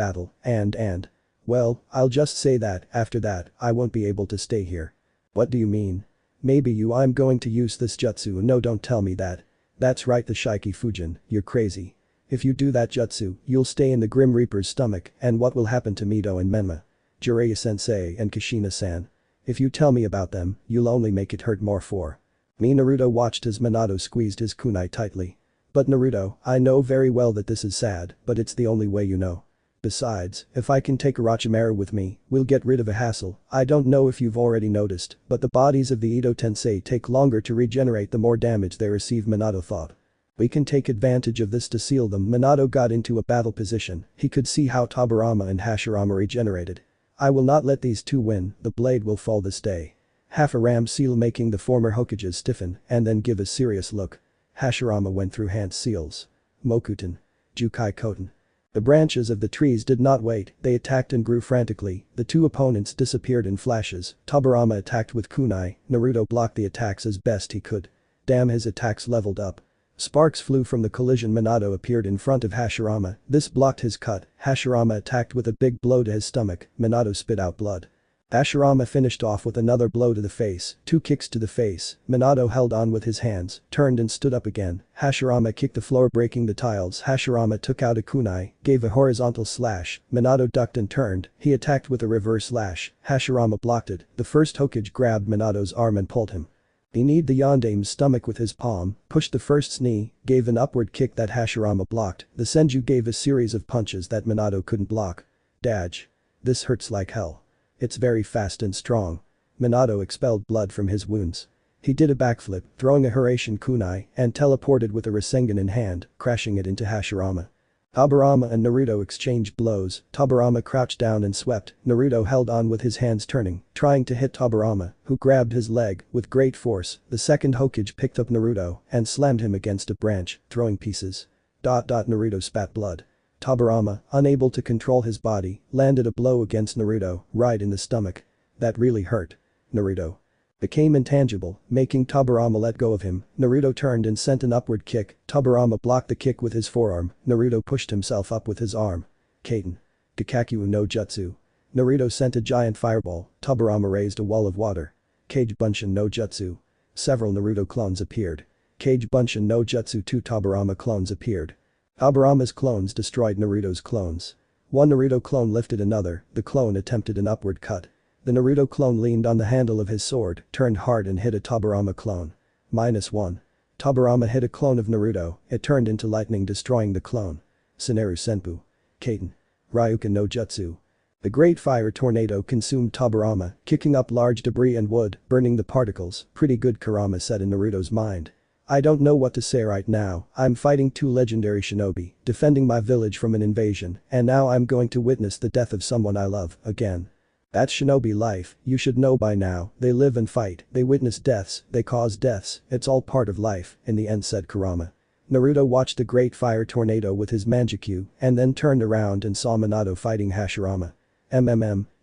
battle, well, I'll just say that, after that, I won't be able to stay here. What do you mean? Maybe I'm going to use this jutsu. No, don't tell me that. That's right, the Shiki Fujin, you're crazy. If you do that jutsu, you'll stay in the Grim Reaper's stomach, and what will happen to Mito and Menma? Jiraiya-sensei and Kushina-san. If you tell me about them, you'll only make it hurt more for me. Naruto watched as Minato squeezed his kunai tightly. But Naruto, I know very well that this is sad, but it's the only way you know. Besides, if I can take Orochimaru with me, we'll get rid of a hassle. I don't know if you've already noticed, but the bodies of the Edo Tensei take longer to regenerate the more damage they receive, Minato thought. We can take advantage of this to seal them. Minato got into a battle position. He could see how Tobirama and Hashirama regenerated. I will not let these two win, the blade will fall this day. Half a ram seal, making the former Hokages stiffen and then give a serious look. Hashirama went through hand seals. Mokuton. Jukai Koten. The branches of the trees did not wait, they attacked and grew frantically. The two opponents disappeared in flashes. Tobirama attacked with kunai, Naruto blocked the attacks as best he could. Damn, his attacks leveled up. Sparks flew from the collision. Minato appeared in front of Hashirama, this blocked his cut. Hashirama attacked with a big blow to his stomach, Minato spit out blood. Hashirama finished off with another blow to the face, 2 kicks to the face. Minato held on with his hands, turned and stood up again. Hashirama kicked the floor, breaking the tiles. Hashirama took out a kunai, gave a horizontal slash. Minato ducked and turned, he attacked with a reverse slash. Hashirama blocked it. The first Hokage grabbed Minato's arm and pulled him. He kneed the Yandame's stomach with his palm, pushed the first's knee, gave an upward kick that Hashirama blocked. The Senju gave a series of punches that Minato couldn't block. Dodge. This hurts like hell. It's very fast and strong. Minato expelled blood from his wounds. He did a backflip, throwing a Hiraishin kunai, and teleported with a Rasengan in hand, crashing it into Hashirama. Tobirama and Naruto exchanged blows. Tobirama crouched down and swept. Naruto held on with his hands turning, trying to hit Tobirama, who grabbed his leg with great force. The second Hokage picked up Naruto and slammed him against a branch, throwing pieces. Naruto spat blood. Tobirama, unable to control his body, landed a blow against Naruto, right in the stomach. That really hurt. Naruto became intangible, making Tobirama let go of him. Naruto turned and sent an upward kick. Tobirama blocked the kick with his forearm. Naruto pushed himself up with his arm. Kaiten. Kakaku no Jutsu. Naruto sent a giant fireball. Tobirama raised a wall of water. Kage Bunshin no Jutsu. Several Naruto clones appeared. Kage Bunshin no Jutsu. 2 Tobirama clones appeared. Tobirama's clones destroyed Naruto's clones. One Naruto clone lifted another, the clone attempted an upward cut. The Naruto clone leaned on the handle of his sword, turned hard and hit a Tobirama clone. -1. Tobirama hit a clone of Naruto, it turned into lightning, destroying the clone. Tsuneru Senpu. Kaiten. Ryuken no Jutsu. The great fire tornado consumed Tobirama, kicking up large debris and wood, burning the particles. Pretty good, Kurama said in Naruto's mind. I don't know what to say right now. I'm fighting 2 legendary shinobi, defending my village from an invasion, and now I'm going to witness the death of someone I love, again. That's shinobi life, you should know by now. They live and fight, they witness deaths, they cause deaths, it's all part of life, in the end, said Kurama. Naruto watched the great fire tornado with his manjikyu and then turned around and saw Minato fighting Hashirama.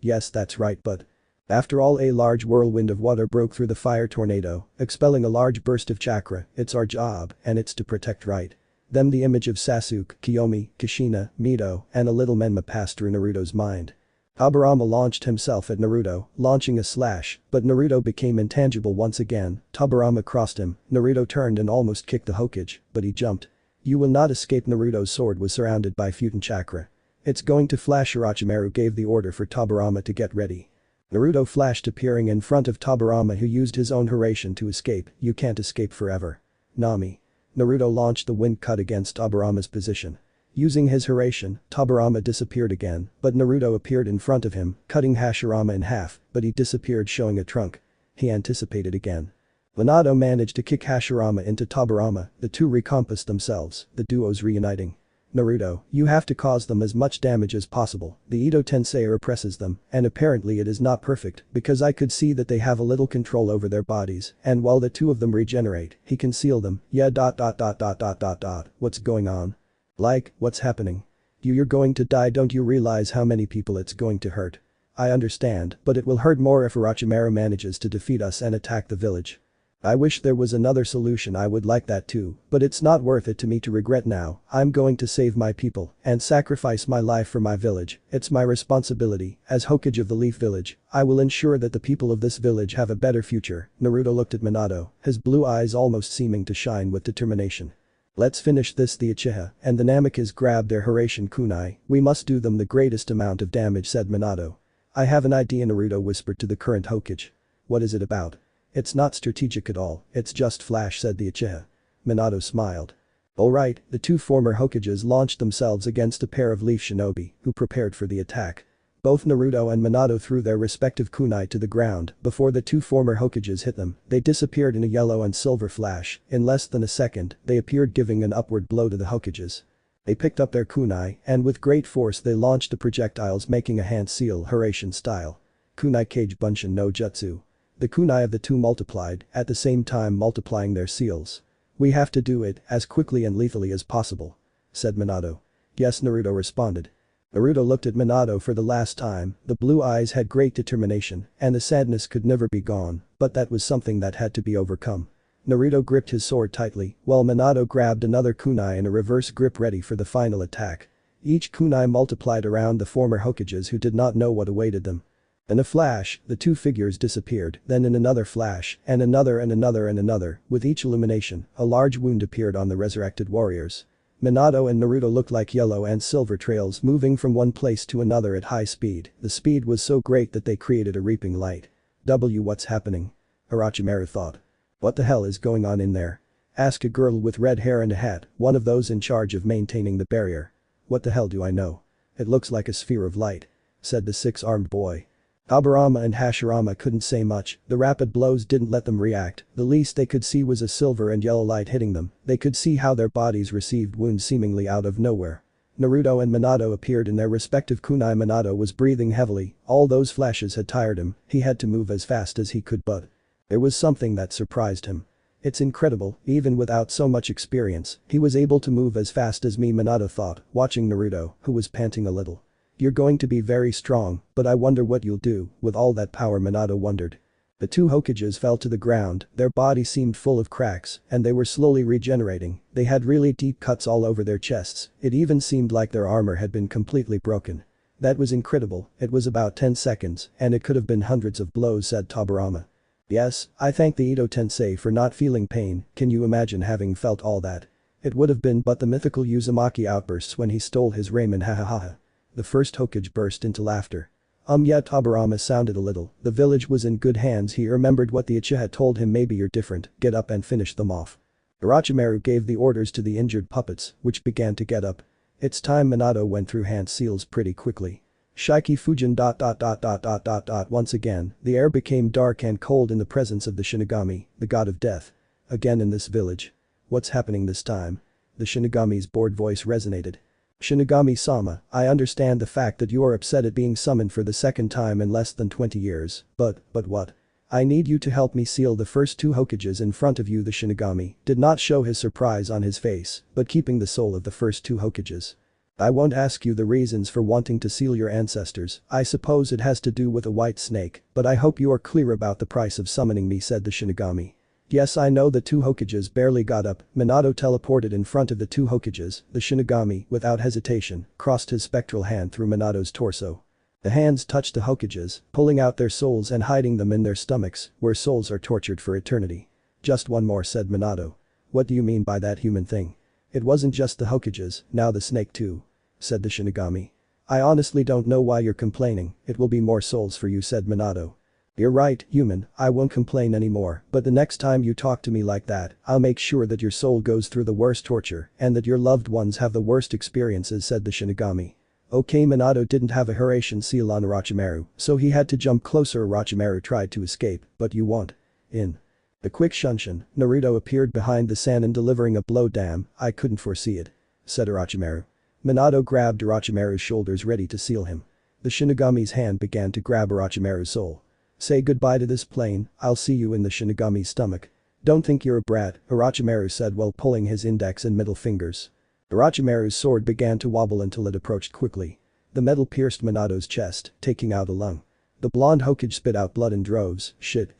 Yes, that's right, but after all, a large whirlwind of water broke through the fire tornado, expelling a large burst of chakra. It's our job, and it's to protect, right? Then the image of Sasuke, Kiyomi, Kushina, Mito, and a little Menma passed through Naruto's mind. Tobirama launched himself at Naruto, launching a slash, but Naruto became intangible once again. Tobirama crossed him, Naruto turned and almost kicked the Hokage, but he jumped. You will not escape. Naruto's sword was surrounded by Futon chakra. It's going to flash. Orochimaru gave the order for Tobirama to get ready. Naruto flashed, appearing in front of Tobirama, who used his own Hiraishin to escape. You can't escape forever. Nami. Naruto launched the wind cut against Tobirama's position. Using his Hiraishin, Tobirama disappeared again, but Naruto appeared in front of him, cutting Hashirama in half, but he disappeared, showing a trunk. He anticipated again. Minato managed to kick Hashirama into Tobirama, the two recompassed themselves, the duos reuniting. Naruto, you have to cause them as much damage as possible. The Edo Tensei oppresses them, and apparently it is not perfect, because I could see that they have a little control over their bodies, and while the two of them regenerate, he can seal them. Yeah. What's going on? Like, what's happening? You're going to die. Don't you realize how many people it's going to hurt? I understand, but it will hurt more if Orochimaru manages to defeat us and attack the village. I wish there was another solution. I would like that too, but it's not worth it to me to regret now. I'm going to save my people and sacrifice my life for my village. It's my responsibility. As Hokage of the Leaf Village, I will ensure that the people of this village have a better future. Naruto looked at Minato, his blue eyes almost seeming to shine with determination. Let's finish this. The Uchiha and the Namikaze grabbed their Hiraishin kunai. We must do them the greatest amount of damage, said Minato. I have an idea, Naruto whispered to the current Hokage. What is it about? It's not strategic at all, it's just flash, said the Uchiha. Minato smiled. Alright, the two former Hokages launched themselves against a pair of Leaf Shinobi, who prepared for the attack. Both Naruto and Minato threw their respective kunai to the ground. Before the two former Hokages hit them, they disappeared in a yellow and silver flash. In less than a second, they appeared, giving an upward blow to the Hokages. They picked up their kunai, and with great force they launched the projectiles, making a hand seal Hiraishin style. Kunai Kage Bunshin no Jutsu. The kunai of the two multiplied, at the same time multiplying their seals. We have to do it as quickly and lethally as possible, said Minato. Yes, Naruto responded. Naruto looked at Minato for the last time. The blue eyes had great determination, and the sadness could never be gone, but that was something that had to be overcome. Naruto gripped his sword tightly, while Minato grabbed another kunai in a reverse grip, ready for the final attack. Each kunai multiplied around the former Hokages, who did not know what awaited them. In a flash, the two figures disappeared, then in another flash, and another and another and another, with each illumination, a large wound appeared on the resurrected warriors. Minato and Naruto looked like yellow and silver trails moving from one place to another at high speed. The speed was so great that they created a reaping light. What's happening? Orochimaru thought. What the hell is going on in there? Asked a girl with red hair and a hat, one of those in charge of maintaining the barrier. What the hell do I know? It looks like a sphere of light, said the six-armed boy. Aburama and Hashirama couldn't say much. The rapid blows didn't let them react. The least they could see was a silver and yellow light hitting them. They could see how their bodies received wounds seemingly out of nowhere. Naruto and Minato appeared in their respective kunai. Minato was breathing heavily. All those flashes had tired him. He had to move as fast as he could, but there was something that surprised him. It's incredible, even without so much experience, he was able to move as fast as me, Minato thought, watching Naruto, who was panting a little. You're going to be very strong, but I wonder what you'll do with all that power, Minato wondered. The two Hokages fell to the ground, their bodies seemed full of cracks, and they were slowly regenerating. They had really deep cuts all over their chests, it even seemed like their armor had been completely broken. That was incredible. It was about 10 seconds, and it could have been hundreds of blows, said Tobirama. Yes, I thank the Ito Tensei for not feeling pain. Can you imagine having felt all that? It would have been but the mythical Uzumaki outbursts when he stole his ramen, ha ha ha ha. The first Hokage burst into laughter. Yet Tobirama sounded a little. The village was in good hands. He remembered what the Uchiha told him. Maybe you're different, get up and finish them off. Orochimaru gave the orders to the injured puppets, which began to get up. It's time. Minato went through hand seals pretty quickly. Shiki Fujin ... Once again, the air became dark and cold in the presence of the Shinigami, the god of death. Again in this village. What's happening this time? The Shinigami's bored voice resonated. Shinigami-sama, I understand the fact that you are upset at being summoned for the second time in less than 20 years, but what? I need you to help me seal the first two Hokages in front of you. The Shinigami did not show his surprise on his face, but keeping the soul of the first two Hokages. I won't ask you the reasons for wanting to seal your ancestors. I suppose it has to do with a white snake, but I hope you are clear about the price of summoning me, said the Shinigami. Yes, I know. The two Hokages barely got up. Minato teleported in front of the two Hokages. The Shinigami, without hesitation, crossed his spectral hand through Minato's torso. The hands touched the Hokages, pulling out their souls and hiding them in their stomachs, where souls are tortured for eternity. Just one more, said Minato. What do you mean by that, human thing? It wasn't just the Hokages, now the snake too, said the Shinigami. I honestly don't know why you're complaining. It will be more souls for you, said Minato. You're right, human, I won't complain anymore, but the next time you talk to me like that, I'll make sure that your soul goes through the worst torture and that your loved ones have the worst experiences, said the Shinigami. Okay, Minato didn't have a Hiraishin seal on Orochimaru, so he had to jump closer. Orochimaru tried to escape, but you won't. In the quick shunshin, Naruto appeared behind the Sannin delivering a blow. Damn, I couldn't foresee it, said Orochimaru. Minato grabbed Orochimaru's shoulders, ready to seal him. The Shinigami's hand began to grab Orochimaru's soul. Say goodbye to this plane, I'll see you in the Shinigami's stomach. Don't think you're a brat, Orochimaru said while pulling his index and middle fingers. Orochimaru's sword began to wobble until it approached quickly. The metal pierced Minato's chest, taking out a lung. The blonde Hokage spit out blood in droves. Shit.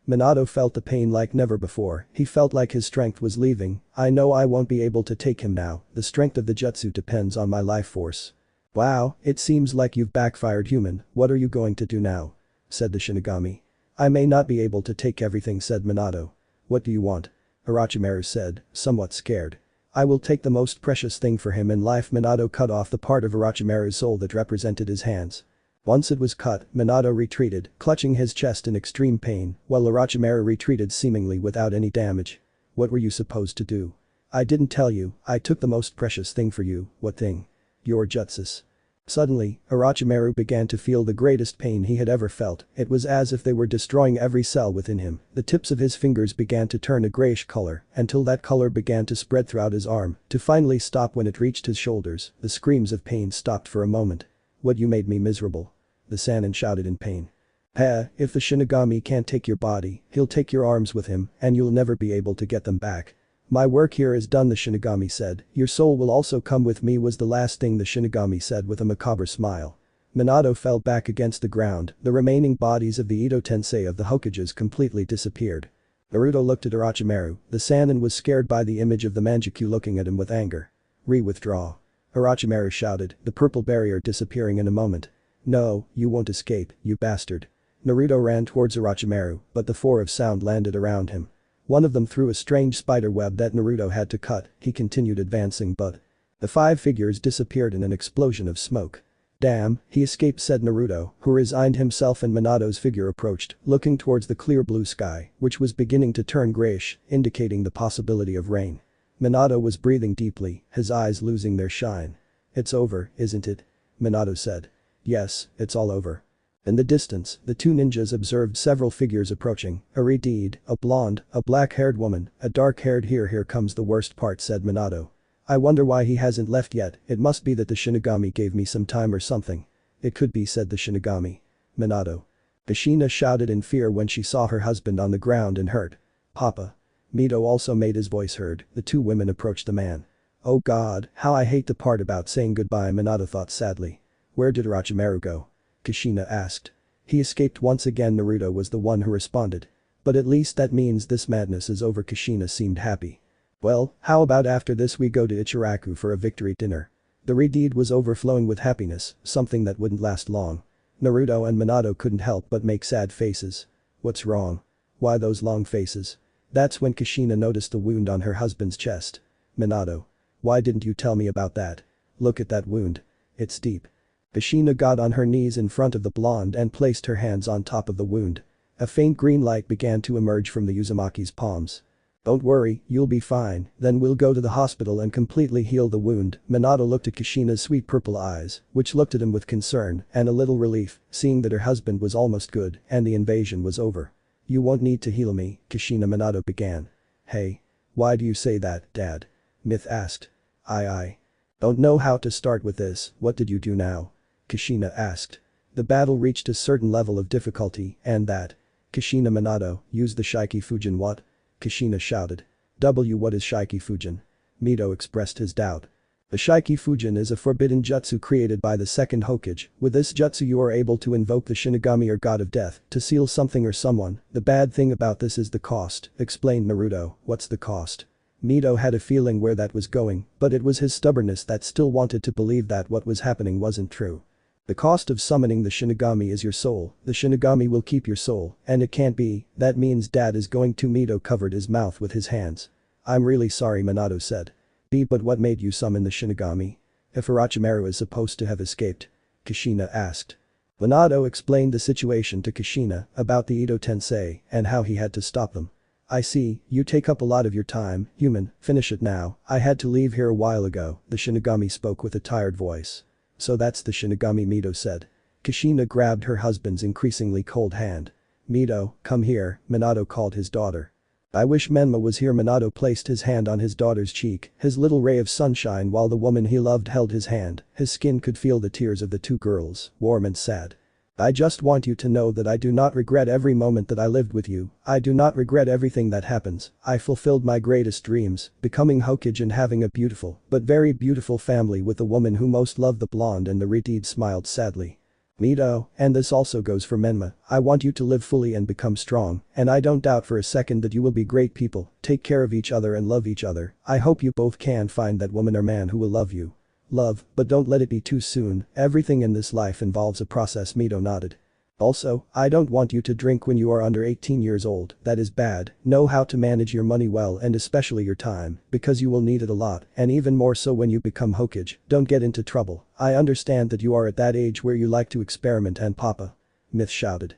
Minato felt the pain like never before, he felt like his strength was leaving. I know I won't be able to take him now, the strength of the jutsu depends on my life force. Wow, it seems like you've backfired human, what are you going to do now? Said the Shinigami. I may not be able to take everything said Minato. What do you want? Orochimaru said, somewhat scared. I will take the most precious thing for him in life. Minato cut off the part of Orochimaru's soul that represented his hands. Once it was cut, Minato retreated, clutching his chest in extreme pain, while Orochimaru retreated seemingly without any damage. What were you supposed to do? I didn't tell you, I took the most precious thing for you, what thing? Your jutsus. Suddenly, Orochimaru began to feel the greatest pain he had ever felt, it was as if they were destroying every cell within him, the tips of his fingers began to turn a grayish color, until that color began to spread throughout his arm, to finally stop when it reached his shoulders, the screams of pain stopped for a moment. What you made me miserable. The Sannin shouted in pain. If the Shinigami can't take your body, he'll take your arms with him, and you'll never be able to get them back. My work here is done the Shinigami said, your soul will also come with me was the last thing the Shinigami said with a macabre smile. Minato fell back against the ground, the remaining bodies of the Edo Tensei of the Hokages completely disappeared. Naruto looked at Orochimaru, the Sannin was scared by the image of the Mangekyou looking at him with anger. Withdraw. Orochimaru shouted, the purple barrier disappearing in a moment. No, you won't escape, you bastard. Naruto ran towards Orochimaru, but the four of sound landed around him. One of them threw a strange spider web that Naruto had to cut, he continued advancing but the five figures disappeared in an explosion of smoke. Damn, he escaped said Naruto, who resigned himself and Minato's figure approached, looking towards the clear blue sky, which was beginning to turn grayish, indicating the possibility of rain. Minato was breathing deeply, his eyes losing their shine. It's over, isn't it? Minato said. Yes, it's all over. In the distance, the two ninjas observed several figures approaching, a redhead, a blonde, a black-haired woman, a dark-haired here comes the worst part said Minato. I wonder why he hasn't left yet, it must be that the Shinigami gave me some time or something. It could be said the Shinigami. Minato. Kushina shouted in fear when she saw her husband on the ground and hurt. Papa. Mito also made his voice heard, the two women approached the man. Oh god, how I hate the part about saying goodbye Minato thought sadly. Where did Orochimaru go? Kushina asked. He escaped once again Naruto was the one who responded. But at least that means this madness is over Kushina seemed happy. Well, how about after this we go to Ichiraku for a victory dinner? The redhead was overflowing with happiness, something that wouldn't last long. Naruto and Minato couldn't help but make sad faces. What's wrong? Why those long faces? That's when Kushina noticed the wound on her husband's chest. Minato. Why didn't you tell me about that? Look at that wound. It's deep. Kushina got on her knees in front of the blonde and placed her hands on top of the wound. A faint green light began to emerge from the Uzumaki's palms. Don't worry, you'll be fine, then we'll go to the hospital and completely heal the wound. Minato looked at Kushina's sweet purple eyes, which looked at him with concern and a little relief, seeing that her husband was almost good and the invasion was over. You won't need to heal me, Kushina Minato began. Hey. Why do you say that, Dad? Myth asked. I don't know how to start with this, what did you do now? Kushina asked. The battle reached a certain level of difficulty and that. Kushina Minato, use the Shiki Fujin what? Kushina shouted. What is Shiki Fujin? Mito expressed his doubt. The Shiki Fujin is a forbidden jutsu created by the second Hokage, with this jutsu you are able to invoke the Shinigami or god of death, to seal something or someone, the bad thing about this is the cost, explained Naruto, what's the cost? Mito had a feeling where that was going, but it was his stubbornness that still wanted to believe that what was happening wasn't true. The cost of summoning the Shinigami is your soul, the Shinigami will keep your soul, and it can't be, that means Dad is going to Mito covered his mouth with his hands. I'm really sorry Minato said. But what made you summon the Shinigami? If Orochimaru is supposed to have escaped? Kushina asked. Minato explained the situation to Kushina about the Edo Tensei and how he had to stop them. I see, you take up a lot of your time, human, finish it now, I had to leave here a while ago, the Shinigami spoke with a tired voice. So that's the Shinigami Mito said. Kushina grabbed her husband's increasingly cold hand. Mito, come here, Minato called his daughter. I wish Menma was here Minato placed his hand on his daughter's cheek, his little ray of sunshine while the woman he loved held his hand, his skin could feel the tears of the two girls, warm and sad. I just want you to know that I do not regret every moment that I lived with you, I do not regret everything that happens, I fulfilled my greatest dreams, becoming Hokage and having a beautiful, but very beautiful family with the woman who most loved the blonde and the redhead smiled sadly. Mito, and this also goes for Menma, I want you to live fully and become strong, and I don't doubt for a second that you will be great people, take care of each other and love each other. I hope you both can find that woman or man who will love you. Love, but don't let it be too soon, everything in this life involves a process. Mito nodded. Also, I don't want you to drink when you are under 18 years old, that is bad, know how to manage your money well and especially your time, because you will need it a lot, and even more so when you become Hokage, don't get into trouble, I understand that you are at that age where you like to experiment and Papa. Myth shouted.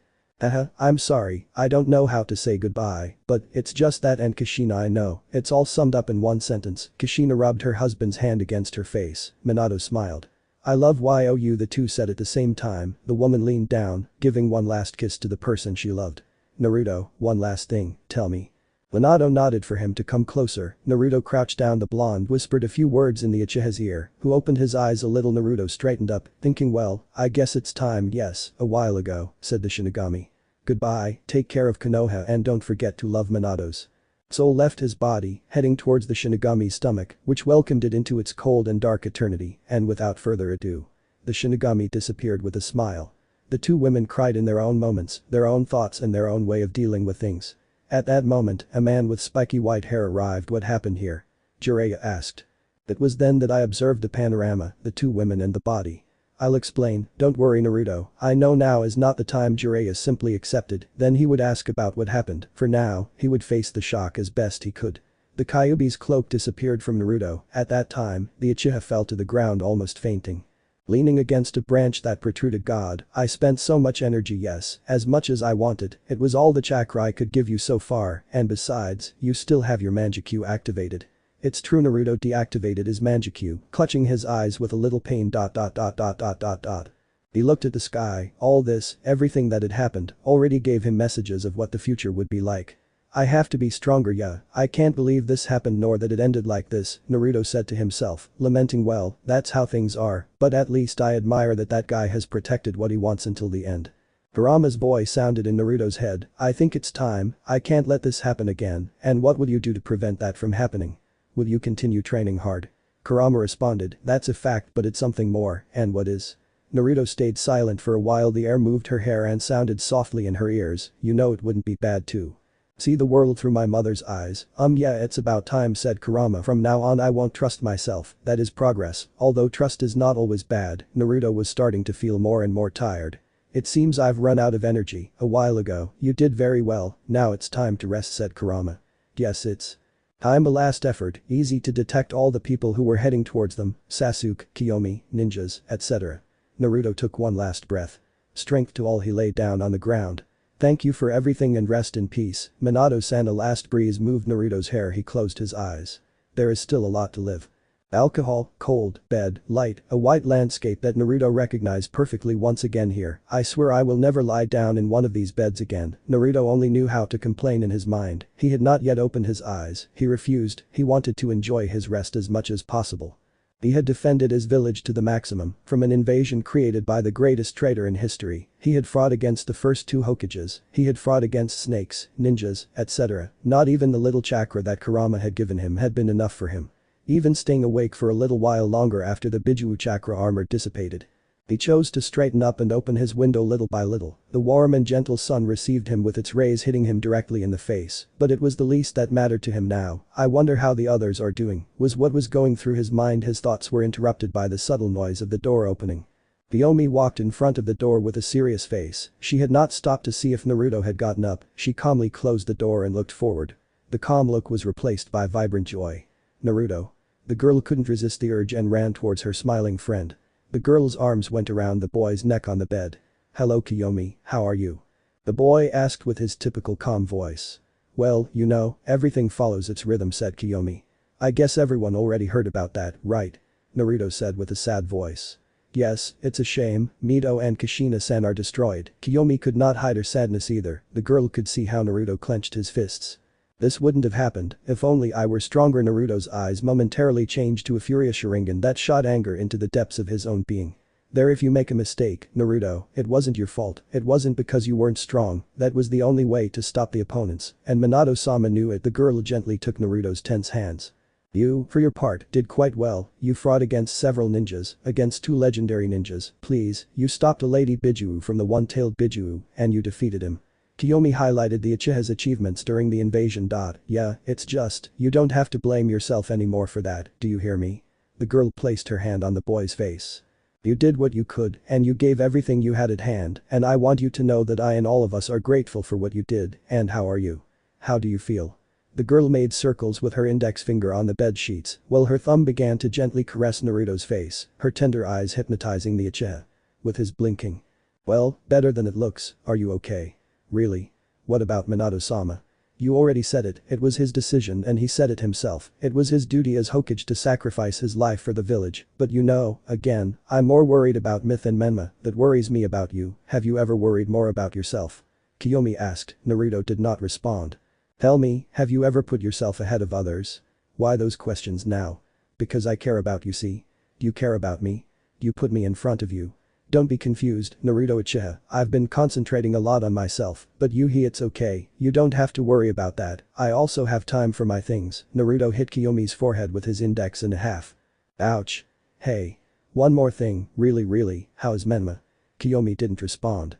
I'm sorry, I don't know how to say goodbye, but it's just that and Kushina I know, it's all summed up in one sentence. Kushina rubbed her husband's hand against her face, Minato smiled. I love you, the two said at the same time. The woman leaned down, giving one last kiss to the person she loved. Naruto, one last thing, tell me. Minato nodded for him to come closer. Naruto crouched down. The blonde whispered a few words in the Uchiha's ear, who opened his eyes a little. Naruto straightened up, thinking well, I guess it's time. Yes, a while ago, said the Shinigami. Goodbye, take care of Konoha and don't forget to love Minato's soul left his body, heading towards the Shinigami's stomach, which welcomed it into its cold and dark eternity, and without further ado. The Shinigami disappeared with a smile. The two women cried in their own moments, their own thoughts and their own way of dealing with things. At that moment, a man with spiky white hair arrived. What happened here? Jiraiya asked. It was then that I observed the panorama, the two women and the body. I'll explain, don't worry Naruto, I know now is not the time. Jiraiya simply accepted, then he would ask about what happened. For now, he would face the shock as best he could. The Kyuubi's cloak disappeared from Naruto. At that time, the Uchiha fell to the ground almost fainting. Leaning against a branch that protruded. God, I spent so much energy. Yes, as much as I wanted, it was all the chakra I could give you so far, and besides, you still have your Manjikyu activated. It's true. Naruto deactivated his Manjikyu, clutching his eyes with a little pain. He looked at the sky, all this, everything that had happened, already gave him messages of what the future would be like. I have to be stronger. Yeah, I can't believe this happened nor that it ended like this, Naruto said to himself, lamenting well, that's how things are, but at least I admire that guy has protected what he wants until the end. Kurama's voice sounded in Naruto's head, I think it's time, I can't let this happen again, and what would you do to prevent that from happening? Will you continue training hard? Kurama responded, that's a fact but it's something more, and what is? Naruto stayed silent for a while. The air moved her hair and sounded softly in her ears, you know it wouldn't be bad too. See the world through my mother's eyes, yeah it's about time said Kurama. From now on I won't trust myself, that is progress, although trust is not always bad. Naruto was starting to feel more and more tired. It seems I've run out of energy. A while ago, you did very well, now it's time to rest said Kurama. Yes it's time. A last effort, easy to detect all the people who were heading towards them, Sasuke, Kiyomi, ninjas, etc. Naruto took one last breath. Strength to all. He lay down on the ground. Thank you for everything and rest in peace, Minato-san. A last breeze moved Naruto's hair. He closed his eyes. There is still a lot to live. Alcohol, cold, bed, light, a white landscape that Naruto recognized perfectly once again here. I swear I will never lie down in one of these beds again. Naruto only knew how to complain in his mind. He had not yet opened his eyes. He refused. He wanted to enjoy his rest as much as possible. He had defended his village to the maximum from an invasion created by the greatest traitor in history. He had fought against the first two Hokages. He had fought against snakes, ninjas, etc. Not even the little chakra that Kurama had given him had been enough for him. Even staying awake for a little while longer after the Bijuu chakra armor dissipated. He chose to straighten up and open his window little by little. The warm and gentle sun received him with its rays hitting him directly in the face, but it was the least that mattered to him now. I wonder how the others are doing, was what was going through his mind. His thoughts were interrupted by the subtle noise of the door opening. Kiyomi walked in front of the door with a serious face. She had not stopped to see if Naruto had gotten up. She calmly closed the door and looked forward. The calm look was replaced by vibrant joy. Naruto. The girl couldn't resist the urge and ran towards her smiling friend. The girl's arms went around the boy's neck on the bed. Hello Kiyomi, how are you? The boy asked with his typical calm voice. Well, you know, everything follows its rhythm said Kiyomi. I guess everyone already heard about that, right? Naruto said with a sad voice. Yes, it's a shame, Mito and Kushina-san are destroyed. Kiyomi could not hide her sadness either. The girl could see how Naruto clenched his fists. This wouldn't have happened if only I were stronger. Naruto's eyes momentarily changed to a furious Sharingan that shot anger into the depths of his own being. There, if you make a mistake, Naruto, it wasn't your fault. It wasn't because you weren't strong, that was the only way to stop the opponents, and Minato-sama knew it. The girl gently took Naruto's tense hands. You, for your part, did quite well. You fought against several ninjas, against 2 legendary ninjas. Please, you stopped a Lady Bijuu from the one-tailed Bijuu, and you defeated him. Kiyomi highlighted the Uchiha's achievements during the invasion. Yeah, it's just, you don't have to blame yourself anymore for that, do you hear me? The girl placed her hand on the boy's face. You did what you could, and you gave everything you had at hand, and I want you to know that I and all of us are grateful for what you did, and how are you? How do you feel? The girl made circles with her index finger on the bed sheets, while her thumb began to gently caress Naruto's face, her tender eyes hypnotizing the Uchiha. With his blinking. Well, better than it looks, are you okay? Really? What about Minato-sama? You already said it, it was his decision and he said it himself, it was his duty as Hokage to sacrifice his life for the village, but you know, again, I'm more worried about Myth and Menma, that worries me about you, have you ever worried more about yourself? Kiyomi asked, Naruto did not respond. Tell me, have you ever put yourself ahead of others? Why those questions now? Because I care about you, see? Do you care about me? Do you put me in front of you? Don't be confused, Naruto Uchiha, I've been concentrating a lot on myself, but it's okay, you don't have to worry about that, I also have time for my things, Naruto hit Kiyomi's forehead with his index and a half. Ouch. Hey. One more thing, really, how's Menma? Kiyomi didn't respond.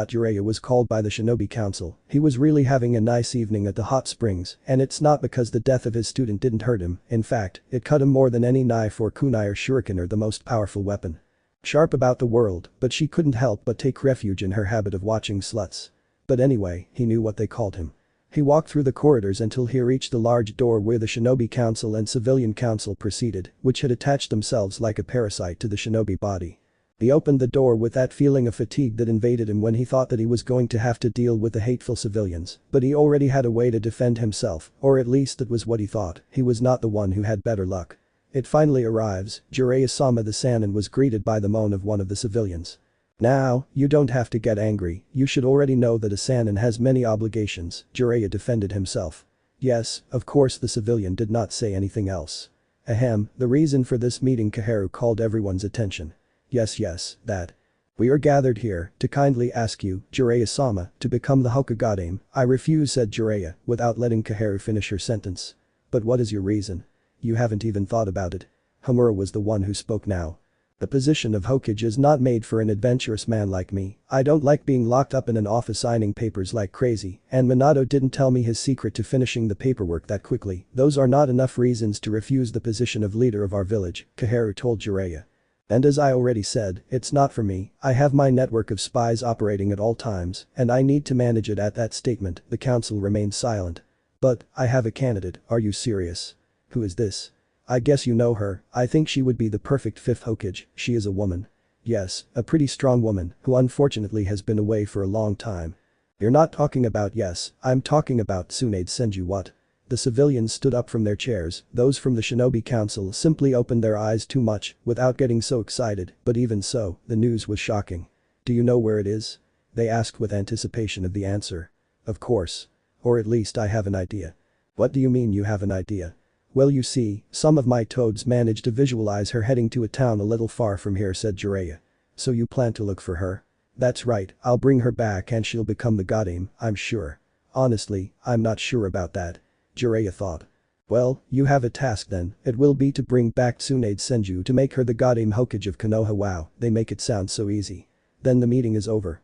Jiraiya was called by the Shinobi Council, he was really having a nice evening at the hot springs, and it's not because the death of his student didn't hurt him, in fact, it cut him more than any knife or kunai or shuriken or the most powerful weapon. Sharp about the world, but she couldn't help but take refuge in her habit of watching sluts. But anyway, he knew what they called him. He walked through the corridors until he reached the large door where the Shinobi Council and Civilian Council proceeded, which had attached themselves like a parasite to the shinobi body. He opened the door with that feeling of fatigue that invaded him when he thought that he was going to have to deal with the hateful civilians, but he already had a way to defend himself, or at least that was what he thought, he was not the one who had better luck. It finally arrives, Jiraiya-sama the Sannin was greeted by the moan of one of the civilians. Now, you don't have to get angry, you should already know that a Sannin has many obligations, Jiraiya defended himself. Yes, of course the civilian did not say anything else. Ahem, the reason for this meeting Kaharu called everyone's attention. Yes, that. We are gathered here to kindly ask you, Jiraiya-sama, to become the Hokage. I refuse, said Jiraiya, without letting Kaharu finish her sentence. But what is your reason? You haven't even thought about it. Homura was the one who spoke now. The position of Hokage is not made for an adventurous man like me, I don't like being locked up in an office signing papers like crazy, and Minato didn't tell me his secret to finishing the paperwork that quickly, those are not enough reasons to refuse the position of leader of our village, Kaharu told Jiraiya. And as I already said, it's not for me, I have my network of spies operating at all times, and I need to manage it. At that statement, the council remained silent. But, I have a candidate, are you serious? Who is this? I guess you know her, I think she would be the perfect 5th Hokage, she is a woman. Yes, a pretty strong woman, who unfortunately has been away for a long time. You're not talking about yes, I'm talking about Tsunade Senju. What? The civilians stood up from their chairs, those from the Shinobi Council simply opened their eyes too much, without getting so excited, but even so, the news was shocking. Do you know where it is? They asked with anticipation of the answer. Of course. Or at least I have an idea. What do you mean you have an idea? Well, you see, some of my toads managed to visualize her heading to a town a little far from here, said Jiraiya. So you plan to look for her? That's right, I'll bring her back and she'll become the Godame, I'm sure. Honestly, I'm not sure about that. Jiraiya thought. Well, you have a task then, it will be to bring back Tsunade Senju to make her the Godame Hokage of Konoha. Wow, they make it sound so easy. Then the meeting is over.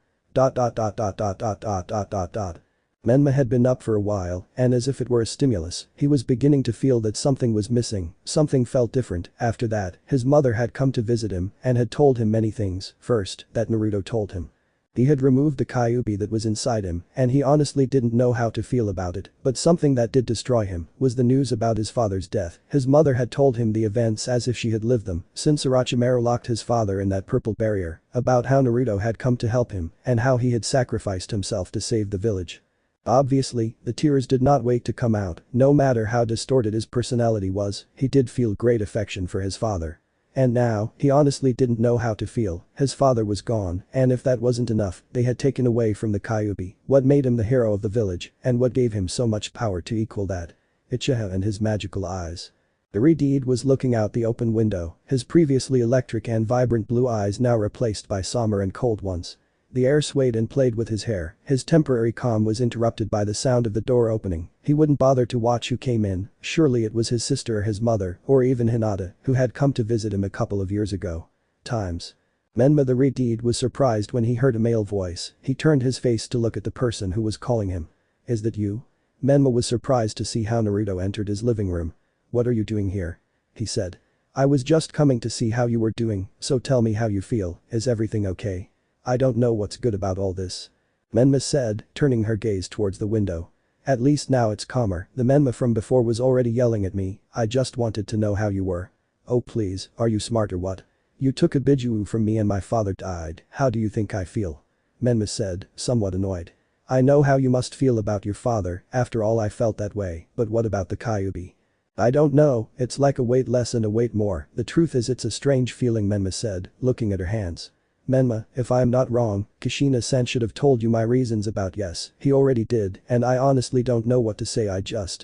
Menma had been up for a while, and as if it were a stimulus, he was beginning to feel that something was missing, something felt different. After that, his mother had come to visit him and had told him many things. First, that Naruto told him. He had removed the Kyuubi that was inside him, and he honestly didn't know how to feel about it, but something that did destroy him was the news about his father's death. His mother had told him the events as if she had lived them, since Orochimaru locked his father in that purple barrier, about how Naruto had come to help him, and how he had sacrificed himself to save the village. Obviously, the tears did not wait to come out, no matter how distorted his personality was, he did feel great affection for his father. And now, he honestly didn't know how to feel, his father was gone, and if that wasn't enough, they had taken away from the Kyuubi what made him the hero of the village, and what gave him so much power to equal that. Uchiha and his magical eyes. The Redeed was looking out the open window, his previously electric and vibrant blue eyes now replaced by somber and cold ones. The air swayed and played with his hair. His temporary calm was interrupted by the sound of the door opening. He wouldn't bother to watch who came in, surely it was his sister or his mother, or even Hinata, who had come to visit him a couple of years ago. Times. Menma the Redeed was surprised when he heard a male voice. He turned his face to look at the person who was calling him. Is that you? Menma was surprised to see how Naruto entered his living room. What are you doing here? He said. I was just coming to see how you were doing, so tell me how you feel, is everything okay? I don't know what's good about all this. Menma said, turning her gaze towards the window. At least now it's calmer, the Menma from before was already yelling at me, I just wanted to know how you were. Oh please, are you smart or what? You took a Biju from me and my father died, how do you think I feel? Menma said, somewhat annoyed. I know how you must feel about your father, after all I felt that way, but what about the Kyuubi? I don't know, it's like a weight less and a weight more, the truth is it's a strange feeling Menma said, looking at her hands. Menma, if I am not wrong, Kushina-san should have told you my reasons about yes, he already did, and I honestly don't know what to say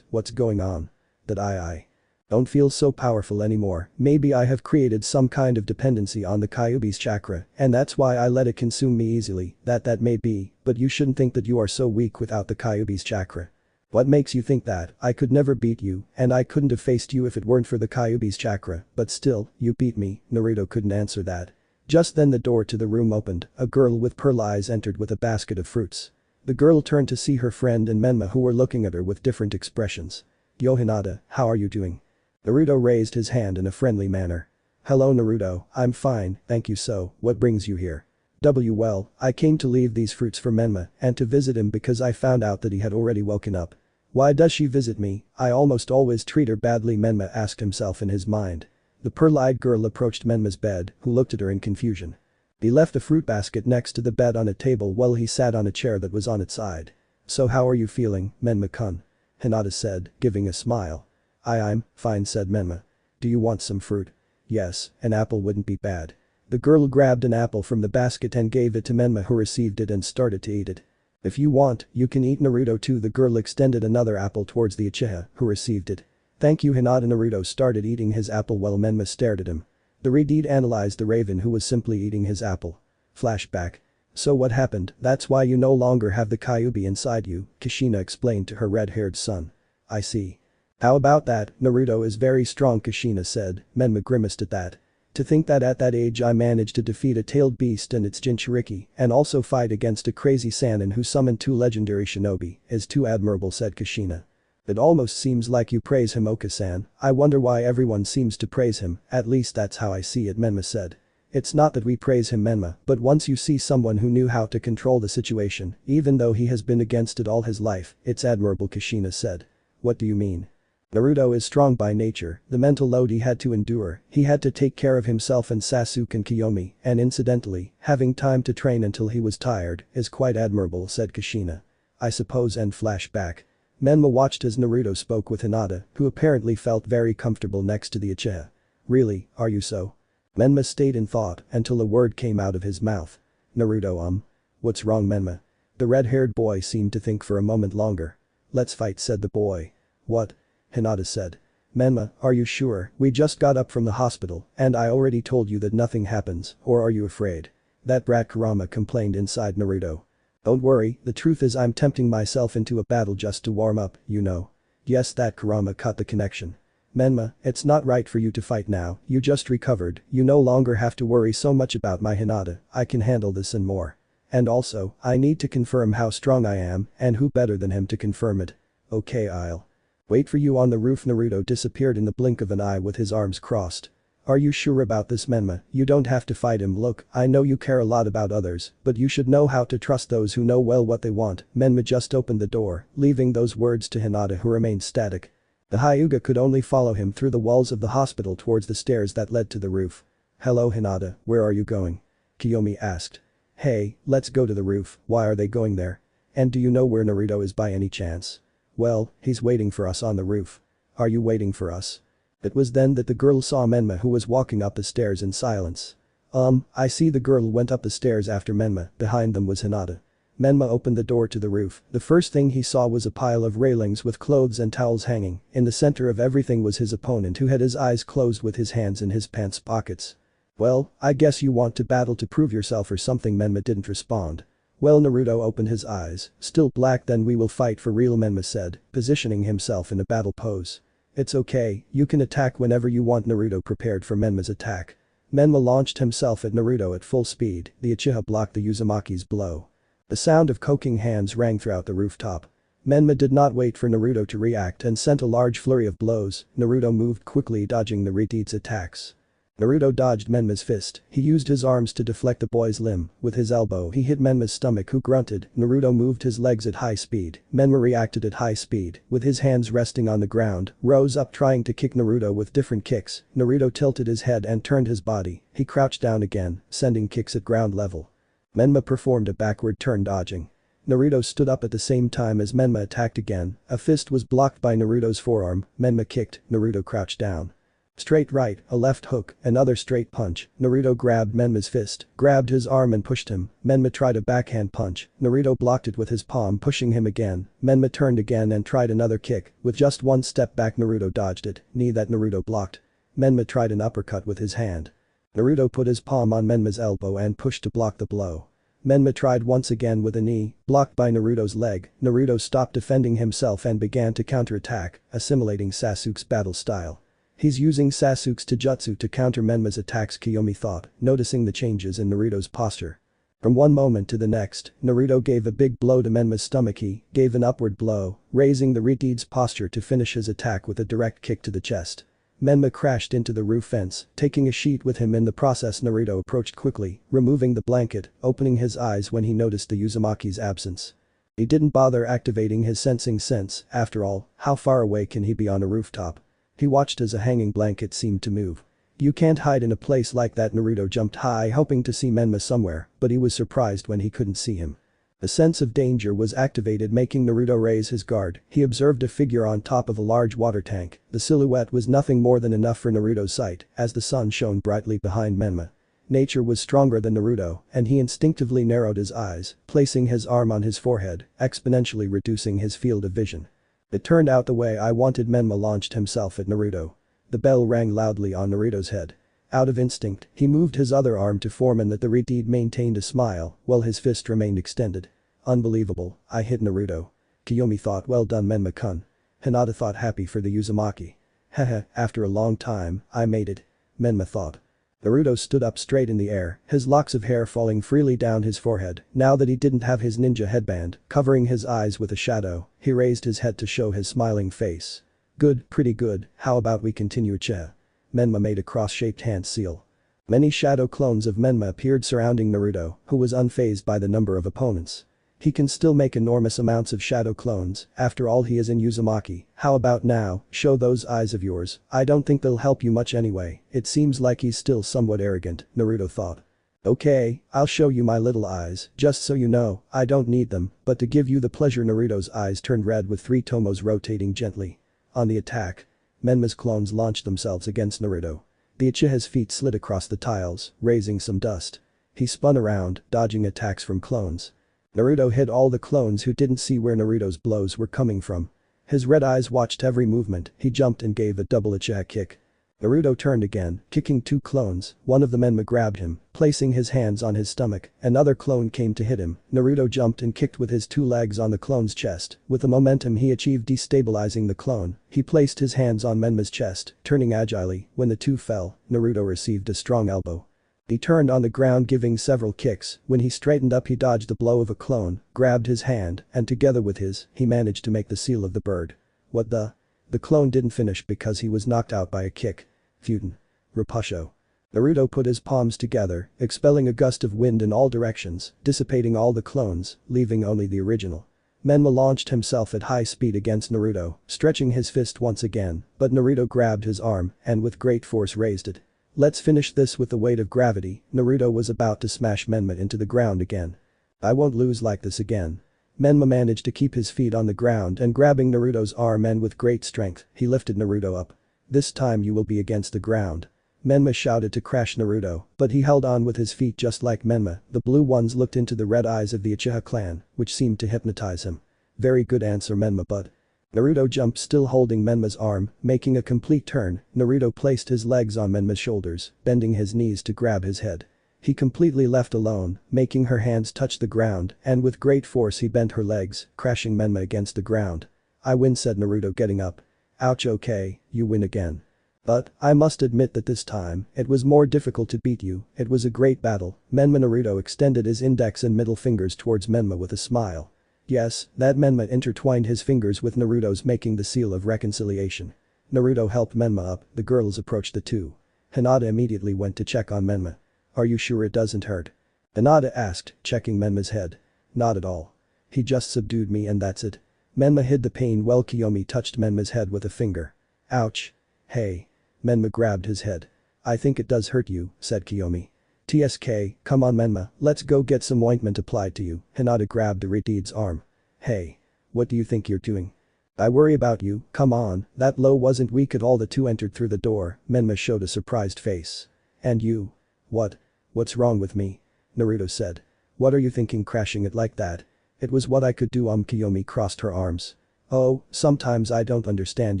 what's going on? That I don't feel so powerful anymore, maybe I have created some kind of dependency on the Kyuubi's chakra, and that's why I let it consume me easily, that may be, but you shouldn't think that you are so weak without the Kyuubi's chakra. What makes you think that? I could never beat you, and I couldn't have faced you if it weren't for the Kyuubi's chakra, but still, you beat me, Naruto couldn't answer that. Just then the door to the room opened, a girl with pearl eyes entered with a basket of fruits. The girl turned to see her friend and Menma who were looking at her with different expressions. Yo Hinata, how are you doing? Naruto raised his hand in a friendly manner. Hello Naruto, I'm fine, thank you so, what brings you here? Well, I came to leave these fruits for Menma and to visit him because I found out that he had already woken up. Why does she visit me? I almost always treat her badly Menma asked himself in his mind. The pearl-eyed girl approached Menma's bed, who looked at her in confusion. He left a fruit basket next to the bed on a table while he sat on a chair that was on its side. So how are you feeling, Menma-kun? Hinata said, giving a smile. I'm fine said Menma. Do you want some fruit? Yes, an apple wouldn't be bad. The girl grabbed an apple from the basket and gave it to Menma who received it and started to eat it. If you want, you can eat Naruto too the girl extended another apple towards the Uchiha, who received it. Thank you Hinata Naruto started eating his apple while Menma stared at him. The Redeed analyzed the raven who was simply eating his apple. Flashback. So what happened, that's why you no longer have the Kyuubi inside you, Kushina explained to her red-haired son. I see. How about that, Naruto is very strong Kushina said, Menma grimaced at that. To think that at that age I managed to defeat a tailed beast and its Jinchuriki and also fight against a crazy Sannin who summoned 2 legendary shinobi is too admirable said Kushina. It almost seems like you praise him Oka-san, I wonder why everyone seems to praise him, at least that's how I see it Menma said. It's not that we praise him Menma, but once you see someone who knew how to control the situation, even though he has been against it all his life, it's admirable Kushina said. What do you mean? Naruto is strong by nature, the mental load he had to endure, he had to take care of himself and Sasuke and Kiyomi, and incidentally, having time to train until he was tired, is quite admirable said Kushina. I suppose and flashback. Menma watched as Naruto spoke with Hinata, who apparently felt very comfortable next to the Uchiha. Really, are you so? Menma stayed in thought until a word came out of his mouth. Naruto What's wrong Menma? The red-haired boy seemed to think for a moment longer. Let's fight said the boy. What? Hinata said. Menma, are you sure? We just got up from the hospital and I already told you that nothing happens, or are you afraid? That brat Kurama complained inside Naruto. Don't worry, the truth is I'm tempting myself into a battle just to warm up, you know. Yes that Kurama cut the connection. Menma, it's not right for you to fight now, you just recovered, you no longer have to worry so much about my Hinata, I can handle this and more. And also, I need to confirm how strong I am, and who better than him to confirm it. Okay I'll wait for you on the roof Naruto disappeared in the blink of an eye with his arms crossed. Are you sure about this Menma? You don't have to fight him look, I know you care a lot about others, but you should know how to trust those who know well what they want. Menma just opened the door, leaving those words to Hinata who remained static. The Hyuga could only follow him through the walls of the hospital towards the stairs that led to the roof. Hello Hinata, where are you going? Kiyomi asked. Hey, let's go to the roof, why are they going there? And do you know where Naruto is by any chance? Well, he's waiting for us on the roof. Are you waiting for us? It was then that the girl saw Menma who was walking up the stairs in silence. I see the girl went up the stairs after Menma, behind them was Hinata. Menma opened the door to the roof, the first thing he saw was a pile of railings with clothes and towels hanging, in the center of everything was his opponent who had his eyes closed with his hands in his pants pockets. Well, I guess you want to battle to prove yourself or something. Menma didn't respond. Well, Naruto opened his eyes, still black. Then we will fight for real, Menma said, positioning himself in a battle pose. It's okay, you can attack whenever you want. Naruto prepared for Menma's attack. Menma launched himself at Naruto at full speed, the Uchiha blocked the Uzumaki's blow. The sound of coking hands rang throughout the rooftop. Menma did not wait for Naruto to react and sent a large flurry of blows. Naruto moved quickly, dodging the Riti's attacks. Naruto dodged Menma's fist, he used his arms to deflect the boy's limb, with his elbow he hit Menma's stomach who grunted. Naruto moved his legs at high speed, Menma reacted at high speed, with his hands resting on the ground, rose up trying to kick Naruto with different kicks. Naruto tilted his head and turned his body, he crouched down again, sending kicks at ground level. Menma performed a backward turn dodging. Naruto stood up at the same time as Menma attacked again, a fist was blocked by Naruto's forearm, Menma kicked, Naruto crouched down. Straight right, a left hook, another straight punch, Naruto grabbed Menma's fist, grabbed his arm and pushed him, Menma tried a backhand punch, Naruto blocked it with his palm pushing him again, Menma turned again and tried another kick, with just one step back Naruto dodged it, knee that Naruto blocked. Menma tried an uppercut with his hand. Naruto put his palm on Menma's elbow and pushed to block the blow. Menma tried once again with a knee, blocked by Naruto's leg, Naruto stopped defending himself and began to counterattack, assimilating Sasuke's battle style. He's using Sasuke's taijutsu to counter Menma's attacks, Kiyomi thought, noticing the changes in Naruto's posture. From one moment to the next, Naruto gave a big blow to Menma's stomach. He gave an upward blow, raising the Riti's posture to finish his attack with a direct kick to the chest. Menma crashed into the roof fence, taking a sheet with him in the process. Naruto approached quickly, removing the blanket, opening his eyes when he noticed the Uzumaki's absence. He didn't bother activating his sensing sense, after all, how far away can he be on a rooftop? He watched as a hanging blanket seemed to move. You can't hide in a place like that. Naruto jumped high hoping to see Menma somewhere, but he was surprised when he couldn't see him. A sense of danger was activated, making Naruto raise his guard. He observed a figure on top of a large water tank. The silhouette was nothing more than enough for Naruto's sight, as the sun shone brightly behind Menma. Nature was stronger than Naruto, and he instinctively narrowed his eyes, placing his arm on his forehead, exponentially reducing his field of vision. It turned out the way I wanted. Menma launched himself at Naruto. The bell rang loudly on Naruto's head. Out of instinct, he moved his other arm to form and that the Riti maintained a smile, while his fist remained extended. Unbelievable, I hit Naruto. Kiyomi thought, well done Menma-kun. Hinata thought, happy for the Uzumaki. Haha, after a long time, I made it. Menma thought. Naruto stood up straight in the air, his locks of hair falling freely down his forehead. Now that he didn't have his ninja headband, covering his eyes with a shadow, he raised his head to show his smiling face. Good, pretty good, how about we continue? Che. Menma made a cross-shaped hand seal. Many shadow clones of Menma appeared surrounding Naruto, who was unfazed by the number of opponents. He can still make enormous amounts of shadow clones, after all he is in Uzumaki. How about now, show those eyes of yours, I don't think they'll help you much anyway, it seems like he's still somewhat arrogant, Naruto thought. Okay, I'll show you my little eyes, just so you know, I don't need them, but to give you the pleasure. Naruto's eyes turned red with three tomos rotating gently. On the attack. Menma's clones launched themselves against Naruto. The Uchiha's feet slid across the tiles, raising some dust. He spun around, dodging attacks from clones. Naruto hit all the clones who didn't see where Naruto's blows were coming from. His red eyes watched every movement, he jumped and gave a double Uchiha kick. Naruto turned again, kicking two clones, one of the Menma grabbed him, placing his hands on his stomach, another clone came to hit him, Naruto jumped and kicked with his two legs on the clone's chest, with the momentum he achieved destabilizing the clone, he placed his hands on Menma's chest, turning agilely, when the two fell, Naruto received a strong elbow. He turned on the ground giving several kicks, when he straightened up he dodged the blow of a clone, grabbed his hand, and together with his, he managed to make the seal of the bird. What the? The clone didn't finish because he was knocked out by a kick. Futen. Rapusho. Naruto put his palms together, expelling a gust of wind in all directions, dissipating all the clones, leaving only the original. Menma launched himself at high speed against Naruto, stretching his fist once again, but Naruto grabbed his arm and with great force raised it. Let's finish this with the weight of gravity. Naruto was about to smash Menma into the ground again. I won't lose like this again. Menma managed to keep his feet on the ground and grabbing Naruto's arm and with great strength, he lifted Naruto up. This time you will be against the ground. Menma shouted to crash Naruto, but he held on with his feet just like Menma. The blue ones looked into the red eyes of the Uchiha clan, which seemed to hypnotize him. Very good answer Menma, but Naruto jumped, still holding Menma's arm, making a complete turn. Naruto placed his legs on Menma's shoulders, bending his knees to grab his head. He completely left alone, making her hands touch the ground, and with great force he bent her legs, crashing Menma against the ground. "I win," said Naruto, getting up. "Ouch, okay, you win again. But, I must admit that this time, it was more difficult to beat you. It was a great battle." Naruto extended his index and middle fingers towards Menma with a smile. Yes, that Menma intertwined his fingers with Naruto's, making the seal of reconciliation. Naruto helped Menma up, the girls approached the two. Hinata immediately went to check on Menma. "Are you sure it doesn't hurt?" Hinata asked, checking Menma's head. "Not at all. He just subdued me and that's it." Menma hid the pain while Kiyomi touched Menma's head with a finger. "Ouch. Hey." Menma grabbed his head. "I think it does hurt you," said Kiyomi. "TSK, come on Menma, let's go get some ointment applied to you." Hinata grabbed Iridi's arm. "Hey. What do you think you're doing? I worry about you, come on, that blow wasn't weak at all." The two entered through the door. Menma showed a surprised face. "And you? What? What's wrong with me?" Naruto said. "What are you thinking crashing it like that? It was what I could do." Kiyomi crossed her arms. "Oh, sometimes I don't understand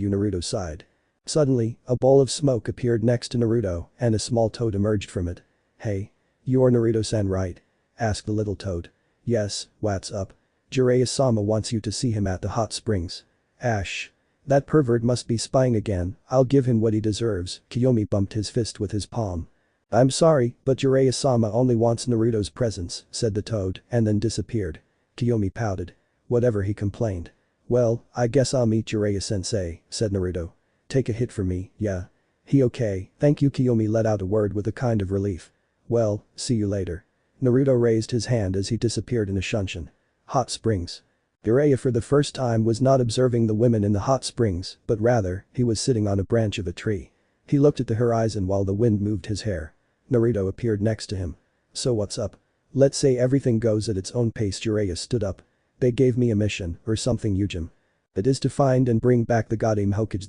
you." Naruto sighed. Suddenly, a bowl of smoke appeared next to Naruto, and a small toad emerged from it. "Hey. You're Naruto-san, right?" asked the little toad. "Yes, what's up?" "Jiraiya-sama wants you to see him at the hot springs." "Ash. That pervert must be spying again, I'll give him what he deserves." Kiyomi bumped his fist with his palm. "I'm sorry, but Jiraiya-sama only wants Naruto's presence," said the toad, and then disappeared. Kiyomi pouted. "Whatever," he complained. "Well, I guess I'll meet Jiraiya-sensei," said Naruto. "Take a hit for me, yeah?" "He okay, thank you." Kiyomi let out a word with a kind of relief. "Well, see you later." Naruto raised his hand as he disappeared in a shunshin. Hot springs. Jiraiya for the first time was not observing the women in the hot springs, but rather, he was sitting on a branch of a tree. He looked at the horizon while the wind moved his hair. Naruto appeared next to him. "So what's up?" "Let's say everything goes at its own pace." Jiraiya stood up. "They gave me a mission, or something, Yujin. It is to find and bring back the goddamn Hokage.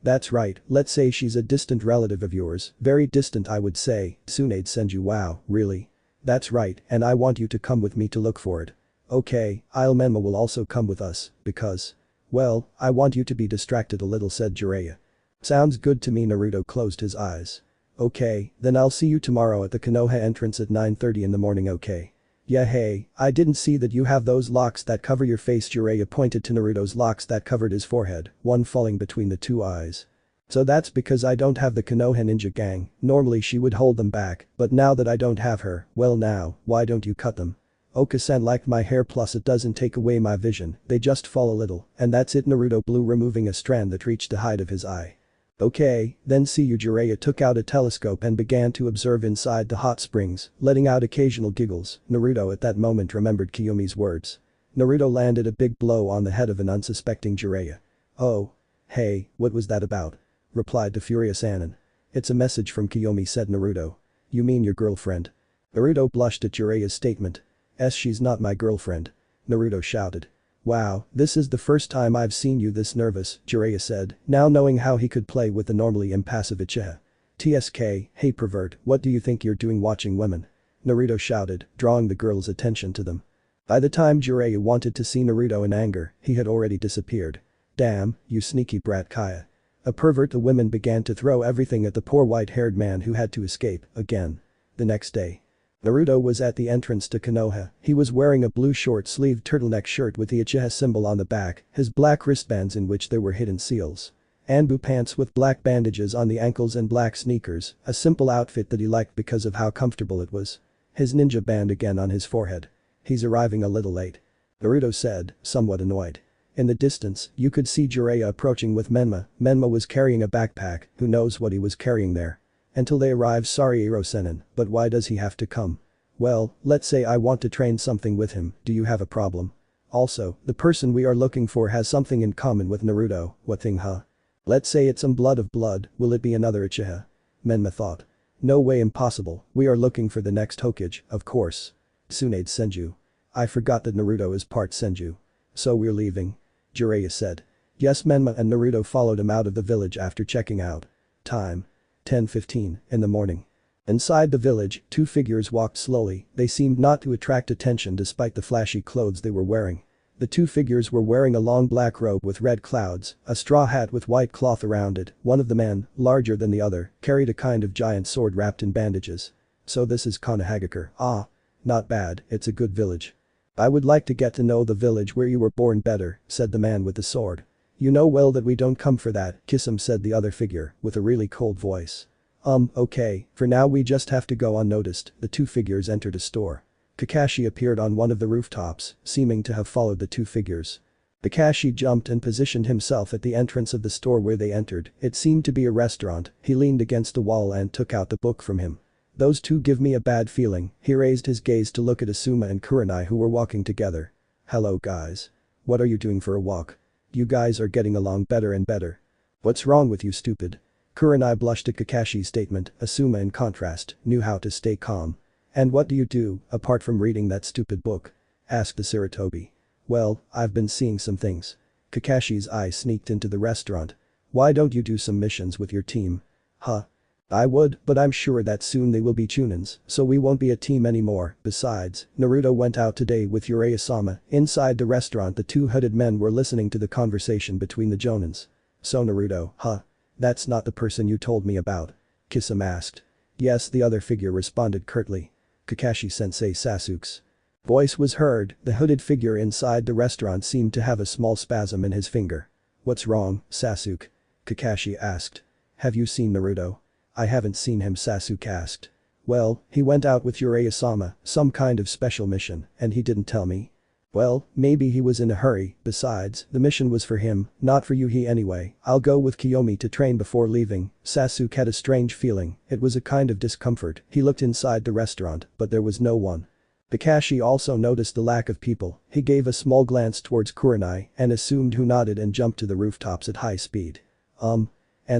That's right, let's say she's a distant relative of yours, very distant I would say." Tsunade Senju. "Wow, really?" "That's right, and I want you to come with me to look for it." "Okay, Menma will also come with us, because. Well, I want you to be distracted a little," said Jiraiya. "Sounds good to me." Naruto closed his eyes. "Okay, then I'll see you tomorrow at the Konoha entrance at 9:30 in the morning, okay?" "Yeah, hey, I didn't see that you have those locks that cover your face." Jiraiya pointed to Naruto's locks that covered his forehead, one falling between the two eyes. "So that's because I don't have the Konoha ninja gang. Normally she would hold them back, but now that I don't have her, well now, why don't you cut them?" "Oka-san liked my hair, plus it doesn't take away my vision, they just fall a little, and that's it." Naruto blew, removing a strand that reached the height of his eye. "Okay, then see you." Jiraiya took out a telescope and began to observe inside the hot springs, letting out occasional giggles. Naruto at that moment remembered Kiyomi's words. Naruto landed a big blow on the head of an unsuspecting Jiraiya. "Oh. Hey, what was that about?" replied the furious Anin. "It's a message from Kiyomi," said Naruto. "You mean your girlfriend?" Naruto blushed at Jiraiya's statement. She's not my girlfriend." Naruto shouted. "Wow, this is the first time I've seen you this nervous," Jiraiya said, now knowing how he could play with the normally impassive Uchiha. "TSK, hey pervert, what do you think you're doing watching women?" Naruto shouted, drawing the girl's attention to them. By the time Jiraiya wanted to see Naruto in anger, he had already disappeared. "Damn, you sneaky brat Kaya. A pervert." The women began to throw everything at the poor white-haired man who had to escape, again. The next day. Naruto was at the entrance to Konoha. He was wearing a blue short-sleeved turtleneck shirt with the Uchiha symbol on the back, his black wristbands in which there were hidden seals. Anbu pants with black bandages on the ankles and black sneakers, a simple outfit that he liked because of how comfortable it was. His ninja band again on his forehead. "He's arriving a little late," Naruto said, somewhat annoyed. In the distance, you could see Jiraiya approaching with Menma. Menma was carrying a backpack, who knows what he was carrying there. Until they arrive. "Sorry Iro-senin, but why does he have to come?" "Well, let's say I want to train something with him, do you have a problem?" "Also, the person we are looking for has something in common with Naruto." "What thing, huh?" "Let's say it's some blood of blood, will it be another Uchiha?" Menma thought. "No way, impossible, we are looking for the next Hokage, of course." Tsunade Senju. "I forgot that Naruto is part Senju." "So we're leaving?" Jiraiya said. Yes. Menma and Naruto followed him out of the village after checking out. Time. 10:15 in the morning. Inside the village, two figures walked slowly. They seemed not to attract attention despite the flashy clothes they were wearing. The two figures were wearing a long black robe with red clouds, a straw hat with white cloth around it. One of the men, larger than the other, carried a kind of giant sword wrapped in bandages. So this is Kanahagakure. Ah. Not bad, it's a good village. I would like to get to know the village where you were born better, said the man with the sword. You know well that we don't come for that, Kisum, said the other figure, with a really cold voice. Okay, for now we just have to go unnoticed. The two figures entered a store. Kakashi appeared on one of the rooftops, seeming to have followed the two figures. Kakashi jumped and positioned himself at the entrance of the store where they entered. It seemed to be a restaurant. He leaned against the wall and took out the book from him. Those two give me a bad feeling. He raised his gaze to look at Asuma and Kurenai who were walking together. Hello guys. What are you doing for a walk? You guys are getting along better and better. What's wrong with you, stupid? Kurenai blushed at Kakashi's statement. Asuma, in contrast, knew how to stay calm. And what do you do, apart from reading that stupid book? Asked the Sarutobi. Well, I've been seeing some things. Kakashi's eye sneaked into the restaurant. Why don't you do some missions with your team? Huh? I would, but I'm sure that soon they will be Chunins, so we won't be a team anymore. Besides, Naruto went out today with Urei-sama. Inside the restaurant the two hooded men were listening to the conversation between the Jonins. So Naruto, huh? That's not the person you told me about. Kisum asked. Yes, the other figure responded curtly. Kakashi-sensei Sasuke's voice was heard. The hooded figure inside the restaurant seemed to have a small spasm in his finger. What's wrong, Sasuke? Kakashi asked. Have you seen Naruto? I haven't seen him, Sasuke asked. Well, he went out with Urei-sama, some kind of special mission, and he didn't tell me. Well, maybe he was in a hurry. Besides, the mission was for him, not for you. Anyway, I'll go with Kiyomi to train before leaving. Sasuke had a strange feeling. It was a kind of discomfort. He looked inside the restaurant, but there was no one. Kakashi also noticed the lack of people. He gave a small glance towards Kurenai and assumed who nodded and jumped to the rooftops at high speed. And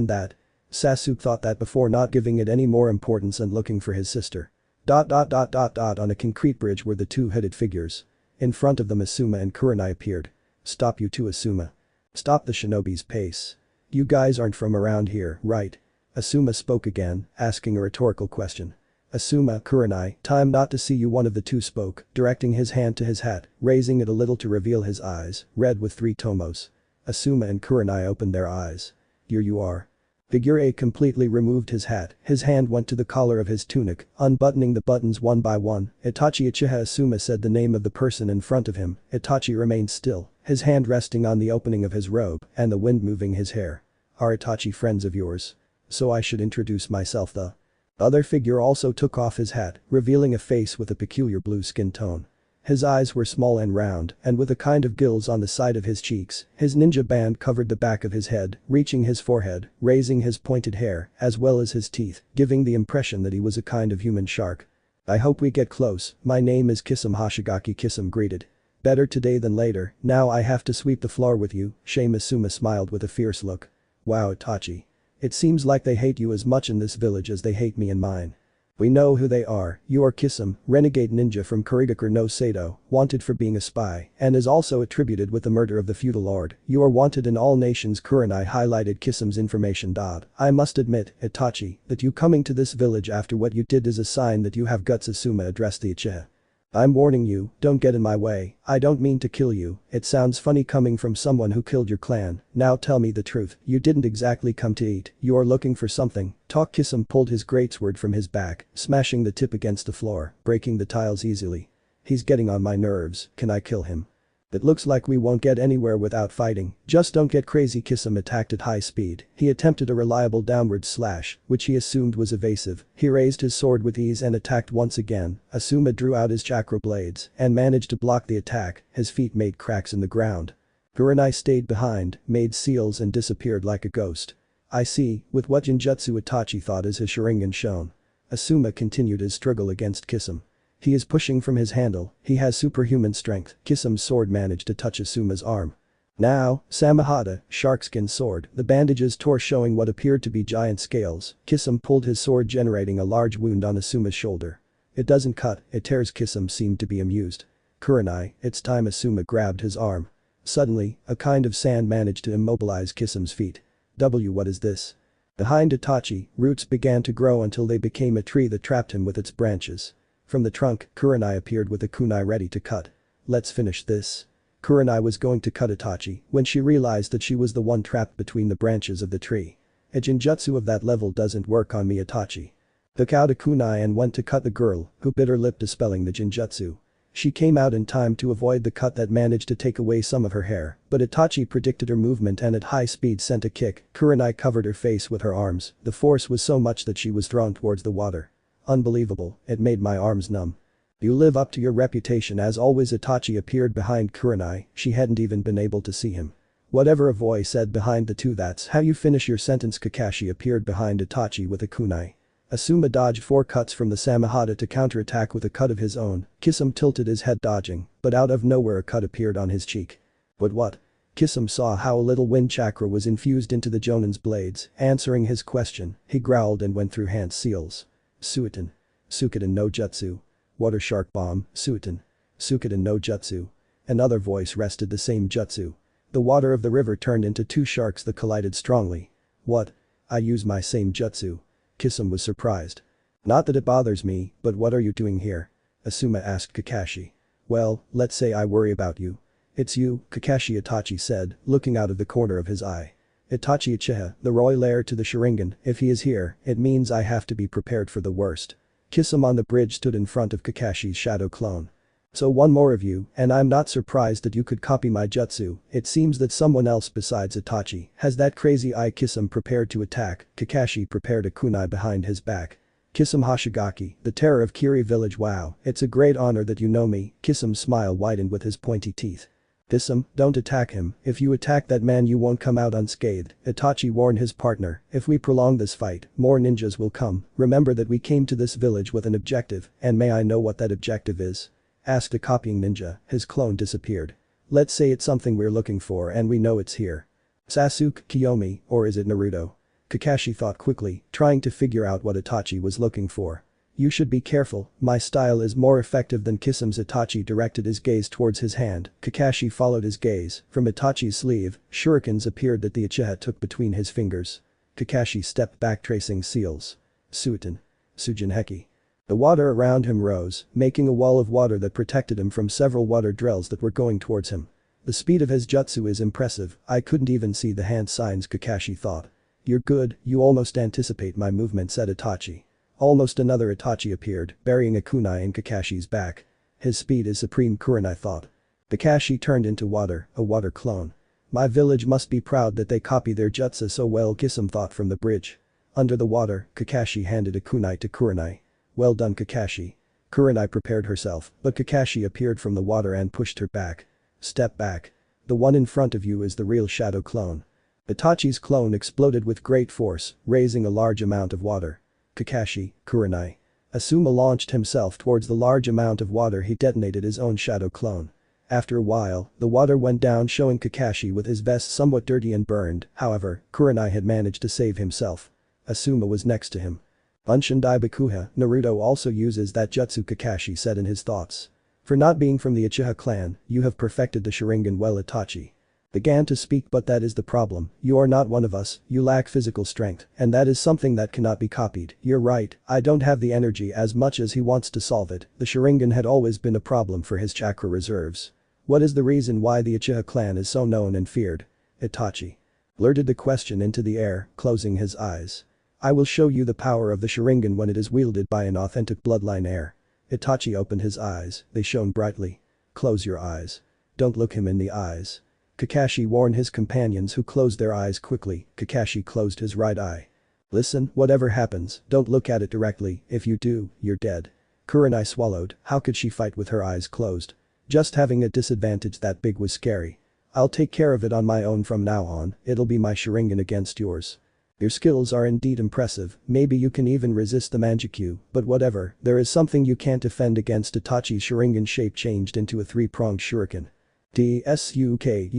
that? Sasuke thought that before not giving it any more importance and looking for his sister. On a concrete bridge were the two hooded figures. In front of them Asuma and Kurenai appeared. Stop, you two, Asuma. Stop the shinobi's pace. You guys aren't from around here, right? Asuma spoke again, asking a rhetorical question. Asuma, Kurenai, time not to see you, one of the two spoke, directing his hand to his hat, raising it a little to reveal his eyes, red with 3 tomos. Asuma and Kurenai opened their eyes. Here you are. Figure A completely removed his hat. His hand went to the collar of his tunic, unbuttoning the buttons one by one. Itachi Uchiha. Asuma said the name of the person in front of him. Itachi remained still, his hand resting on the opening of his robe and the wind moving his hair. Are Itachi friends of yours? So I should introduce myself. The other figure also took off his hat, revealing a face with a peculiar blue skin tone. His eyes were small and round, and with a kind of gills on the side of his cheeks. His ninja band covered the back of his head, reaching his forehead, raising his pointed hair, as well as his teeth, giving the impression that he was a kind of human shark. I hope we get close. My name is Kisum Hoshigaki. Kisum greeted. Better today than later. Now I have to sweep the floor with you. Shame. Asuma smiled with a fierce look. Wow, Itachi. It seems like they hate you as much in this village as they hate me in mine. We know who they are. You are Kisum, renegade ninja from Kurigakure no Sato, wanted for being a spy, and is also attributed with the murder of the feudal lord. You are wanted in all nations. Kurenai highlighted Kisum's information. I must admit, Itachi, that you coming to this village after what you did is a sign that you have guts. Asuma addressed the Uchiha. I'm warning you, don't get in my way. I don't mean to kill you. It sounds funny coming from someone who killed your clan. Now tell me the truth. You didn't exactly come to eat. You are looking for something. Talk. Kisum pulled his greatsword from his back, smashing the tip against the floor, breaking the tiles easily. He's getting on my nerves. Can I kill him? It looks like we won't get anywhere without fighting. Just don't get crazy. Kisum attacked at high speed. He attempted a reliable downward slash, which he assumed was evasive. He raised his sword with ease and attacked once again. Asuma drew out his chakra blades and managed to block the attack. His feet made cracks in the ground. Kurenai stayed behind, made seals and disappeared like a ghost. I see, with what Genjutsu Itachi thought as his Sharingan shown. Asuma continued his struggle against Kisum. He is pushing from his handle. He has superhuman strength. Kisum's sword managed to touch Asuma's arm. Now, Samahata, sharkskin sword. The bandages tore, showing what appeared to be giant scales. Kisum pulled his sword, generating a large wound on Asuma's shoulder. It doesn't cut, it tears. Kisum seemed to be amused. Kurenai, it's time. Asuma grabbed his arm. Suddenly, a kind of sand managed to immobilize Kisum's feet. What is this? Behind Itachi, roots began to grow until they became a tree that trapped him with its branches. From the trunk, Kurenai appeared with a kunai ready to cut. Let's finish this. Kurenai was going to cut Itachi when she realized that she was the one trapped between the branches of the tree. A genjutsu of that level doesn't work on me, Itachi. Took out a kunai and went to cut the girl, who bit her lip dispelling the genjutsu. She came out in time to avoid the cut that managed to take away some of her hair, but Itachi predicted her movement and at high speed sent a kick. Kurenai covered her face with her arms, the force was so much that she was thrown towards the water. Unbelievable, it made my arms numb. You live up to your reputation as always. Itachi appeared behind Kurenai, she hadn't even been able to see him. Whatever a voice said behind the two, that's how you finish your sentence. Kakashi appeared behind Itachi with a kunai. Asuma dodged 4 cuts from the Samehada to counterattack with a cut of his own. Kisame tilted his head dodging, but out of nowhere a cut appeared on his cheek. But what? Kisame saw how a little wind chakra was infused into the Jonin's blades. Answering his question, he growled and went through hand seals. Suiton. Suikoden no Jutsu. Water Shark Bomb, Suiton. Suikoden no Jutsu. Another voice rested the same jutsu. The water of the river turned into 2 sharks that collided strongly. What? I use my same jutsu. Kisame was surprised. Not that it bothers me, but what are you doing here? Asuma asked Kakashi. Well, let's say I worry about you. It's you, Kakashi, Itachi said, looking out of the corner of his eye. Itachi Uchiha, the royal heir to the Sharingan, if he is here, it means I have to be prepared for the worst. Kisame on the bridge stood in front of Kakashi's shadow clone. So one more of you, and I'm not surprised that you could copy my jutsu. It seems that someone else besides Itachi has that crazy eye. Kisame prepared to attack. Kakashi prepared a kunai behind his back. Kisame Hoshigaki, the terror of Kiri village. Wow, it's a great honor that you know me. Kisame's smile widened with his pointy teeth. Kisame, don't attack him. If you attack that man you won't come out unscathed. Itachi warned his partner, if we prolong this fight, more ninjas will come. Remember that we came to this village with an objective, and may I know what that objective is? Asked a copying ninja, his clone disappeared. Let's say it's something we're looking for and we know it's here. Sasuke, Kiyomi, or is it Naruto? Kakashi thought quickly, trying to figure out what Itachi was looking for. You should be careful, my style is more effective than Kisame's. Itachi directed his gaze towards his hand. Kakashi followed his gaze. From Itachi's sleeve, shurikens appeared that the Uchiha took between his fingers. Kakashi stepped back tracing seals. Suiton. Sujinheki. The water around him rose, making a wall of water that protected him from several water drills that were going towards him. The speed of his jutsu is impressive, I couldn't even see the hand signs. Kakashi thought. You're good, you almost anticipate my movement, said Itachi. Almost another Itachi appeared, burying a kunai in Kakashi's back. His speed is supreme, Kurenai thought. Kakashi turned into water, a water clone. My village must be proud that they copy their jutsu so well, Kisame thought from the bridge. Under the water, Kakashi handed a kunai to Kurenai. Well done, Kakashi. Kurenai prepared herself, but Kakashi appeared from the water and pushed her back. Step back. The one in front of you is the real shadow clone. Itachi's clone exploded with great force, raising a large amount of water. Kakashi, Kurenai. Asuma launched himself towards the large amount of water. He detonated his own shadow clone. After a while, the water went down, showing Kakashi with his vest somewhat dirty and burned. However, Kurenai had managed to save himself. Asuma was next to him. Bunshin Daibakuha, Naruto also uses that jutsu, Kakashi said in his thoughts. For not being from the Uchiha clan, you have perfected the Sharingan well. Itachi began to speak, but that is the problem, you are not one of us, you lack physical strength, and that is something that cannot be copied. You're right, I don't have the energy as much as he wants to solve it. The Sharingan had always been a problem for his chakra reserves. What is the reason why the Uchiha clan is so known and feared? Itachi blurted the question into the air, closing his eyes. I will show you the power of the Sharingan when it is wielded by an authentic bloodline heir. Itachi opened his eyes, they shone brightly. Close your eyes. Don't look him in the eyes. Kakashi warned his companions, who closed their eyes quickly. Kakashi closed his right eye. Listen, whatever happens, don't look at it directly, if you do, you're dead. Kurenai swallowed, how could she fight with her eyes closed? Just having a disadvantage that big was scary. I'll take care of it on my own from now on, it'll be my Sharingan against yours. Your skills are indeed impressive, maybe you can even resist the Manjikyu, but whatever, there is something you can't defend against. Itachi's Sharingan shape changed into a 3-pronged shuriken. Tsukuyumi.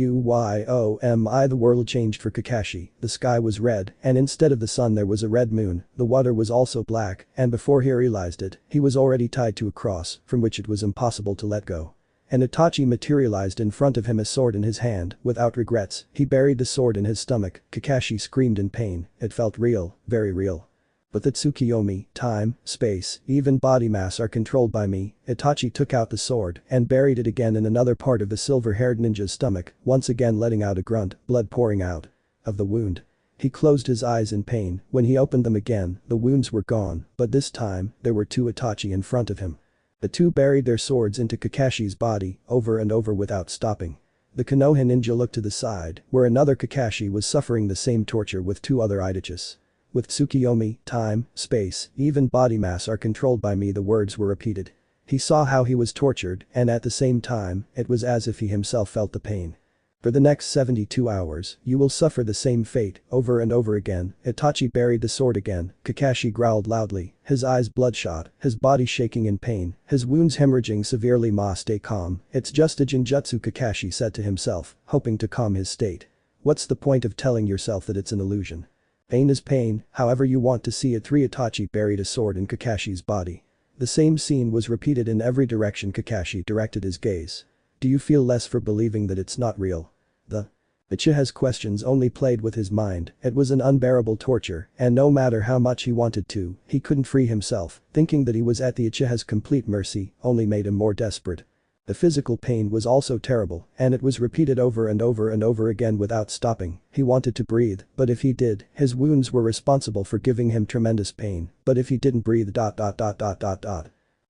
The world changed for Kakashi, the sky was red, and instead of the sun there was a red moon, the water was also black, and before he realized it, he was already tied to a cross, from which it was impossible to let go. And Itachi materialized in front of him, a sword in his hand. Without regrets, he buried the sword in his stomach. Kakashi screamed in pain, it felt real, very real. But the Tsukiyomi, time, space, even body mass are controlled by me. Itachi took out the sword and buried it again in another part of the silver-haired ninja's stomach, once again letting out a grunt, blood pouring out of the wound. He closed his eyes in pain. When he opened them again, the wounds were gone, but this time, there were two Itachi in front of him. The two buried their swords into Kakashi's body, over and over without stopping. The Konoha ninja looked to the side, where another Kakashi was suffering the same torture with two other Itachis. With Tsukiyomi, time, space, even body mass are controlled by me, the words were repeated. He saw how he was tortured, and at the same time, it was as if he himself felt the pain. For the next 72 hours, you will suffer the same fate, over and over again. Itachi buried the sword again. Kakashi growled loudly, his eyes bloodshot, his body shaking in pain, his wounds hemorrhaging severely. Stay calm, it's just a genjutsu, Kakashi said to himself, hoping to calm his state. What's the point of telling yourself that it's an illusion? Pain is pain, however you want to see it. 3 Itachi buried a sword in Kakashi's body. The same scene was repeated in every direction. Kakashi directed his gaze. Do you feel less for believing that it's not real? The Uchiha's questions only played with his mind. It was an unbearable torture, and no matter how much he wanted to, he couldn't free himself. Thinking that he was at the Uchiha's complete mercy only made him more desperate. The physical pain was also terrible, and it was repeated over and over and over again without stopping. He wanted to breathe, but if he did, his wounds were responsible for giving him tremendous pain, but if he didn't breathe.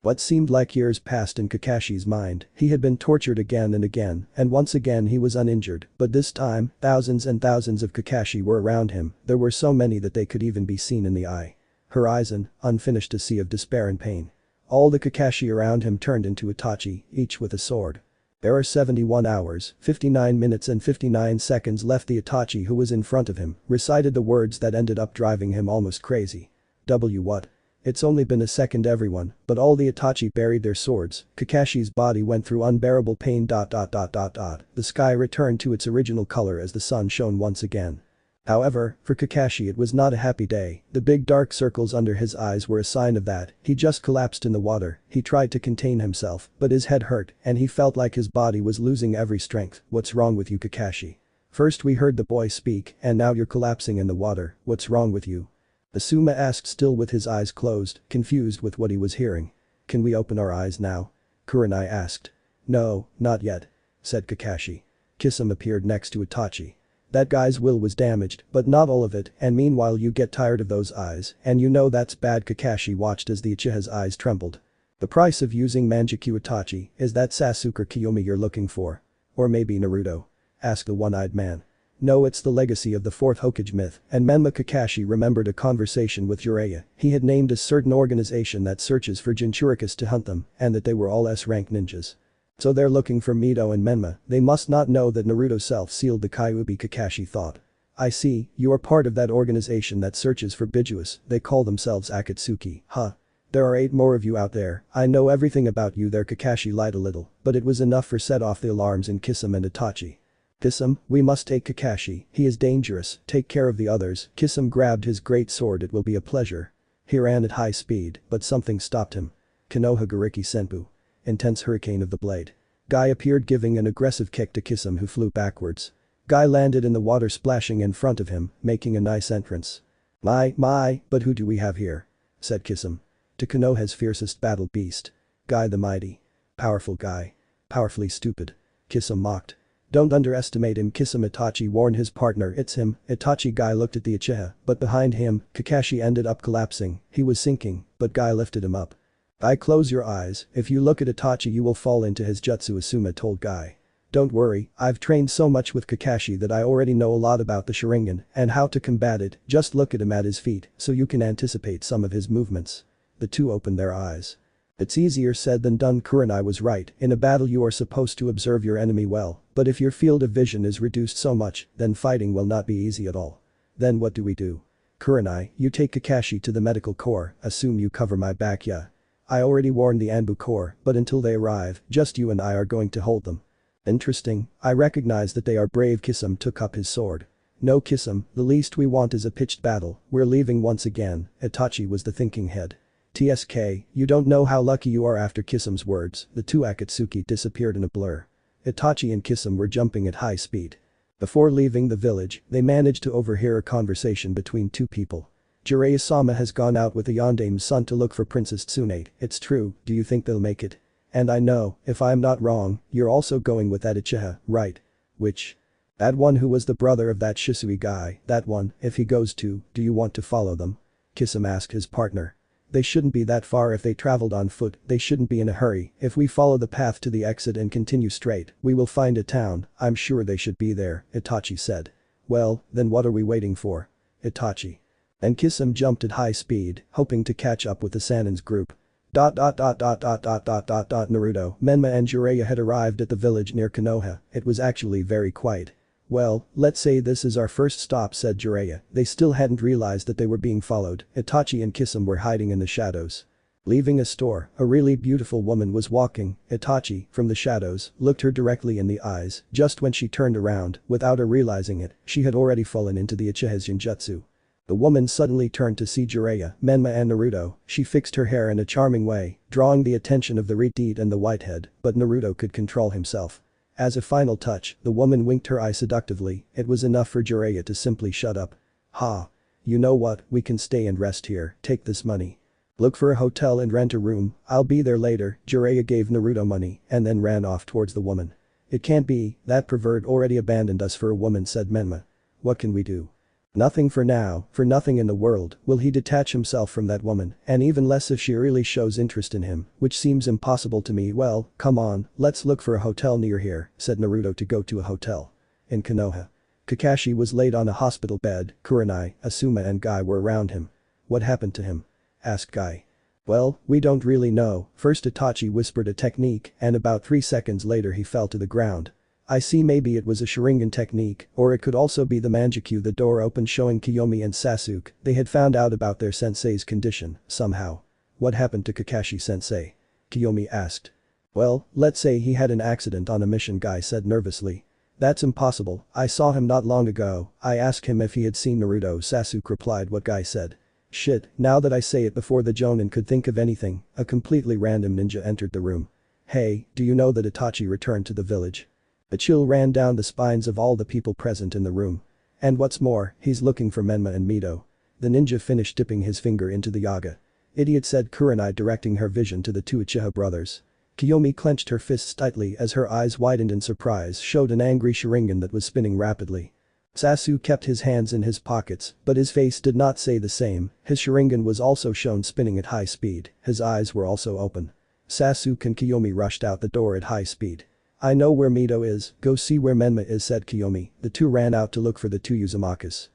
What seemed like years passed in Kakashi's mind. He had been tortured again and again, and once again he was uninjured, but this time, thousands and thousands of Kakashi were around him. There were so many that they could even be seen in the eye horizon, unfinished, a sea of despair and pain. All the Kakashi around him turned into Itachi, each with a sword. There are 71 hours, 59 minutes and 59 seconds left. The Itachi who was in front of him recited the words that ended up driving him almost crazy. What? It's only been a second, everyone, but all the Itachi buried their swords. Kakashi's body went through unbearable pain. The sky returned to its original color as the sun shone once again. However, for Kakashi it was not a happy day. The big dark circles under his eyes were a sign of that. He just collapsed in the water. He tried to contain himself, but his head hurt, and he felt like his body was losing every strength. What's wrong with you, Kakashi? First we heard the boy speak, and now you're collapsing in the water. What's wrong with you? Asuma asked, still with his eyes closed, confused with what he was hearing. Can we open our eyes now? Kurenai asked. No, not yet, said Kakashi. Kisame appeared next to Itachi. That guy's will was damaged, but not all of it, and meanwhile you get tired of those eyes, and you know that's bad. Kakashi watched as the Uchiha's eyes trembled. The price of using Manjikyu Itachi is that Sasuke or Kiyomi you're looking for. Or maybe Naruto? Asked the one-eyed man. No, it's the legacy of the 4th Hokage myth, and Menma. Kakashi remembered a conversation with Jiraiya. He had named a certain organization that searches for Jinchurikis to hunt them, and that they were all S-rank ninjas. So they're looking for Mito and Menma. They must not know that Naruto self-sealed the Kyuubi. Kakashi thought. I see, you are part of that organization that searches for Bijuus. They call themselves Akatsuki, huh? There are 8 more of you out there. I know everything about you there. Kakashi lied a little, but it was enough for set off the alarms in Kisame and Itachi. Kisame, we must take Kakashi. He is dangerous. Take care of the others. Kisame grabbed his great sword. It will be a pleasure. He ran at high speed, but something stopped him. Konoha Gariki Senpu. Intense hurricane of the blade. Guy appeared, giving an aggressive kick to Kisame, who flew backwards. Guy landed in the water, splashing in front of him, making a nice entrance. My, but who do we have here? Said Kisame. To Konoha's fiercest battle beast. Guy the mighty. Powerful Guy. Powerfully stupid. Kisame mocked. Don't underestimate him. Kisame. Itachi warned his partner. It's him. Itachi. Guy looked at the Uchiha, but behind him, Kakashi ended up collapsing. He was sinking, but Guy lifted him up. Guy, close your eyes. If you look at Itachi you will fall into his jutsu, Asuma told Guy. Don't worry, I've trained so much with Kakashi that I already know a lot about the Sharingan and how to combat it. Just look at him at his feet so you can anticipate some of his movements. The two opened their eyes. It's easier said than done. Kurenai was right. In a battle you are supposed to observe your enemy well, but if your field of vision is reduced so much, then fighting will not be easy at all. Then what do we do? Kurenai, you take Kakashi to the medical corps. Assume you cover my back. Yeah. I already warned the Anbu Corps, but until they arrive, just you and I are going to hold them. Interesting, I recognize that they are brave. Kisame took up his sword. No, Kisame, the least we want is a pitched battle. We're leaving once again. Itachi was the thinking head. TSK, you don't know how lucky you are. After Kisame's words, the two Akatsuki disappeared in a blur. Itachi and Kisame were jumping at high speed. Before leaving the village, they managed to overhear a conversation between two people. Jiraiya-sama has gone out with a Yandame's son to look for Princess Tsunade, it's true, do you think they'll make it? And I know, if I'm not wrong, you're also going with that Uchiha, right? Which? That one who was the brother of that Shisui guy, that one, if he goes too, do you want to follow them? Kisame asked his partner. They shouldn't be that far if they traveled on foot, they shouldn't be in a hurry, if we follow the path to the exit and continue straight, we will find a town, I'm sure they should be there, Itachi said. Well, then what are we waiting for? Itachi. And Kisame jumped at high speed, hoping to catch up with the Sanin's group. Naruto, Menma and Jiraiya had arrived at the village near Konoha, it was actually very quiet. Well, let's say this is our first stop, said Jiraiya. They still hadn't realized that they were being followed. Itachi and Kisame were hiding in the shadows. Leaving a store, a really beautiful woman was walking. Itachi, from the shadows, looked her directly in the eyes. Just when she turned around, without her realizing it, she had already fallen into the Uchiha's Genjutsu. The woman suddenly turned to see Jiraiya, Menma and Naruto. She fixed her hair in a charming way, drawing the attention of the Reteat and the Whitehead, but Naruto could control himself. As a final touch, the woman winked her eye seductively, it was enough for Jiraiya to simply shut up. Ha. You know what, we can stay and rest here, take this money. Look for a hotel and rent a room, I'll be there later, Jiraiya gave Naruto money and then ran off towards the woman. It can't be, that pervert already abandoned us for a woman, said Menma. What can we do? Nothing for now, for nothing in the world will he detach himself from that woman, and even less if she really shows interest in him, which seems impossible to me. Well, come on, let's look for a hotel near here, said Naruto to go to a hotel. In Konoha. Kakashi was laid on a hospital bed, Kurenai, Asuma and Guy were around him. What happened to him? Asked Guy. Well, we don't really know, first Itachi whispered a technique and about 3 seconds later he fell to the ground. I see, maybe it was a Sharingan technique, or it could also be the Manjikyu. The door opened showing Kiyomi and Sasuke, they had found out about their sensei's condition, somehow. What happened to Kakashi sensei? Kiyomi asked. Well, let's say he had an accident on a mission, Guy said nervously. That's impossible, I saw him not long ago, I asked him if he had seen Naruto. Sasuke replied what Guy said. Shit, now that I say it, before the Jonin could think of anything, a completely random ninja entered the room. Hey, do you know that Itachi returned to the village? A chill ran down the spines of all the people present in the room. And what's more, he's looking for Menma and Mito. The ninja finished dipping his finger into the yaga. Idiot, said Kurenai, directing her vision to the two Uchiha brothers. Kiyomi clenched her fists tightly as her eyes widened in surprise, showed an angry Sharingan that was spinning rapidly. Sasuke kept his hands in his pockets, but his face did not say the same, his Sharingan was also shown spinning at high speed, his eyes were also open. Sasuke and Kiyomi rushed out the door at high speed. I know where Mito is, go see where Menma is, said Kiyomi. The two ran out to look for the two Uzumakas.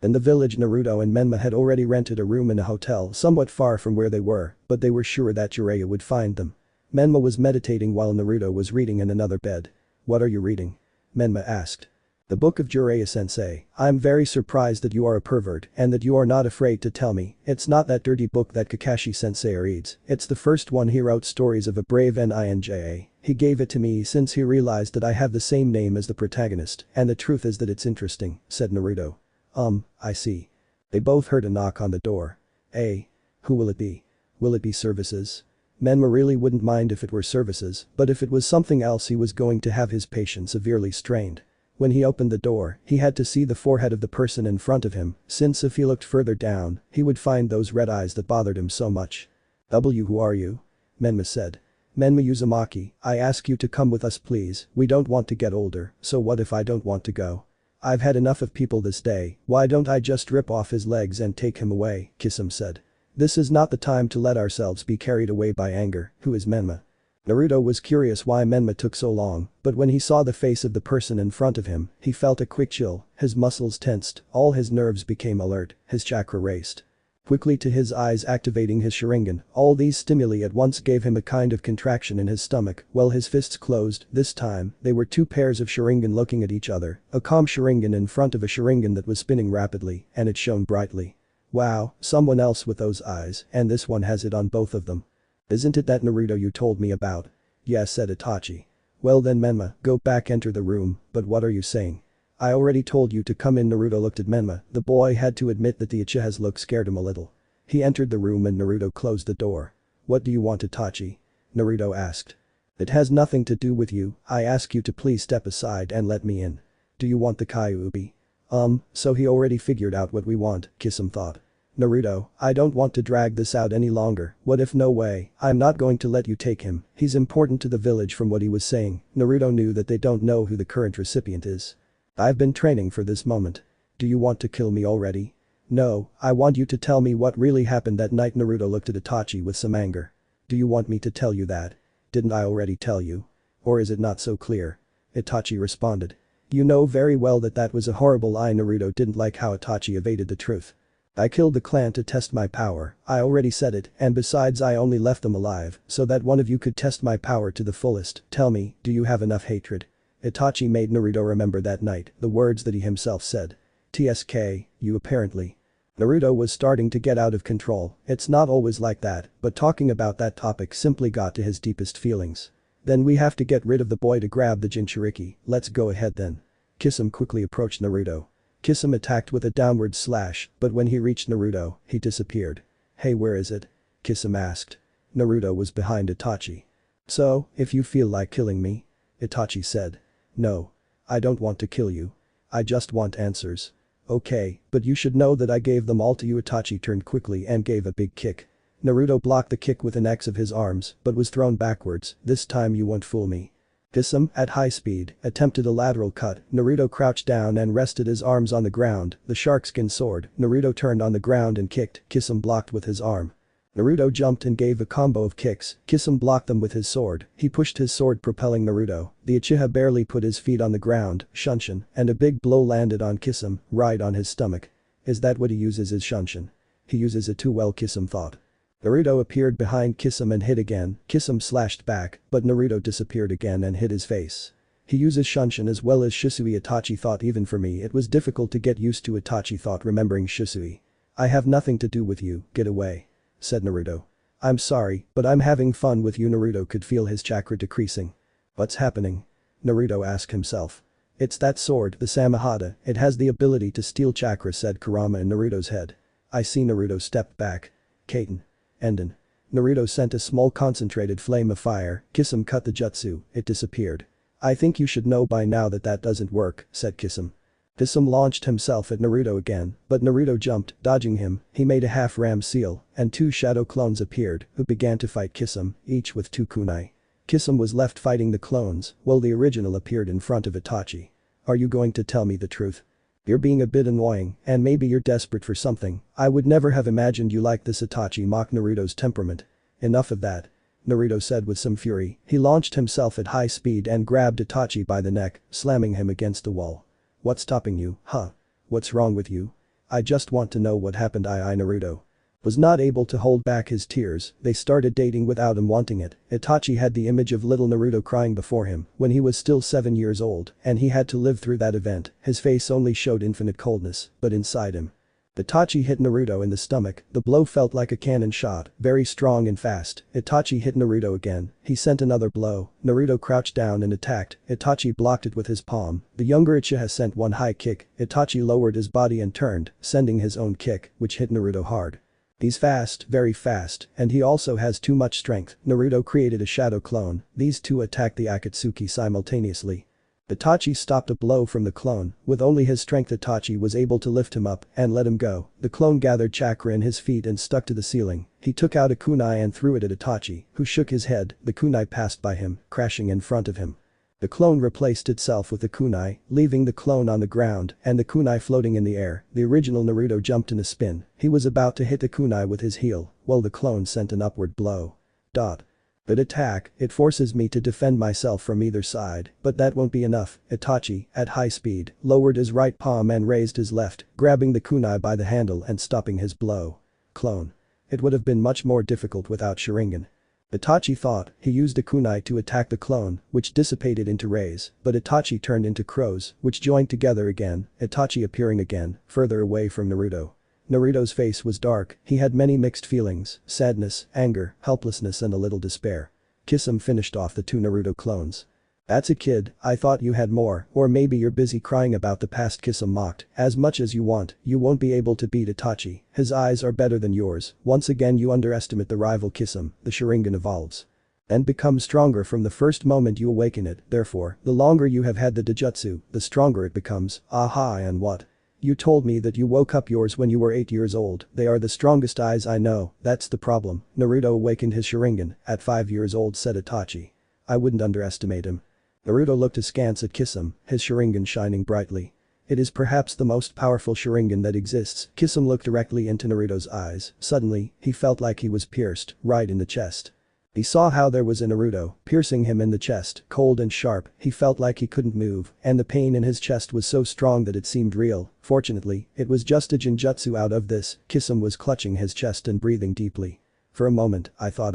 In the village, Naruto and Menma had already rented a room in a hotel somewhat far from where they were, but they were sure that Jiraiya would find them. Menma was meditating while Naruto was reading in another bed. What are you reading? Menma asked. The book of Jiraiya sensei. I'm very surprised that you are a pervert and that you are not afraid to tell me. It's not that dirty book that Kakashi sensei reads, it's the first one. He wrote stories of a brave ninja. He gave it to me since he realized that I have the same name as the protagonist, and the truth is that it's interesting, said Naruto. I see. They both heard a knock on the door. Who will it be? Will it be Services? Menma really wouldn't mind if it were Services, but if it was something else he was going to have his patience severely strained. When he opened the door, he had to see the forehead of the person in front of him, since if he looked further down, he would find those red eyes that bothered him so much. Who are you? Menma said. Menma Uzumaki, I ask you to come with us please, we don't want to get older, so what if I don't want to go? I've had enough of people this day, why don't I just rip off his legs and take him away, Kisame said. This is not the time to let ourselves be carried away by anger, who is Menma? Naruto was curious why Menma took so long, but when he saw the face of the person in front of him, he felt a quick chill, his muscles tensed, all his nerves became alert, his chakra raced. Quickly to his eyes, activating his Sharingan, all these stimuli at once gave him a kind of contraction in his stomach, while his fists closed. This time, they were two pairs of Sharingan looking at each other, a calm Sharingan in front of a Sharingan that was spinning rapidly, and it shone brightly. Wow, someone else with those eyes, and this one has it on both of them. Isn't it that Naruto you told me about? Yes, said Itachi. Well then Menma, go back, enter the room, but what are you saying? I already told you to come in. Naruto looked at Menma, the boy had to admit that the Uchiha's look scared him a little. He entered the room and Naruto closed the door. What do you want, Itachi? Naruto asked. It has nothing to do with you, I ask you to please step aside and let me in. Do you want the Kyuubi? So he already figured out what we want, Kisame thought. Naruto, I don't want to drag this out any longer, what if no way, I'm not going to let you take him, he's important to the village. From what he was saying, Naruto knew that they don't know who the current recipient is. I've been training for this moment. Do you want to kill me already? No, I want you to tell me what really happened that night. Naruto looked at Itachi with some anger. Do you want me to tell you that? Didn't I already tell you? Or is it not so clear? Itachi responded. You know very well that that was a horrible lie. Naruto didn't like how Itachi evaded the truth. I killed the clan to test my power, I already said it, and besides I only left them alive so that one of you could test my power to the fullest. Tell me, do you have enough hatred? Itachi made Naruto remember that night, the words that he himself said. TSK, you apparently. Naruto was starting to get out of control, it's not always like that, but talking about that topic simply got to his deepest feelings. Then we have to get rid of the boy to grab the Jinchuriki, let's go ahead then. Kisame quickly approached Naruto. Kisame attacked with a downward slash, but when he reached Naruto, he disappeared. Hey, where is it? Kisame asked. Naruto was behind Itachi. So, if you feel like killing me? Itachi said. No. I don't want to kill you. I just want answers. Okay, but you should know that I gave them all to you. Itachi turned quickly and gave a big kick. Naruto blocked the kick with an X of his arms, but was thrown backwards. This time you won't fool me. Kisame, at high speed, attempted a lateral cut. Naruto crouched down and rested his arms on the ground, the sharkskin sword. Naruto turned on the ground and kicked, Kisame blocked with his arm. Naruto jumped and gave a combo of kicks, Kisame blocked them with his sword, he pushed his sword propelling Naruto, the Uchiha barely put his feet on the ground, Shunshin, and a big blow landed on Kisame, right on his stomach. Is that what he uses as Shunshin? He uses it too well, Kisame thought. Naruto appeared behind Kisame and hit again, Kisame slashed back, but Naruto disappeared again and hit his face. He uses Shunshin as well as Shisui. Itachi thought even for me it was difficult to get used to. Itachi thought remembering Shisui. I have nothing to do with you, get away. Said Naruto. I'm sorry, but I'm having fun with you. Naruto could feel his chakra decreasing. What's happening? Naruto asked himself. It's that sword, the Samahata, it has the ability to steal chakra, said Kurama in Naruto's head. I see. Naruto stepped back. Kaiten. Enden. Naruto sent a small concentrated flame of fire, Kisame cut the jutsu, it disappeared. I think you should know by now that that doesn't work, said Kisame. Kisame launched himself at Naruto again, but Naruto jumped, dodging him, he made a half-ram seal, and two shadow clones appeared, who began to fight Kisame, each with two kunai. Kisame was left fighting the clones, while the original appeared in front of Itachi. Are you going to tell me the truth? You're being a bit annoying, and maybe you're desperate for something, I would never have imagined you like this. Itachi mocked Naruto's temperament. Enough of that. Naruto said with some fury, he launched himself at high speed and grabbed Itachi by the neck, slamming him against the wall. What's stopping you, huh? What's wrong with you? I just want to know what happened. Naruto was not able to hold back his tears, they started dating without him wanting it. Itachi had the image of little Naruto crying before him when he was still 7 years old, and he had to live through that event, his face only showed infinite coldness, but inside him. Itachi hit Naruto in the stomach, the blow felt like a cannon shot, very strong and fast. Itachi hit Naruto again, he sent another blow, Naruto crouched down and attacked, Itachi blocked it with his palm, the younger Uchiha sent one high kick, Itachi lowered his body and turned, sending his own kick, which hit Naruto hard. He's fast, very fast, and he also has too much strength. Naruto created a shadow clone, these two attacked the Akatsuki simultaneously. Itachi stopped a blow from the clone, with only his strength Itachi was able to lift him up and let him go. The clone gathered chakra in his feet and stuck to the ceiling, he took out a kunai and threw it at Itachi, who shook his head, the kunai passed by him, crashing in front of him. The clone replaced itself with the kunai, leaving the clone on the ground and the kunai floating in the air. The original Naruto jumped in a spin, he was about to hit the kunai with his heel, while the clone sent an upward blow. But attack, it forces me to defend myself from either side, but that won't be enough. Itachi, at high speed, lowered his right palm and raised his left, grabbing the kunai by the handle and stopping his blow. Clone. It would have been much more difficult without Sharingan. Itachi thought, he used a kunai to attack the clone, which dissipated into rays, but Itachi turned into crows, which joined together again, Itachi appearing again, further away from Naruto. Naruto's face was dark, he had many mixed feelings, sadness, anger, helplessness and a little despair. Kisame finished off the two Naruto clones. That's a kid, I thought you had more, or maybe you're busy crying about the past. Kisame mocked, as much as you want, you won't be able to beat Itachi, his eyes are better than yours, once again you underestimate the rival. Kisame, the Sharingan evolves and becomes stronger from the first moment you awaken it, therefore, the longer you have had the Dojutsu, the stronger it becomes. Aha, and what? You told me that you woke up yours when you were 8 years old. They are the strongest eyes I know, that's the problem. Naruto awakened his Sharingan at 5 years old, said Itachi. I wouldn't underestimate him. Naruto looked askance at Kisame, his Sharingan shining brightly. It is perhaps the most powerful Sharingan that exists. Kisame looked directly into Naruto's eyes. Suddenly, he felt like he was pierced, right in the chest. He saw how there was a Naruto, piercing him in the chest, cold and sharp. He felt like he couldn't move, and the pain in his chest was so strong that it seemed real. Fortunately, it was just a genjutsu out of this. Kisame was clutching his chest and breathing deeply. For a moment, I thought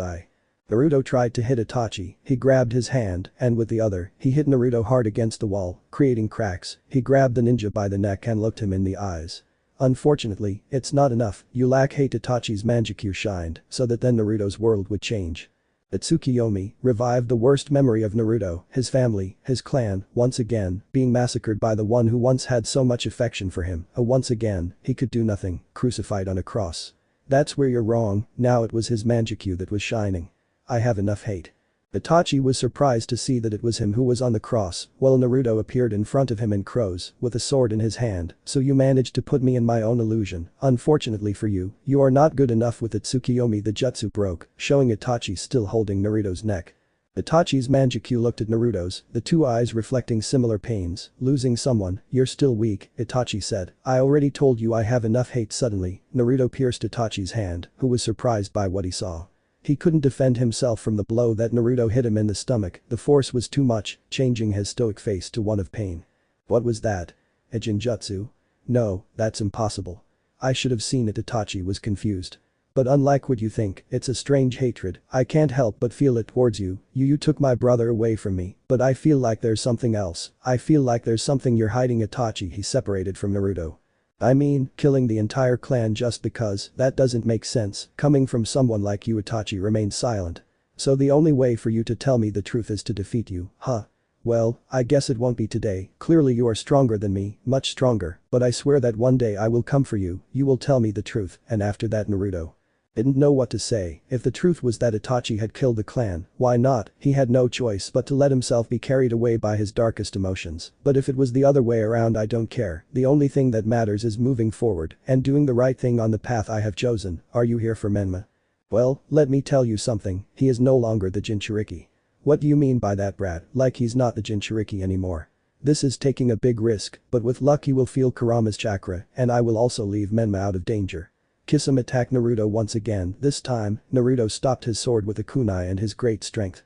Naruto tried to hit Itachi. He grabbed his hand, and with the other, he hit Naruto hard against the wall, creating cracks. He grabbed the ninja by the neck and looked him in the eyes. Unfortunately, it's not enough. You lack hate. Itachi's Manjikyu shined, so that then Naruto's world would change. The Tsukiyomi revived the worst memory of Naruto, his family, his clan, once again, being massacred by the one who once had so much affection for him. Once again, he could do nothing, crucified on a cross. That's where you're wrong. Now it was his Manjikyu that was shining. I have enough hate. Itachi was surprised to see that it was him who was on the cross, while Naruto appeared in front of him in crows, with a sword in his hand. So you managed to put me in my own illusion. Unfortunately for you, you are not good enough with the Tsukiyomi. The jutsu broke, showing Itachi still holding Naruto's neck. Itachi's Manjikyu looked at Naruto's, the two eyes reflecting similar pains. Losing someone, you're still weak, Itachi said. I already told you I have enough hate. Suddenly, Naruto pierced Itachi's hand, who was surprised by what he saw. He couldn't defend himself from the blow that Naruto hit him in the stomach. The force was too much, changing his stoic face to one of pain. What was that? A genjutsu? No, that's impossible. I should have seen it. Itachi was confused. But unlike what you think, it's a strange hatred. I can't help but feel it towards you. You took my brother away from me, but I feel like there's something else. I feel like there's something you're hiding. Itachi. He separated from Naruto. I mean, killing the entire clan just because, that doesn't make sense. Coming from someone like you. Itachi remained silent. So the only way for you to tell me the truth is to defeat you, huh? Well, I guess it won't be today. Clearly you are stronger than me, much stronger, but I swear that one day I will come for you. You will tell me the truth, and after that Naruto didn't know what to say. If the truth was that Itachi had killed the clan, why not? He had no choice but to let himself be carried away by his darkest emotions. But if it was the other way around, I don't care. The only thing that matters is moving forward and doing the right thing on the path I have chosen. Are you here for Menma? Well, let me tell you something, he is no longer the Jinchuriki. What do you mean by that, brat? Like he's not the Jinchuriki anymore. This is taking a big risk, but with luck you will feel Kurama's chakra, and I will also leave Menma out of danger. Kisame attacked Naruto once again. This time, Naruto stopped his sword with a kunai and his great strength.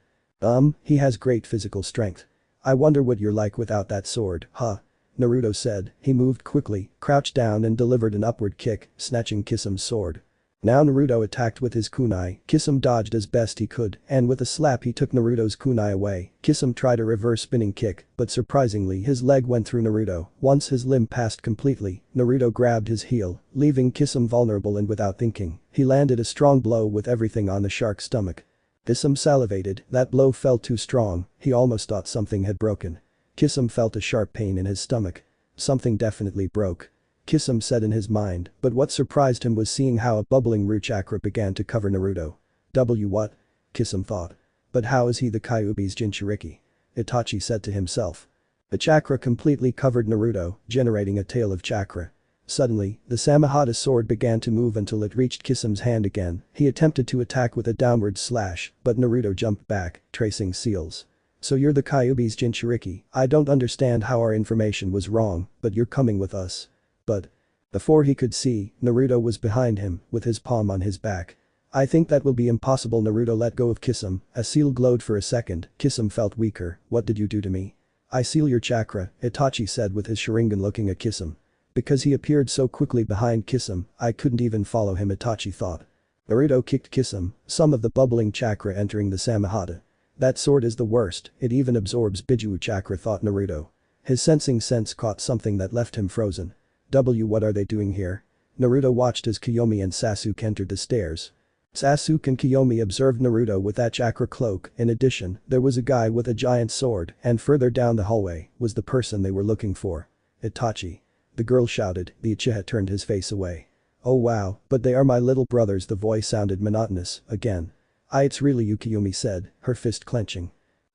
He has great physical strength. I wonder what you're like without that sword, huh? Naruto said. He moved quickly, crouched down and delivered an upward kick, snatching Kisame's sword. Now Naruto attacked with his kunai. Kisame dodged as best he could, and with a slap he took Naruto's kunai away. Kisame tried a reverse spinning kick, but surprisingly his leg went through Naruto. Once his limb passed completely, Naruto grabbed his heel, leaving Kisame vulnerable, and without thinking, he landed a strong blow with everything on the shark's stomach. Kisame salivated. That blow felt too strong, he almost thought something had broken. Kisame felt a sharp pain in his stomach. Something definitely broke. Kisame said in his mind, but what surprised him was seeing how a bubbling root chakra began to cover Naruto. What? Kisame thought. But how is he the Kyuubi's Jinchuriki? Itachi said to himself. The chakra completely covered Naruto, generating a tail of chakra. Suddenly, the Samehada sword began to move until it reached Kisame's hand again. He attempted to attack with a downward slash, but Naruto jumped back, tracing seals. So you're the Kyuubi's Jinchuriki. I don't understand how our information was wrong, but you're coming with us. But before he could see, Naruto was behind him, with his palm on his back. I think that will be impossible. Naruto let go of Kisame. A seal glowed for a second. Kisame felt weaker. What did you do to me? I seal your chakra, Itachi said with his Sharingan, looking at Kisame. Because he appeared so quickly behind Kisame, I couldn't even follow him, Itachi thought. Naruto kicked Kisame, some of the bubbling chakra entering the Samehada. That sword is the worst, it even absorbs Biju chakra, thought Naruto. His sensing sense caught something that left him frozen. What are they doing here? Naruto watched as Kiyomi and Sasuke entered the stairs. Sasuke and Kiyomi observed Naruto with that chakra cloak. In addition, there was a guy with a giant sword, and further down the hallway was the person they were looking for. Itachi. The girl shouted. The Uchiha turned his face away. Oh wow, but they are my little brothers. The voice sounded monotonous, again. It's really you, Kiyomi said, her fist clenching.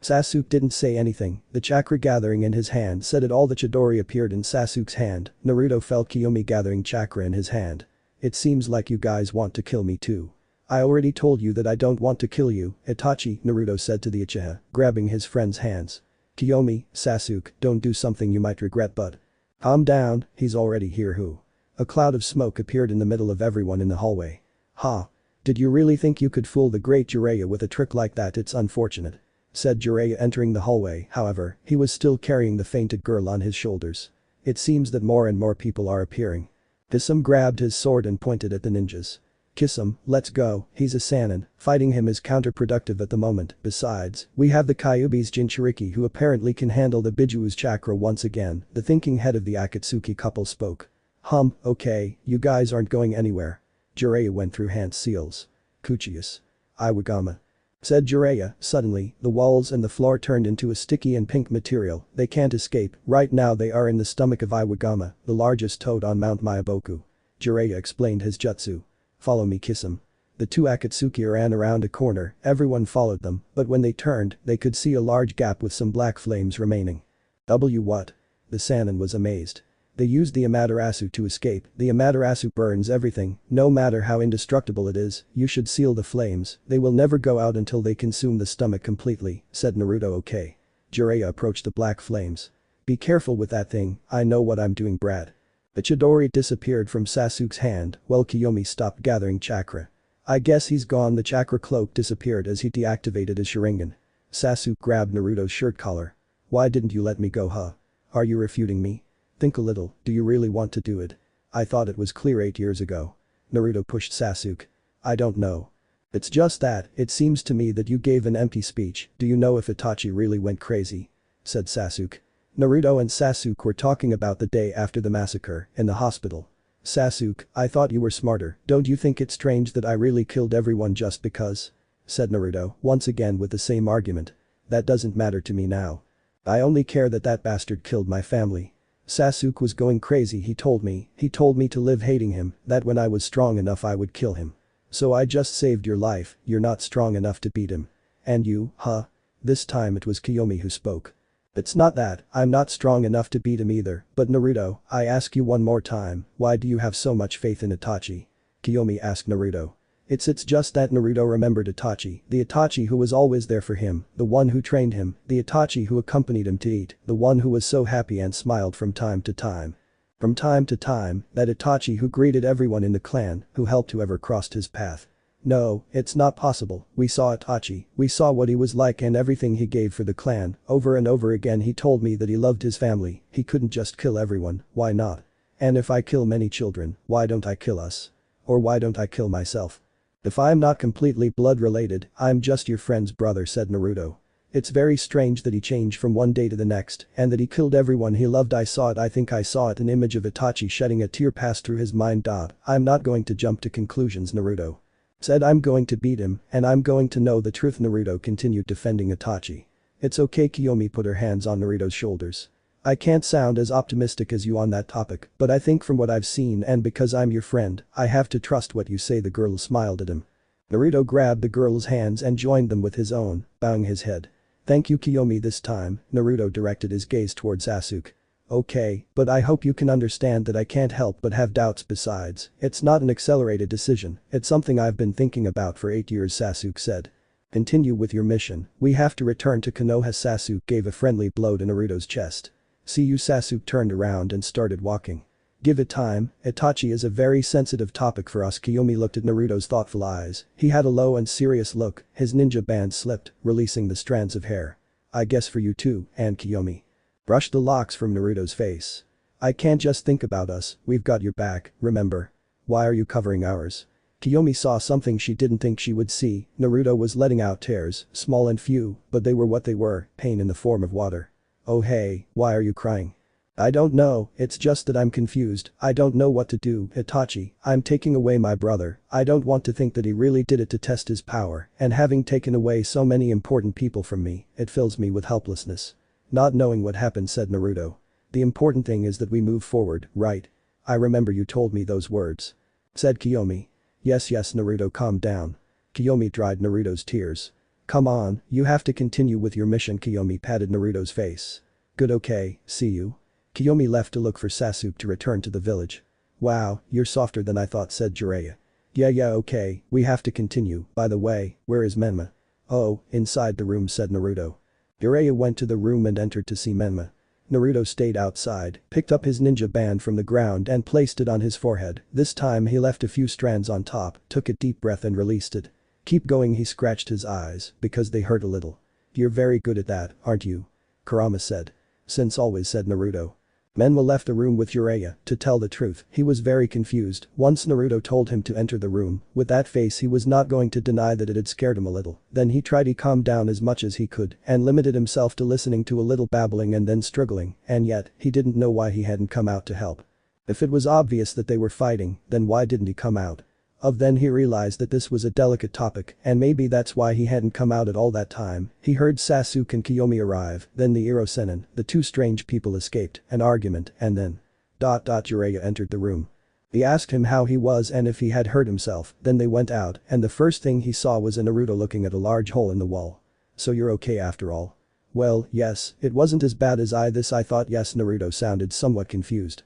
Sasuke didn't say anything, the chakra gathering in his hand said it all. The Chidori appeared in Sasuke's hand. Naruto felt Kiyomi gathering chakra in his hand. It seems like you guys want to kill me too. I already told you that I don't want to kill you, Itachi, Naruto said to the Uchiha, grabbing his friend's hands. Kiyomi, Sasuke, don't do something you might regret but. Calm down, he's already here who? A cloud of smoke appeared in the middle of everyone in the hallway. Ha! Did you really think you could fool the great Jiraiya with a trick like that? It's unfortunate. Said Jiraiya entering the hallway, however, he was still carrying the fainted girl on his shoulders. It seems that more and more people are appearing. Kisame grabbed his sword and pointed at the ninjas. Kisame, let's go, he's a Sannin, fighting him is counterproductive at the moment. Besides, we have the Kyuubi's Jinchuriki who apparently can handle the Bijuu's chakra once again. The thinking head of the Akatsuki couple spoke. Okay, you guys aren't going anywhere. Jiraiya went through hand seals. Kuchius. Iwagama. Said Jiraiya. Suddenly, the walls and the floor turned into a sticky and pink material. They can't escape. Right now they are in the stomach of Iwagama, the largest toad on Mount Myaboku. Jiraiya explained his jutsu. Follow me, Kisame. The two Akatsuki ran around a corner, everyone followed them, but when they turned, they could see a large gap with some black flames remaining. What? The Sannin was amazed. They used the Amaterasu to escape. The Amaterasu burns everything, no matter how indestructible it is. You should seal the flames, they will never go out until they consume the stomach completely, said Naruto. Okay. Jiraiya approached the black flames. Be careful with that thing, I know what I'm doing, Brad. The Chidori disappeared from Sasuke's hand while Kiyomi stopped gathering chakra. I guess he's gone. The chakra cloak disappeared as he deactivated his Sharingan. Sasuke grabbed Naruto's shirt collar. Why didn't you let me go, huh? Are you refuting me? Think a little, do you really want to do it? I thought it was clear 8 years ago. Naruto pushed Sasuke. I don't know. It's just that, it seems to me that you gave an empty speech. Do you know if Itachi really went crazy? Said Sasuke. Naruto and Sasuke were talking about the day after the massacre, in the hospital. Sasuke, I thought you were smarter. Don't you think it's strange that I really killed everyone just because? Said Naruto, once again with the same argument. That doesn't matter to me now. I only care that that bastard killed my family. Sasuke was going crazy. He told me to live hating him, that when I was strong enough I would kill him. So I just saved your life. You're not strong enough to beat him. And you, huh? This time it was Kiyomi who spoke. It's not that, I'm not strong enough to beat him either, but Naruto, I ask you one more time, why do you have so much faith in Itachi? Kiyomi asked Naruto. It's just that Naruto remembered Itachi, the Itachi who was always there for him, the one who trained him, the Itachi who accompanied him to eat, the one who was so happy and smiled from time to time. From time to time, that Itachi who greeted everyone in the clan, who helped whoever crossed his path. No, it's not possible. We saw Itachi, we saw what he was like and everything he gave for the clan. Over and over again he told me that he loved his family, he couldn't just kill everyone, why not? And if I kill many children, why don't I kill us? Or why don't I kill myself? If I'm not completely blood related, I'm just your friend's brother, said Naruto. It's very strange that he changed from one day to the next, and that he killed everyone he loved. I think I saw it. An image of Itachi shedding a tear passed through his mind. I'm not going to jump to conclusions, Naruto said. I'm going to beat him, and I'm going to know the truth. Naruto continued defending Itachi. It's okay. Kiyomi put her hands on Naruto's shoulders. I can't sound as optimistic as you on that topic, but I think from what I've seen and because I'm your friend, I have to trust what you say. The girl smiled at him. Naruto grabbed the girl's hands and joined them with his own, bowing his head. Thank you, Kiyomi. This time, Naruto directed his gaze towards Sasuke. Okay, but I hope you can understand that I can't help but have doubts. Besides, it's not an accelerated decision, it's something I've been thinking about for 8 years, Sasuke said. Continue with your mission, we have to return to Konoha. Sasuke gave a friendly blow to Naruto's chest. See you. Sasuke turned around and started walking. Give it time, Itachi is a very sensitive topic for us. Kiyomi looked at Naruto's thoughtful eyes, he had a low and serious look, his ninja band slipped, releasing the strands of hair. I guess for you too, and Kiyomi brushed the locks from Naruto's face. I can't just think about us, we've got your back, remember? Why are you covering ours? Kiyomi saw something she didn't think she would see. Naruto was letting out tears, small and few, but they were what they were, pain in the form of water. Oh hey, why are you crying? I don't know, it's just that I'm confused, I don't know what to do. Itachi, I'm taking away my brother, I don't want to think that he really did it to test his power, and having taken away so many important people from me, it fills me with helplessness. Not knowing what happened, said Naruto. The important thing is that we move forward, right? I remember you told me those words. Said Kiyomi. Yes, Naruto, calm down. Kiyomi dried Naruto's tears. Come on, you have to continue with your mission. Kiyomi patted Naruto's face. Good, okay, see you. Kiyomi left to look for Sasuke to return to the village. Wow, you're softer than I thought, said Jiraiya. Yeah okay, we have to continue. By the way, where is Menma? Oh, inside the room, said Naruto. Jiraiya went to the room and entered to see Menma. Naruto stayed outside, picked up his ninja band from the ground and placed it on his forehead. This time he left a few strands on top, took a deep breath and released it. Keep going, he scratched his eyes, because they hurt a little. You're very good at that, aren't you? Kurama said. Since always, said Naruto. Menma left the room with Jiraiya. To tell the truth, he was very confused once Naruto told him to enter the room. With that face he was not going to deny that it had scared him a little. Then he tried to calm down as much as he could and limited himself to listening to a little babbling and then struggling, and yet, he didn't know why he hadn't come out to help. If it was obvious that they were fighting, then why didn't he come out? Then he realized that this was a delicate topic and maybe that's why he hadn't come out at all that time. He heard Sasuke and Kiyomi arrive, then the Iro Sennin, the two strange people escaped, an argument, and then. Jiraiya entered the room. He asked him how he was and if he had hurt himself, then they went out and the first thing he saw was a Naruto looking at a large hole in the wall. So you're okay after all? Well, yes, it wasn't as bad as I thought. Yes, Naruto sounded somewhat confused.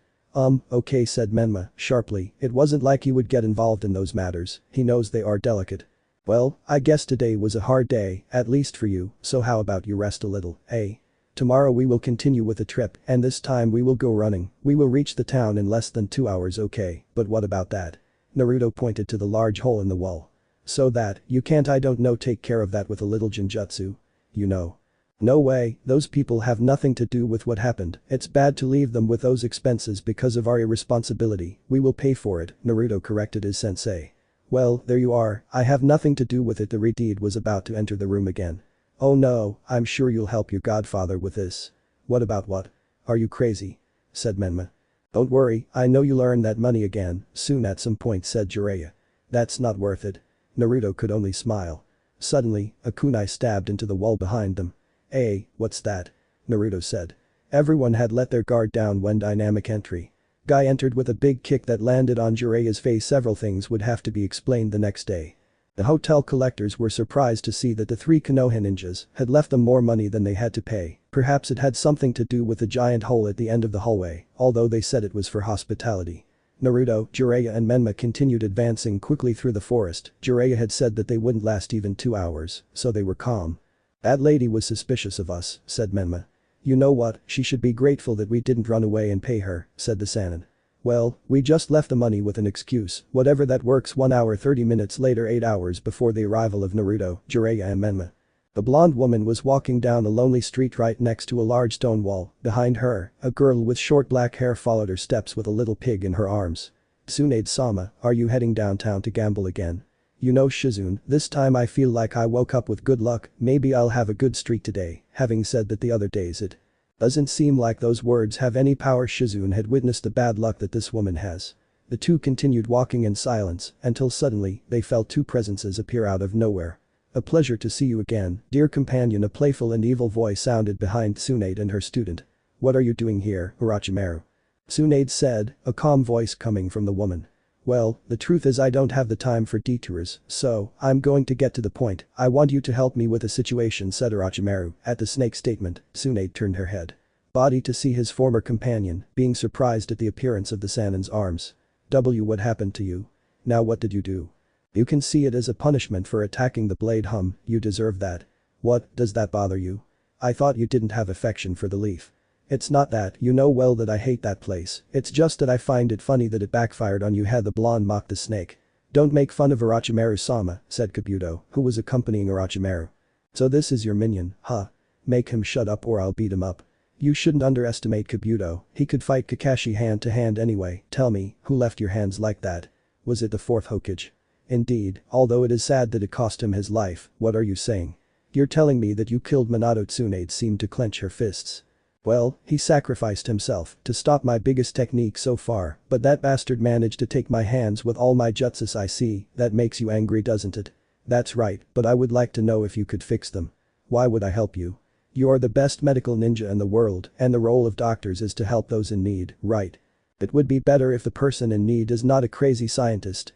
Okay, said Menma, sharply, it wasn't like he would get involved in those matters, he knows they are delicate. Well, I guess today was a hard day, at least for you, so how about you rest a little, eh? Tomorrow we will continue with the trip and this time we will go running, we will reach the town in less than 2 hours, okay, but what about that? Naruto pointed to the large hole in the wall. So that, you can't I don't know take care of that with a little genjutsu? You know. No way, those people have nothing to do with what happened, it's bad to leave them with those expenses because of our irresponsibility, we will pay for it, Naruto corrected his sensei. Well, there you are, I have nothing to do with it. The Redeed was about to enter the room again. Oh no, I'm sure you'll help your godfather with this. What about what? Are you crazy? Said Menma. Don't worry, I know you'll earn that money again, soon at some point, said Jiraiya. That's not worth it. Naruto could only smile. Suddenly, a kunai stabbed into the wall behind them. Hey, what's that? Naruto said. Everyone had let their guard down when dynamic entry. Guy entered with a big kick that landed on Jiraiya's face. Several things would have to be explained the next day. The hotel collectors were surprised to see that the 3 Konoha ninjas had left them more money than they had to pay. Perhaps it had something to do with the giant hole at the end of the hallway, although they said it was for hospitality. Naruto, Jiraiya and Menma continued advancing quickly through the forest. Jiraiya had said that they wouldn't last even 2 hours, so they were calm. That lady was suspicious of us, said Menma. You know what, she should be grateful that we didn't run away and pay her, said the Sannin. Well, we just left the money with an excuse, whatever that works. 1 hour 30 minutes later, 8 hours before the arrival of Naruto, Jiraiya and Menma. The blonde woman was walking down a lonely street right next to a large stone wall. Behind her, a girl with short black hair followed her steps with a little pig in her arms. Tsunade-sama, are you heading downtown to gamble again? You know Shizune, this time I feel like I woke up with good luck, maybe I'll have a good streak today, having said that the other days it doesn't seem like those words have any power. Shizune had witnessed the bad luck that this woman has. The two continued walking in silence until suddenly they felt 2 presences appear out of nowhere. A pleasure to see you again, dear companion, a playful and evil voice sounded behind Tsunade and her student. What are you doing here, Orochimaru? Tsunade said, a calm voice coming from the woman. Well, the truth is I don't have the time for detours, so, I'm going to get to the point. I want you to help me with a situation, said Orochimaru. At the snake statement, Tsunade turned her head. Body to see his former companion, being surprised at the appearance of the Sannin's arms. What happened to you? Now what did you do? You can see it as a punishment for attacking the blade. You deserve that. What, does that bother you? I thought you didn't have affection for the leaf. It's not that, you know well that I hate that place, it's just that I find it funny that it backfired on you, had the blonde mocked the snake. Don't make fun of Orochimaru-sama, said Kabuto, who was accompanying Orochimaru. So this is your minion, huh? Make him shut up or I'll beat him up. You shouldn't underestimate Kabuto, he could fight Kakashi hand to hand anyway. Tell me, who left your hands like that? Was it the 4th Hokage? Indeed, although it is sad that it cost him his life. What are you saying? You're telling me that you killed Minato? Tsunade seemed to clench her fists. Well, he sacrificed himself to stop my biggest technique so far, but that bastard managed to take my hands with all my jutsus. I see, that makes you angry, doesn't it? That's right, but I would like to know if you could fix them. Why would I help you? You are the best medical ninja in the world, and the role of doctors is to help those in need, right? It would be better if the person in need is not a crazy scientist.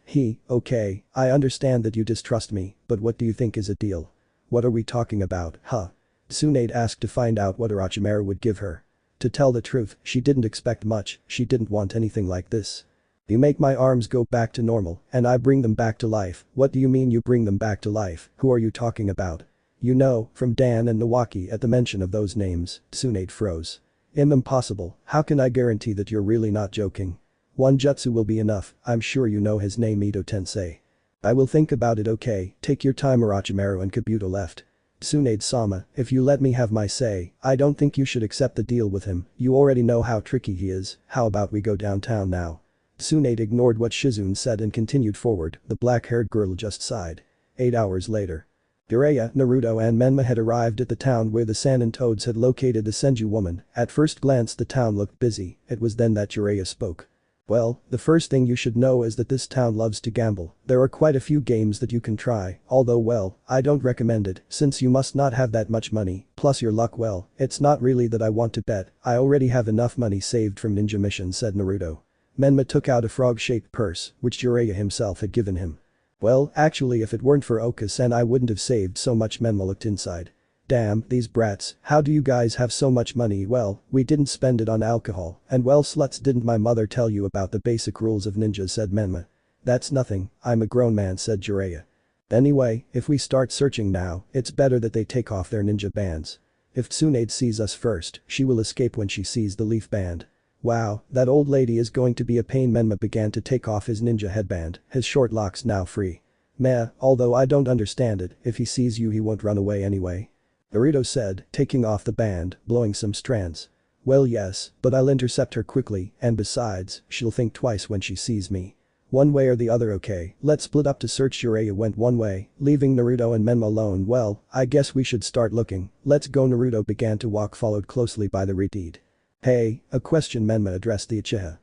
Okay, I understand that you distrust me, but what do you think is a deal? What are we talking about, huh? Tsunade asked to find out what Orochimaru would give her. To tell the truth, she didn't expect much, she didn't want anything like this. You make my arms go back to normal, and I bring them back to life. What do you mean you bring them back to life? Who are you talking about? You know, from Dan and Nawaki. At the mention of those names, Tsunade froze. Impossible, how can I guarantee that you're really not joking? One jutsu will be enough, I'm sure you know his name, Ito-tensei. I will think about it, okay, take your time. Orochimaru and Kabuto left. Tsunade-sama, if you let me have my say, I don't think you should accept the deal with him, you already know how tricky he is, how about we go downtown now? Tsunade ignored what Shizune said and continued forward, the black-haired girl just sighed. 8 hours later. Jiraiya, Naruto and Menma had arrived at the town where the Sand and Toads had located the Senju woman. At first glance the town looked busy, it was then that Jiraiya spoke. Well, the first thing you should know is that this town loves to gamble. There are quite a few games that you can try, although well, I don't recommend it since you must not have that much money, plus your luck. Well, it's not really that I want to bet, I already have enough money saved from ninja missions, said Naruto. Menma took out a frog-shaped purse, which Jiraiya himself had given him. Well, actually if it weren't for Oka-san I wouldn't have saved so much. Menma looked inside. Damn, these brats, how do you guys have so much money? Well, we didn't spend it on alcohol, and well sluts, didn't my mother tell you about the basic rules of ninjas, said Menma. That's nothing, I'm a grown man, said Jiraiya. Anyway, if we start searching now, it's better that they take off their ninja bands. If Tsunade sees us first, she will escape when she sees the leaf band. Wow, that old lady is going to be a pain. Menma began to take off his ninja headband, his short locks now free. Meh, although I don't understand it, if he sees you he won't run away anyway. Naruto said, taking off the band, blowing some strands. Well yes, but I'll intercept her quickly, and besides, she'll think twice when she sees me. One way or the other, okay, let's split up to search. Jiraiya went one way, leaving Naruto and Menma alone. Well, I guess we should start looking, let's go. Naruto began to walk, followed closely by the Redeed. Hey, a question. Menma addressed the Uchiha.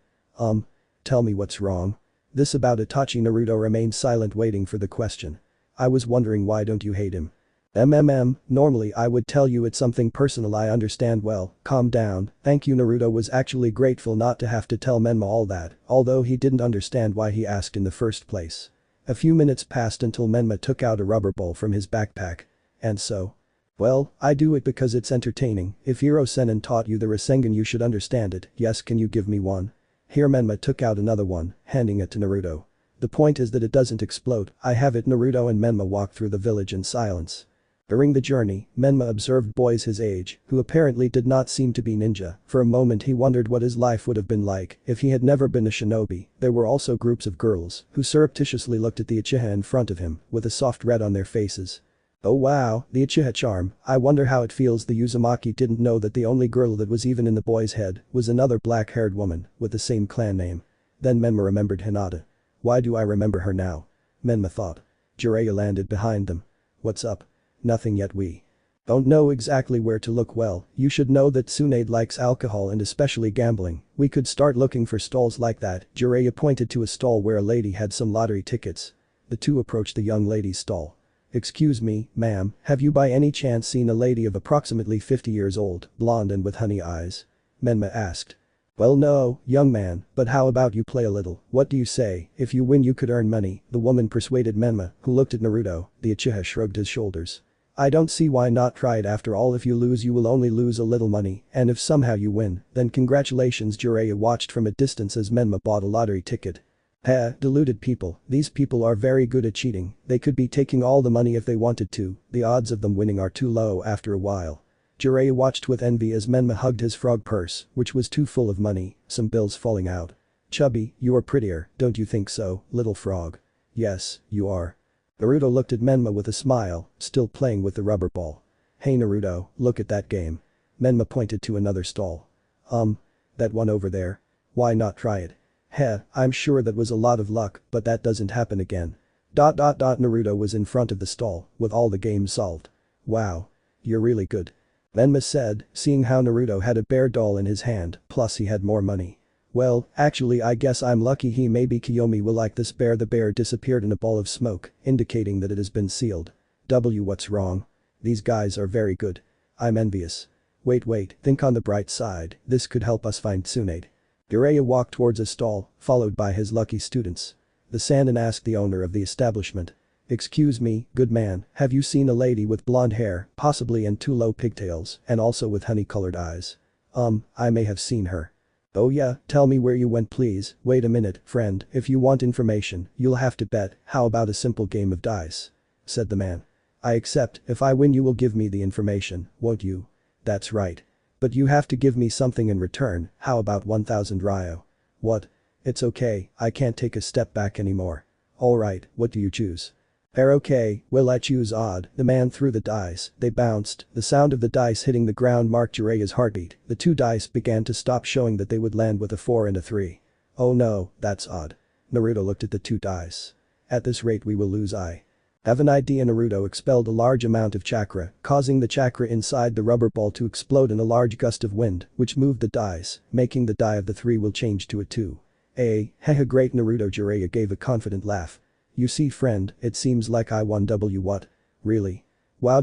Tell me what's wrong. This about Itachi. Naruto remained silent, waiting for the question. I was wondering, why don't you hate him? Normally I would tell you it's something personal, I understand. Well, calm down, thank you. Naruto was actually grateful not to have to tell Menma all that, although he didn't understand why he asked in the first place. A few minutes passed until Menma took out a rubber ball from his backpack. And so? Well, I do it because it's entertaining. If Hiro-sennin taught you the Rasengan you should understand it. Yes, can you give me one? Here. Menma took out another one, handing it to Naruto. The point is that it doesn't explode, I have it. Naruto and Menma walked through the village in silence. During the journey, Menma observed boys his age, who apparently did not seem to be ninja. For a moment he wondered what his life would have been like if he had never been a shinobi. There were also groups of girls who surreptitiously looked at the Uchiha in front of him, with a soft red on their faces. Oh wow, the Uchiha charm, I wonder how it feels. The Uzumaki didn't know that the only girl that was even in the boy's head was another black-haired woman with the same clan name. Then Menma remembered Hinata. Why do I remember her now? Menma thought. Jiraiya landed behind them. What's up? Nothing yet, we don't know exactly where to look. Well, you should know that Tsunade likes alcohol and especially gambling. We could start looking for stalls like that. Jiraiya pointed to a stall where a lady had some lottery tickets. The two approached the young lady's stall. Excuse me, ma'am, have you by any chance seen a lady of approximately 50 years old, blonde and with honey eyes? Menma asked. Well no, young man, but how about you play a little, what do you say? If you win you could earn money, the woman persuaded Menma, who looked at Naruto. The Uchiha shrugged his shoulders. I don't see why not. Try it. After all, if you lose you will only lose a little money, and if somehow you win, then congratulations. Jiraiya watched from a distance as Menma bought a lottery ticket. Deluded people, these people are very good at cheating, they could be taking all the money if they wanted to, the odds of them winning are too low after a while. Jiraiya watched with envy as Menma hugged his frog purse, which was too full of money, some bills falling out. Chubby, you are prettier, don't you think so, little frog? Yes, you are. Naruto looked at Menma with a smile, still playing with the rubber ball. Hey Naruto, look at that game. Menma pointed to another stall. That one over there? Why not try it? I'm sure that was a lot of luck, but that doesn't happen again. Naruto was in front of the stall, with all the games solved. Wow. You're really good. Menma said, seeing how Naruto had a bear doll in his hand, plus he had more money. Well, actually I guess I'm lucky. Maybe Kiyomi will like this bear. The bear disappeared in a ball of smoke, indicating that it has been sealed. What's wrong? These guys are very good. I'm envious. Wait, think on the bright side, this could help us find Tsunade. Jiraiya walked towards a stall, followed by his lucky students. The Sannin asked the owner of the establishment. Excuse me, good man, have you seen a lady with blonde hair, possibly and two low pigtails, and also with honey-colored eyes? I may have seen her. Oh yeah, tell me where you went please. Wait a minute, friend, if you want information, you'll have to bet. How about a simple game of dice? Said the man. I accept, if I win you will give me the information, won't you? That's right. But you have to give me something in return. How about 1000 ryo? What? It's okay, I can't take a step back anymore. Alright, what do you choose? Okay, well I choose odd. The man threw the dice, they bounced, the sound of the dice hitting the ground marked Jiraiya's heartbeat. The two dice began to stop showing that they would land with a 4 and a 3. Oh no, that's odd. Naruto looked at the two dice. At this rate we will lose. I have an idea. Naruto expelled a large amount of chakra, causing the chakra inside the rubber ball to explode in a large gust of wind, which moved the dice, making the die of the 3 will change to a 2. Hehe great Naruto. Jiraiya gave a confident laugh. You see friend, it seems like I won. What? Really? Wow.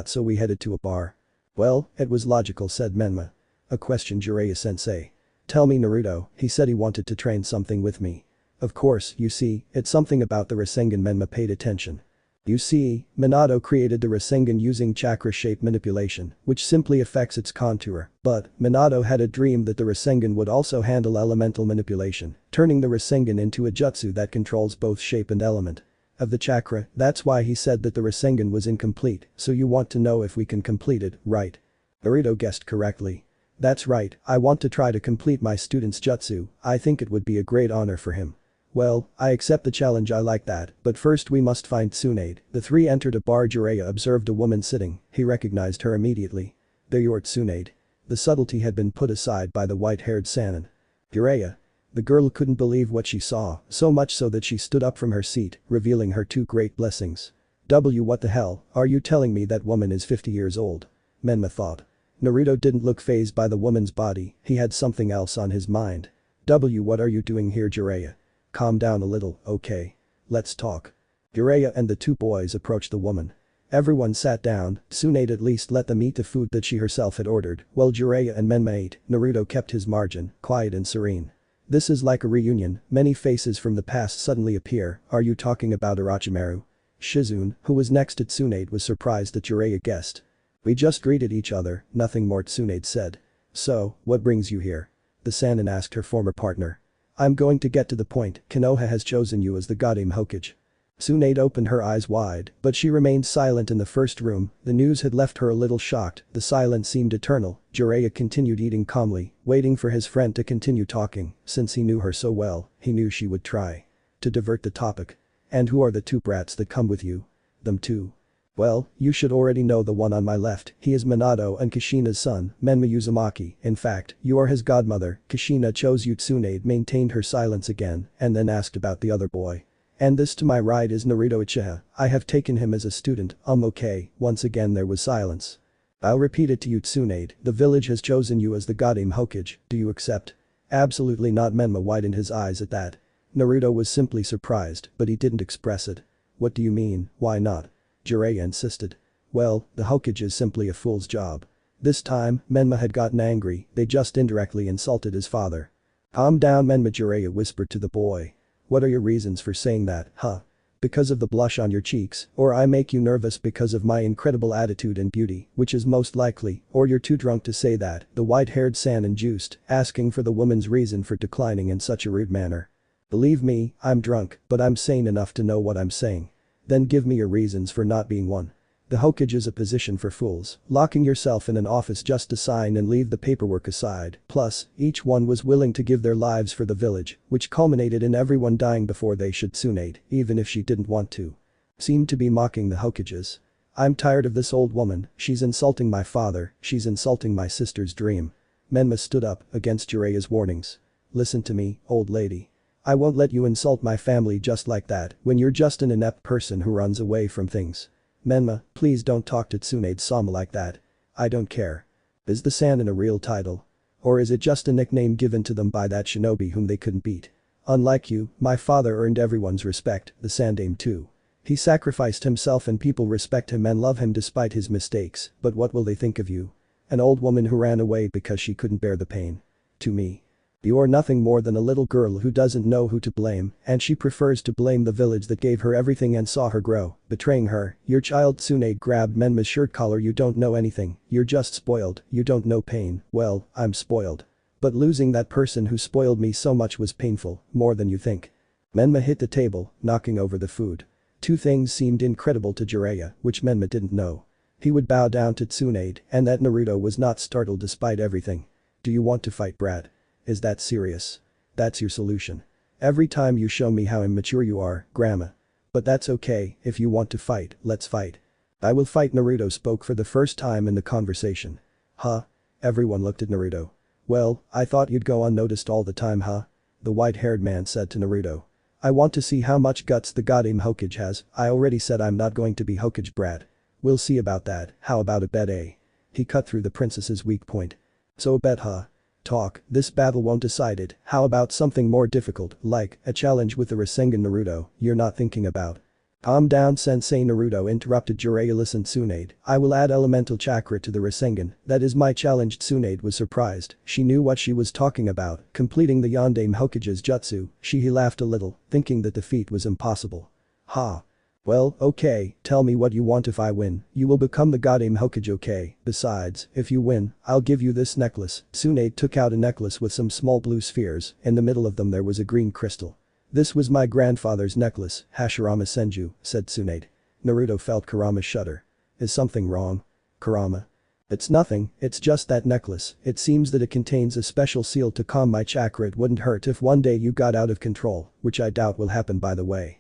So we headed to a bar. Well, it was logical said Menma. A question Jiraiya sensei. Tell me Naruto, he said he wanted to train something with me. Of course, you see, it's something about the Rasengan. Menma paid attention. You see, Minato created the Rasengan using chakra shape manipulation, which simply affects its contour, but Minato had a dream that the Rasengan would also handle elemental manipulation, turning the Rasengan into a jutsu that controls both shape and element of the chakra. That's why he said that the Rasengan was incomplete, so you want to know if we can complete it, right? Naruto guessed correctly. That's right, I want to try to complete my student's jutsu. I think it would be a great honor for him. Well, I accept the challenge. I like that, but first we must find Tsunade. The three entered a bar. Jiraiya observed a woman sitting, he recognized her immediately. There you are Tsunade. The subtlety had been put aside by the white-haired Sannin. Jiraiya. The girl couldn't believe what she saw, so much so that she stood up from her seat, revealing her two great blessings. What the hell, are you telling me that woman is 50 years old? Menma thought. Naruto didn't look fazed by the woman's body, he had something else on his mind. What are you doing here Jiraiya? Calm down a little, okay? Let's talk. Jiraiya and the two boys approached the woman. Everyone sat down. Tsunade at least let them eat the food that she herself had ordered. While Jiraiya and Menma ate, Naruto kept his margin, quiet and serene. This is like a reunion, many faces from the past suddenly appear. Are you talking about Orochimaru? Shizune, who was next to Tsunade, was surprised that Jiraiya guessed. We just greeted each other, nothing more Tsunade said. So, what brings you here? The Sannin asked her former partner. I'm going to get to the point. Konoha has chosen you as the Goddamn Hokage. Tsunade opened her eyes wide, but she remained silent in the first room. The news had left her a little shocked, the silence seemed eternal. Jiraiya continued eating calmly, waiting for his friend to continue talking. Since he knew her so well, he knew she would try to divert the topic. And who are the two brats that come with you? Them two. Well, you should already know the one on my left. He is Minato and Kushina's son, Menma Uzumaki. In fact, you are his godmother. Kushina chose you. Tsunade maintained her silence again and then asked about the other boy. And this to my right is Naruto Uchiha. I have taken him as a student. Okay. Once again there was silence. I'll repeat it to you Tsunade. The village has chosen you as the Goddamn Hokage. Do you accept? Absolutely not. Menma widened his eyes at that. Naruto was simply surprised, but he didn't express it. What do you mean, why not? Jiraiya insisted. Well, the Hokage is simply a fool's job. This time, Menma had gotten angry, they just indirectly insulted his father. Calm down Menma Jiraiya whispered to the boy. What are your reasons for saying that, huh? Because of the blush on your cheeks, or I make you nervous because of my incredible attitude and beauty, which is most likely, or you're too drunk to say that, the white-haired Sannin juiced, asking for the woman's reason for declining in such a rude manner. Believe me, I'm drunk, but I'm sane enough to know what I'm saying. Then give me your reasons for not being one. The Hokage is a position for fools, locking yourself in an office just to sign and leave the paperwork aside. Plus, each one was willing to give their lives for the village, which culminated in everyone dying before they should. Tsunade, even if she didn't want to, seemed to be mocking the Hokages. I'm tired of this old woman, she's insulting my father, she's insulting my sister's dream. Menma stood up against Jiraiya's warnings. Listen to me, old lady. I won't let you insult my family just like that when you're just an inept person who runs away from things. Menma, please don't talk to Tsunade-sama like that. I don't care. Is the Sannin a real title? Or is it just a nickname given to them by that shinobi whom they couldn't beat? Unlike you, my father earned everyone's respect, the Sandaime too. He sacrificed himself and people respect him and love him despite his mistakes, but what will they think of you? An old woman who ran away because she couldn't bear the pain. To me. You're nothing more than a little girl who doesn't know who to blame, and she prefers to blame the village that gave her everything and saw her grow, betraying her. Your child. Tsunade grabbed Menma's shirt collar. You don't know anything, you're just spoiled, you don't know pain. Well, I'm spoiled. But losing that person who spoiled me so much was painful, more than you think. Menma hit the table, knocking over the food. Two things seemed incredible to Jiraiya, which Menma didn't know. He would bow down to Tsunade, and that Naruto was not startled despite everything. Do you want to fight, brat? Is that serious? That's your solution. Every time you show me how immature you are, grandma. But that's okay, if you want to fight, let's fight. I will fight. Naruto spoke for the first time in the conversation. Huh? Everyone looked at Naruto. Well, I thought you'd go unnoticed all the time, huh? The white-haired man said to Naruto. I want to see how much guts the goddamn Hokage has. I already said I'm not going to be Hokage, brat. We'll see about that. How about a bet, eh? He cut through the princess's weak point. So a bet, huh? Talk, this battle won't decide it. How about something more difficult, like a challenge with the Rasengan? Naruto, you're not thinking about. Calm down, sensei. Naruto interrupted Jiraiya. Listen, Tsunade, I will add elemental chakra to the Rasengan, that is my challenge. Tsunade was surprised, she knew what she was talking about, completing the Yondaime Hokage's jutsu. He laughed a little, thinking that the feat was impossible. Ha. Well, okay, tell me what you want. If I win, you will become the goddamn Hokage, okay? Besides, if you win, I'll give you this necklace. Tsunade took out a necklace with some small blue spheres, in the middle of them there was a green crystal. This was my grandfather's necklace, Hashirama Senju, said Tsunade. Naruto felt Kurama shudder. Is something wrong? Kurama. It's nothing, it's just that necklace. It seems that it contains a special seal to calm my chakra. It wouldn't hurt if one day you got out of control, which I doubt will happen, by the way.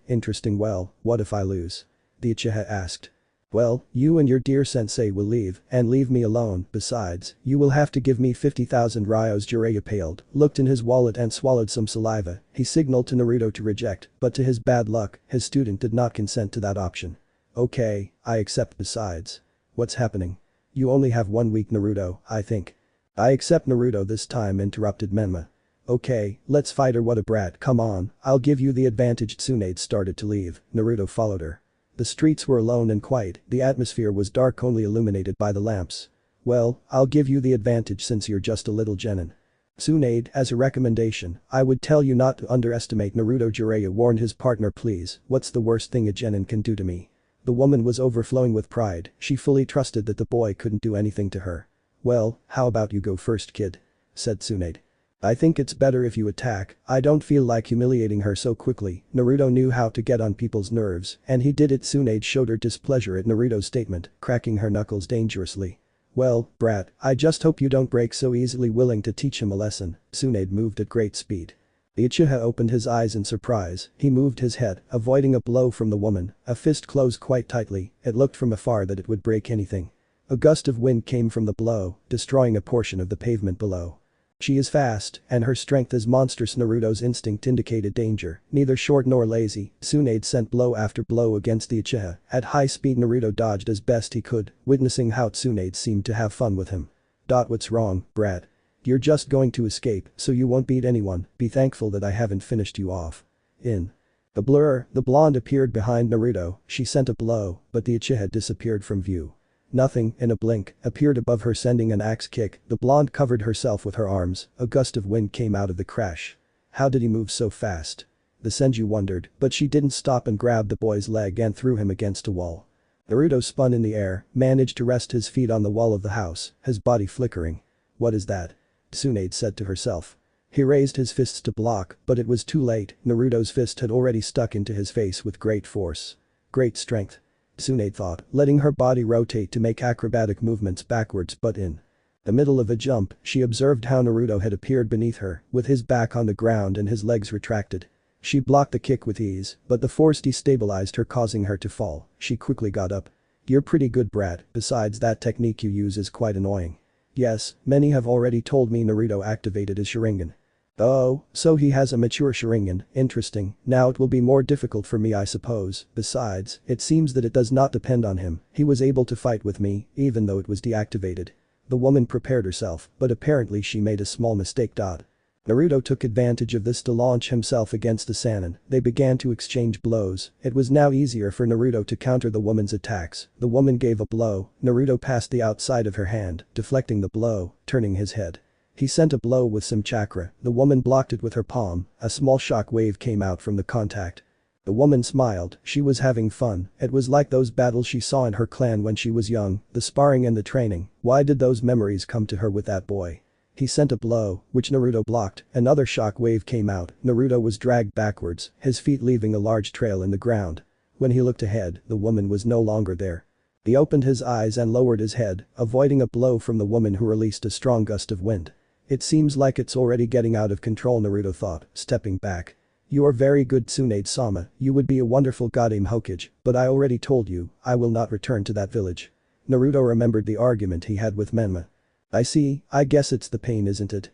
Interesting. Well, what if I lose? The Uchiha asked. Well, you and your dear sensei will leave, and leave me alone. Besides, you will have to give me 50,000 ryos. Jiraiya paled, looked in his wallet and swallowed some saliva. He signaled to Naruto to reject, but to his bad luck, his student did not consent to that option. Okay, I accept. Besides. What's happening? You only have 1 week, Naruto, I think. I accept. Naruto this time interrupted Menma. Okay, let's fight, or what? A brat, come on, I'll give you the advantage. Tsunade started to leave, Naruto followed her. The streets were alone and quiet, the atmosphere was dark, only illuminated by the lamps. Well, I'll give you the advantage since you're just a little genin. Tsunade, as a recommendation, I would tell you not to underestimate Naruto. Jiraiya warned his partner. Please, what's the worst thing a genin can do to me? The woman was overflowing with pride, she fully trusted that the boy couldn't do anything to her. Well, how about you go first, kid? Said Tsunade. I think it's better if you attack, I don't feel like humiliating her so quickly. Naruto knew how to get on people's nerves, and he did it. Tsunade showed her displeasure at Naruto's statement, cracking her knuckles dangerously. Well, brat, I just hope you don't break so easily. Willing to teach him a lesson, Tsunade moved at great speed. The Uchiha opened his eyes in surprise, he moved his head, avoiding a blow from the woman, a fist closed quite tightly, it looked from afar that it would break anything. A gust of wind came from the blow, destroying a portion of the pavement below. She is fast, and her strength is monstrous. Naruto's instinct indicated danger, neither short nor lazy. Tsunade sent blow after blow against the Uchiha. At high speed Naruto dodged as best he could, witnessing how Tsunade seemed to have fun with him. What's wrong, brat? You're just going to escape, so you won't beat anyone. Be thankful that I haven't finished you off. In the blur, the blonde appeared behind Naruto, she sent a blow, but the Uchiha disappeared from view. Nothing, in a blink, appeared above her, sending an axe kick. The blonde covered herself with her arms, a gust of wind came out of the crash. How did he move so fast? The Senju wondered, but she didn't stop and grabbed the boy's leg and threw him against a wall. Naruto spun in the air, managed to rest his feet on the wall of the house, his body flickering. What is that? Tsunade said to herself. He raised his fists to block, but it was too late. Naruto's fist had already stuck into his face with great force. Great strength. Tsunade thought, letting her body rotate to make acrobatic movements backwards, but in the middle of a jump, she observed how Naruto had appeared beneath her, with his back on the ground and his legs retracted. She blocked the kick with ease, but the force destabilized her, causing her to fall. She quickly got up. You're pretty good, brat, besides that technique you use is quite annoying. Yes, many have already told me. Naruto activated his Sharingan. Oh, so he has a mature Sharingan, interesting, now it will be more difficult for me I suppose. Besides, it seems that it does not depend on him, he was able to fight with me, even though it was deactivated. The woman prepared herself, but apparently she made a small mistake. Naruto took advantage of this to launch himself against the Sannin. They began to exchange blows. It was now easier for Naruto to counter the woman's attacks. The woman gave a blow, Naruto passed the outside of her hand, deflecting the blow, turning his head. He sent a blow with some chakra, the woman blocked it with her palm, a small shock wave came out from the contact. The woman smiled, she was having fun, it was like those battles she saw in her clan when she was young, the sparring and the training, why did those memories come to her with that boy? He sent a blow, which Naruto blocked, another shock wave came out, Naruto was dragged backwards, his feet leaving a large trail in the ground. When he looked ahead, the woman was no longer there. He opened his eyes and lowered his head, avoiding a blow from the woman who released a strong gust of wind. It seems like it's already getting out of control, Naruto thought, stepping back. You are very good, Tsunade-sama, you would be a wonderful Godame Hokage, but I already told you, I will not return to that village. Naruto remembered the argument he had with Menma. I see, I guess it's the pain, isn't it?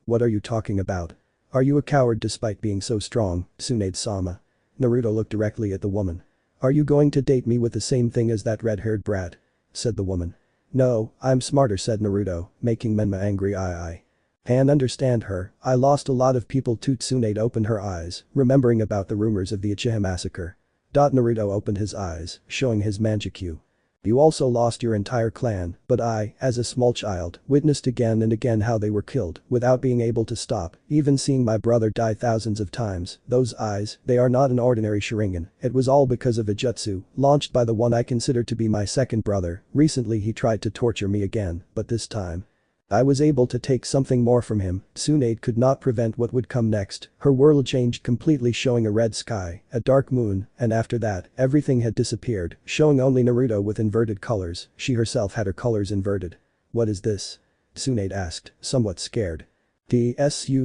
What are you talking about? Are you a coward despite being so strong, Tsunade-sama? Naruto looked directly at the woman. Are you going to date me with the same thing as that red-haired brat? Said the woman. No, I'm smarter, said Naruto, making Menma angry. I can't understand her, I lost a lot of people too. Tsunade opened her eyes, remembering about the rumors of the Uchiha massacre. Naruto opened his eyes, showing his manjikyu. You also lost your entire clan, but I, as a small child, witnessed again and again how they were killed, without being able to stop, even seeing my brother die thousands of times. Those eyes, they are not an ordinary Sharingan, it was all because of a jutsu, launched by the one I consider to be my second brother. Recently he tried to torture me again, but this time I was able to take something more from him. Tsunade could not prevent what would come next, her world changed completely, showing a red sky, a dark moon, and after that, everything had disappeared, showing only Naruto with inverted colors. She herself had her colors inverted. What is this? Tsunade asked, somewhat scared. Tsukuyuyomi.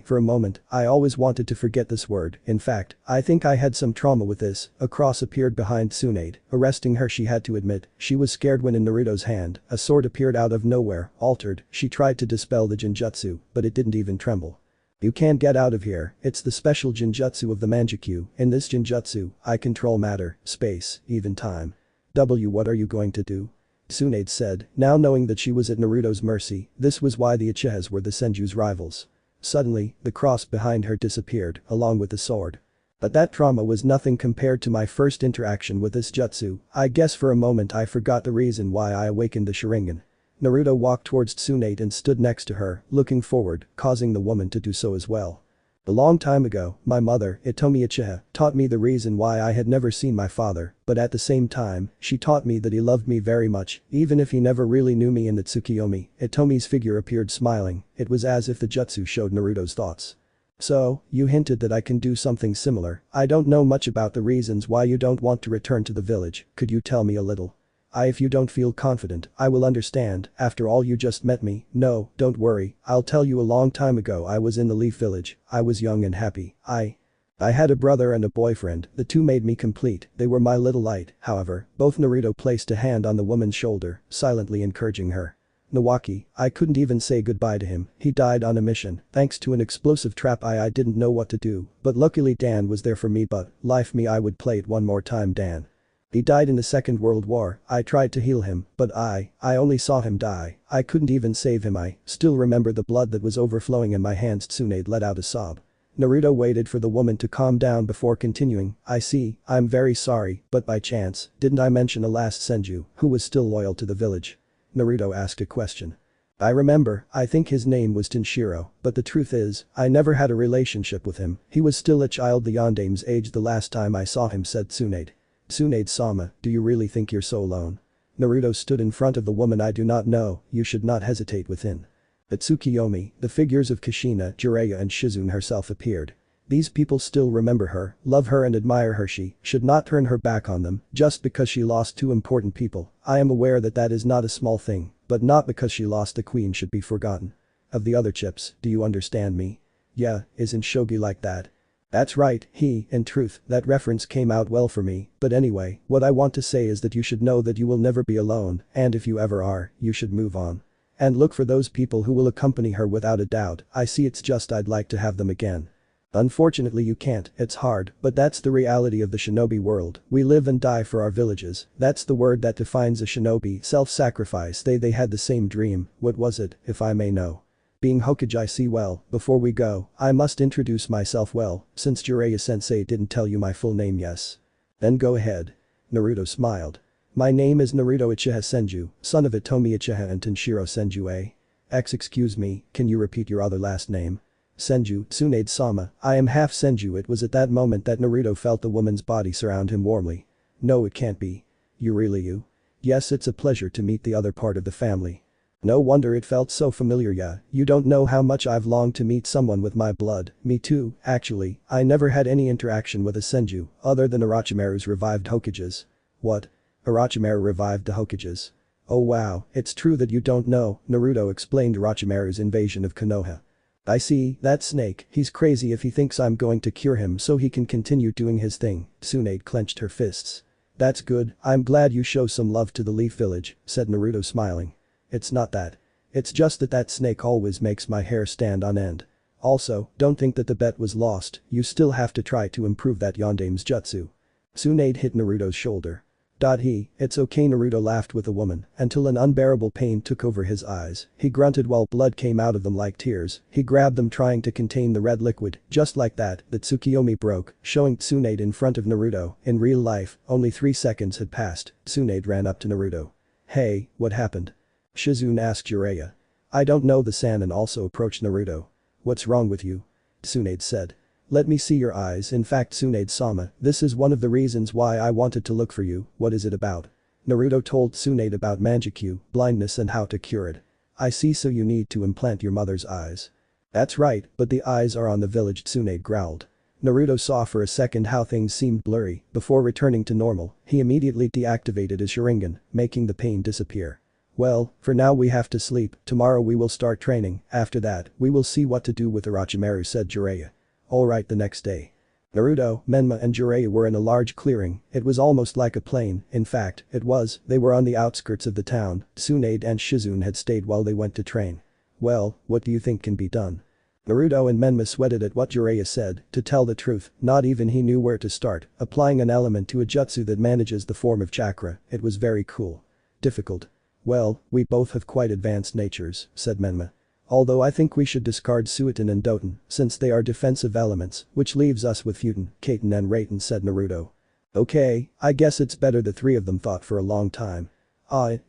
For a moment, I always wanted to forget this word, in fact, I think I had some trauma with this. A cross appeared behind Tsunade, arresting her. She had to admit, she was scared when in Naruto's hand, a sword appeared out of nowhere, altered, she tried to dispel the Jinjutsu, but it didn't even tremble. You can't get out of here, it's the special Jinjutsu of the Manjikyu, in this Jinjutsu, I control matter, space, even time. What are you going to do? Tsunade said, now knowing that she was at Naruto's mercy, this was why the Uchihas were the Senju's rivals. Suddenly, the cross behind her disappeared, along with the sword. But that trauma was nothing compared to my first interaction with this jutsu. I guess for a moment I forgot the reason why I awakened the Sharingan. Naruto walked towards Tsunade and stood next to her, looking forward, causing the woman to do so as well. A long time ago, my mother, Itomi Uchiha, taught me the reason why I had never seen my father, but at the same time, she taught me that he loved me very much, even if he never really knew me in the Tsukiyomi. Itomi's figure appeared smiling, it was as if the jutsu showed Naruto's thoughts. So, you hinted that I can do something similar. I don't know much about the reasons why you don't want to return to the village, could you tell me a little? If you don't feel confident, I will understand, after all you just met me. No, don't worry, I'll tell you. A long time ago I was in the Leaf Village, I was young and happy, I had a brother and a boyfriend, the two made me complete, they were my little light. However, both. Naruto placed a hand on the woman's shoulder, silently encouraging her. Nawaki, I couldn't even say goodbye to him, he died on a mission, thanks to an explosive trap. I didn't know what to do, but luckily Dan was there for me. But, life me, I would play it one more time. Dan. He died in the Second World War, I tried to heal him, but I only saw him die, I couldn't even save him. I still remember the blood that was overflowing in my hands. Tsunade let out a sob. Naruto waited for the woman to calm down before continuing, I see, I'm very sorry, but by chance, didn't I mention a last Senju, who was still loyal to the village? Naruto asked a question. I remember, I think his name was Tenshiro, but the truth is, I never had a relationship with him, he was still a child the Yandame's age the last time I saw him, said Tsunade. Tsunade-sama, do you really think you're so alone? Naruto stood in front of the woman. I do not know, you should not hesitate within. At Tsukiyomi, the figures of Kushina, Jiraiya and Shizune herself appeared. These people still remember her, love her and admire her. She should not turn her back on them just because she lost two important people. I am aware that that is not a small thing, but not because she lost the queen should be forgotten. Of the other chips, do you understand me? Yeah, isn't Shogi like that? That's right, in truth, that reference came out well for me, but anyway, what I want to say is that you should know that you will never be alone, and if you ever are, you should move on. And look for those people who will accompany her without a doubt. I see, it's just I'd like to have them again. Unfortunately you can't, it's hard, but that's the reality of the shinobi world. We live and die for our villages, that's the word that defines a shinobi. Self-sacrifice. They had the same dream. What was it, if I may know? Being Hokage. I see. Well, before we go, I must introduce myself. Well, since Jiraiya-sensei didn't tell you my full name. Yes. Then go ahead. Naruto smiled. My name is Naruto Uchiha Senju, son of Itomi Uchiha and Tenshiro Senju excuse me, can you repeat your other last name? Senju, Tsunade-sama, I am half Senju. It was at that moment that Naruto felt the woman's body surround him warmly. No, it can't be. You? Yes, it's a pleasure to meet the other part of the family. No wonder it felt so familiar. Yeah, you don't know how much I've longed to meet someone with my blood. Me too, actually, I never had any interaction with a Senju other than Orochimaru's revived Hokages. What? Orochimaru revived the Hokages. Oh wow, it's true that you don't know, Naruto explained Orochimaru's invasion of Konoha. I see, that snake, he's crazy if he thinks I'm going to cure him so he can continue doing his thing. Tsunade clenched her fists. That's good, I'm glad you show some love to the Leaf Village, said Naruto smiling. It's not that. It's just that snake always makes my hair stand on end. Also, don't think that the bet was lost, you still have to try to improve that Yondame's jutsu. Tsunade hit Naruto's shoulder. It's okay, Naruto laughed with a woman until an unbearable pain took over his eyes. He grunted while blood came out of them like tears. He grabbed them trying to contain the red liquid. Just like that, the Tsukiyomi broke, showing Tsunade in front of Naruto. In real life, only 3 seconds had passed. Tsunade ran up to Naruto. Hey, what happened? Shizune asked Jiraiya. I don't know, the Sannin also approached Naruto. What's wrong with you? Tsunade said. Let me see your eyes. In fact, Tsunade-sama, this is one of the reasons why I wanted to look for you. What is it about? Naruto told Tsunade about Manjikyu, blindness and how to cure it. I see, so you need to implant your mother's eyes. That's right, but the eyes are on the village, Tsunade growled. Naruto saw for a second how things seemed blurry. Before returning to normal, he immediately deactivated his Sharingan, making the pain disappear. Well, for now we have to sleep. Tomorrow we will start training. After that, we will see what to do with Orochimaru, said Jiraiya. Alright, the next day. Naruto, Menma and Jiraiya were in a large clearing. It was almost like a plain. In fact, it was. They were on the outskirts of the town. Tsunade and Shizune had stayed while they went to train. Well, what do you think can be done? Naruto and Menma sweated at what Jiraiya said. To tell the truth, not even he knew where to start. Applying an element to a jutsu that manages the form of chakra, it was very cool. Difficult. Well, we both have quite advanced natures, said Menma. Although I think we should discard Suiton and Doton, since they are defensive elements, which leaves us with Futen, Kaiten and Raiten, said Naruto. Okay, I guess it's better. The 3 of them thought for a long time.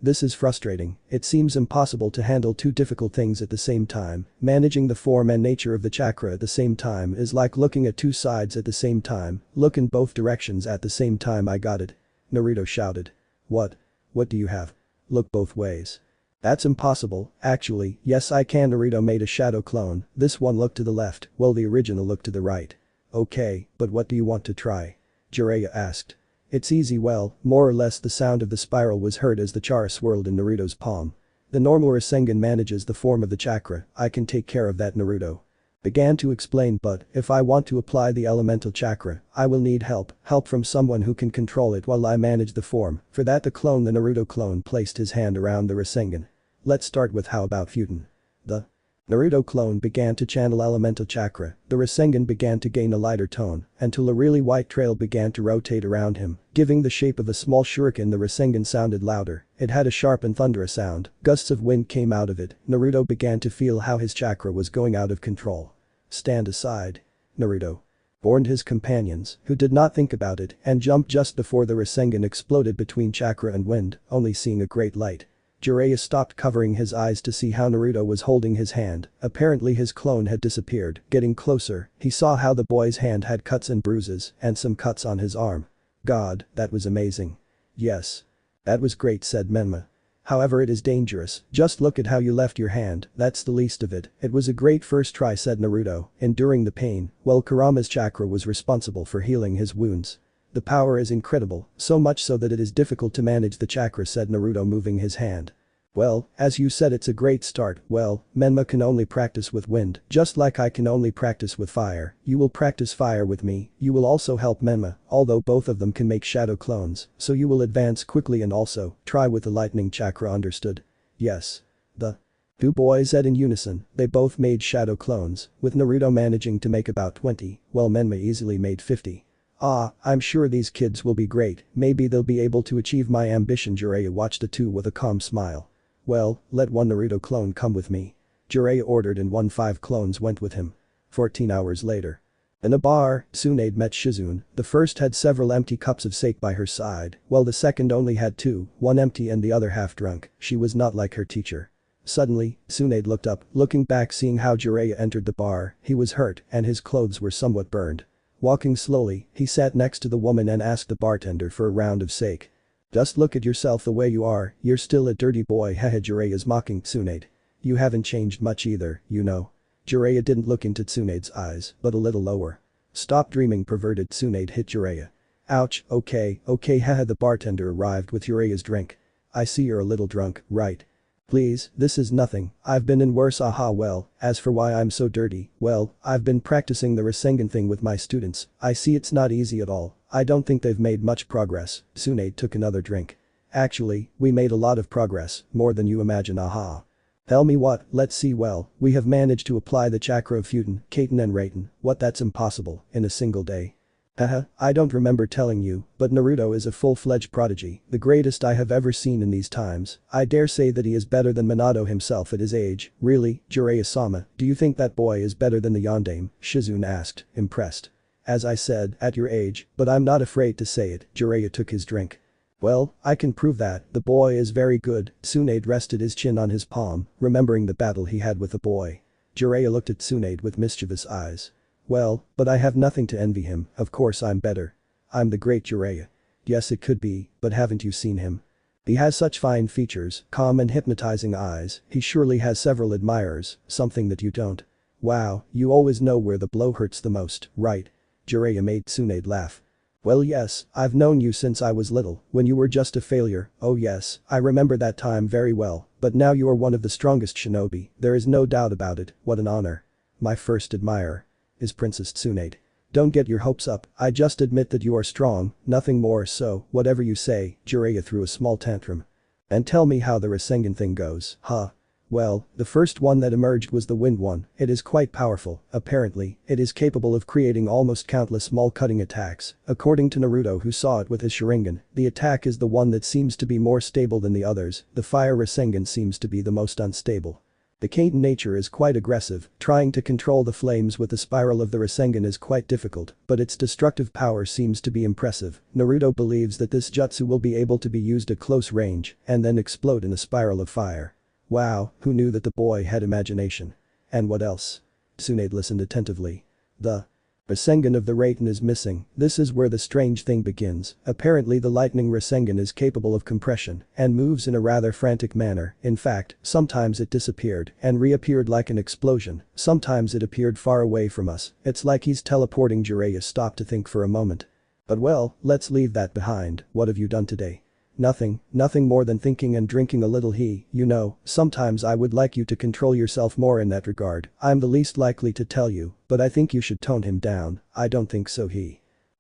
This is frustrating. It seems impossible to handle 2 difficult things at the same time. Managing the form and nature of the chakra at the same time is like looking at 2 sides at the same time. Look in both directions at the same time. I got it. Naruto shouted. What? What do you have? Look both ways. That's impossible. Actually, yes I can. Naruto made a shadow clone. This one looked to the left, while the original looked to the right. Okay, but what do you want to try? Jiraiya asked. It's easy. Well, more or less the sound of the spiral was heard as the chara swirled in Naruto's palm. The normal Rasengan manages the form of the chakra. I can take care of that, Naruto began to explain, but if I want to apply the elemental chakra, I will need help from someone who can control it while I manage the form. For that the Naruto clone placed his hand around the Rasengan. Let's start with how about Futen? The Naruto clone began to channel elemental chakra. The Rasengan began to gain a lighter tone until a really white trail began to rotate around him, giving the shape of a small shuriken. The Rasengan sounded louder. It had a sharp and thunderous sound. Gusts of wind came out of it. Naruto began to feel how his chakra was going out of control. Stand aside. Naruto warned his companions, who did not think about it and jumped just before the Rasengan exploded between chakra and wind, only seeing a great light. Jiraiya stopped, covering his eyes to see how Naruto was holding his hand. Apparently his clone had disappeared. Getting closer, he saw how the boy's hand had cuts and bruises and some cuts on his arm. God, that was amazing. Yes. That was great, said Menma. However, it is dangerous. Just look at how you left your hand, that's the least of it. It was a great first try, said Naruto, enduring the pain, while Kurama's chakra was responsible for healing his wounds. The power is incredible, so much so that it is difficult to manage the chakra, said Naruto, moving his hand. Well, as you said, it's a great start. Well, Menma can only practice with wind, just like I can only practice with fire. You will practice fire with me. You will also help Menma, although both of them can make shadow clones, so you will advance quickly and also try with the lightning chakra, understood? Yes. The 2 boys said in unison. They both made shadow clones, with Naruto managing to make about 20, while Menma easily made 50. I'm sure these kids will be great. Maybe they'll be able to achieve my ambition. Jiraiya watched the 2 with a calm smile. Well, let one Naruto clone come with me. Jiraiya ordered, and 5 clones went with him. 14 hours later. In a bar, Tsunade met Shizune. The first had several empty cups of sake by her side, while the second only had two, one empty and the other half drunk. She was not like her teacher. Suddenly, Tsunade looked up, looking back seeing how Jiraiya entered the bar. He was hurt and his clothes were somewhat burned. Walking slowly, he sat next to the woman and asked the bartender for a round of sake. Just look at yourself the way you are, you're still a dirty boy. Haha, Jiraiya's mocking Tsunade. You haven't changed much either, you know. Jiraiya didn't look into Tsunade's eyes, but a little lower. Stop dreaming, perverted. Tsunade hit Jiraiya. Ouch, okay, haha. The bartender arrived with Jiraiya's drink. I see you're a little drunk, right? Please, this is nothing, I've been in worse. Aha, well, as for why I'm so dirty, well, I've been practicing the Rasengan thing with my students. I see it's not easy at all. I don't think they've made much progress. Tsunade took another drink. Actually, we made a lot of progress, more than you imagine. Aha. Tell me what, let's see. Well, we have managed to apply the chakra of Futen, Kaiten and Raiten. What, that's impossible, in a single day. Haha, I don't remember telling you, but Naruto is a full-fledged prodigy, the greatest I have ever seen in these times. I dare say that he is better than Minato himself at his age. Really, Jiraiya-sama, do you think that boy is better than the Yondaime? Shizune asked, impressed. As I said, at your age, but I'm not afraid to say it. Jiraiya took his drink. Well, I can prove that, the boy is very good. Tsunade rested his chin on his palm, remembering the battle he had with the boy. Jiraiya looked at Tsunade with mischievous eyes. Well, but I have nothing to envy him, of course I'm better. I'm the great Jiraiya. Yes, it could be, but haven't you seen him? He has such fine features, calm and hypnotizing eyes. He surely has several admirers, something that you don't. Wow, you always know where the blow hurts the most, right? Jiraiya made Tsunade laugh. Well yes, I've known you since I was little, when you were just a failure. Oh yes, I remember that time very well, but now you are one of the strongest shinobi, there is no doubt about it. What an honor. My first admirer is Princess Tsunade. Don't get your hopes up, I just admit that you are strong, nothing more, so, whatever you say. Jiraiya threw a small tantrum. And tell me how the Rasengan thing goes, huh? Well, the first one that emerged was the wind one. It is quite powerful, apparently, it is capable of creating almost countless small cutting attacks. According to Naruto, who saw it with his Sharingan, the attack is the one that seems to be more stable than the others. The fire Rasengan seems to be the most unstable. The Kaiten nature is quite aggressive, trying to control the flames with the spiral of the Rasengan is quite difficult, but its destructive power seems to be impressive. Naruto believes that this jutsu will be able to be used at close range, and then explode in a spiral of fire. Wow, who knew that the boy had imagination? And what else? Tsunade listened attentively. The Rasengan of the Raiten is missing. This is where the strange thing begins. Apparently the lightning Rasengan is capable of compression and moves in a rather frantic manner. In fact, sometimes it disappeared and reappeared like an explosion. Sometimes it appeared far away from us. It's like he's teleporting. Jiraiya stopped to think for a moment. But well, let's leave that behind. What have you done today? Nothing more than thinking and drinking a little. You know, sometimes I would like you to control yourself more in that regard. I'm the least likely to tell you, but I think you should tone him down. I don't think so.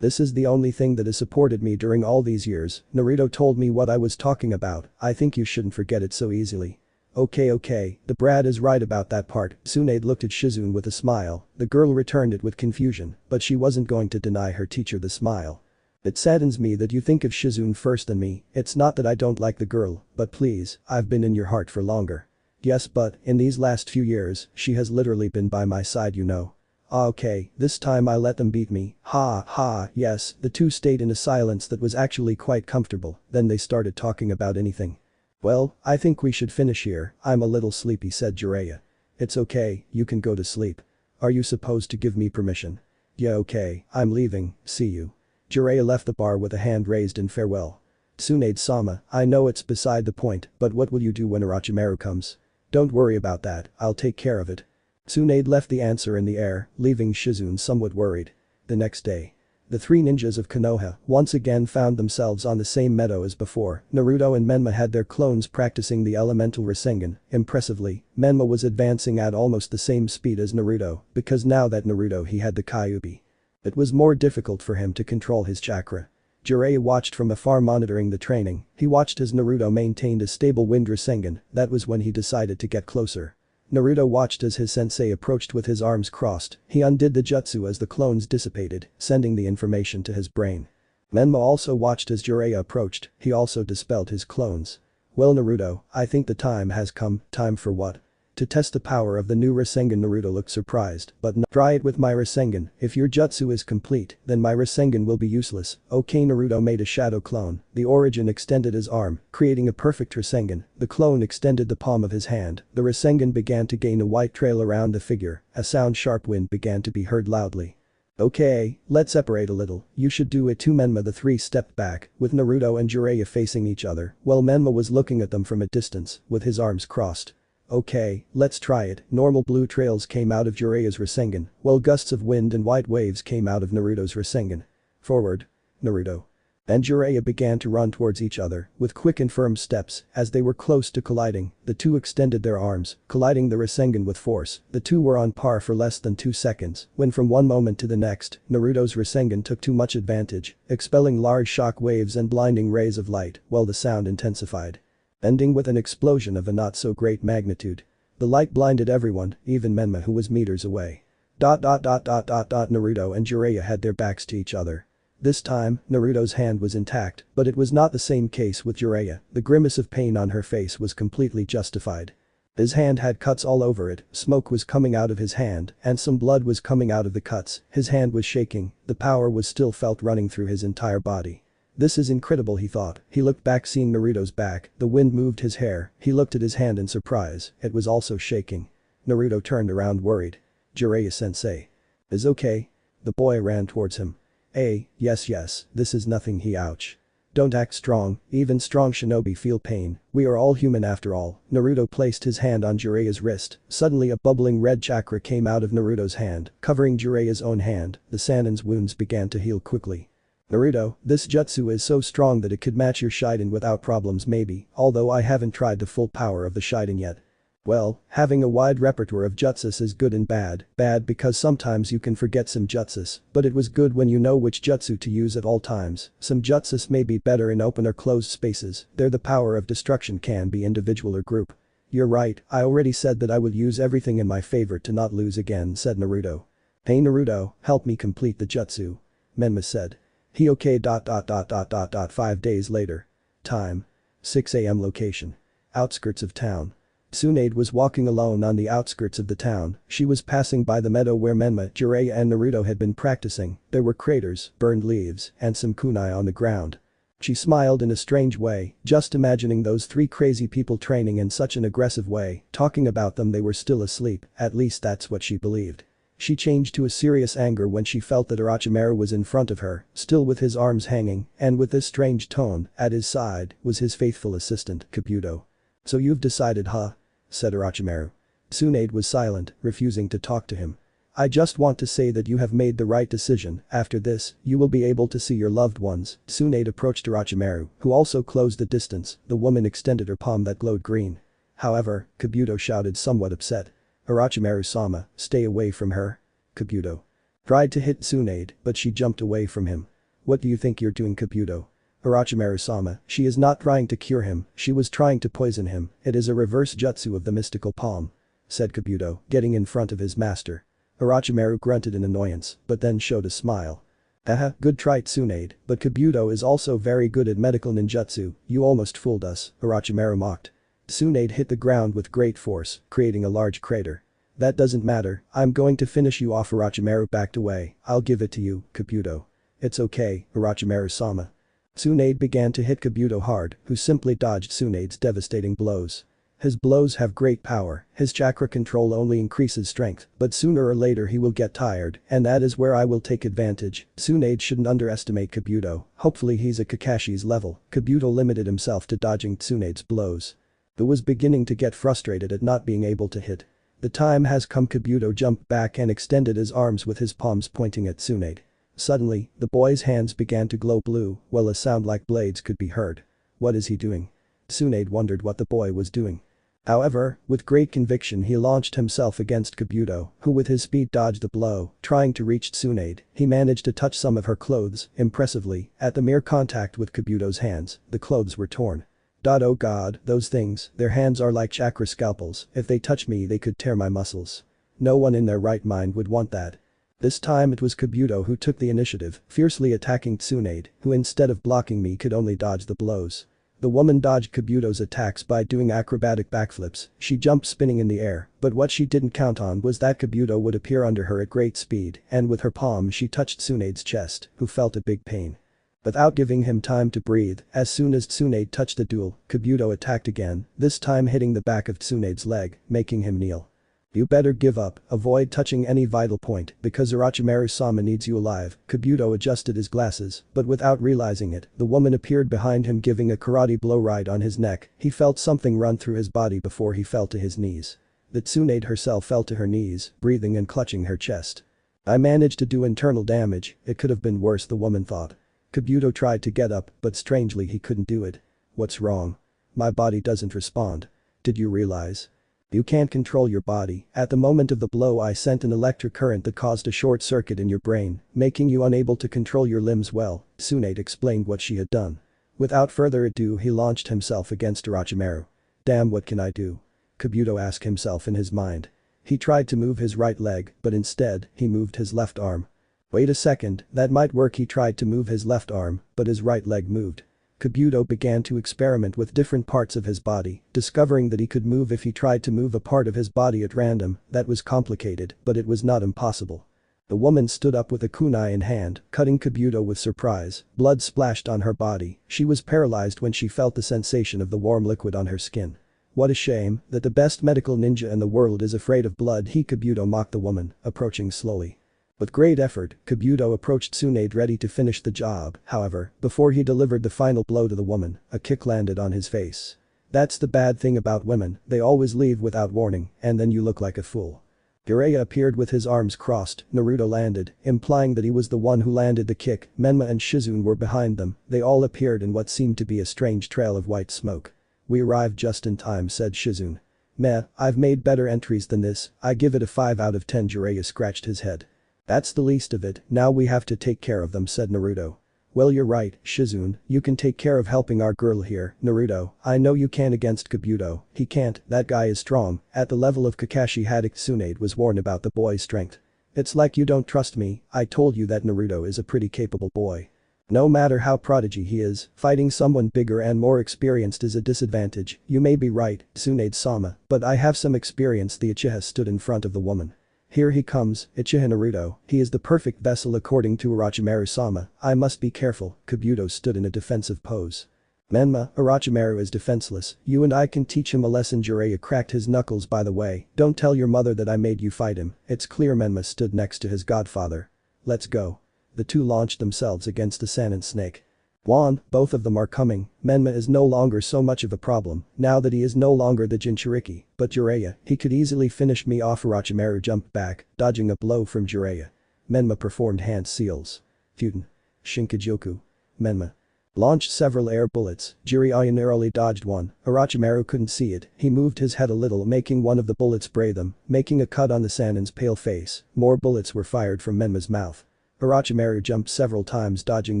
This is the only thing that has supported me during all these years. Naruto told me what I was talking about. I think you shouldn't forget it so easily. Okay, the brat is right about that part. Tsunade looked at Shizune with a smile. The girl returned it with confusion, but she wasn't going to deny her teacher the smile. It saddens me that you think of Shizune first than me. It's not that I don't like the girl, but please, I've been in your heart for longer. Yes, but, in these last few years, she has literally been by my side, you know. Okay, this time I let them beat me. Ha, yes, the two stayed in a silence that was actually quite comfortable, then they started talking about anything. Well, I think we should finish here, I'm a little sleepy, said Jiraiya. It's okay, you can go to sleep. Are you supposed to give me permission? Yeah, okay, I'm leaving, see you. Jiraiya left the bar with a hand raised in farewell. Tsunade-sama, I know it's beside the point, but what will you do when Orochimaru comes? Don't worry about that, I'll take care of it. Tsunade left the answer in the air, leaving Shizune somewhat worried. The next day. The three ninjas of Konoha once again found themselves on the same meadow as before. Naruto and Menma had their clones practicing the elemental Rasengan. Impressively, Menma was advancing at almost the same speed as Naruto, because now that Naruto he had the Kyuubi. It was more difficult for him to control his chakra. Jiraiya watched from afar, monitoring the training. He watched as Naruto maintained a stable wind Rasengan. That was when he decided to get closer. Naruto watched as his sensei approached with his arms crossed. He undid the jutsu as the clones dissipated, sending the information to his brain. Menma also watched as Jiraiya approached. He also dispelled his clones. Well, Naruto, I think the time has come. Time for what? To test the power of the new Rasengan, Naruto looked surprised, but no. Try it with my Rasengan. If your jutsu is complete, then my Rasengan will be useless. Okay, Naruto made a shadow clone. The origin extended his arm, creating a perfect Rasengan. The clone extended the palm of his hand. The Rasengan began to gain a white trail around the figure. A sharp wind began to be heard loudly. Okay, let's separate a little. You should do it too. Menma the three stepped back, with Naruto and Jiraiya facing each other, while Menma was looking at them from a distance, with his arms crossed. Okay, let's try it. Normal blue trails came out of Jiraiya's Rasengan, while gusts of wind and white waves came out of Naruto's Rasengan. Forward. Naruto and Jiraiya began to run towards each other, with quick and firm steps. As they were close to colliding, the two extended their arms, colliding the Rasengan with force. The two were on par for less than 2 seconds, when from one moment to the next, Naruto's Rasengan took too much advantage, expelling large shock waves and blinding rays of light, while the sound intensified, ending with an explosion of a not-so-great magnitude. The light blinded everyone, even Menma, who was meters away. Naruto and Jiraiya had their backs to each other. This time, Naruto's hand was intact, but it was not the same case with Jiraiya. The grimace of pain on her face was completely justified. His hand had cuts all over it, smoke was coming out of his hand, and some blood was coming out of the cuts. His hand was shaking, the power was still felt running through his entire body. This is incredible, he thought. He looked back, seeing Naruto's back. The wind moved his hair. He looked at his hand in surprise. It was also shaking. Naruto turned around worried. Jiraiya-sensei. Is okay? The boy ran towards him. Yes, this is nothing. He ouch. Don't act strong, even strong shinobi feel pain. We are all human after all. Naruto placed his hand on Jiraiya's wrist. Suddenly a bubbling red chakra came out of Naruto's hand, covering Jiraiya's own hand. The Sanin's wounds began to heal quickly. Naruto, this jutsu is so strong that it could match your Shiden without problems maybe, although I haven't tried the full power of the Shiden yet. Well, having a wide repertoire of jutsus is good and bad. Bad because sometimes you can forget some jutsus, but it was good when you know which jutsu to use at all times. Some jutsus may be better in open or closed spaces. There the power of destruction can be individual or group. You're right, I already said that I will use everything in my favor to not lose again, said Naruto. Hey Naruto, help me complete the jutsu. Menma said. He okay. 5 days later. Time. 6 AM. Location. Outskirts of town. Tsunade was walking alone on the outskirts of the town. She was passing by the meadow where Menma, Jiraiya and Naruto had been practicing. There were craters, burned leaves, and some kunai on the ground. She smiled in a strange way, just imagining those 3 crazy people training in such an aggressive way, talking about them. They were still asleep, at least that's what she believed. She changed to a serious anger when she felt that Orochimaru was in front of her, still with his arms hanging, and with this strange tone, at his side, was his faithful assistant, Kabuto. So you've decided, huh? Said Orochimaru. Tsunade was silent, refusing to talk to him. I just want to say that you have made the right decision. After this, you will be able to see your loved ones. Tsunade approached Orochimaru, who also closed the distance. The woman extended her palm that glowed green. However, Kabuto shouted, somewhat upset. Orochimaru-sama, stay away from her. Kabuto tried to hit Tsunade, but she jumped away from him. What do you think you're doing, Kabuto? Orochimaru-sama, she is not trying to cure him, she was trying to poison him. It is a reverse jutsu of the mystical palm, said Kabuto, getting in front of his master. Orochimaru grunted in annoyance, but then showed a smile. Haha, good try Tsunade, but Kabuto is also very good at medical ninjutsu. You almost fooled us, Orochimaru mocked. Tsunade hit the ground with great force, creating a large crater. That doesn't matter, I'm going to finish you off. Orochimaru backed away. I'll give it to you, Kabuto. It's okay, Orochimaru-sama. Tsunade began to hit Kabuto hard, who simply dodged Tsunade's devastating blows. His blows have great power, his chakra control only increases strength, but sooner or later he will get tired, and that is where I will take advantage. Tsunade shouldn't underestimate Kabuto, hopefully he's at Kakashi's level. Kabuto limited himself to dodging Tsunade's blows. Who was beginning to get frustrated at not being able to hit. The time has come. Kabuto jumped back and extended his arms with his palms pointing at Tsunade. Suddenly, the boy's hands began to glow blue, while a sound like blades could be heard. What is he doing? Tsunade wondered what the boy was doing. However, with great conviction he launched himself against Kabuto, who with his speed dodged the blow, trying to reach Tsunade. He managed to touch some of her clothes, impressively, at the mere contact with Kabuto's hands, the clothes were torn. Oh god, those things, their hands are like chakra scalpels, if they touch me they could tear my muscles. No one in their right mind would want that. This time it was Kabuto who took the initiative, fiercely attacking Tsunade, who instead of blocking me could only dodge the blows. The woman dodged Kabuto's attacks by doing acrobatic backflips, she jumped spinning in the air, but what she didn't count on was that Kabuto would appear under her at great speed, and with her palm she touched Tsunade's chest, who felt a big pain. Without giving him time to breathe, as soon as Tsunade touched the duel, Kabuto attacked again, this time hitting the back of Tsunade's leg, making him kneel. You better give up, avoid touching any vital point because Orochimaru-sama needs you alive. Kabuto adjusted his glasses, but without realizing it, the woman appeared behind him giving a karate blow right on his neck, he felt something run through his body before he fell to his knees. The Tsunade herself fell to her knees, breathing and clutching her chest. I managed to do internal damage, it could have been worse the woman thought. Kabuto tried to get up, but strangely he couldn't do it. What's wrong? My body doesn't respond. Did you realize? You can't control your body, at the moment of the blow I sent an electric current that caused a short circuit in your brain, making you unable to control your limbs well, Tsunade explained what she had done. Without further ado he launched himself against Orochimaru. Damn, what can I do? Kabuto asked himself in his mind. He tried to move his right leg, but instead, he moved his left arm. Wait a second, that might work. He tried to move his left arm, but his right leg moved. Kabuto began to experiment with different parts of his body, discovering that he could move if he tried to move a part of his body at random. That was complicated, but it was not impossible. The woman stood up with a kunai in hand, cutting Kabuto with surprise, blood splashed on her body, she was paralyzed when she felt the sensation of the warm liquid on her skin. What a shame that the best medical ninja in the world is afraid of blood. Kabuto mocked the woman, approaching slowly. With great effort, Kabuto approached Tsunade ready to finish the job, however, before he delivered the final blow to the woman, a kick landed on his face. That's the bad thing about women, they always leave without warning, and then you look like a fool. Jiraiya appeared with his arms crossed, Naruto landed, implying that he was the one who landed the kick, Menma and Shizune were behind them, they all appeared in what seemed to be a strange trail of white smoke. We arrived just in time, said Shizune. Meh, I've made better entries than this, I give it a 5 out of 10. Jiraiya scratched his head. That's the least of it, now we have to take care of them, said Naruto. Well, you're right, Shizune, you can take care of helping our girl here, Naruto, I know you can against Kabuto, he can't, that guy is strong, at the level of Kakashi Haddock. Tsunade was warned about the boy's strength. It's like you don't trust me, I told you that Naruto is a pretty capable boy. No matter how prodigy he is, fighting someone bigger and more experienced is a disadvantage. You may be right, Tsunade-sama, but I have some experience. The Uchiha stood in front of the woman. Here he comes, Uchiha Naruto, he is the perfect vessel according to Orochimaru-sama, I must be careful. Kabuto stood in a defensive pose. Menma, Orochimaru is defenseless, you and I can teach him a lesson. Jiraiya cracked his knuckles. By the way, don't tell your mother that I made you fight him, it's clear. Menma stood next to his godfather. Let's go. The two launched themselves against the Saiyan snake. Wan, both of them are coming, Menma is no longer so much of a problem, now that he is no longer the Jinchuriki, but Jiraiya, he could easily finish me off. Orochimaru jumped back, dodging a blow from Jiraiya. Menma performed hand seals. Futen. Shinkajoku. Menma launched several air bullets, Jiraiya narrowly dodged one, Orochimaru couldn't see it, he moved his head a little making one of the bullets spray them, making a cut on the Saiyan's pale face, more bullets were fired from Menma's mouth. Orochimaru jumped several times dodging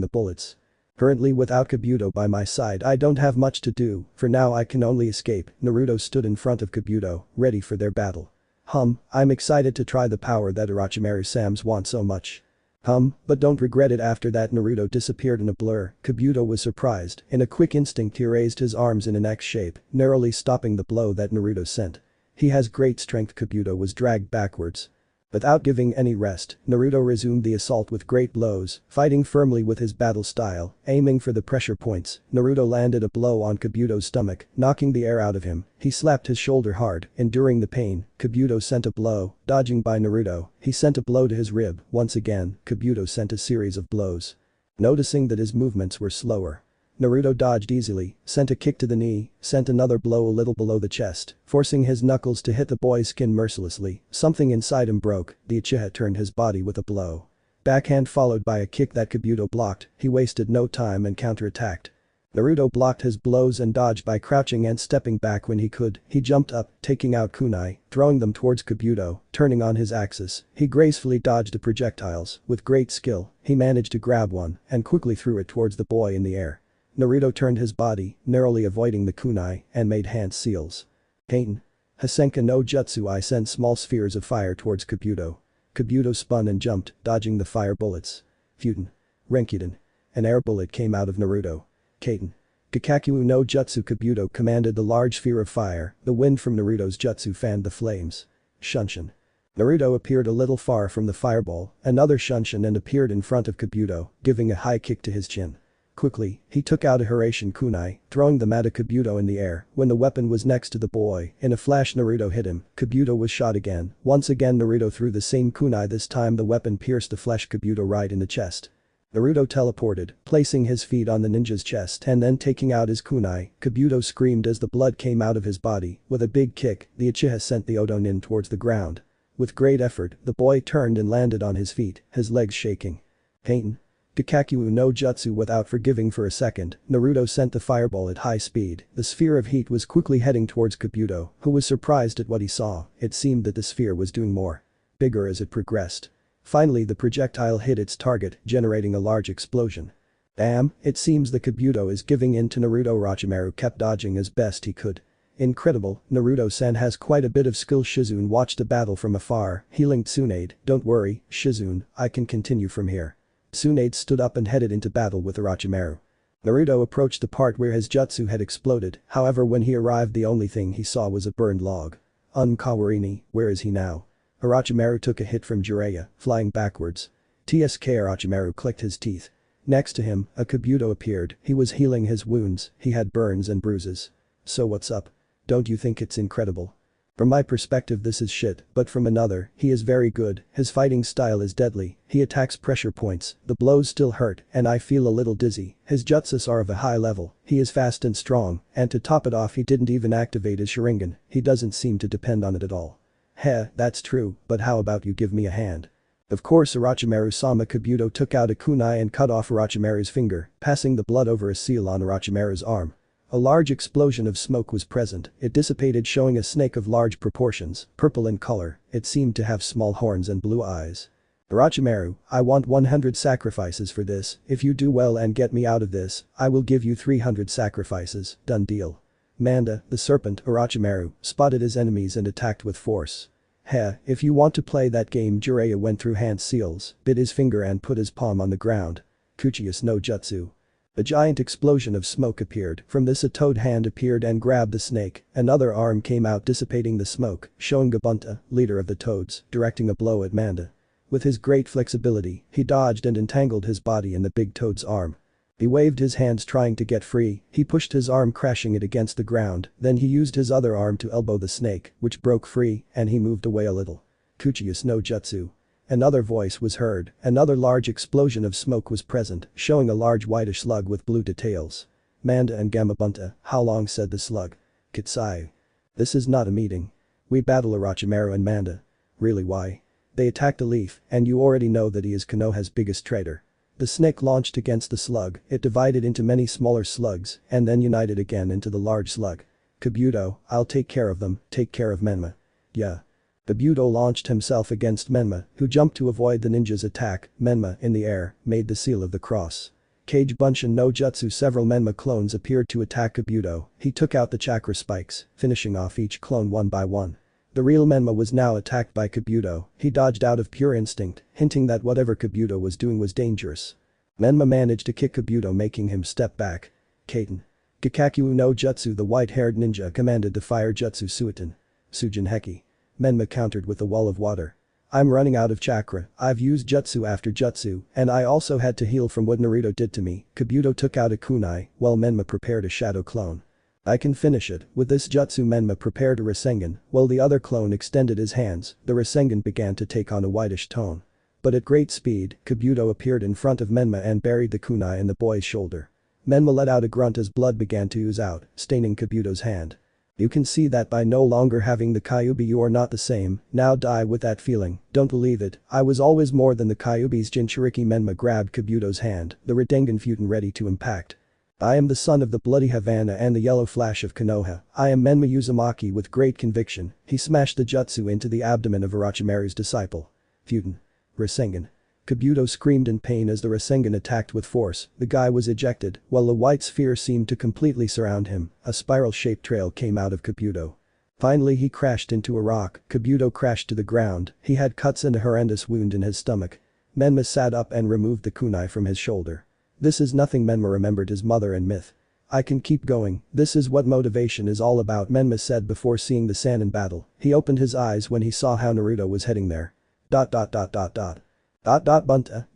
the bullets. Currently without Kabuto by my side I don't have much to do, for now I can only escape. Naruto stood in front of Kabuto, ready for their battle. I'm excited to try the power that Orochimaru-sams want so much. But don't regret it. After that Naruto disappeared in a blur. Kabuto was surprised, in a quick instinct he raised his arms in an X shape, narrowly stopping the blow that Naruto sent. He has great strength. Kabuto was dragged backwards. Without giving any rest, Naruto resumed the assault with great blows, fighting firmly with his battle style, aiming for the pressure points. Naruto landed a blow on Kabuto's stomach, knocking the air out of him, he slapped his shoulder hard, enduring the pain. Kabuto sent a blow, dodging by Naruto, he sent a blow to his rib, once again, Kabuto sent a series of blows. Noticing that his movements were slower, Naruto dodged easily, sent a kick to the knee, sent another blow a little below the chest, forcing his knuckles to hit the boy's skin mercilessly, something inside him broke, the Uchiha turned his body with a blow. Backhand followed by a kick that Kabuto blocked, he wasted no time and counterattacked. Naruto blocked his blows and dodged by crouching and stepping back when he could, he jumped up, taking out kunai, throwing them towards Kabuto, turning on his axis, he gracefully dodged the projectiles, with great skill, he managed to grab one and quickly threw it towards the boy in the air. Naruto turned his body, narrowly avoiding the kunai, and made hand seals. Kaiten. Hasenka no Jutsu. I sent small spheres of fire towards Kabuto. Kabuto spun and jumped, dodging the fire bullets. Futen. Renkiden. An air bullet came out of Naruto. Kaiten. Gakakyu no Jutsu Kabuto commanded the large sphere of fire, the wind from Naruto's jutsu fanned the flames. Shunshin. Naruto appeared a little far from the fireball, another shunshin and appeared in front of Kabuto, giving a high kick to his chin. Quickly, he took out a Hiraishin kunai, throwing them at Kabuto in the air. When the weapon was next to the boy, in a flash Naruto hit him, Kabuto was shot again. Once again Naruto threw the same kunai, this time the weapon pierced the flesh Kabuto right in the chest. Naruto teleported, placing his feet on the ninja's chest and then taking out his kunai. Kabuto screamed as the blood came out of his body. With a big kick, the Uchiha sent the Odonin towards the ground. With great effort, the boy turned and landed on his feet, his legs shaking. Pain. Gakakyu no Jutsu without forgiving for a second, Naruto sent the fireball at high speed. The sphere of heat was quickly heading towards Kabuto, who was surprised at what he saw. It seemed that the sphere was doing more bigger as it progressed. Finally the projectile hit its target, generating a large explosion. Damn, it seems the Kabuto is giving in to Naruto. Orochimaru kept dodging as best he could. Incredible, Naruto-san has quite a bit of skill. Shizune watched the battle from afar, healing Tsunade. Don't worry, Shizune, I can continue from here. Tsunade stood up and headed into battle with Orochimaru. Naruto approached the part where his jutsu had exploded, however when he arrived the only thing he saw was a burned log. Kawarini, where is he now? Orochimaru took a hit from Jiraiya, flying backwards. TSK Orochimaru clicked his teeth. Next to him, a Kabuto appeared, he was healing his wounds, he had burns and bruises. So what's up? Don't you think it's incredible? From my perspective this is shit, but from another, he is very good, his fighting style is deadly, he attacks pressure points, the blows still hurt, and I feel a little dizzy, his jutsus are of a high level, he is fast and strong, and to top it off he didn't even activate his Sharingan, he doesn't seem to depend on it at all. Heh, that's true, but how about you give me a hand? Of course Orochimaru-sama. Kabuto took out a kunai and cut off Orochimaru's finger, passing the blood over a seal on Orochimaru's arm. A large explosion of smoke was present, it dissipated showing a snake of large proportions, purple in color, it seemed to have small horns and blue eyes. Orochimaru, I want 100 sacrifices for this, if you do well and get me out of this, I will give you 300 sacrifices, done deal. Manda, the serpent, Orochimaru, spotted his enemies and attacked with force. Heh, if you want to play that game. Jiraiya went through hand seals, bit his finger and put his palm on the ground. Kuchiyus no Jutsu. A giant explosion of smoke appeared, from this a toad hand appeared and grabbed the snake, another arm came out dissipating the smoke, showing Gabunta, leader of the toads, directing a blow at Manda. With his great flexibility, he dodged and entangled his body in the big toad's arm. He waved his hands trying to get free, he pushed his arm crashing it against the ground, then he used his other arm to elbow the snake, which broke free, and he moved away a little. Kuchiyus no Jutsu. Another voice was heard, another large explosion of smoke was present, showing a large whitish slug with blue details. Manda and Gamabunta, how long, said the slug. Kitsai. This is not a meeting. We battle Orochimaru and Manda. Really, why? They attacked a leaf, and you already know that he is Konoha's biggest traitor. The snake launched against the slug, it divided into many smaller slugs, and then united again into the large slug. Kabuto, I'll take care of them, take care of Menma. Yeah. Kabuto launched himself against Menma, who jumped to avoid the ninja's attack. Menma, in the air, made the seal of the cross. Kage Bunshin no Jutsu. Several Menma clones appeared to attack Kabuto, he took out the chakra spikes, finishing off each clone one by one. The real Menma was now attacked by Kabuto, he dodged out of pure instinct, hinting that whatever Kabuto was doing was dangerous. Menma managed to kick Kabuto, making him step back. Kaiten. Gakakyu no Jutsu. The white-haired ninja commanded the fire jutsu Suiton. Sujin Heki. Menma countered with a wall of water. I'm running out of chakra, I've used jutsu after jutsu, and I also had to heal from what Naruto did to me. Kabuto took out a kunai, while Menma prepared a shadow clone. I can finish it. With this jutsu Menma prepared a Rasengan, while the other clone extended his hands, the Rasengan began to take on a whitish tone. But at great speed, Kabuto appeared in front of Menma and buried the kunai in the boy's shoulder. Menma let out a grunt as blood began to ooze out, staining Kabuto's hand. You can see that by no longer having the Kyuubi you are not the same, now die with that feeling, don't believe it, I was always more than the Kyuubi's Jinchuriki. Menma grabbed Kabuto's hand, the Rasengan Futon ready to impact. I am the son of the bloody Havana and the yellow flash of Konoha, I am Menma Uzumaki. With great conviction, he smashed the jutsu into the abdomen of Orochimaru's disciple. Futon. Rasengan. Kabuto screamed in pain as the Rasengan attacked with force, the guy was ejected, while the white sphere seemed to completely surround him, a spiral-shaped trail came out of Kabuto. Finally he crashed into a rock, Kabuto crashed to the ground, he had cuts and a horrendous wound in his stomach. Menma sat up and removed the kunai from his shoulder. This is nothing. Menma remembered his mother and myth. I can keep going, this is what motivation is all about, Menma said before seeing the Sannin battle. He opened his eyes when he saw how Naruto was heading there. Bunta,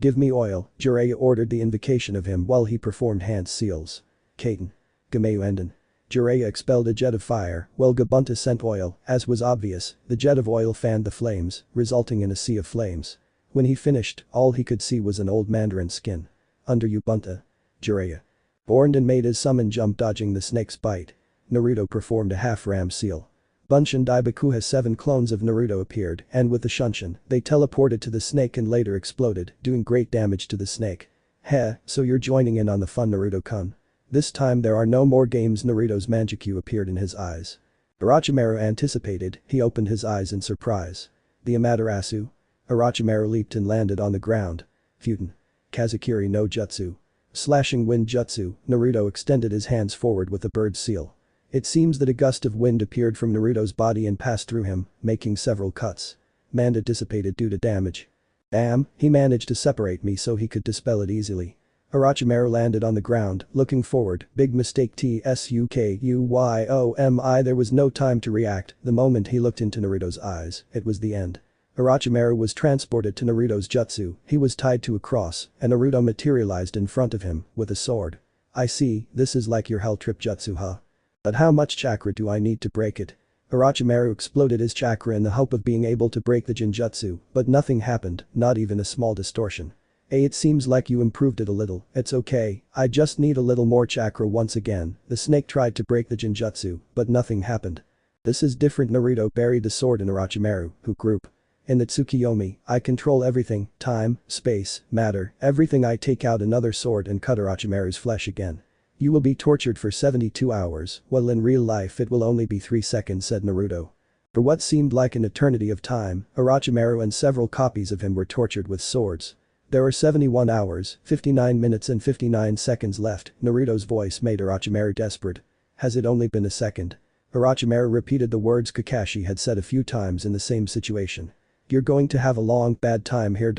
give me oil, Jiraiya ordered the invocation of him while he performed hand seals. Kaiten. Gameu Enden. Jiraiya expelled a jet of fire, while Gabunta sent oil, as was obvious, the jet of oil fanned the flames, resulting in a sea of flames. When he finished, all he could see was an old mandarin's skin. Under you Bunta. Jiraiya. Bornden made his summon jump dodging the snake's bite. Naruto performed a half-ram seal. Bunshin Daibakuha 7 clones of Naruto appeared and with the Shunshin, they teleported to the snake and later exploded, doing great damage to the snake. Heh, so you're joining in on the fun Naruto-kun. This time there are no more games. Naruto's Manjikyu appeared in his eyes. Orochimaru anticipated, he opened his eyes in surprise. The Amaterasu? Orochimaru leaped and landed on the ground. Futen. Kazakiri no Jutsu. Slashing wind jutsu, Naruto extended his hands forward with a bird seal. It seems that a gust of wind appeared from Naruto's body and passed through him, making several cuts. Manda dissipated due to damage. Damn, he managed to separate me so he could dispel it easily. Orochimaru landed on the ground, looking forward, big mistake TSUKUYOMI. There was no time to react, the moment he looked into Naruto's eyes, it was the end. Orochimaru was transported to Naruto's jutsu, he was tied to a cross, and Naruto materialized in front of him, with a sword. I see, this is like your hell trip jutsu huh? But how much chakra do I need to break it? Orochimaru exploded his chakra in the hope of being able to break the Jinjutsu, but nothing happened, not even a small distortion. Hey, it seems like you improved it a little, it's okay, I just need a little more chakra once again. The snake tried to break the Jinjutsu, but nothing happened. This is different. Naruto buried the sword in Orochimaru, who group. In the Tsukiyomi, I control everything, time, space, matter, everything. I take out another sword and cut Orochimaru's flesh again. You will be tortured for 72 hours, well in real life it will only be 3 seconds, said Naruto. For what seemed like an eternity of time, Orochimaru and several copies of him were tortured with swords. There are 71 hours, 59 minutes and 59 seconds left. Naruto's voice made Orochimaru desperate. Has it only been a second? Orochimaru repeated the words Kakashi had said a few times in the same situation. You're going to have a long bad time here.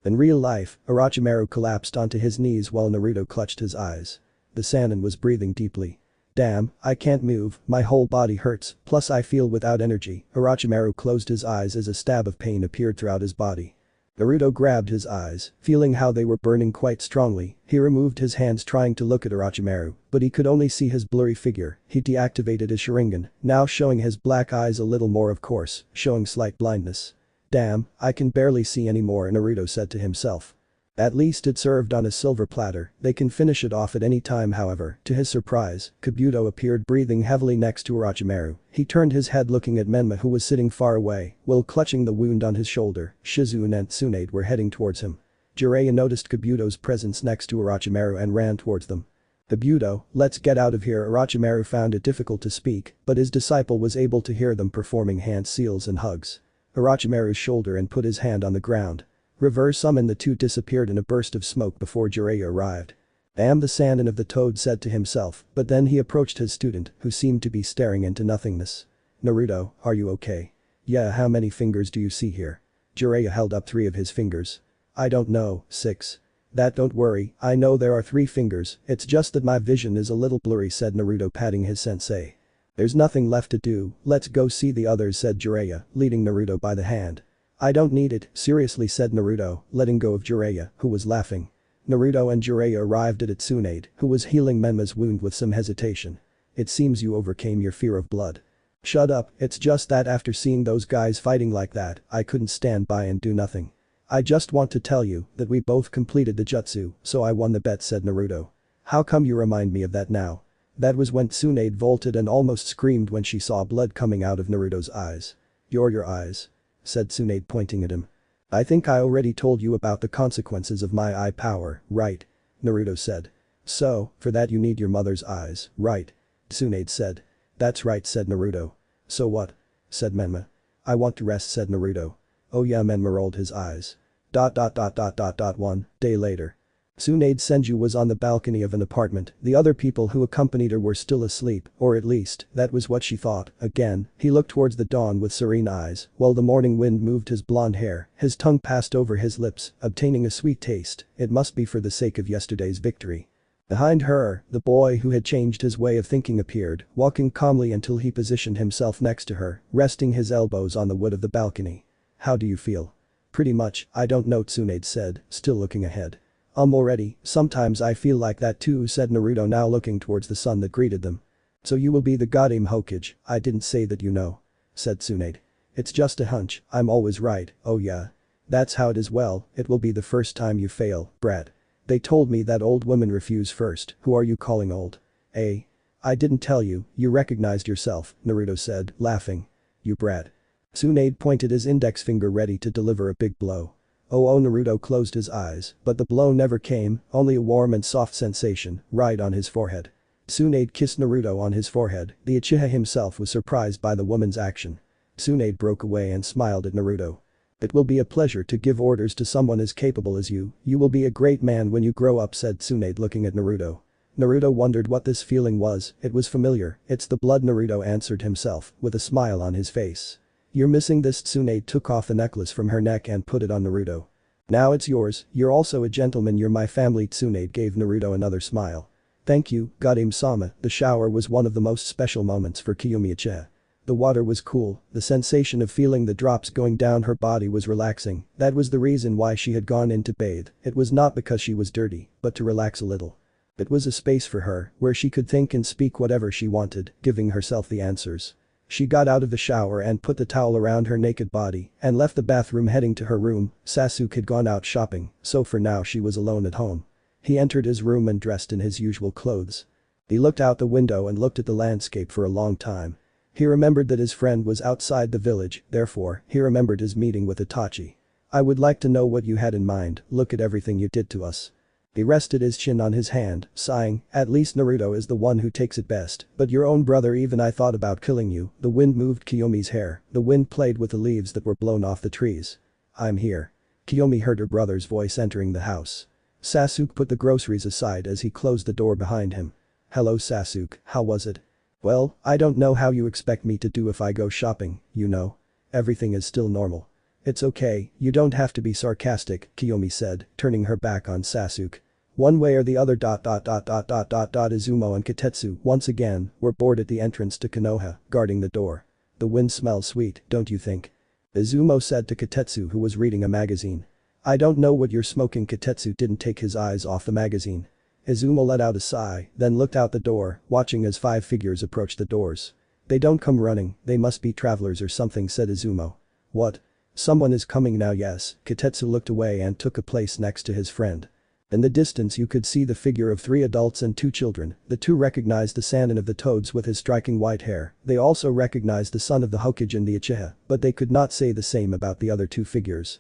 In real life, Orochimaru collapsed onto his knees while Naruto clutched his eyes. The Sannin was breathing deeply. Damn, I can't move, my whole body hurts, plus I feel without energy. Orochimaru closed his eyes as a stab of pain appeared throughout his body. Naruto grabbed his eyes, feeling how they were burning quite strongly. He removed his hands trying to look at Orochimaru, but he could only see his blurry figure. He deactivated his Sharingan, now showing his black eyes a little more, of course, showing slight blindness. Damn, I can barely see anymore, Naruto said to himself. At least it served on a silver platter, they can finish it off at any time. However, to his surprise, Kabuto appeared breathing heavily next to Orochimaru. He turned his head looking at Menma, who was sitting far away, while clutching the wound on his shoulder. Shizune and Tsunade were heading towards him. Jiraiya noticed Kabuto's presence next to Orochimaru and ran towards them. Kabuto, let's get out of here. Orochimaru found it difficult to speak, but his disciple was able to hear them performing hand seals and hugs. Orochimaru's shoulder and put his hand on the ground. Reverse summon. The two disappeared in a burst of smoke before Jiraiya arrived. Damn, the Sannin of the Toad said to himself, but then he approached his student, who seemed to be staring into nothingness. Naruto, are you okay? Yeah, how many fingers do you see here? Jiraiya held up 3 of his fingers. I don't know, 6. That don't worry, I know there are 3 fingers, it's just that my vision is a little blurry, said Naruto patting his sensei. There's nothing left to do, let's go see the others, said Jiraiya, leading Naruto by the hand. I don't need it, seriously, said Naruto, letting go of Jiraiya, who was laughing. Naruto and Jiraiya arrived at Tsunade, who was healing Menma's wound with some hesitation. It seems you overcame your fear of blood. Shut up, it's just that after seeing those guys fighting like that, I couldn't stand by and do nothing. I just want to tell you that we both completed the jutsu, so I won the bet, said Naruto. How come you remind me of that now? That was when Tsunade vaulted and almost screamed when she saw blood coming out of Naruto's eyes. Your eyes? Said Tsunade, pointing at him. I think I already told you about the consequences of my eye power, right? Naruto said. So, for that you need your mother's eyes, right? Tsunade said. That's right, said Naruto. So what? Said Menma. I want to rest, said Naruto. Oh yeah, Menma rolled his eyes. 1 day later. Tsunade Senju was on the balcony of an apartment. The other people who accompanied her were still asleep, or at least, that was what she thought. Again, he looked towards the dawn with serene eyes, while the morning wind moved his blonde hair, his tongue passed over his lips, obtaining a sweet taste. It must be for the sake of yesterday's victory. Behind her, the boy who had changed his way of thinking appeared, walking calmly until he positioned himself next to her, resting his elbows on the wood of the balcony. "How do you feel?" "Pretty much, I don't know," Tsunade said, still looking ahead. Already, sometimes I feel like that too," said Naruto, now looking towards the sun that greeted them. "So you will be the Goddamn Hokage, I didn't say that, you know," said Tsunade. "It's just a hunch, I'm always right." "Oh yeah. That's how it is. Well, it will be the first time you fail, brat. They told me that old women refuse first. Who are you calling old?" "Eh? I didn't tell you, you recognized yourself," Naruto said, laughing. "You brat." Tsunade pointed his index finger ready to deliver a big blow. Oh, Naruto closed his eyes, but the blow never came, only a warm and soft sensation, right on his forehead. Tsunade kissed Naruto on his forehead. The Uchiha himself was surprised by the woman's action. Tsunade broke away and smiled at Naruto. "It will be a pleasure to give orders to someone as capable as you. You will be a great man when you grow up," said Tsunade, looking at Naruto. Naruto wondered what this feeling was. It was familiar. "It's the blood," Naruto answered himself, with a smile on his face. "You're missing this." Tsunade took off the necklace from her neck and put it on Naruto. "Now it's yours. You're also a gentleman. You're my family." Tsunade gave Naruto another smile. "Thank you, Godame-sama." The shower was one of the most special moments for Kiyomi Uchiha. The water was cool, the sensation of feeling the drops going down her body was relaxing. That was the reason why she had gone in to bathe. It was not because she was dirty, but to relax a little. It was a space for her, where she could think and speak whatever she wanted, giving herself the answers. She got out of the shower and put the towel around her naked body, and left the bathroom heading to her room. Sasuke had gone out shopping, so for now she was alone at home. He entered his room and dressed in his usual clothes. He looked out the window and looked at the landscape for a long time. He remembered that his friend was outside the village, therefore, he remembered his meeting with Itachi. "I would like to know what you had in mind, look at everything you did to us." He rested his chin on his hand, sighing, "At least Naruto is the one who takes it best, but your own brother, even I thought about killing you." The wind moved Kiyomi's hair, the wind played with the leaves that were blown off the trees. "I'm here." Kiyomi heard her brother's voice entering the house. Sasuke put the groceries aside as he closed the door behind him. "Hello Sasuke, how was it?" "Well, I don't know how you expect me to do if I go shopping, you know. Everything is still normal." "It's okay, you don't have to be sarcastic," Kiyomi said, turning her back on Sasuke. One way or the other. Izumo and Kitetsu, once again, were bored at the entrance to Konoha, guarding the door. "The wind smells sweet, don't you think?" Izumo said to Kitetsu, who was reading a magazine. "I don't know what you're smoking." Kitetsu didn't take his eyes off the magazine. Izumo let out a sigh, then looked out the door, watching as 5 figures approached the doors. "They don't come running, they must be travelers or something," said Izumo. "What? Someone is coming now." "Yes." Kitetsu looked away and took a place next to his friend. In the distance you could see the figure of 3 adults and 2 children. The 2 recognized the Sannin of the Toads with his striking white hair. They also recognized the son of the Hokage and the Uchiha, but they could not say the same about the other 2 figures.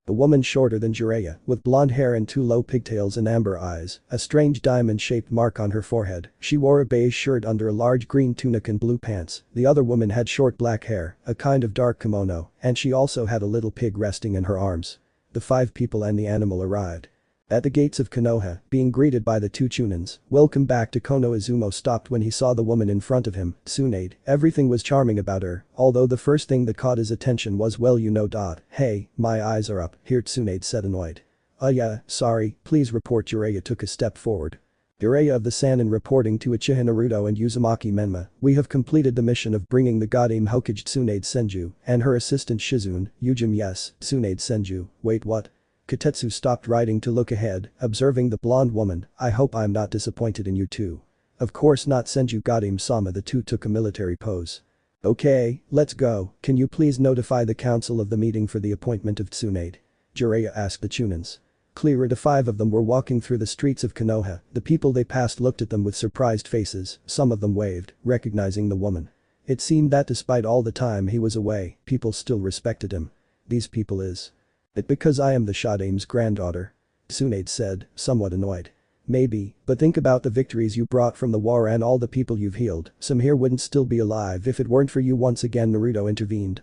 A woman shorter than Jiraiya, with blonde hair and 2 low pigtails and amber eyes, a strange diamond-shaped mark on her forehead. She wore a beige shirt under a large green tunic and blue pants. The other woman had short black hair, a kind of dark kimono, and she also had a little pig resting in her arms. The 5 people and the animal arrived at the gates of Konoha, being greeted by the 2 Chunins. "Welcome back to Konoha." Izumo stopped when he saw the woman in front of him, Tsunade. Everything was charming about her, although the first thing that caught his attention was, "Well, you know. Hey, my eyes are up here," Tsunade said, annoyed. Yeah, sorry, please report." Jiraiya took a step forward. Jiraiya of the Sannin reporting to Uchiha Naruto and Uzumaki Menma. "We have completed the mission of bringing the Goddamn Hokage Tsunade Senju and her assistant Shizune." "Ujim, yes." Tsunade Senju. "Wait, what?" Kitetsu stopped writing to look ahead, observing the blonde woman. "I hope I'm not disappointed in you too." "Of course not, Senju Goddame-sama." The 2 took a military pose. "Okay, let's go. Can you please notify the council of the meeting for the appointment of Tsunade?" Jiraiya asked the Chunins. Clear, the 5 of them were walking through the streets of Konoha. The people they passed looked at them with surprised faces, some of them waved, recognizing the woman. It seemed that despite all the time he was away, people still respected him. "These people is it because I am the Shadame's granddaughter?" Tsunade said, somewhat annoyed. "Maybe, but think about the victories you brought from the war and all the people you've healed. Some here wouldn't still be alive if it weren't for you." Once again Naruto intervened.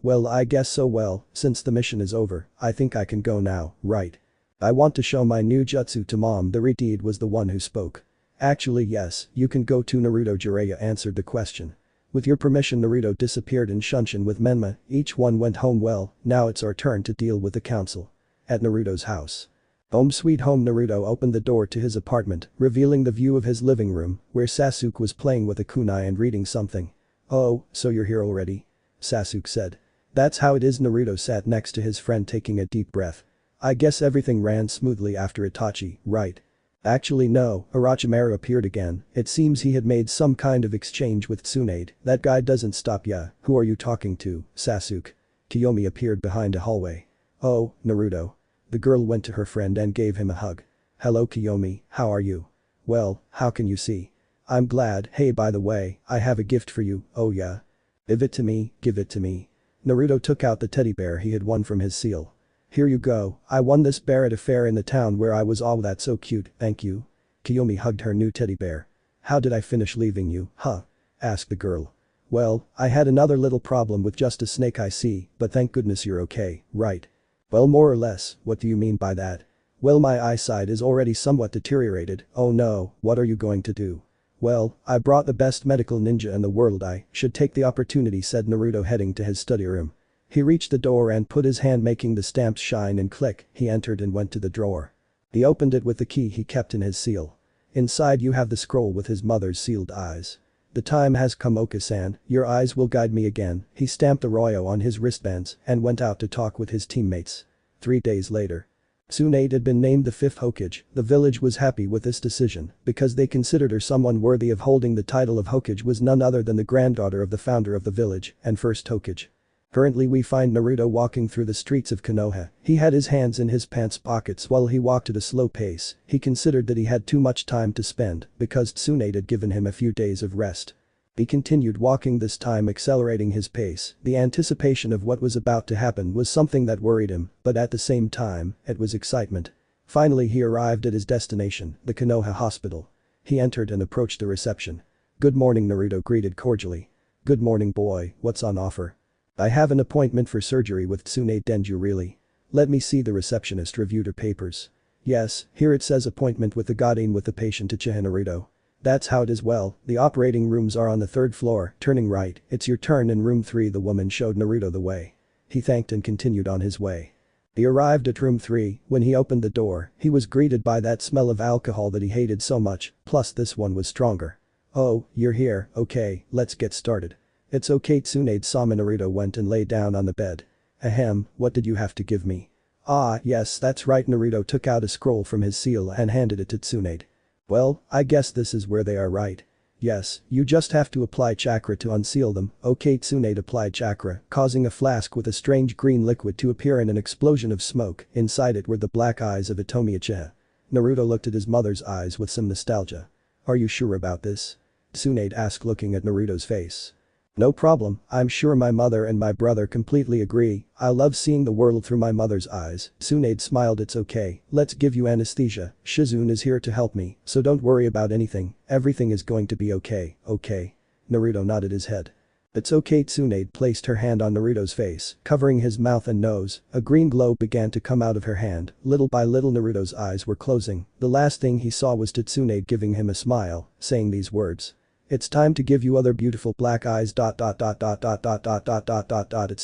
Well, I guess so. Well, since the mission is over, I think I can go now, right? I want to show my new jutsu to Mom." The Redeed was the one who spoke. "Actually yes, you can go too." Naruto. Jiraiya answered the question. "With your permission." Naruto disappeared in Shunshin with Menma. Each one went home. "Well, now it's our turn to deal with the council." At Naruto's house. Home sweet home. Naruto opened the door to his apartment, revealing the view of his living room, where Sasuke was playing with a kunai and reading something. "Oh, so you're here already?" Sasuke said. "That's how it is." Naruto sat next to his friend taking a deep breath. "I guess everything ran smoothly after Itachi, right?" "Actually no," Orochimaru appeared again. It seems he had made some kind of exchange with Tsunade. "That guy doesn't stop ya. Who are you talking to, Sasuke?" Kiyomi appeared behind a hallway. "Oh, Naruto." The girl went to her friend and gave him a hug. "Hello Kiyomi, how are you?" "Well, how can you see? I'm glad. Hey, by the way, I have a gift for you." "Oh yeah? Give it to me, give it to me." Naruto took out the teddy bear he had won from his seal. "Here you go, I won this bear at a fair in the town where I was. All that's so cute, thank you." Kiyomi hugged her new teddy bear. "How did I finish leaving you, huh?" asked the girl. "Well, I had another little problem with just a snake I see, but thank goodness you're okay, right?" "Well, more or less, what do you mean by that?" "Well, my eyesight is already somewhat deteriorated." "Oh no, what are you going to do?" "Well, I brought the best medical ninja in the world. I should take the opportunity," said Naruto, heading to his study room. He reached the door and put his hand, making the stamps shine and click. He entered and went to the drawer. He opened it with the key he kept in his seal. Inside you have the scroll with his mother's sealed eyes. "The time has come, Oka-san, your eyes will guide me again." He stamped a royo on his wristbands and went out to talk with his teammates. 3 days later. Tsunade had been named the 5th Hokage. The village was happy with this decision because they considered her someone worthy of holding the title of Hokage, was none other than the granddaughter of the founder of the village and first Hokage. Currently we find Naruto walking through the streets of Konoha. He had his hands in his pants pockets while he walked at a slow pace. He considered that he had too much time to spend because Tsunade had given him a few days of rest. He continued walking, this time accelerating his pace. The anticipation of what was about to happen was something that worried him, but at the same time, it was excitement. Finally he arrived at his destination, the Konoha hospital. He entered and approached the reception. "Good morning," Naruto greeted cordially. "Good morning boy, what's on offer?" "I have an appointment for surgery with Tsunade Denju." "Really? Let me see." The receptionist reviewed her papers. "Yes, here it says appointment with the Godin with the patient Uchiha Naruto." "That's how it is. Well, the operating rooms are on the 3rd floor, turning right. It's your turn in room 3." The woman showed Naruto the way. He thanked and continued on his way. He arrived at room 3. When he opened the door, he was greeted by that smell of alcohol that he hated so much, plus this one was stronger. "Oh, you're here, okay, let's get started." "It's okay." Tsunade saw me. Naruto went and lay down on the bed. "Ahem, what did you have to give me?" "Ah, yes, that's right." Naruto took out a scroll from his seal and handed it to Tsunade. "Well, I guess this is where they are, right?" "Yes, you just have to apply chakra to unseal them." "Okay." Tsunade applied chakra, causing a flask with a strange green liquid to appear in an explosion of smoke. Inside it were the black eyes of Hitomi Uchiha. Naruto looked at his mother's eyes with some nostalgia. "Are you sure about this?" Tsunade asked, looking at Naruto's face. "No problem, I'm sure my mother and my brother completely agree. I love seeing the world through my mother's eyes." Tsunade smiled. "It's okay, let's give you anesthesia. Shizune is here to help me, so don't worry about anything. Everything is going to be okay, okay?" Naruto nodded his head. "It's okay." Tsunade placed her hand on Naruto's face, covering his mouth and nose. A green glow began to come out of her hand. Little by little Naruto's eyes were closing. The last thing he saw was Tsunade giving him a smile, saying these words. "It's time to give you other beautiful black eyes. It's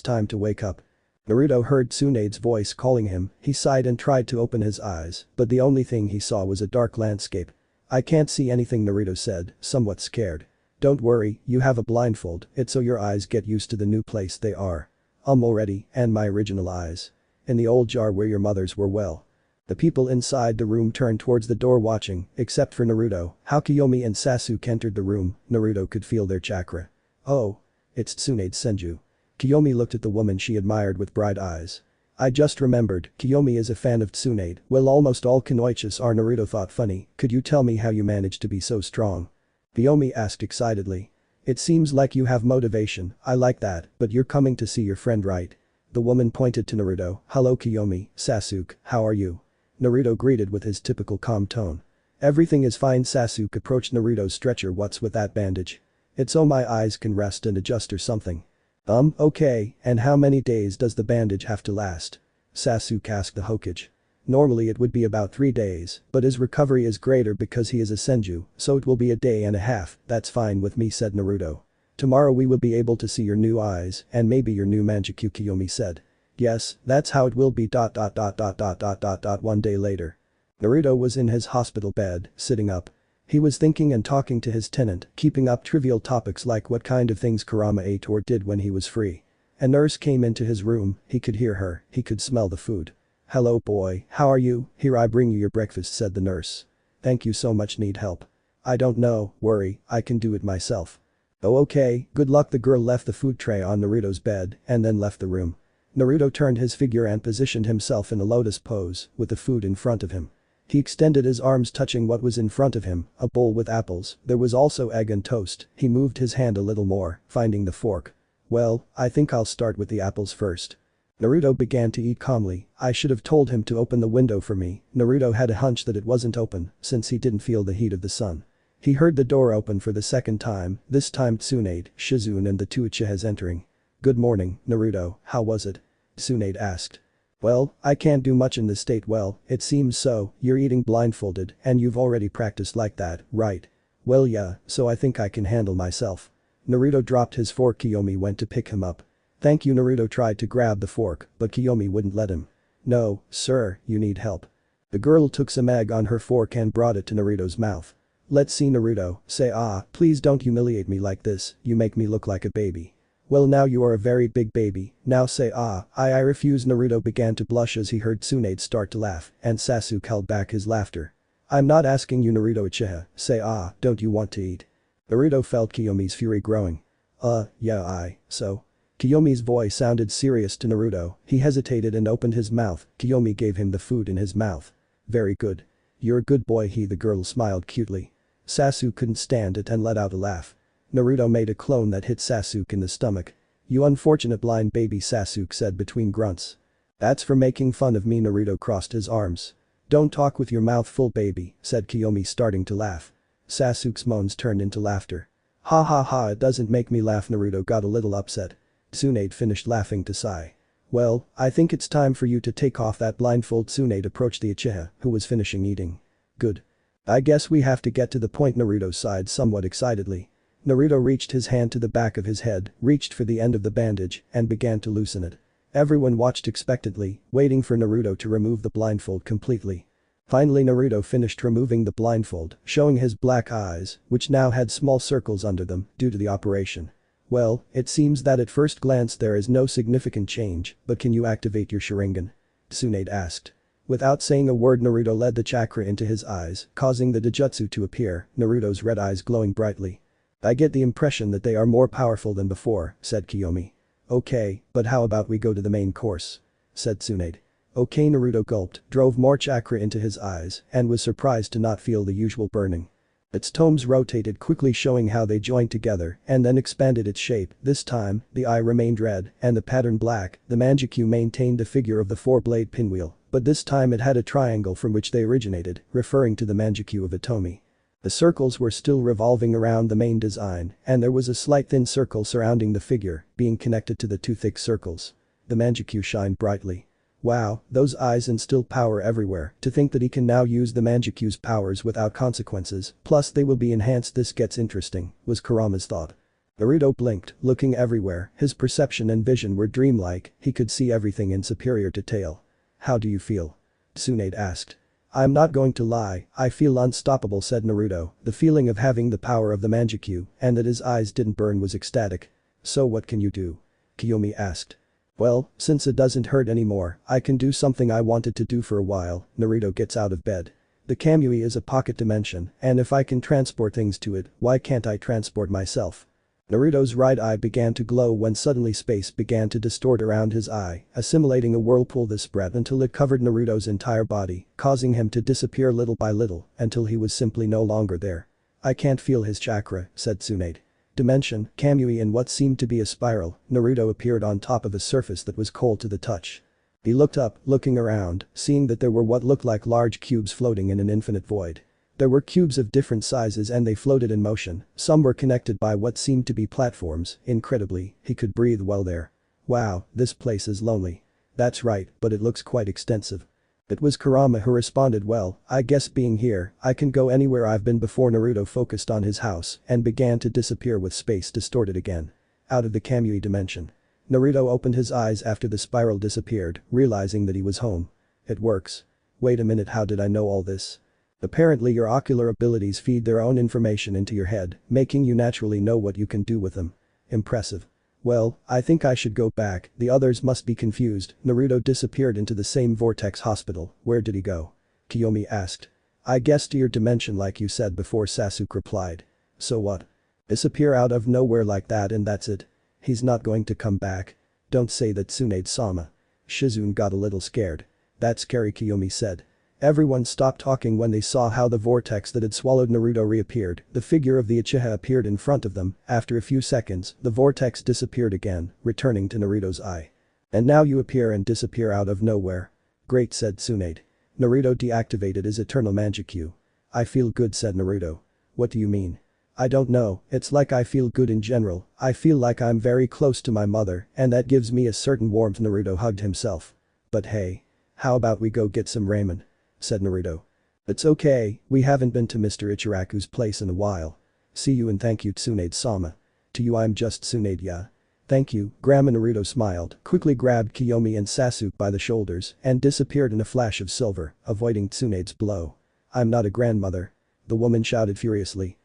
time to wake up." Naruto heard Tsunade's voice calling him. He sighed and tried to open his eyes, but the only thing he saw was a dark landscape. "I can't see anything," Naruto said, somewhat scared. "Don't worry, you have a blindfold. It's so your eyes get used to the new place they are." Already, and my original eyes. In the old jar where your mothers were. Well. The people inside the room turned towards the door watching, except for Naruto. How Kiyomi and Sasuke entered the room, Naruto could feel their chakra. "Oh. It's Tsunade Senju." Kiyomi looked at the woman she admired with bright eyes. "I just remembered, Kiyomi is a fan of Tsunade." "Well, almost all kunoichis are." Naruto thought. "Funny, could you tell me how you managed to be so strong?" Kiyomi asked excitedly. "It seems like you have motivation. I like that, but you're coming to see your friend, right?" The woman pointed to Naruto. "Hello Kiyomi, Sasuke, how are you?" Naruto greeted with his typical calm tone. "Everything is fine." Sasuke approached Naruto's stretcher. "What's with that bandage?" "It's so my eyes can rest and adjust or something." Okay, and how many days does the bandage have to last?" Sasuke asked the Hokage. "Normally it would be about 3 days, but his recovery is greater because he is a Senju, so it will be a day and a half." "That's fine with me," said Naruto. "Tomorrow we will be able to see your new eyes and maybe your new Mangekyou." Kiyomi said. "Yes, that's how it will be. 1 day later." Naruto was in his hospital bed, sitting up. He was thinking and talking to his tenant, keeping up trivial topics like what kind of things Kurama ate or did when he was free. A nurse came into his room, he could hear her, he could smell the food. "Hello boy, how are you? Here I bring you your breakfast," said the nurse. "Thank you so much, need help?" "I don't know, worry, I can do it myself." "Oh okay, good luck." The girl left the food tray on Naruto's bed and then left the room. Naruto turned his figure and positioned himself in a lotus pose, with the food in front of him. He extended his arms touching what was in front of him, a bowl with apples, there was also egg and toast, he moved his hand a little more, finding the fork. "Well, I think I'll start with the apples first." Naruto began to eat calmly. I should have told him to open the window for me. Naruto had a hunch that it wasn't open, since he didn't feel the heat of the sun. He heard the door open for the second time, this time Tsunade, Shizune and the two Uchihas entering. "Good morning, Naruto, how was it?" Tsunade asked. "Well, I can't do much in this state. Well, it seems so, you're eating blindfolded and you've already practiced like that, right?" "Well yeah, so I think I can handle myself." Naruto dropped his fork. Kiyomi went to pick him up. "Thank you." Naruto tried to grab the fork, but Kiyomi wouldn't let him. "No, sir, you need help." The girl took some egg on her fork and brought it to Naruto's mouth. "Let's see." Naruto, say please don't humiliate me like this, you make me look like a baby." "Well now you are a very big baby, now say I refuse." Naruto began to blush as he heard Tsunade start to laugh, and Sasuke held back his laughter. "I'm not asking you." Naruto Uchiha, say don't you want to eat?" Naruto felt Kiyomi's fury growing. Yeah so." Kiyomi's voice sounded serious to Naruto, he hesitated and opened his mouth, Kiyomi gave him the food in his mouth. "Very good. You're a good boy." The girl smiled cutely. Sasuke couldn't stand it and let out a laugh. Naruto made a clone that hit Sasuke in the stomach. "You unfortunate blind baby," Sasuke said between grunts. "That's for making fun of me." Naruto crossed his arms. "Don't talk with your mouth full baby," said Kiyomi starting to laugh. Sasuke's moans turned into laughter. "Ha ha ha, it doesn't make me laugh." Naruto got a little upset. Tsunade finished laughing to sigh. "Well, I think it's time for you to take off that blindfold." Tsunade approached the Uchiha, who was finishing eating. "Good. I guess we have to get to the point." Naruto sighed somewhat excitedly. Naruto reached his hand to the back of his head, reached for the end of the bandage, and began to loosen it. Everyone watched expectantly, waiting for Naruto to remove the blindfold completely. Finally Naruto finished removing the blindfold, showing his black eyes, which now had small circles under them due to the operation. "Well, it seems that at first glance there is no significant change, but can you activate your Sharingan?" Tsunade asked. Without saying a word Naruto led the chakra into his eyes, causing the Dojutsu to appear, Naruto's red eyes glowing brightly. "I get the impression that they are more powerful than before," said Kiyomi. "Okay, but how about we go to the main course?" said Tsunade. "Okay." Naruto gulped, drove more chakra into his eyes, and was surprised to not feel the usual burning. Its tomes rotated quickly showing how they joined together and then expanded its shape. This time, the eye remained red and the pattern black. The Manjikyu maintained the figure of the four-blade pinwheel, but this time it had a triangle from which they originated, referring to the Manjikyu of Itomi. The circles were still revolving around the main design, and there was a slight thin circle surrounding the figure, being connected to the two thick circles. The Manjikyu shined brightly. "Wow, those eyes instill power everywhere. To think that he can now use the Manjikyu's powers without consequences, plus they will be enhanced. This gets interesting," was Kurama's thought. Naruto blinked, looking everywhere, his perception and vision were dreamlike, he could see everything in superior detail. "How do you feel?" Tsunade asked. "I'm not going to lie, I feel unstoppable," said Naruto, the feeling of having the power of the Manjikyu and that his eyes didn't burn was ecstatic. "So what can you do?" Kiyomi asked. "Well, since it doesn't hurt anymore, I can do something I wanted to do for a while." Naruto gets out of bed. "The Kamui is a pocket dimension, and if I can transport things to it, why can't I transport myself?" Naruto's right eye began to glow when suddenly space began to distort around his eye, assimilating a whirlpool. This spread until it covered Naruto's entire body, causing him to disappear little by little until he was simply no longer there. "I can't feel his chakra," said Tsunade. Dimension, Kamui in what seemed to be a spiral, Naruto appeared on top of a surface that was cold to the touch. He looked up, looking around, seeing that there were what looked like large cubes floating in an infinite void. There were cubes of different sizes and they floated in motion, some were connected by what seemed to be platforms. Incredibly, he could breathe well there. "Wow, this place is lonely." "That's right, but it looks quite extensive." It was Kurama who responded. "Well, I guess being here, I can go anywhere I've been before." Naruto focused on his house and began to disappear with space distorted again. Out of the Kamui dimension. Naruto opened his eyes after the spiral disappeared, realizing that he was home. "It works." Wait a minute, how did I know all this? Apparently your ocular abilities feed their own information into your head, making you naturally know what you can do with them. Impressive. Well, I think I should go back, the others must be confused. Naruto disappeared into the same vortex hospital. Where did he go? Kiyomi asked. I guess to your dimension like you said before, Sasuke replied. So what? Disappear out of nowhere like that and that's it? He's not going to come back. Don't say that, Tsunade-sama. Shizune got a little scared. That's scary, Kiyomi said. Everyone stopped talking when they saw how the vortex that had swallowed Naruto reappeared. The figure of the Uchiha appeared in front of them. After a few seconds, the vortex disappeared again, returning to Naruto's eye. And now you appear and disappear out of nowhere. Great, said Tsunade. Naruto deactivated his eternal Manjikyu. I feel good, said Naruto. What do you mean? I don't know, it's like I feel good in general. I feel like I'm very close to my mother and that gives me a certain warmth. Naruto hugged himself. But hey. How about we go get some ramen? Said Naruto. It's okay, we haven't been to Mr. Ichiraku's place in a while. See you and thank you, Tsunade-sama. To you I'm just Tsunade, yeah. Thank you, Grandma. Naruto smiled, quickly grabbed Kiyomi and Sasuke by the shoulders and disappeared in a flash of silver, avoiding Tsunade's blow. I'm not a grandmother. The woman shouted furiously. ...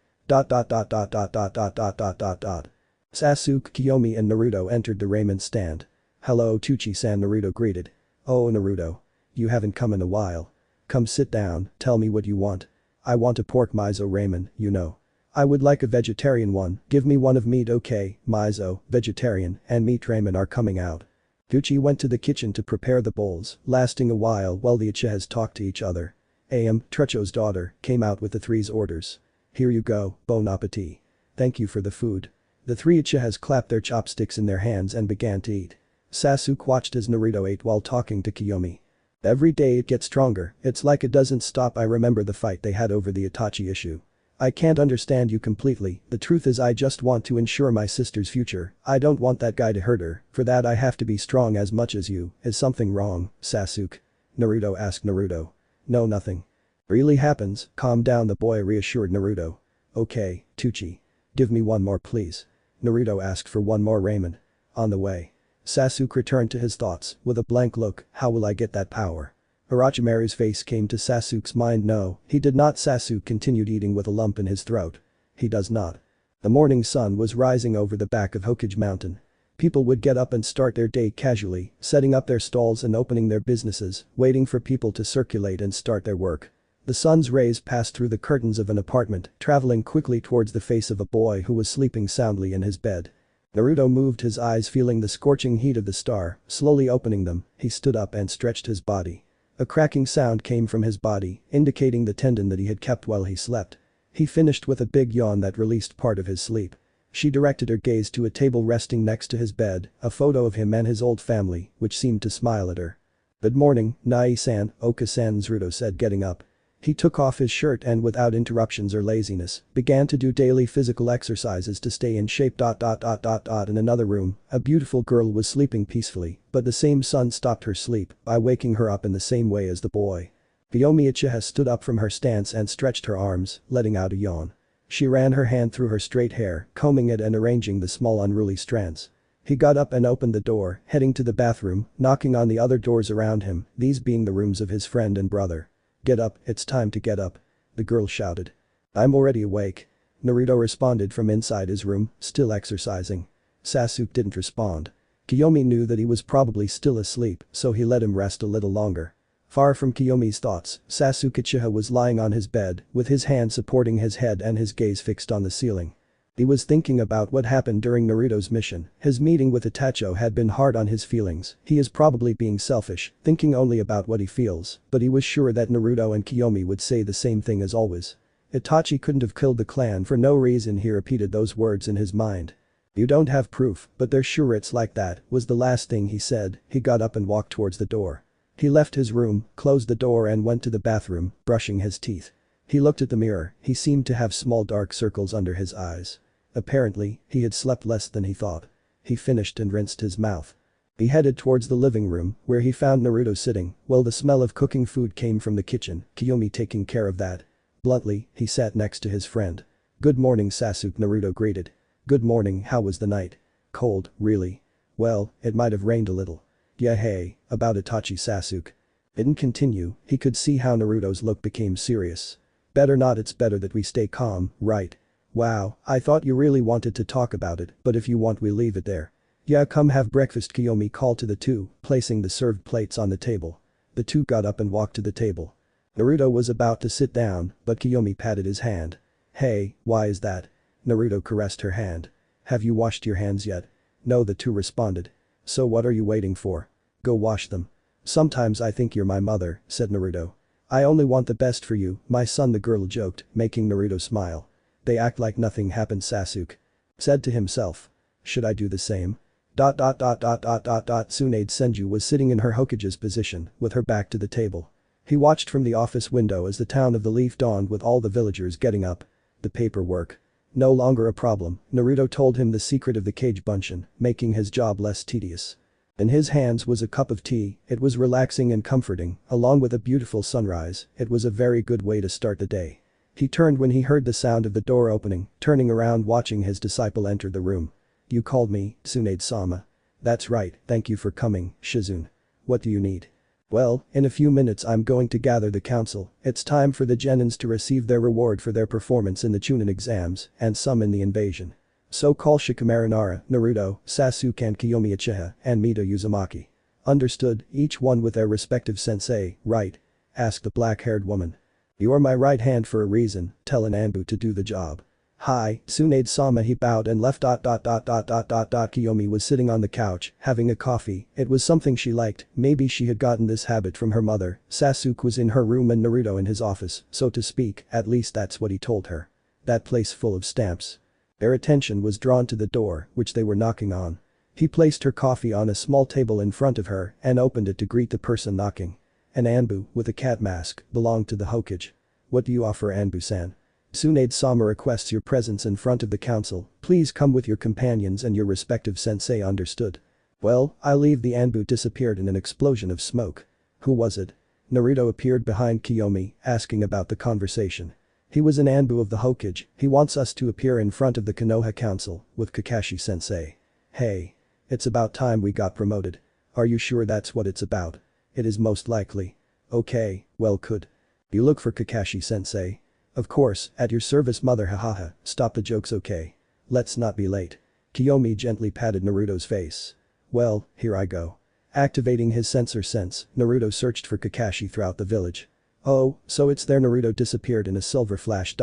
Sasuke, Kiyomi and Naruto entered the ramen stand. Hello Chuchi-san, Naruto greeted. Oh Naruto. You haven't come in a while. Come sit down, tell me what you want. I want a pork miso ramen, you know. I would like a vegetarian one, give me one of meat. Okay, miso, vegetarian, and meat ramen are coming out. Gucci went to the kitchen to prepare the bowls, lasting a while the Uchihas talked to each other. Trecho's daughter, came out with the three's orders. Here you go, bon appetit. Thank you for the food. The three Uchihas clapped their chopsticks in their hands and began to eat. Sasuke watched as Naruto ate while talking to Kiyomi. Every day it gets stronger, it's like it doesn't stop. I remember the fight they had over the Itachi issue. I can't understand you completely, the truth is I just want to ensure my sister's future, I don't want that guy to hurt her, for that I have to be strong as much as you. Is something wrong, Sasuke? Naruto asked Naruto. No, nothing. Really happens, calm down, the boy reassured Naruto. Okay, Tucci. Give me one more please. Naruto asked for one more ramen. On the way. Sasuke returned to his thoughts with a blank look. How will I get that power? Orochimaru's face came to Sasuke's mind. No, he did not. Sasuke continued eating with a lump in his throat. He does not. The morning sun was rising over the back of Hokage Mountain. People would get up and start their day casually, setting up their stalls and opening their businesses, waiting for people to circulate and start their work. The sun's rays passed through the curtains of an apartment, traveling quickly towards the face of a boy who was sleeping soundly in his bed. Naruto moved his eyes, feeling the scorching heat of the star. Slowly opening them, he stood up and stretched his body. A cracking sound came from his body, indicating the tendon that he had kept while he slept. He finished with a big yawn that released part of his sleep. She directed her gaze to a table resting next to his bed, a photo of him and his old family, which seemed to smile at her. Good morning, Nai-san, Oka-san, Naruto said, getting up. He took off his shirt and without interruptions or laziness, began to do daily physical exercises to stay in shape. In another room, a beautiful girl was sleeping peacefully, but the same sun stopped her sleep by waking her up in the same way as the boy. Kiyomi Uchiha stood up from her stance and stretched her arms, letting out a yawn. She ran her hand through her straight hair, combing it and arranging the small unruly strands. He got up and opened the door, heading to the bathroom, knocking on the other doors around him, these being the rooms of his friend and brother. Get up, it's time to get up. The girl shouted. I'm already awake. Naruto responded from inside his room, still exercising. Sasuke didn't respond. Kiyomi knew that he was probably still asleep, so he let him rest a little longer. Far from Kiyomi's thoughts, Sasuke Uchiha was lying on his bed, with his hand supporting his head and his gaze fixed on the ceiling. He was thinking about what happened during Naruto's mission. His meeting with Itachi had been hard on his feelings. He is probably being selfish, thinking only about what he feels, but he was sure that Naruto and Kiyomi would say the same thing as always. Itachi couldn't have killed the clan for no reason. He repeated those words in his mind. You don't have proof, but they're sure it's like that, was the last thing he said. He got up and walked towards the door. He left his room, closed the door and went to the bathroom, brushing his teeth. He looked at the mirror, he seemed to have small dark circles under his eyes. Apparently, he had slept less than he thought. He finished and rinsed his mouth. He headed towards the living room, where he found Naruto sitting, while the smell of cooking food came from the kitchen, Kiyomi taking care of that. Bluntly, he sat next to his friend. Good morning, Sasuke, Naruto greeted. Good morning, how was the night? Cold, really? Well, it might have rained a little. Yeah, hey, about Itachi, Sasuke. Didn't continue, he could see how Naruto's look became serious. Better not, it's better that we stay calm, right? Wow, I thought you really wanted to talk about it, but if you want we leave it there. Yeah, come have breakfast, Kiyomi called to the two, placing the served plates on the table. The two got up and walked to the table. Naruto was about to sit down, but Kiyomi patted his hand. Hey, why is that? Naruto caressed her hand. Have you washed your hands yet? No, the two responded. So what are you waiting for? Go wash them. Sometimes I think you're my mother, said Naruto. I only want the best for you, my son, the girl joked, making Naruto smile. They act like nothing happened, Sasuke said to himself. Should I do the same? Tsunade Senju was sitting in her Hokage's position, with her back to the table. He watched from the office window as the town of the Leaf dawned with all the villagers getting up. The paperwork. No longer a problem, Naruto told him the secret of the Kage Bunshin, making his job less tedious. In his hands was a cup of tea, it was relaxing and comforting, along with a beautiful sunrise, it was a very good way to start the day. He turned when he heard the sound of the door opening, turning around watching his disciple enter the room. You called me, Tsunade-sama. That's right, thank you for coming, Shizune. What do you need? Well, in a few minutes I'm going to gather the council, it's time for the Genins to receive their reward for their performance in the Chunin exams, and some in the invasion. So call Shikamaru Nara, Naruto, Sasuke and Kiyomi Uchiha, and Mito Uzumaki. Understood, each one with their respective sensei, right? Asked the black-haired woman. You're my right hand for a reason, tell an Anbu to do the job. Hi, Tsunade-sama, he bowed and left. Kiyomi was sitting on the couch, having a coffee, it was something she liked, maybe she had gotten this habit from her mother. Sasuke was in her room and Naruto in his office, so to speak, at least that's what he told her. That place full of stamps. Their attention was drawn to the door, which they were knocking on. He placed her coffee on a small table in front of her and opened it to greet the person knocking. An Anbu, with a cat mask, belonged to the Hokage. What do you offer, Anbu-san? Tsunade-sama requests your presence in front of the council, please come with your companions and your respective sensei. Understood. Well, I'll leave. The Anbu disappeared in an explosion of smoke. Who was it? Naruto appeared behind Kiyomi, asking about the conversation. He was an Anbu of the Hokage, he wants us to appear in front of the Konoha council, with Kakashi-sensei. Hey. It's about time we got promoted. Are you sure that's what it's about? It is most likely. Okay, well, could you look for Kakashi-sensei? Of course, at your service, mother. Hahaha, stop the jokes, okay? Let's not be late. Kiyomi gently patted Naruto's face. Well, here I go. Activating his sensor sense, Naruto searched for Kakashi throughout the village. Oh, so it's there. Naruto disappeared in a silver flash.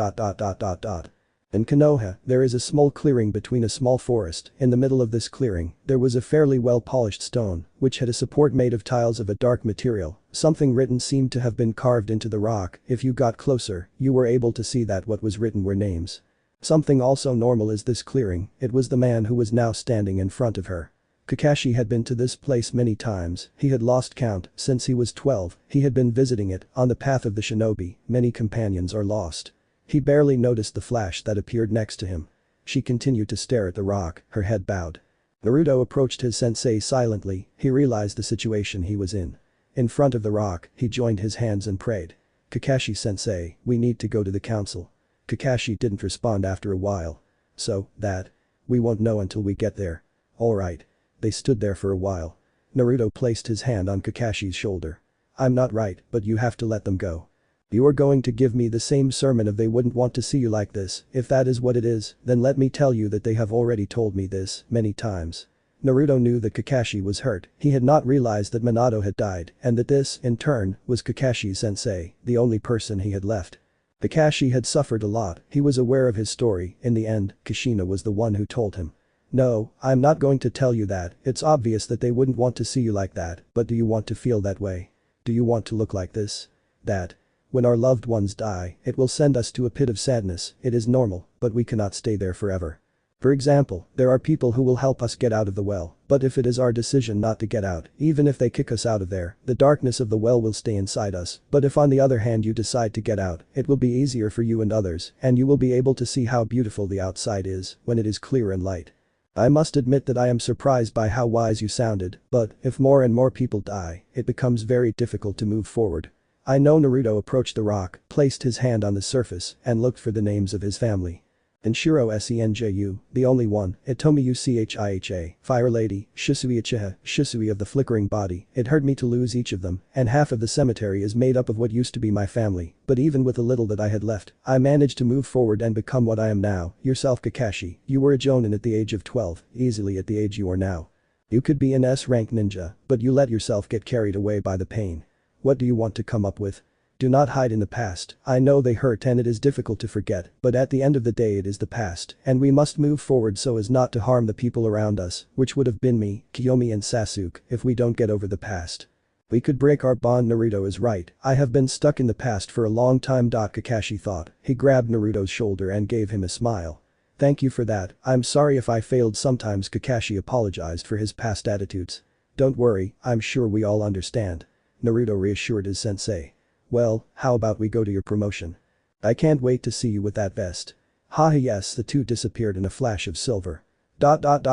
In Konoha, there is a small clearing between a small forest. In the middle of this clearing, there was a fairly well-polished stone, which had a support made of tiles of a dark material. Something written seemed to have been carved into the rock. If you got closer, you were able to see that what was written were names. Something also normal is this clearing, it was the man who was now standing in front of her. Kakashi had been to this place many times, he had lost count, since he was 12, he had been visiting it, on the path of the shinobi, many companions are lost. He barely noticed the flash that appeared next to him. She continued to stare at the rock, her head bowed. Naruto approached his sensei silently, he realized the situation he was in. In front of the rock, he joined his hands and prayed. Kakashi-sensei, we need to go to the council. Kakashi didn't respond after a while. So, that? We won't know until we get there. Alright. They stood there for a while. Naruto placed his hand on Kakashi's shoulder. I'm not right, but you have to let them go. You are going to give me the same sermon if they wouldn't want to see you like this. If that is what it is, then let me tell you that they have already told me this many times. Naruto knew that Kakashi was hurt, he had not realized that Minato had died and that this, in turn, was Kakashi's sensei, the only person he had left. Kakashi had suffered a lot, he was aware of his story, in the end, Kushina was the one who told him. No, I'm not going to tell you that, it's obvious that they wouldn't want to see you like that, but do you want to feel that way? Do you want to look like this? That? When our loved ones die, it will send us to a pit of sadness, it is normal, but we cannot stay there forever. For example, there are people who will help us get out of the well, but if it is our decision not to get out, even if they kick us out of there, the darkness of the well will stay inside us, but if on the other hand you decide to get out, it will be easier for you and others, and you will be able to see how beautiful the outside is, when it is clear and light. I must admit that I am surprised by how wise you sounded, but if more and more people die, it becomes very difficult to move forward. I know. Naruto approached the rock, placed his hand on the surface, and looked for the names of his family. Inshiro Senju, the only one, Itomi Uchiha, Fire Lady, Shisui Uchiha, Shisui of the flickering body, it hurt me to lose each of them, and half of the cemetery is made up of what used to be my family, but even with the little that I had left, I managed to move forward and become what I am now. Yourself Kakashi, you were a jonin at the age of 12, easily at the age you are now. You could be an S-rank ninja, but you let yourself get carried away by the pain. What do you want to come up with? Do not hide in the past. I know they hurt and it is difficult to forget, but at the end of the day it is the past, and we must move forward so as not to harm the people around us, which would have been me, Kiyomi and Sasuke, if we don't get over the past. We could break our bond. Naruto is right, I have been stuck in the past for a long time. Kakashi thought. He grabbed Naruto's shoulder and gave him a smile. Thank you for that, I'm sorry if I failed sometimes. Kakashi apologized for his past attitudes. Don't worry, I'm sure we all understand. Naruto reassured his sensei. Well, how about we go to your promotion? I can't wait to see you with that vest. Haha yes, the two disappeared in a flash of silver. Tsunade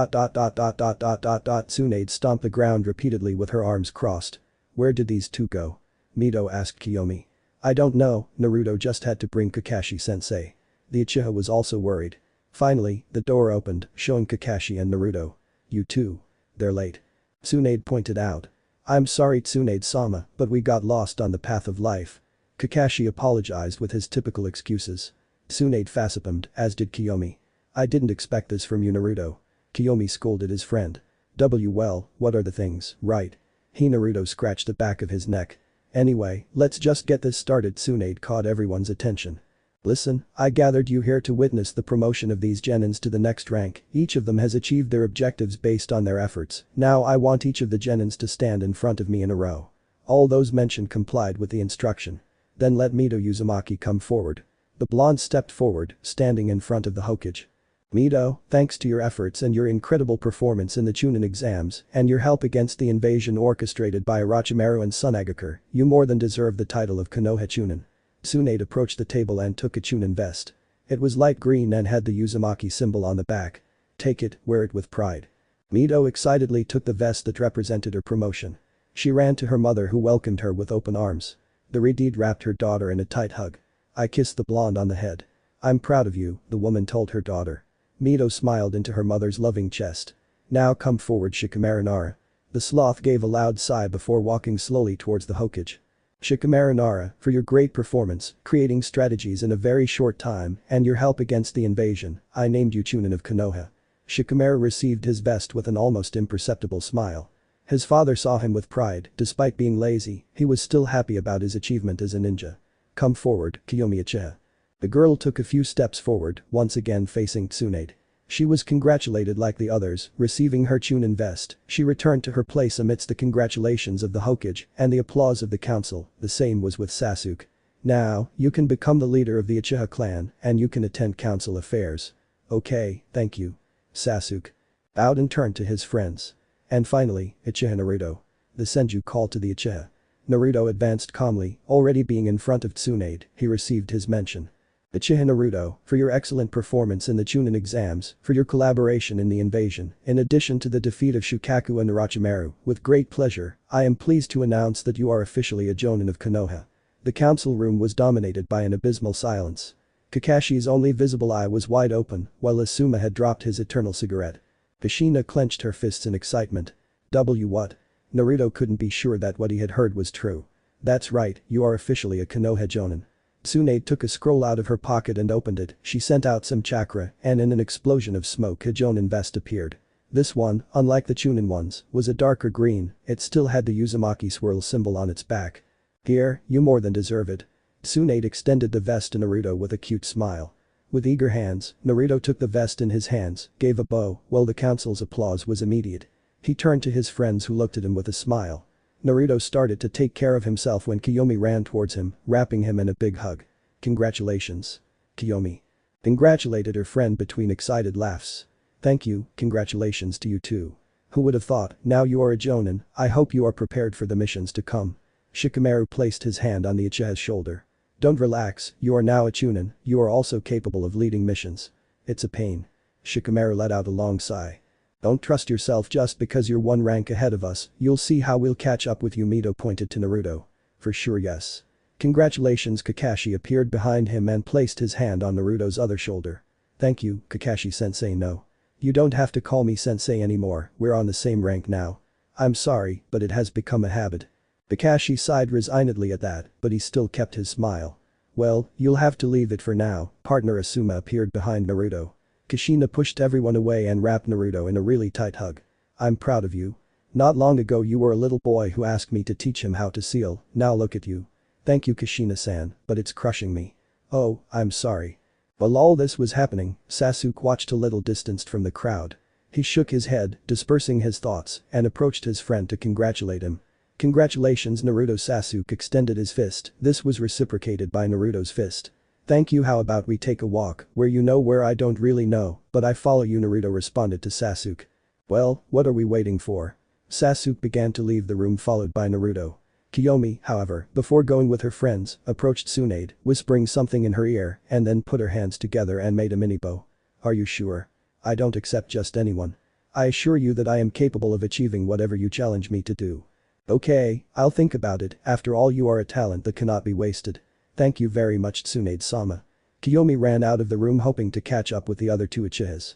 stomped the ground repeatedly with her arms crossed. Where did these two go? Mito asked Kiyomi. I don't know, Naruto just had to bring Kakashi-sensei. The Uchiha was also worried. Finally, the door opened, showing Kakashi and Naruto. You two. They're late. Tsunade pointed out. I'm sorry Tsunade-sama, but we got lost on the path of life. Kakashi apologized with his typical excuses. Tsunade facepalmed, as did Kiyomi. I didn't expect this from you Naruto. Kiyomi scolded his friend. Well, what are the things, right? Naruto scratched the back of his neck. Anyway, let's just get this started. Tsunade caught everyone's attention. Listen, I gathered you here to witness the promotion of these genins to the next rank. Each of them has achieved their objectives based on their efforts. Now I want each of the genins to stand in front of me in a row. All those mentioned complied with the instruction. Then let Mito Uzumaki come forward. The blonde stepped forward, standing in front of the Hokage. Mito, thanks to your efforts and your incredible performance in the Chunin exams and your help against the invasion orchestrated by Orochimaru and Tsunagakure, you more than deserve the title of Konoha Chunin. Tsunade approached the table and took a Chunin vest. It was light green and had the Uzumaki symbol on the back. Take it, wear it with pride. Mito excitedly took the vest that represented her promotion. She ran to her mother who welcomed her with open arms. The Redeed wrapped her daughter in a tight hug. I kissed the blonde on the head. I'm proud of you, the woman told her daughter. Mito smiled into her mother's loving chest. Now come forward Shikamaru Nara. The sloth gave a loud sigh before walking slowly towards the Hokage. Shikamaru Nara, for your great performance, creating strategies in a very short time, and your help against the invasion, I named you Chunin of Konoha. Shikamaru received his vest with an almost imperceptible smile. His father saw him with pride, despite being lazy, he was still happy about his achievement as a ninja. Come forward, Kiyomi Uchiha. The girl took a few steps forward, once again facing Tsunade. She was congratulated like the others, receiving her Chunin vest. She returned to her place amidst the congratulations of the Hokage and the applause of the council. The same was with Sasuke. Now, you can become the leader of the Uchiha clan and you can attend council affairs. Okay, thank you. Sasuke bowed and turned to his friends. And finally, Uchiha Naruto. The Senju called to the Uchiha. Naruto advanced calmly, already being in front of Tsunade, he received his mention. Uchiha Naruto, for your excellent performance in the Chunin exams, for your collaboration in the invasion, in addition to the defeat of Shukaku and Orochimaru, with great pleasure, I am pleased to announce that you are officially a Jonin of Konoha. The council room was dominated by an abysmal silence. Kakashi's only visible eye was wide open, while Asuma had dropped his eternal cigarette. Kushina clenched her fists in excitement. What? Naruto couldn't be sure that what he had heard was true. That's right, you are officially a Konoha Jonin. Tsunade took a scroll out of her pocket and opened it, she sent out some chakra and in an explosion of smoke a Jonin vest appeared. This one, unlike the Chunin ones, was a darker green, it still had the Uzumaki swirl symbol on its back. Here, you more than deserve it. Tsunade extended the vest to Naruto with a cute smile. With eager hands, Naruto took the vest in his hands, gave a bow, while the council's applause was immediate. He turned to his friends who looked at him with a smile. Naruto started to take care of himself when Kiyomi ran towards him, wrapping him in a big hug. Congratulations. Kiyomi congratulated her friend between excited laughs. Thank you, congratulations to you too. Who would have thought, now you are a Jonin, I hope you are prepared for the missions to come. Shikamaru placed his hand on the Uchiha's shoulder. Don't relax, you are now a Chunin, you are also capable of leading missions. It's a pain. Shikamaru let out a long sigh. Don't trust yourself just because you're one rank ahead of us, you'll see how we'll catch up with you. Mito pointed to Naruto. For sure yes. Congratulations. Kakashi appeared behind him and placed his hand on Naruto's other shoulder. Thank you, Kakashi-sensei. No. You don't have to call me sensei anymore, we're on the same rank now. I'm sorry, but it has become a habit. Kakashi sighed resignedly at that, but he still kept his smile. Well, you'll have to leave it for now, partner Asuma appeared behind Naruto. Kushina pushed everyone away and wrapped Naruto in a really tight hug. I'm proud of you. Not long ago you were a little boy who asked me to teach him how to seal, now look at you. Thank you Kushina-san, but it's crushing me. Oh, I'm sorry. While all this was happening, Sasuke watched a little distanced from the crowd. He shook his head, dispersing his thoughts, and approached his friend to congratulate him. Congratulations Naruto. Sasuke extended his fist, this was reciprocated by Naruto's fist. Thank you. How about we take a walk, where you know where I don't really know, but I follow you Naruto responded to Sasuke. Well, what are we waiting for? Sasuke began to leave the room followed by Naruto. Kiyomi, however, before going with her friends, approached Tsunade, whispering something in her ear, and then put her hands together and made a mini bow. Are you sure? I don't accept just anyone. I assure you that I am capable of achieving whatever you challenge me to do. Okay, I'll think about it, after all you are a talent that cannot be wasted. Thank you very much Tsunade-sama. Kiyomi ran out of the room hoping to catch up with the other two Uchihas.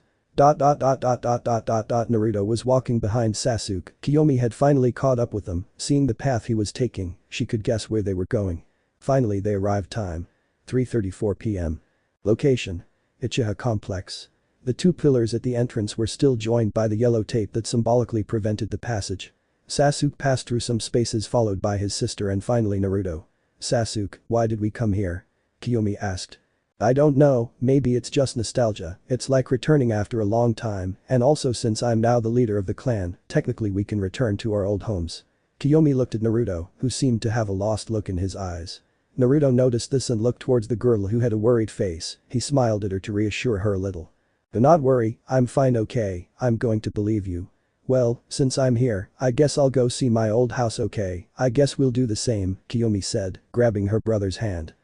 Naruto was walking behind Sasuke, Kiyomi had finally caught up with them, seeing the path he was taking, she could guess where they were going. Finally they arrived time. 3:34 p.m. Location. Uchiha Complex. The two pillars at the entrance were still joined by the yellow tape that symbolically prevented the passage. Sasuke passed through some spaces followed by his sister and finally Naruto. Sasuke, why did we come here? Kiyomi asked. I don't know, maybe it's just nostalgia, it's like returning after a long time, and also since I'm now the leader of the clan, technically we can return to our old homes. Kiyomi looked at Naruto, who seemed to have a lost look in his eyes. Naruto noticed this and looked towards the girl who had a worried face, he smiled at her to reassure her a little. Do not worry, I'm fine okay, I'm going to believe you. Well, since I'm here, I guess I'll go see my old house okay, I guess we'll do the same, Kiyomi said, grabbing her brother's hand.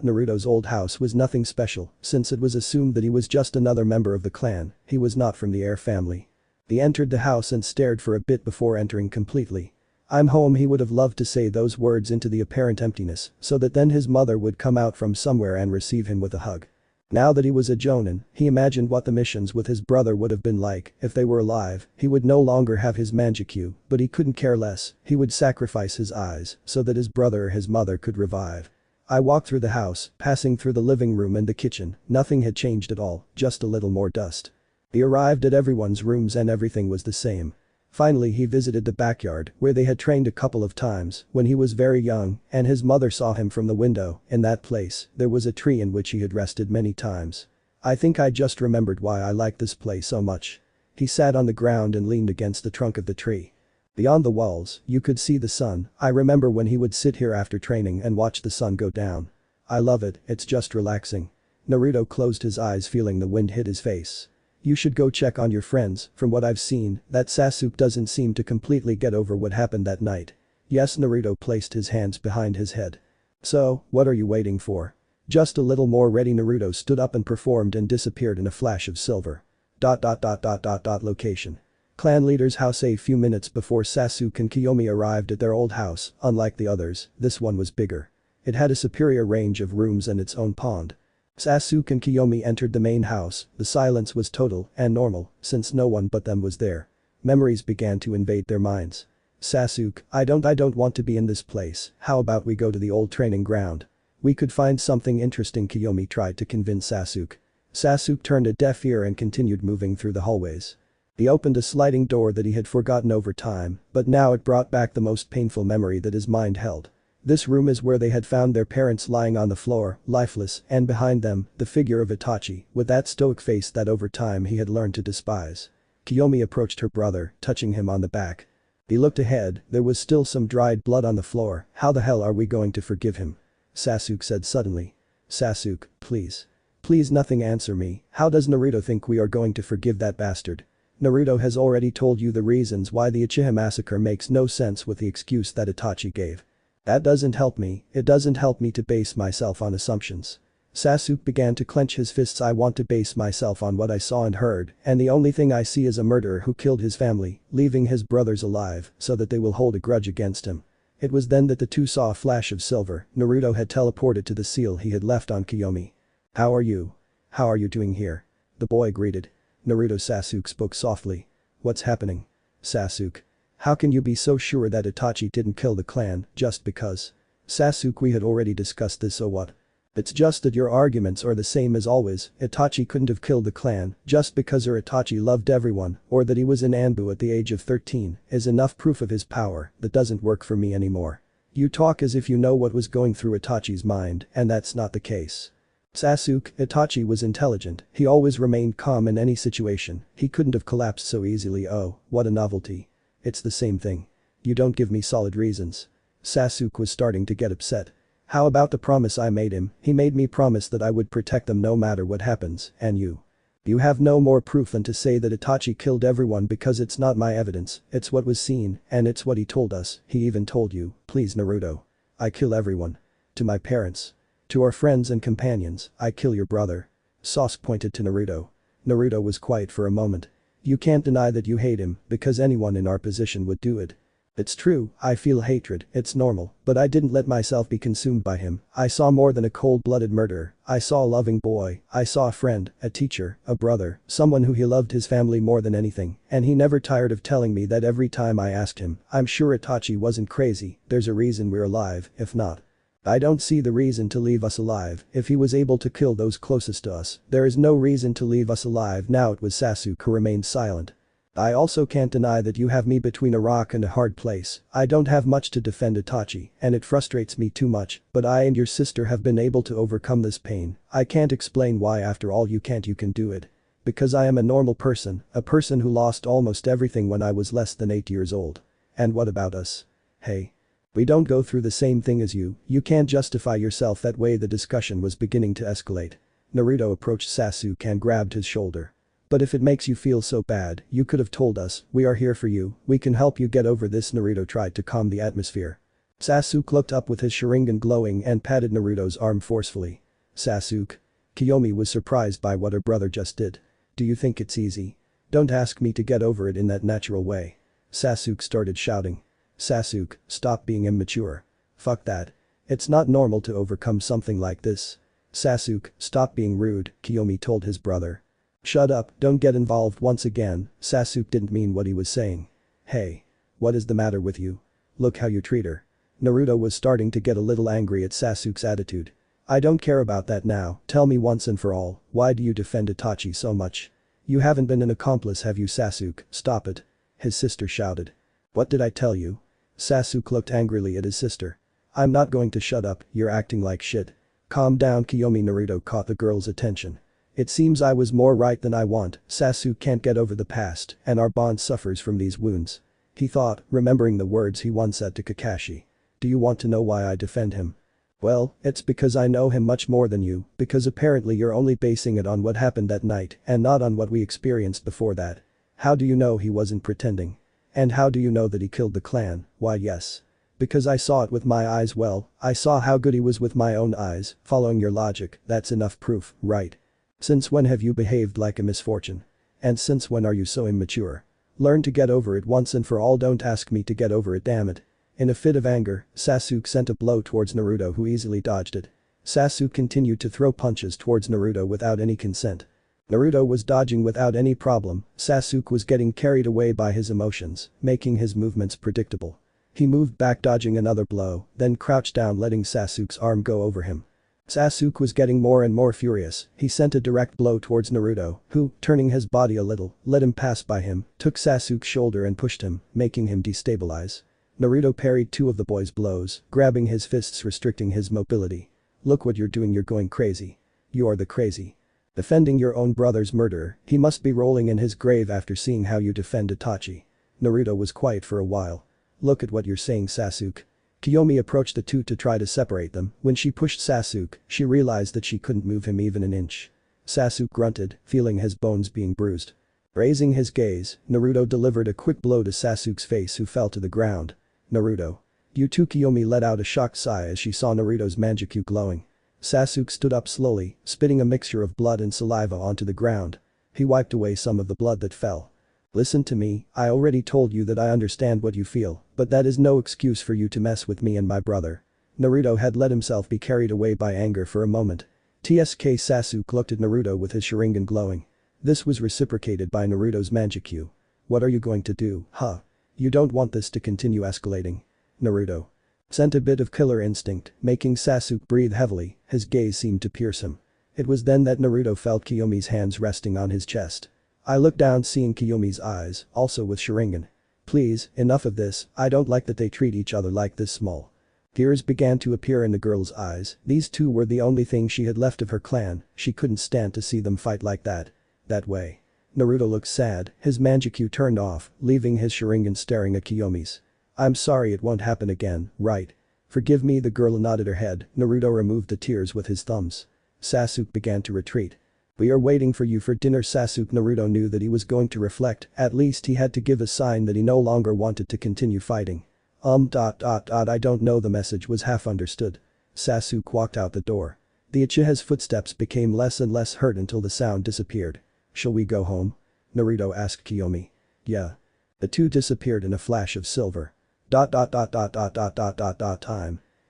Naruto's old house was nothing special, since it was assumed that he was just another member of the clan, he was not from the heir family. He entered the house and stared for a bit before entering completely. I'm home. He would have loved to say those words into the apparent emptiness, so that then his mother would come out from somewhere and receive him with a hug. Now that he was a Jonin, he imagined what the missions with his brother would have been like if they were alive. He would no longer have his manjikyu, but he couldn't care less, he would sacrifice his eyes so that his brother or his mother could revive. I walked through the house, passing through the living room and the kitchen, nothing had changed at all, just a little more dust. He arrived at everyone's rooms and everything was the same. Finally he visited the backyard where they had trained a couple of times when he was very young and his mother saw him from the window. In that place, there was a tree in which he had rested many times. I think I just remembered why I liked this place so much. He sat on the ground and leaned against the trunk of the tree. Beyond the walls, you could see the sun. I remember when he would sit here after training and watch the sun go down. I love it, it's just relaxing. Naruto closed his eyes feeling the wind hit his face. You should go check on your friends, from what I've seen, that Sasuke doesn't seem to completely get over what happened that night. Yes Naruto placed his hands behind his head. So, what are you waiting for? Just a little more ready Naruto stood up and performed and disappeared in a flash of silver. Location. Clan leader's house. A few minutes before Sasuke and Kiyomi arrived at their old house, unlike the others, this one was bigger. It had a superior range of rooms and its own pond. Sasuke and Kiyomi entered the main house, the silence was total and normal, since no one but them was there. Memories began to invade their minds. Sasuke, I don't want to be in this place, how about we go to the old training ground? We could find something interesting. Kiyomi tried to convince Sasuke. Sasuke turned a deaf ear and continued moving through the hallways. He opened a sliding door that he had forgotten over time, but now it brought back the most painful memory that his mind held. This room is where they had found their parents lying on the floor, lifeless, and behind them, the figure of Itachi, with that stoic face that over time he had learned to despise. Kiyomi approached her brother, touching him on the back. He looked ahead, there was still some dried blood on the floor, how the hell are we going to forgive him? Sasuke said suddenly. Sasuke, please. Please nothing answer me, how does Naruto think we are going to forgive that bastard? Naruto has already told you the reasons why the Uchiha massacre makes no sense with the excuse that Itachi gave. That doesn't help me, it doesn't help me to base myself on assumptions. Sasuke began to clench his fists. I want to base myself on what I saw and heard, and the only thing I see is a murderer who killed his family, leaving his brothers alive so that they will hold a grudge against him. It was then that the two saw a flash of silver. Naruto had teleported to the seal he had left on Kiyomi. How are you? How are you doing here? The boy greeted. Naruto. Sasuke spoke softly. What's happening? Sasuke. How can you be so sure that Itachi didn't kill the clan just because? Sasuke, we had already discussed this, so what? It's just that your arguments are the same as always. Itachi couldn't have killed the clan just because Itachi loved everyone or that he was in Anbu at the age of 13 is enough proof of his power. That doesn't work for me anymore. You talk as if you know what was going through Itachi's mind, and that's not the case. Sasuke, Itachi was intelligent, he always remained calm in any situation, he couldn't have collapsed so easily. Oh, what a novelty. It's the same thing. You don't give me solid reasons. Sasuke was starting to get upset. How about the promise I made him? He made me promise that I would protect them no matter what happens, and you. You have no more proof than to say that Itachi killed everyone because it's not my evidence, it's what was seen, and it's what he told us. He even told you, please Naruto. I kill everyone. To my parents. To our friends and companions, I kill your brother. Sasuke pointed to Naruto. Naruto was quiet for a moment. You can't deny that you hate him because anyone in our position would do it. It's true, I feel hatred, it's normal, but I didn't let myself be consumed by him. I saw more than a cold-blooded murderer. I saw a loving boy, I saw a friend, a teacher, a brother, someone who he loved his family more than anything, and he never tired of telling me that every time I asked him. I'm sure Itachi wasn't crazy, there's a reason we're alive, if not. I don't see the reason to leave us alive. If he was able to kill those closest to us, there is no reason to leave us alive. Now it was Sasuke who remained silent. I also can't deny that you have me between a rock and a hard place. I don't have much to defend Itachi, and it frustrates me too much, but I and your sister have been able to overcome this pain. I can't explain why. After all, you can do it. Because I am a normal person, a person who lost almost everything when I was less than 8 years old. And what about us? Hey. We don't go through the same thing as you can't justify yourself that way. The discussion was beginning to escalate. Naruto approached Sasuke and grabbed his shoulder. But if it makes you feel so bad, you could have told us, we are here for you, we can help you get over this. Naruto tried to calm the atmosphere. Sasuke looked up with his Sharingan glowing and patted Naruto's arm forcefully. Sasuke. Kiyomi was surprised by what her brother just did. Do you think it's easy? Don't ask me to get over it in that natural way. Sasuke started shouting. Sasuke, stop being immature. Fuck that. It's not normal to overcome something like this. Sasuke, stop being rude, Kiyomi told his brother. Shut up, don't get involved once again. Sasuke didn't mean what he was saying. Hey. What is the matter with you? Look how you treat her. Naruto was starting to get a little angry at Sasuke's attitude. I don't care about that now, tell me once and for all, why do you defend Itachi so much? You haven't been an accomplice, have you? Sasuke, stop it. His sister shouted. What did I tell you? Sasuke looked angrily at his sister. I'm not going to shut up, you're acting like shit. Calm down, Kiyomi. Naruto caught the girl's attention. It seems I was more right than I want. Sasuke can't get over the past, and our bond suffers from these wounds. He thought, remembering the words he once said to Kakashi. Do you want to know why I defend him? Well, it's because I know him much more than you, because apparently you're only basing it on what happened that night and not on what we experienced before that. How do you know he wasn't pretending? And how do you know that he killed the clan? Why yes. Because I saw it with my eyes. Well, I saw how good he was with my own eyes. Following your logic, that's enough proof, right? Since when have you behaved like a misfortune? And since when are you so immature? Learn to get over it once and for all. Don't ask me to get over it, damn it. In a fit of anger, Sasuke sent a blow towards Naruto, who easily dodged it. Sasuke continued to throw punches towards Naruto without any consent. Naruto was dodging without any problem. Sasuke was getting carried away by his emotions, making his movements predictable. He moved back, dodging another blow, then crouched down, letting Sasuke's arm go over him. Sasuke was getting more and more furious. He sent a direct blow towards Naruto, who, turning his body a little, let him pass by him, took Sasuke's shoulder and pushed him, making him destabilize. Naruto parried two of the boy's blows, grabbing his fists, restricting his mobility. Look what you're doing, you're going crazy. You are the crazy. Defending your own brother's murderer, he must be rolling in his grave after seeing how you defend Itachi. Naruto was quiet for a while. Look at what you're saying, Sasuke. Kiyomi approached the two to try to separate them. When she pushed Sasuke, she realized that she couldn't move him even an inch. Sasuke grunted, feeling his bones being bruised. Raising his gaze, Naruto delivered a quick blow to Sasuke's face, who fell to the ground. Naruto. You too. Kiyomi let out a shocked sigh as she saw Naruto's manjutsu glowing. Sasuke stood up slowly, spitting a mixture of blood and saliva onto the ground. He wiped away some of the blood that fell. Listen to me, I already told you that I understand what you feel, but that is no excuse for you to mess with me and my brother. Naruto had let himself be carried away by anger for a moment. TSK Sasuke looked at Naruto with his Sharingan glowing. This was reciprocated by Naruto's Manjikyu. What are you going to do, huh? You don't want this to continue escalating. Naruto sent a bit of killer instinct, making Sasuke breathe heavily, his gaze seemed to pierce him. It was then that Naruto felt Kiyomi's hands resting on his chest. I looked down seeing Kiyomi's eyes, also with Sharingan. Please, enough of this, I don't like that they treat each other like this small. Tears began to appear in the girl's eyes, these two were the only thing she had left of her clan, she couldn't stand to see them fight like that. That way. Naruto looked sad, his Manjikyu turned off, leaving his Sharingan staring at Kiyomi's. I'm sorry it won't happen again, right? Forgive me, the girl nodded her head, Naruto removed the tears with his thumbs. Sasuke began to retreat. We are waiting for you for dinner, Sasuke. Naruto knew that he was going to reflect, at least he had to give a sign that he no longer wanted to continue fighting. I don't know, the message was half understood. Sasuke walked out the door. The Uchiha's footsteps became less and less heard until the sound disappeared. Shall we go home? Naruto asked Kiyomi. Yeah. The two disappeared in a flash of silver. Time.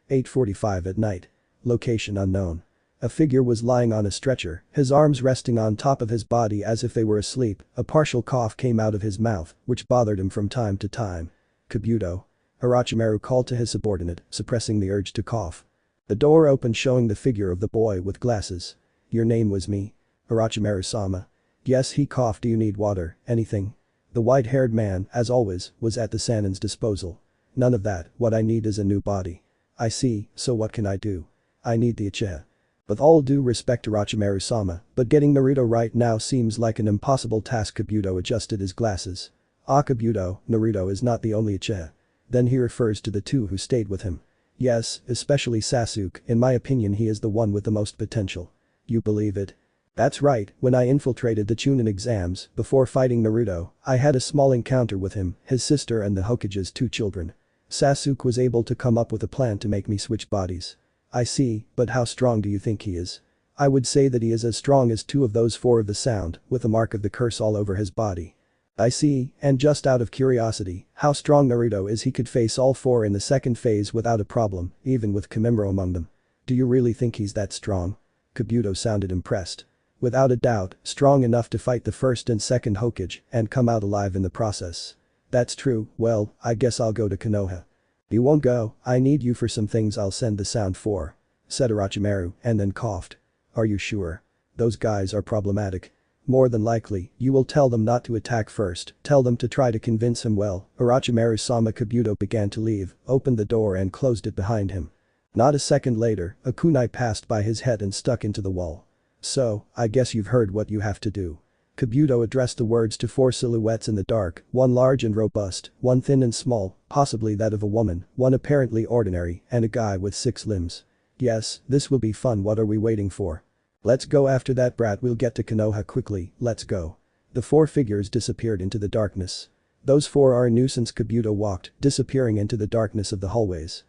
8:45 at night. Location unknown. A figure was lying on a stretcher, his arms resting on top of his body as if they were asleep, a partial cough came out of his mouth, which bothered him from time to time. Kabuto. Orochimaru called to his subordinate, suppressing the urge to cough. The door opened showing the figure of the boy with glasses. Your name was me? Orochimaru-sama. Yes, he coughed. Do you need water, anything? The white-haired man, as always, was at the Sanin's disposal. None of that, what I need is a new body. I see, so what can I do? I need the Uchiha. With all due respect to Orochimaru-sama, but getting Naruto right now seems like an impossible task. Kabuto adjusted his glasses. Ah, Kabuto, Naruto is not the only Uchiha. Then he refers to the two who stayed with him. Yes, especially Sasuke, in my opinion he is the one with the most potential. You believe it? That's right, when I infiltrated the Chunin exams, before fighting Naruto, I had a small encounter with him, his sister and the Hokage's two children. Sasuke was able to come up with a plan to make me switch bodies. I see, but how strong do you think he is? I would say that he is as strong as two of those four of the sound, with the mark of the curse all over his body. I see, and just out of curiosity, how strong Naruto is? He could face all four in the second phase without a problem, even with Kamimura among them. Do you really think he's that strong? Kabuto sounded impressed. Without a doubt, strong enough to fight the first and second Hokage and come out alive in the process. That's true, well, I guess I'll go to Konoha. You won't go, I need you for some things I'll send the sound for. Said Orochimaru and then coughed. Are you sure? Those guys are problematic. More than likely, you will tell them not to attack first, tell them to try to convince him. Well, Orochimaru-sama. Kabuto began to leave, opened the door and closed it behind him. Not a second later, a kunai passed by his head and stuck into the wall. So, I guess you've heard what you have to do. Kabuto addressed the words to four silhouettes in the dark, one large and robust, one thin and small, possibly that of a woman, one apparently ordinary, and a guy with 6 limbs. Yes, this will be fun. What are we waiting for? Let's go after that brat. We'll get to Konoha quickly, let's go. The four figures disappeared into the darkness. Those four are a nuisance. Kabuto walked, disappearing into the darkness of the hallways.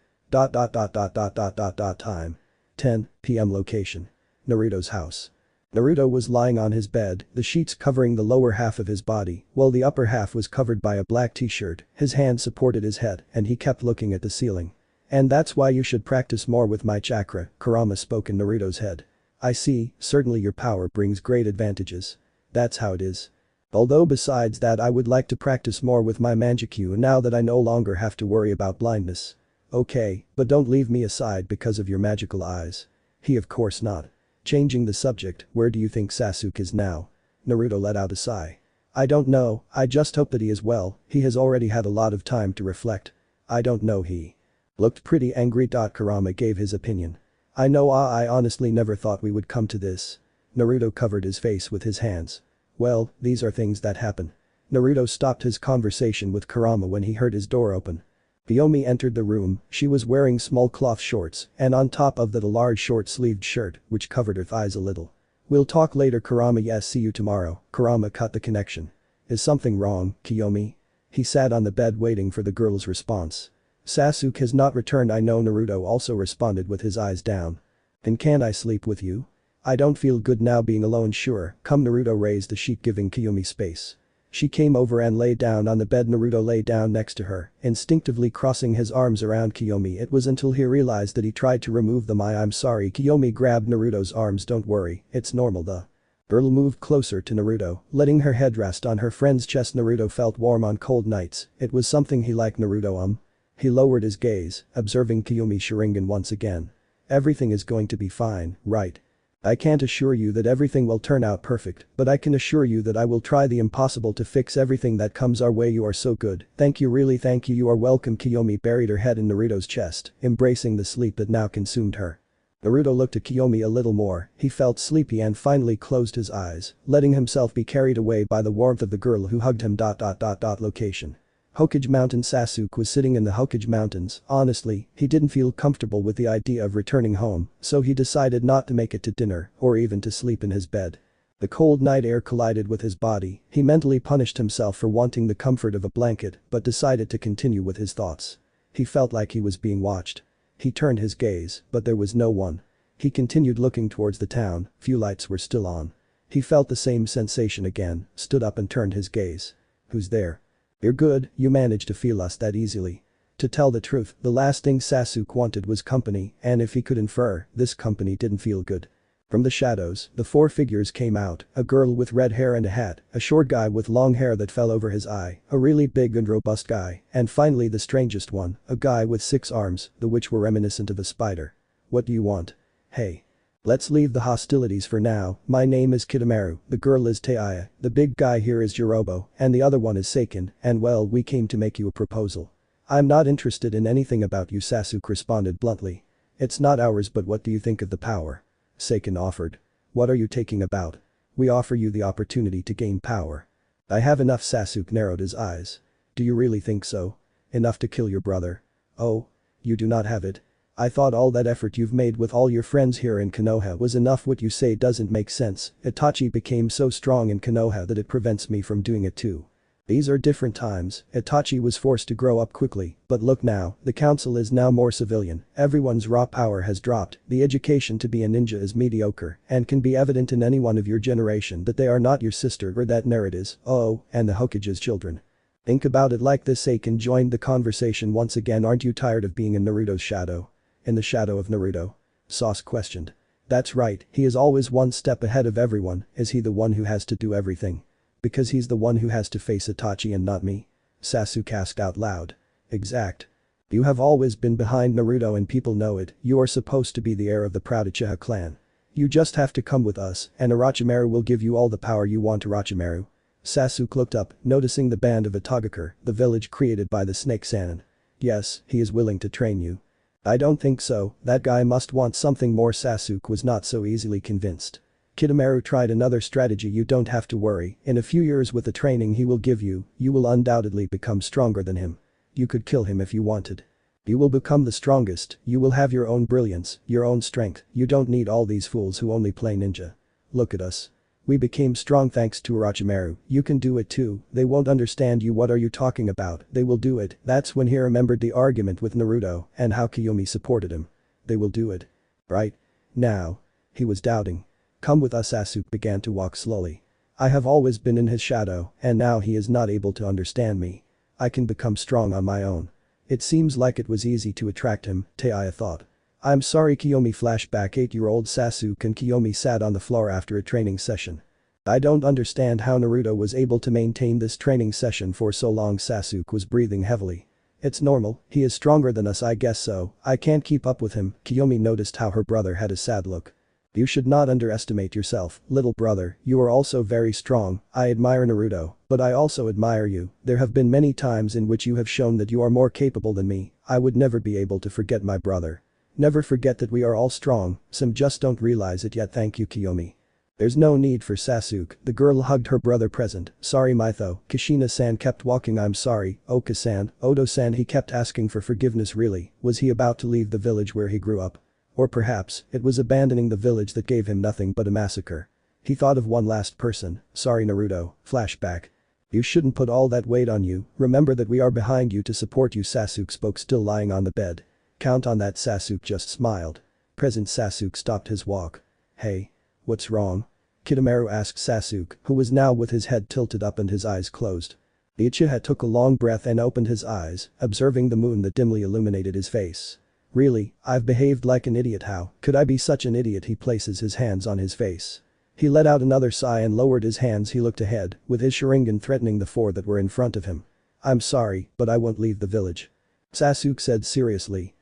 Time. 10 p.m. Location. Naruto's house. Naruto was lying on his bed, the sheets covering the lower half of his body, while the upper half was covered by a black t-shirt, his hand supported his head and he kept looking at the ceiling. And that's why you should practice more with my chakra, Kurama spoke in Naruto's head. I see, certainly your power brings great advantages. That's how it is. Although besides that I would like to practice more with my Manjikyu now that I no longer have to worry about blindness. Okay, but don't leave me aside because of your magical eyes. He of course not. Changing the subject, where do you think Sasuke is now? Naruto let out a sigh. I don't know, I just hope that he is well, he has already had a lot of time to reflect. I don't know, he looked pretty angry. Kurama gave his opinion. I know, I honestly never thought we would come to this. Naruto covered his face with his hands. Well, these are things that happen. Naruto stopped his conversation with Kurama when he heard his door open. Kiyomi entered the room, she was wearing small cloth shorts and on top of that a large short-sleeved shirt which covered her thighs a little. We'll talk later. Kurama. Yes, see you tomorrow. Kurama cut the connection. Is something wrong, Kiyomi? He sat on the bed waiting for the girl's response. Sasuke has not returned. I know. Naruto also responded with his eyes down. Then can't I sleep with you? I don't feel good now being alone. Sure, come. Naruto raised the sheet giving Kiyomi space. She came over and lay down on the bed. Naruto lay down next to her, instinctively crossing his arms around Kiyomi. It was until he realized that he tried to remove them. I'm sorry. Kiyomi grabbed Naruto's arms. Don't worry, it's normal. The girl moved closer to Naruto, letting her head rest on her friend's chest. Naruto felt warm on cold nights. It was something he liked. Naruto. He lowered his gaze, observing Kiyomi Sharingan once again. Everything is going to be fine, right? I can't assure you that everything will turn out perfect, but I can assure you that I will try the impossible to fix everything that comes our way. You are so good. Thank you, really, thank you. You are welcome. Kiyomi buried her head in Naruto's chest, embracing the sleep that now consumed her. Naruto looked at Kiyomi a little more. He felt sleepy and finally closed his eyes, letting himself be carried away by the warmth of the girl who hugged him. Location: Hokage Mountain. Sasuke was sitting in the Hokage Mountains. Honestly, he didn't feel comfortable with the idea of returning home, so he decided not to make it to dinner or even to sleep in his bed. The cold night air collided with his body. He mentally punished himself for wanting the comfort of a blanket but decided to continue with his thoughts. He felt like he was being watched. He turned his gaze, but there was no one. He continued looking towards the town. Few lights were still on. He felt the same sensation again, stood up and turned his gaze. Who's there? You're good, you managed to feel us that easily. To tell the truth, the last thing Sasuke wanted was company, and if he could infer, this company didn't feel good. From the shadows, the four figures came out, a girl with red hair and a hat, a short guy with long hair that fell over his eye, a really big and robust guy, and finally the strangest one, a guy with 6 arms, the which were reminiscent of a spider. What do you want? Hey. Let's leave the hostilities for now. My name is Kitamaru, the girl is Taiya, the big guy here is Jirobo, and the other one is Seiken, and well, we came to make you a proposal. I'm not interested in anything about you, Sasuke responded bluntly. It's not ours, but what do you think of the power? Seiken offered. What are you taking about? We offer you the opportunity to gain power. I have enough. Sasuke narrowed his eyes. Do you really think so? Enough to kill your brother? Oh? You do not have it? I thought all that effort you've made with all your friends here in Konoha was enough. What you say doesn't make sense. Itachi became so strong in Konoha that it prevents me from doing it too. These are different times. Itachi was forced to grow up quickly, but look now, the council is now more civilian. Everyone's raw power has dropped. The education to be a ninja is mediocre and can be evident in anyone of your generation that they are not your sister or that Naruto is. Oh, and the Hokage's children. Think about it like this. Seiken joined the conversation once again. Aren't you tired of being in Naruto's shadow? In the shadow of Naruto? Sasuke questioned. That's right, he is always one step ahead of everyone. Is he the one who has to do everything? Because he's the one who has to face Itachi and not me? Sasuke asked out loud. Exact. You have always been behind Naruto and people know it. You are supposed to be the heir of the proud Uchiha clan. You just have to come with us and Orochimaru will give you all the power you want. Orochimaru? Sasuke looked up, noticing the band of Itagakure, the village created by the Snake Sannin. Yes, he is willing to train you. I don't think so, that guy must want something more. Sasuke was not so easily convinced. Kitamaru tried another strategy. You don't have to worry, in a few years with the training he will give you, you will undoubtedly become stronger than him. You could kill him if you wanted. You will become the strongest, you will have your own brilliance, your own strength, you don't need all these fools who only play ninja. Look at us. We became strong thanks to Orochimaru. You can do it too. They won't understand you. What are you talking about? They will do it. That's when he remembered the argument with Naruto and how Kiyomi supported him. They will do it. Right? Now. He was doubting. Come with us. Sasuke began to walk slowly. I have always been in his shadow and now he is not able to understand me. I can become strong on my own. It seems like it was easy to attract him, Taiya thought. I'm sorry. Kiyomi flashback. 8-year-old Sasuke and Kiyomi sat on the floor after a training session. I don't understand how Naruto was able to maintain this training session for so long. Sasuke was breathing heavily. It's normal, he is stronger than us. I guess so, I can't keep up with him. Kiyomi noticed how her brother had a sad look. You should not underestimate yourself, little brother, you are also very strong. I admire Naruto, but I also admire you. There have been many times in which you have shown that you are more capable than me. I would never be able to forget my brother. Never forget that we are all strong, some just don't realize it yet. Thank you, Kiyomi. There's no need for Sasuke, the girl hugged her brother present. Sorry Mytho, Kushina-san kept walking. I'm sorry, Oka-san, Odo-san. He kept asking for forgiveness. Really, was he about to leave the village where he grew up? Or perhaps, it was abandoning the village that gave him nothing but a massacre. He thought of one last person. Sorry Naruto, flashback. You shouldn't put all that weight on you, remember that we are behind you to support you. Sasuke spoke still lying on the bed. Count on that. Sasuke just smiled. Present. Sasuke stopped his walk. Hey. What's wrong? Kitamaru asked Sasuke, who was now with his head tilted up and his eyes closed. The Uchiha took a long breath and opened his eyes, observing the moon that dimly illuminated his face. Really, I've behaved like an idiot. How could I be such an idiot? He places his hands on his face. He let out another sigh and lowered his hands. He looked ahead, with his Sharingan threatening the four that were in front of him. I'm sorry, but I won't leave the village. Sasuke said seriously.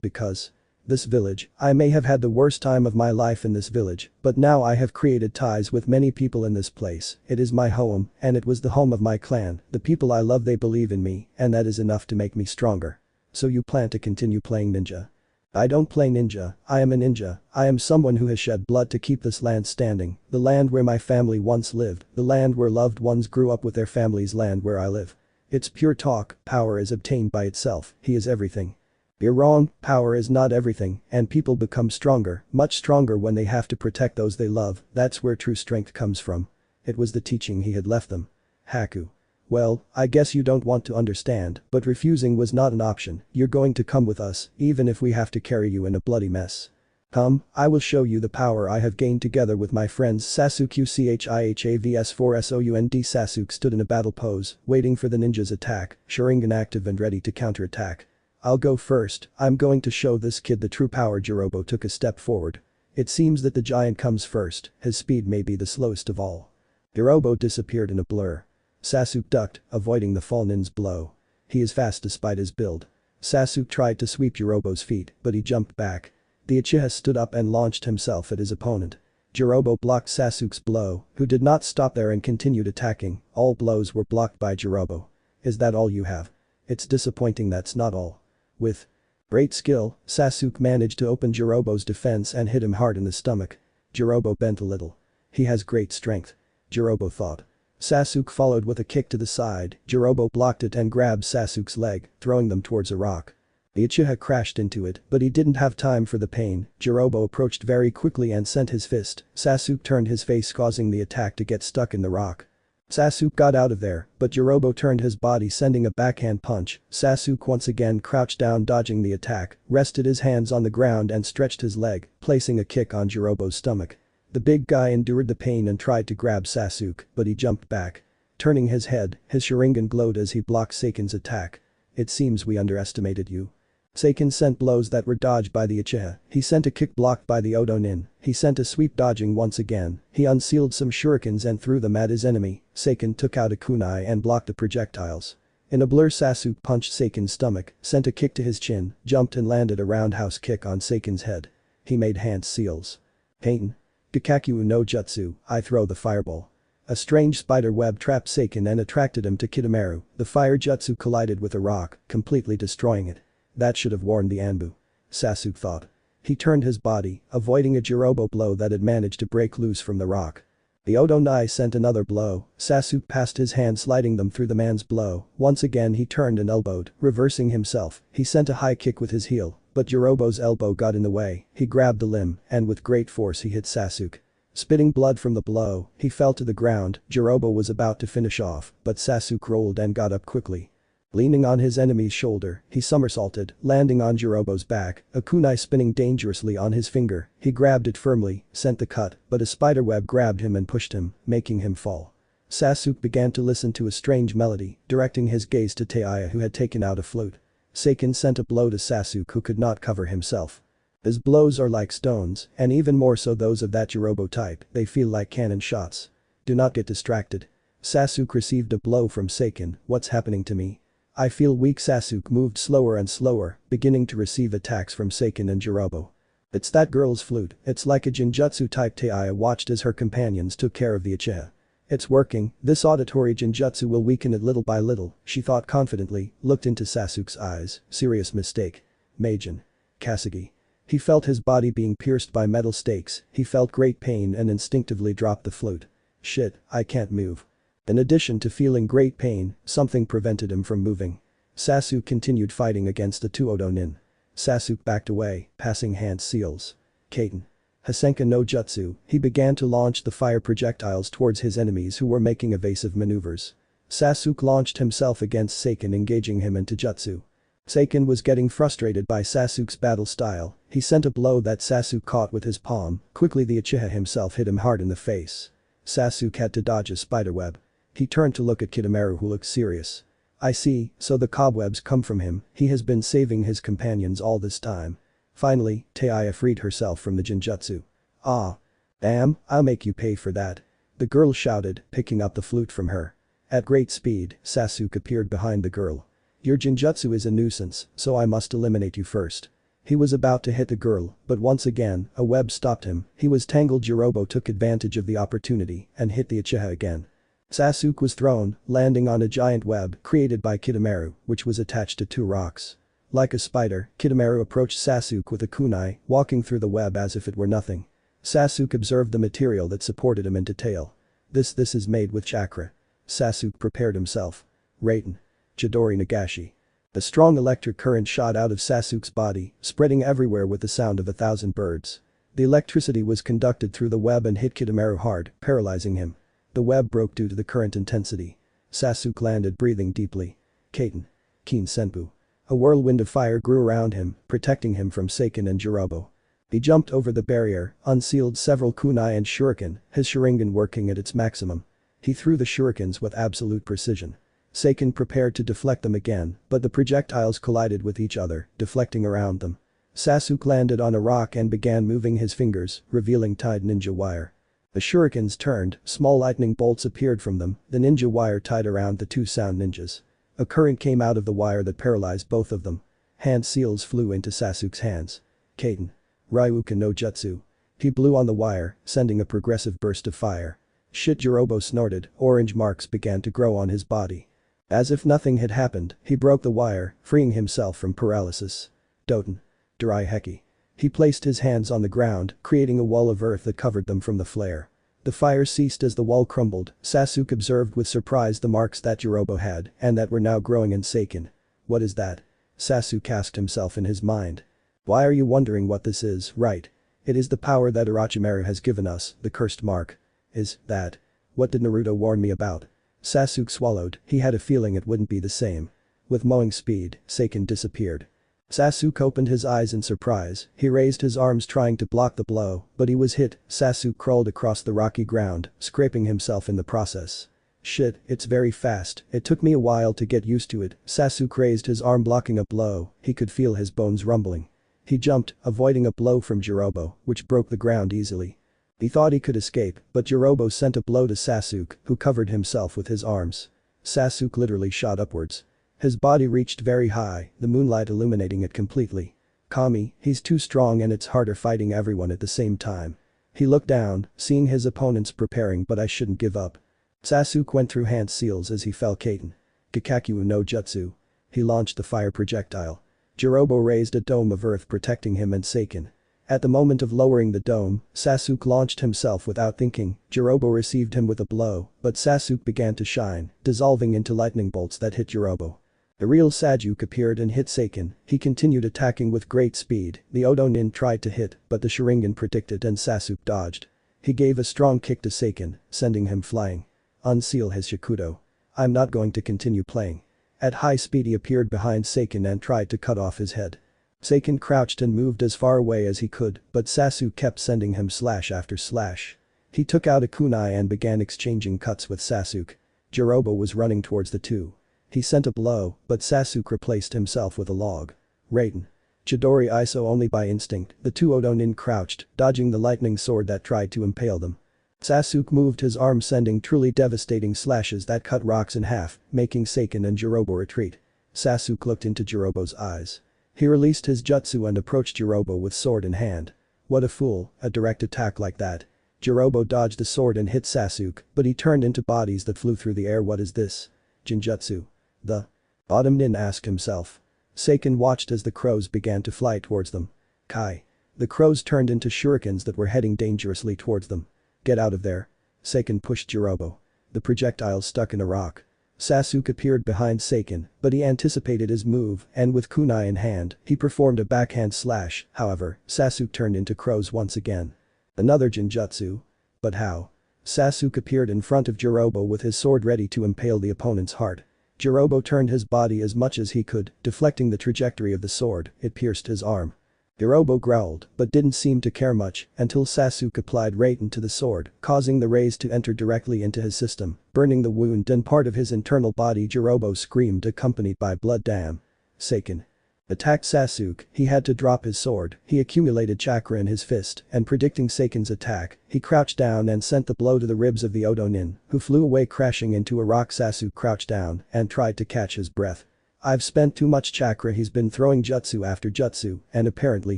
Because. This village, I may have had the worst time of my life in this village, but now I have created ties with many people in this place. It is my home, and it was the home of my clan. The people I love, they believe in me, and that is enough to make me stronger. So you plan to continue playing ninja? I don't play ninja, I am a ninja. I am someone who has shed blood to keep this land standing, the land where my family once lived, the land where loved ones grew up with their families, land where I live. It's pure talk. Power is obtained by itself. He is everything. You're wrong, power is not everything, and people become stronger, much stronger when they have to protect those they love. That's where true strength comes from. It was the teaching he had left them. Haku. Well, I guess you don't want to understand, but refusing was not an option. You're going to come with us, even if we have to carry you in a bloody mess. Come, I will show you the power I have gained together with my friends. Sasuke Chihavs4Sound. Sasuke stood in a battle pose, waiting for the ninja's attack, Sharingan active and ready to counterattack. I'll go first, I'm going to show this kid the true power. Jirobo took a step forward. It seems that the giant comes first, his speed may be the slowest of all. Jirobo disappeared in a blur. Sasuke ducked, avoiding the Falnin's blow. He is fast despite his build. Sasuke tried to sweep Jirobo's feet, but he jumped back. The Uchiha stood up and launched himself at his opponent. Jirobo blocked Sasuke's blow, who did not stop there and continued attacking. All blows were blocked by Jirobo. Is that all you have? It's disappointing. That's not all. With great skill, Sasuke managed to open Jirobo's defense and hit him hard in the stomach. Jirobo bent a little. He has great strength. Jirobo thought. Sasuke followed with a kick to the side. Jirobo blocked it and grabbed Sasuke's leg, throwing them towards a rock. The Uchiha crashed into it, but he didn't have time for the pain. Jirobo approached very quickly and sent his fist. Sasuke turned his face, causing the attack to get stuck in the rock. Sasuke got out of there, but Jirobo turned his body, sending a backhand punch. Sasuke once again crouched down, dodging the attack, rested his hands on the ground and stretched his leg, placing a kick on Jirobo's stomach. The big guy endured the pain and tried to grab Sasuke, but he jumped back. Turning his head, his Sharingan glowed as he blocked Seiken's attack. It seems we underestimated you. Seiken sent blows that were dodged by the Uchiha. He sent a kick blocked by the Odo Nin. He sent a sweep, dodging once again. He unsealed some shurikens and threw them at his enemy. Seiken took out a kunai and blocked the projectiles. In a blur, Sasuke punched Seiken's stomach, sent a kick to his chin, jumped and landed a roundhouse kick on Seiken's head. He made hand seals. Pain. Gakakyu no Jutsu, I throw the fireball. A strange spider web trapped Seiken and attracted him to Kitamaru. The fire jutsu collided with a rock, completely destroying it. That should have warned the Anbu. Sasuke thought. He turned his body, avoiding a Jirobo blow that had managed to break loose from the rock. The Odo Nai sent another blow. Sasuke passed his hand, sliding them through the man's blow. Once again he turned and elbowed, reversing himself. He sent a high kick with his heel, but Jirobo's elbow got in the way. He grabbed the limb, and with great force he hit Sasuke. Spitting blood from the blow, he fell to the ground. Jirobo was about to finish off, but Sasuke rolled and got up quickly. Leaning on his enemy's shoulder, he somersaulted, landing on Jirobo's back, a kunai spinning dangerously on his finger. He grabbed it firmly, sent the cut, but a spiderweb grabbed him and pushed him, making him fall. Sasuke began to listen to a strange melody, directing his gaze to Taiya, who had taken out a flute. Seiken sent a blow to Sasuke, who could not cover himself. His blows are like stones, and even more so those of that Jirobo type. They feel like cannon shots. Do not get distracted. Sasuke received a blow from Seiken. What's happening to me? I feel weak. Sasuke moved slower and slower, beginning to receive attacks from Seiken and Jirobo. It's that girl's flute. It's like a Jinjutsu type. Taiya watched as her companions took care of the Uchiha. It's working. This auditory Jinjutsu will weaken it little by little, she thought confidently, looked into Sasuke's eyes. Serious mistake. Meijin. Kasagi. He felt his body being pierced by metal stakes. He felt great pain and instinctively dropped the flute. Shit, I can't move. In addition to feeling great pain, something prevented him from moving. Sasuke continued fighting against the two Odo Nin. Sasuke backed away, passing hand seals. Kaiten. Hasenka no Jutsu, he began to launch the fire projectiles towards his enemies who were making evasive maneuvers. Sasuke launched himself against Seiken, engaging him into jutsu. Seiken was getting frustrated by Sasuke's battle style. He sent a blow that Sasuke caught with his palm. Quickly the Uchiha himself hit him hard in the face. Sasuke had to dodge a spiderweb. He turned to look at Kidomaru, who looked serious. I see, so the cobwebs come from him. He has been saving his companions all this time. Finally, Taiya freed herself from the Jinjutsu. Ah. Damn, I'll make you pay for that. The girl shouted, picking up the flute from her. At great speed, Sasuke appeared behind the girl. Your Jinjutsu is a nuisance, so I must eliminate you first. He was about to hit the girl, but once again, a web stopped him. He was tangled. Jirobo took advantage of the opportunity and hit the Uchiha again. Sasuke was thrown, landing on a giant web created by Kidomaru, which was attached to 2 rocks. Like a spider, Kidomaru approached Sasuke with a kunai, walking through the web as if it were nothing. Sasuke observed the material that supported him in detail. This is made with chakra. Sasuke prepared himself. Raiden. Chidori Nagashi. A strong electric current shot out of Sasuke's body, spreading everywhere with the sound of 1,000 birds. The electricity was conducted through the web and hit Kidomaru hard, paralyzing him. The web broke due to the current intensity. Sasuke landed, breathing deeply. Kaiten. Keen Senpu. A whirlwind of fire grew around him, protecting him from Seiken and Jirobo. He jumped over the barrier, unsealed several kunai and shuriken, his Sharingan working at its maximum. He threw the shurikens with absolute precision. Seiken prepared to deflect them again, but the projectiles collided with each other, deflecting around them. Sasuke landed on a rock and began moving his fingers, revealing tied ninja wire. The shurikens turned, small lightning bolts appeared from them, the ninja wire tied around the 2 sound ninjas. A current came out of the wire that paralyzed both of them. Hand seals flew into Sasuke's hands. Kaiten. Ryuka no Jutsu. He blew on the wire, sending a progressive burst of fire. Shit, Jirobo snorted, orange marks began to grow on his body. As if nothing had happened, he broke the wire, freeing himself from paralysis. Doten. Darai Heki. He placed his hands on the ground, creating a wall of earth that covered them from the flare. The fire ceased as the wall crumbled. Sasuke observed with surprise the marks that Jirobo had and that were now growing in Seiken. What is that? Sasuke asked himself in his mind. Why are you wondering what this is, right? It is the power that Orochimaru has given us, the cursed mark. Is that what did Naruto warn me about? Sasuke swallowed, he had a feeling it wouldn't be the same. With mowing speed, Seiken disappeared. Sasuke opened his eyes in surprise, he raised his arms trying to block the blow, but he was hit. Sasuke crawled across the rocky ground, scraping himself in the process. Shit, it's very fast, it took me a while to get used to it. Sasuke raised his arm blocking a blow, he could feel his bones rumbling. He jumped, avoiding a blow from Jirobo, which broke the ground easily. He thought he could escape, but Jirobo sent a blow to Sasuke, who covered himself with his arms. Sasuke literally shot upwards. His body reached very high, the moonlight illuminating it completely. Kami, he's too strong and it's harder fighting everyone at the same time. He looked down, seeing his opponents preparing, but I shouldn't give up. Sasuke went through hand seals as he fell. Kaiten. Kikaku no Jutsu. He launched the fire projectile. Jirobo raised a dome of earth protecting him and Seiken. At the moment of lowering the dome, Sasuke launched himself without thinking. Jirobo received him with a blow, but Sasuke began to shine, dissolving into lightning bolts that hit Jirobo. The real Sasuke appeared and hit Seiken. He continued attacking with great speed. The Odo Nin tried to hit, but the Sharingan predicted and Sasuke dodged. He gave a strong kick to Seiken, sending him flying. Unseal his Shakudo. I'm not going to continue playing. At high speed he appeared behind Seiken and tried to cut off his head. Seiken crouched and moved as far away as he could, but Sasuke kept sending him slash after slash. He took out a kunai and began exchanging cuts with Sasuke. Jirobo was running towards the two. He sent a blow, but Sasuke replaced himself with a log. Raiden. Chidori Iso only by instinct, the two Odo Nin crouched, dodging the lightning sword that tried to impale them. Sasuke moved his arm sending truly devastating slashes that cut rocks in half, making Seiken and Jirobo retreat. Sasuke looked into Jirobo's eyes. He released his jutsu and approached Jirobo with sword in hand. What a fool, a direct attack like that. Jirobo dodged the sword and hit Sasuke, but he turned into bodies that flew through the air. What is this? Jinjutsu. The Adam Nin asked himself. Seiken watched as the crows began to fly towards them. Kai. The crows turned into shurikens that were heading dangerously towards them. Get out of there. Seiken pushed Jirobo. The projectile stuck in a rock. Sasuke appeared behind Seiken, but he anticipated his move and with kunai in hand, he performed a backhand slash. However, Sasuke turned into crows once again. Another Jinjutsu. But how? Sasuke appeared in front of Jirobo with his sword ready to impale the opponent's heart. Jirobo turned his body as much as he could, deflecting the trajectory of the sword. It pierced his arm. Jirobo growled, but didn't seem to care much until Sasuke applied Raiden to the sword, causing the rays to enter directly into his system, burning the wound and part of his internal body. Jirobo screamed, accompanied by blood. Damn. Seiken attacked Sasuke. He had to drop his sword. He accumulated chakra in his fist, and predicting Seiken's attack, he crouched down and sent the blow to the ribs of the Odonin, who flew away crashing into a rock. Sasuke crouched down and tried to catch his breath. I've spent too much chakra. He's been throwing jutsu after jutsu, and apparently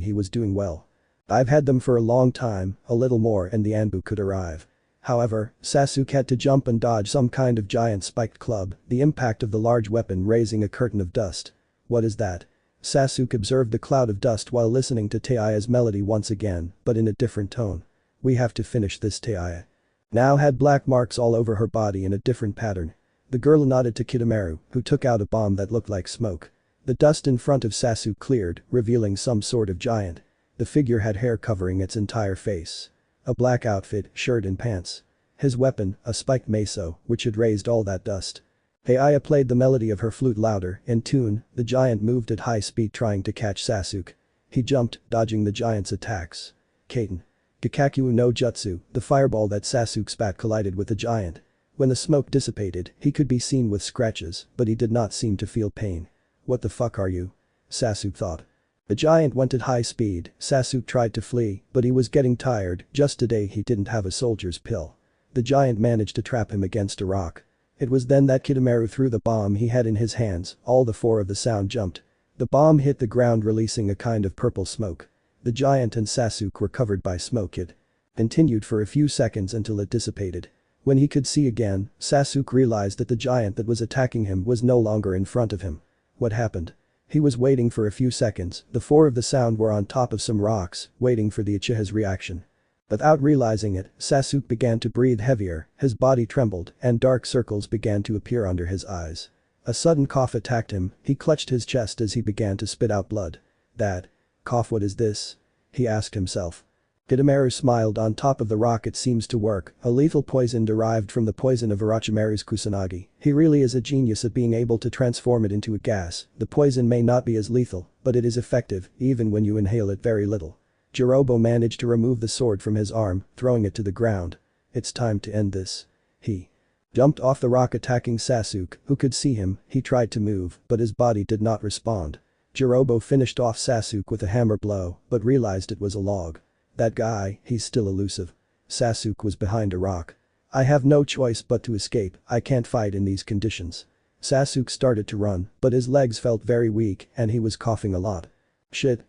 he was doing well. I've had them for a long time, a little more and the Anbu could arrive. However, Sasuke had to jump and dodge some kind of giant spiked club, the impact of the large weapon raising a curtain of dust. What is that? Sasuke observed the cloud of dust while listening to Taiya's melody once again, but in a different tone. We have to finish this. Taiya now had black marks all over her body in a different pattern. The girl nodded to Kidomaru, who took out a bomb that looked like smoke. The dust in front of Sasuke cleared, revealing some sort of giant. The figure had hair covering its entire face. A black outfit, shirt and pants. His weapon, a spiked meso, which had raised all that dust. Taiya played the melody of her flute louder. In tune, the giant moved at high speed trying to catch Sasuke. He jumped, dodging the giant's attacks. Kaiten Gakaku no Jutsu, the fireball that Sasuke spat collided with the giant. When the smoke dissipated, he could be seen with scratches, but he did not seem to feel pain. What the fuck are you? Sasuke thought. The giant went at high speed. Sasuke tried to flee, but he was getting tired. Just today he didn't have a soldier's pill. The giant managed to trap him against a rock. It was then that Kidomaru threw the bomb he had in his hands. All the four of the sound jumped. The bomb hit the ground releasing a kind of purple smoke. The giant and Sasuke were covered by smoke. It continued for a few seconds until it dissipated. When he could see again, Sasuke realized that the giant that was attacking him was no longer in front of him. What happened? He was waiting for a few seconds. The four of the sound were on top of some rocks, waiting for the Uchiha's reaction. Without realizing it, Sasuke began to breathe heavier, his body trembled, and dark circles began to appear under his eyes. A sudden cough attacked him. He clutched his chest as he began to spit out blood. That cough, what is this? He asked himself. Kidomaru smiled. On top of the rock it seems to work, a lethal poison derived from the poison of Orochimaru's Kusanagi. He really is a genius at being able to transform it into a gas. The poison may not be as lethal, but it is effective, even when you inhale it very little. Jirobo managed to remove the sword from his arm, throwing it to the ground. It's time to end this. He jumped off the rock attacking Sasuke, who could see him. He tried to move, but his body did not respond. Jirobo finished off Sasuke with a hammer blow, but realized it was a log. That guy, he's still elusive. Sasuke was behind a rock. I have no choice but to escape. I can't fight in these conditions. Sasuke started to run, but his legs felt very weak and he was coughing a lot. Shit.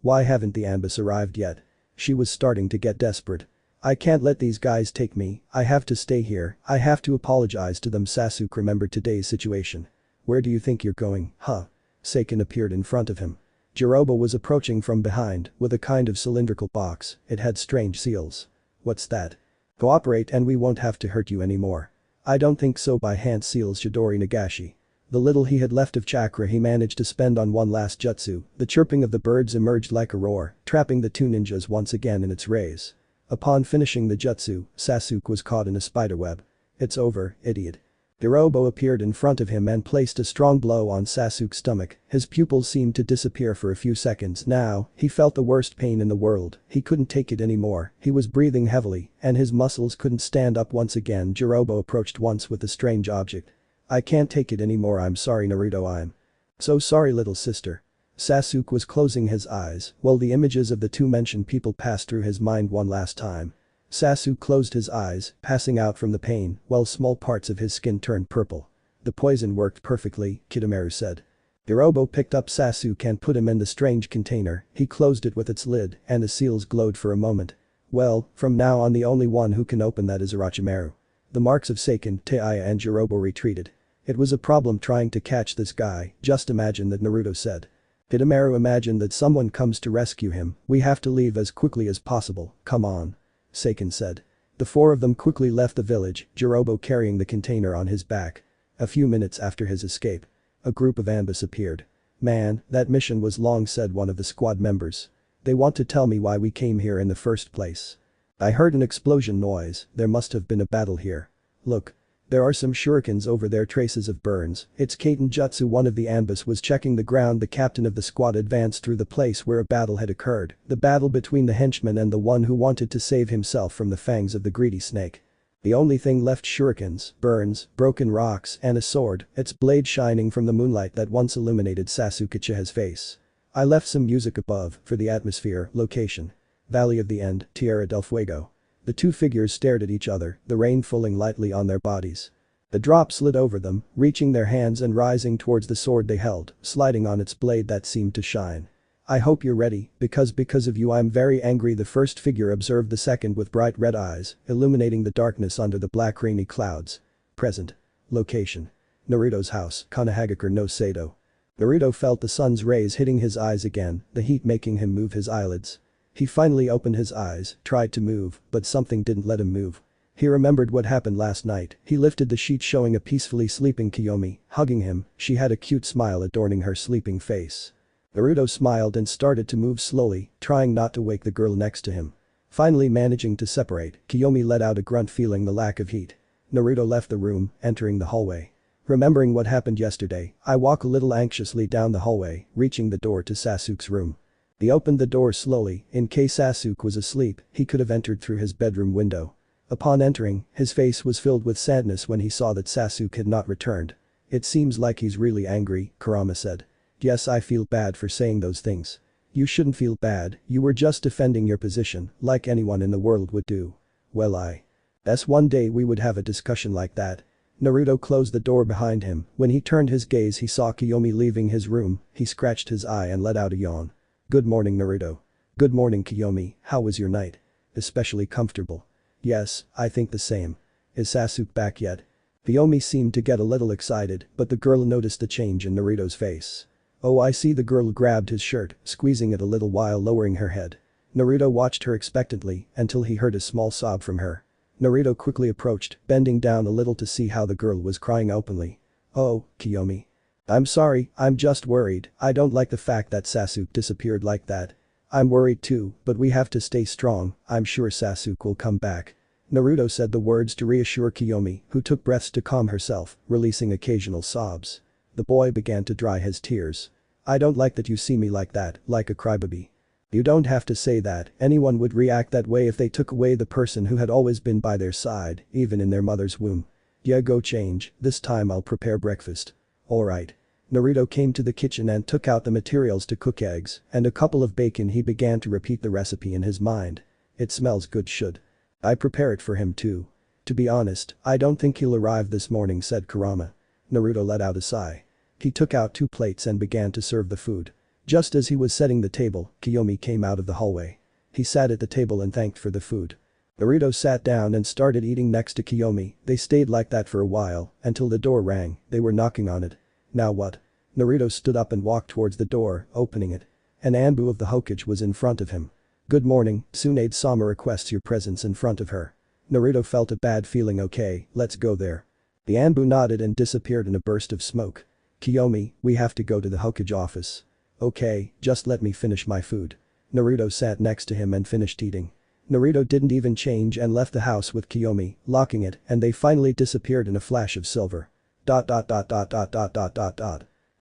Why haven't the Anbus arrived yet? She was starting to get desperate. I can't let these guys take me. I have to stay here. I have to apologize to them. Sasuke remembered today's situation. Where do you think you're going, huh? Seiken appeared in front of him. Jirobo was approaching from behind with a kind of cylindrical box. It had strange seals. What's that? Cooperate and we won't have to hurt you anymore. I don't think so. By hand seals Chidori Nagashi. The little he had left of chakra he managed to spend on one last jutsu. The chirping of the birds emerged like a roar, trapping the two ninjas once again in its rays. Upon finishing the jutsu, Sasuke was caught in a spiderweb. It's over, idiot. Jirobo appeared in front of him and placed a strong blow on Sasuke's stomach. His pupils seemed to disappear for a few seconds. Now, he felt the worst pain in the world. He couldn't take it anymore. He was breathing heavily, and his muscles couldn't stand up once again. Jirobo approached once with a strange object. I can't take it anymore. I'm sorry, Naruto. I'm so sorry, little sister. Sasuke was closing his eyes while the images of the two mentioned people passed through his mind one last time. Sasuke closed his eyes, passing out from the pain, while small parts of his skin turned purple. The poison worked perfectly, Kidomaru said. Jirobo picked up Sasuke and put him in the strange container. He closed it with its lid, and the seals glowed for a moment. Well, from now on the only one who can open that is Orochimaru. The marks of Seiken, Taiya and Jirobo retreated. It was a problem trying to catch this guy. Just imagine that, Naruto said. Kidomaru imagined that someone comes to rescue him. We have to leave as quickly as possible. Come on. Seiken said. The four of them quickly left the village, Jirobo carrying the container on his back. A few minutes after his escape, a group of Anbus appeared. Man, that mission was long, said one of the squad members. They want to tell me why we came here in the first place. I heard an explosion noise. There must have been a battle here. Look. There are some shurikens over there, traces of burns. It's Kaiten Jutsu. One of the Anbus was checking the ground. The captain of the squad advanced through the place where a battle had occurred, the battle between the henchman and the one who wanted to save himself from the fangs of the greedy snake. The only thing left: shurikens, burns, broken rocks, and a sword, its blade shining from the moonlight that once illuminated Sasuke Uchiha's face. I left some music above for the atmosphere. Location: Valley of the End, Tierra del Fuego. The two figures stared at each other, the rain falling lightly on their bodies. The drop slid over them, reaching their hands and rising towards the sword they held, sliding on its blade that seemed to shine. I hope you're ready, because of you I'm very angry, the first figure observed the second with bright red eyes, illuminating the darkness under the black rainy clouds. Present. Location: Naruto's house, Konohagakure no Sado. Naruto felt the sun's rays hitting his eyes again, the heat making him move his eyelids. He finally opened his eyes, tried to move, but something didn't let him move. He remembered what happened last night. He lifted the sheet, showing a peacefully sleeping Kiyomi. Hugging him, she had a cute smile adorning her sleeping face. Naruto smiled and started to move slowly, trying not to wake the girl next to him. Finally managing to separate, Kiyomi let out a grunt, feeling the lack of heat. Naruto left the room, entering the hallway. Remembering what happened yesterday, I walk a little anxiously down the hallway, reaching the door to Sasuke's room. He opened the door slowly. In case Sasuke was asleep, he could have entered through his bedroom window. Upon entering, his face was filled with sadness when he saw that Sasuke had not returned. It seems like he's really angry, Kurama said. Yes, I feel bad for saying those things. You shouldn't feel bad, you were just defending your position, like anyone in the world would do. Well, I guess one day we would have a discussion like that. Naruto closed the door behind him. When he turned his gaze, he saw Kiyomi leaving his room. He scratched his eye and let out a yawn. Good morning, Naruto. Good morning, Kiyomi. How was your night? Especially comfortable. Yes, I think the same. Is Sasuke back yet? Kiyomi seemed to get a little excited, but the girl noticed the change in Naruto's face. Oh, I see. The girl grabbed his shirt, squeezing it a little while lowering her head. Naruto watched her expectantly until he heard a small sob from her. Naruto quickly approached, bending down a little to see how the girl was crying openly. Oh, Kiyomi. I'm sorry, I'm just worried. I don't like the fact that Sasuke disappeared like that. I'm worried too, but we have to stay strong. I'm sure Sasuke will come back. Naruto said the words to reassure Kiyomi, who took breaths to calm herself, releasing occasional sobs. The boy began to dry his tears. I don't like that you see me like that, like a crybaby. You don't have to say that. Anyone would react that way if they took away the person who had always been by their side, even in their mother's womb. Yeah, go change, this time I'll prepare breakfast. Alright. Naruto came to the kitchen and took out the materials to cook eggs and a couple of bacon. He began to repeat the recipe in his mind. It smells good, should I prepare it for him too? To be honest, I don't think he'll arrive this morning, said Kurama. Naruto let out a sigh. He took out 2 plates and began to serve the food. Just as he was setting the table, Kiyomi came out of the hallway. He sat at the table and thanked for the food. Naruto sat down and started eating next to Kiyomi. They stayed like that for a while, until the door rang. They were knocking on it. Now what? Naruto stood up and walked towards the door, opening it. An Anbu of the Hokage was in front of him. Good morning, Tsunade-sama requests your presence in front of her. Naruto felt a bad feeling. Okay, let's go there. The Anbu nodded and disappeared in a burst of smoke. Kiyomi, we have to go to the Hokage office. Okay, just let me finish my food. Naruto sat next to him and finished eating. Naruto didn't even change and left the house with Kiyomi, locking it, and they finally disappeared in a flash of silver.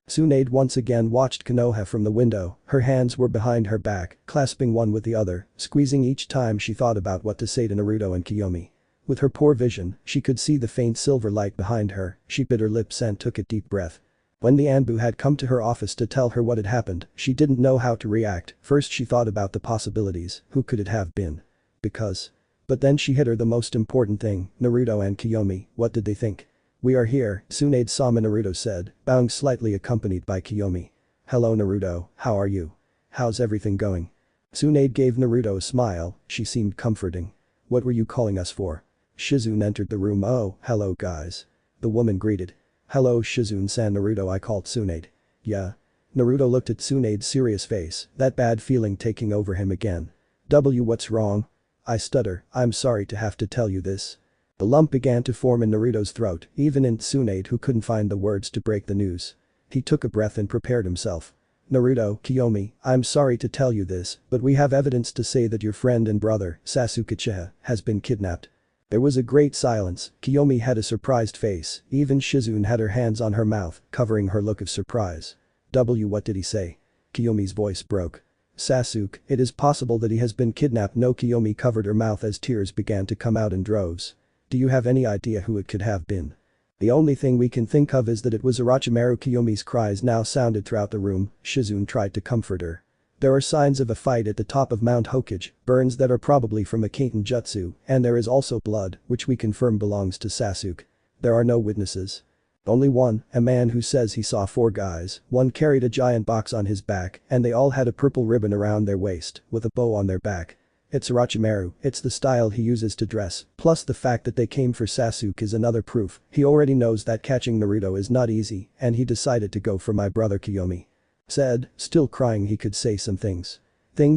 Tsunade once again watched Konoha from the window. Her hands were behind her back, clasping one with the other, squeezing each time she thought about what to say to Naruto and Kiyomi. With her poor vision, she could see the faint silver light behind her. She bit her lips and took a deep breath. When the Anbu had come to her office to tell her what had happened, she didn't know how to react. First she thought about the possibilities. Who could it have been? But then she hit her the most important thing. Naruto and Kiyomi, what did they think? We are here, Tsunade-sama, Naruto said, bowing slightly, accompanied by Kiyomi. Hello Naruto, how are you? How's everything going? Tsunade gave Naruto a smile. She seemed comforting. What were you calling us for? Shizune entered the room. Oh, hello guys. The woman greeted. Hello Shizune-san. Naruto, I called Tsunade. Yeah. Naruto looked at Tsunade's serious face, that bad feeling taking over him again. What's wrong? I stutter, I'm sorry to have to tell you this. The lump began to form in Naruto's throat, even in Tsunade, who couldn't find the words to break the news. He took a breath and prepared himself. Naruto, Kiyomi, I'm sorry to tell you this, but we have evidence to say that your friend and brother, Sasuke Uchiha, has been kidnapped. There was a great silence. Kiyomi had a surprised face, even Shizune had her hands on her mouth, covering her look of surprise. What did he say? Kiyomi's voice broke. Sasuke, it is possible that he has been kidnapped. No, Kiyomi covered her mouth as tears began to come out in droves. Do you have any idea who it could have been? The only thing we can think of is that it was Orochimaru. Kiyomi's cries now sounded throughout the room. Shizune tried to comfort her. There are signs of a fight at the top of Mount Hokage, burns that are probably from a Kaiten jutsu, and there is also blood, which we confirm belongs to Sasuke. There are no witnesses. Only one, a man who says he saw 4 guys, one carried a giant box on his back, and they all had a purple ribbon around their waist, with a bow on their back. It's Orochimaru, it's the style he uses to dress, plus the fact that they came for Sasuke is another proof. He already knows that catching Naruto is not easy, and he decided to go for my brother Kiyomi. Said, still crying he could say some things.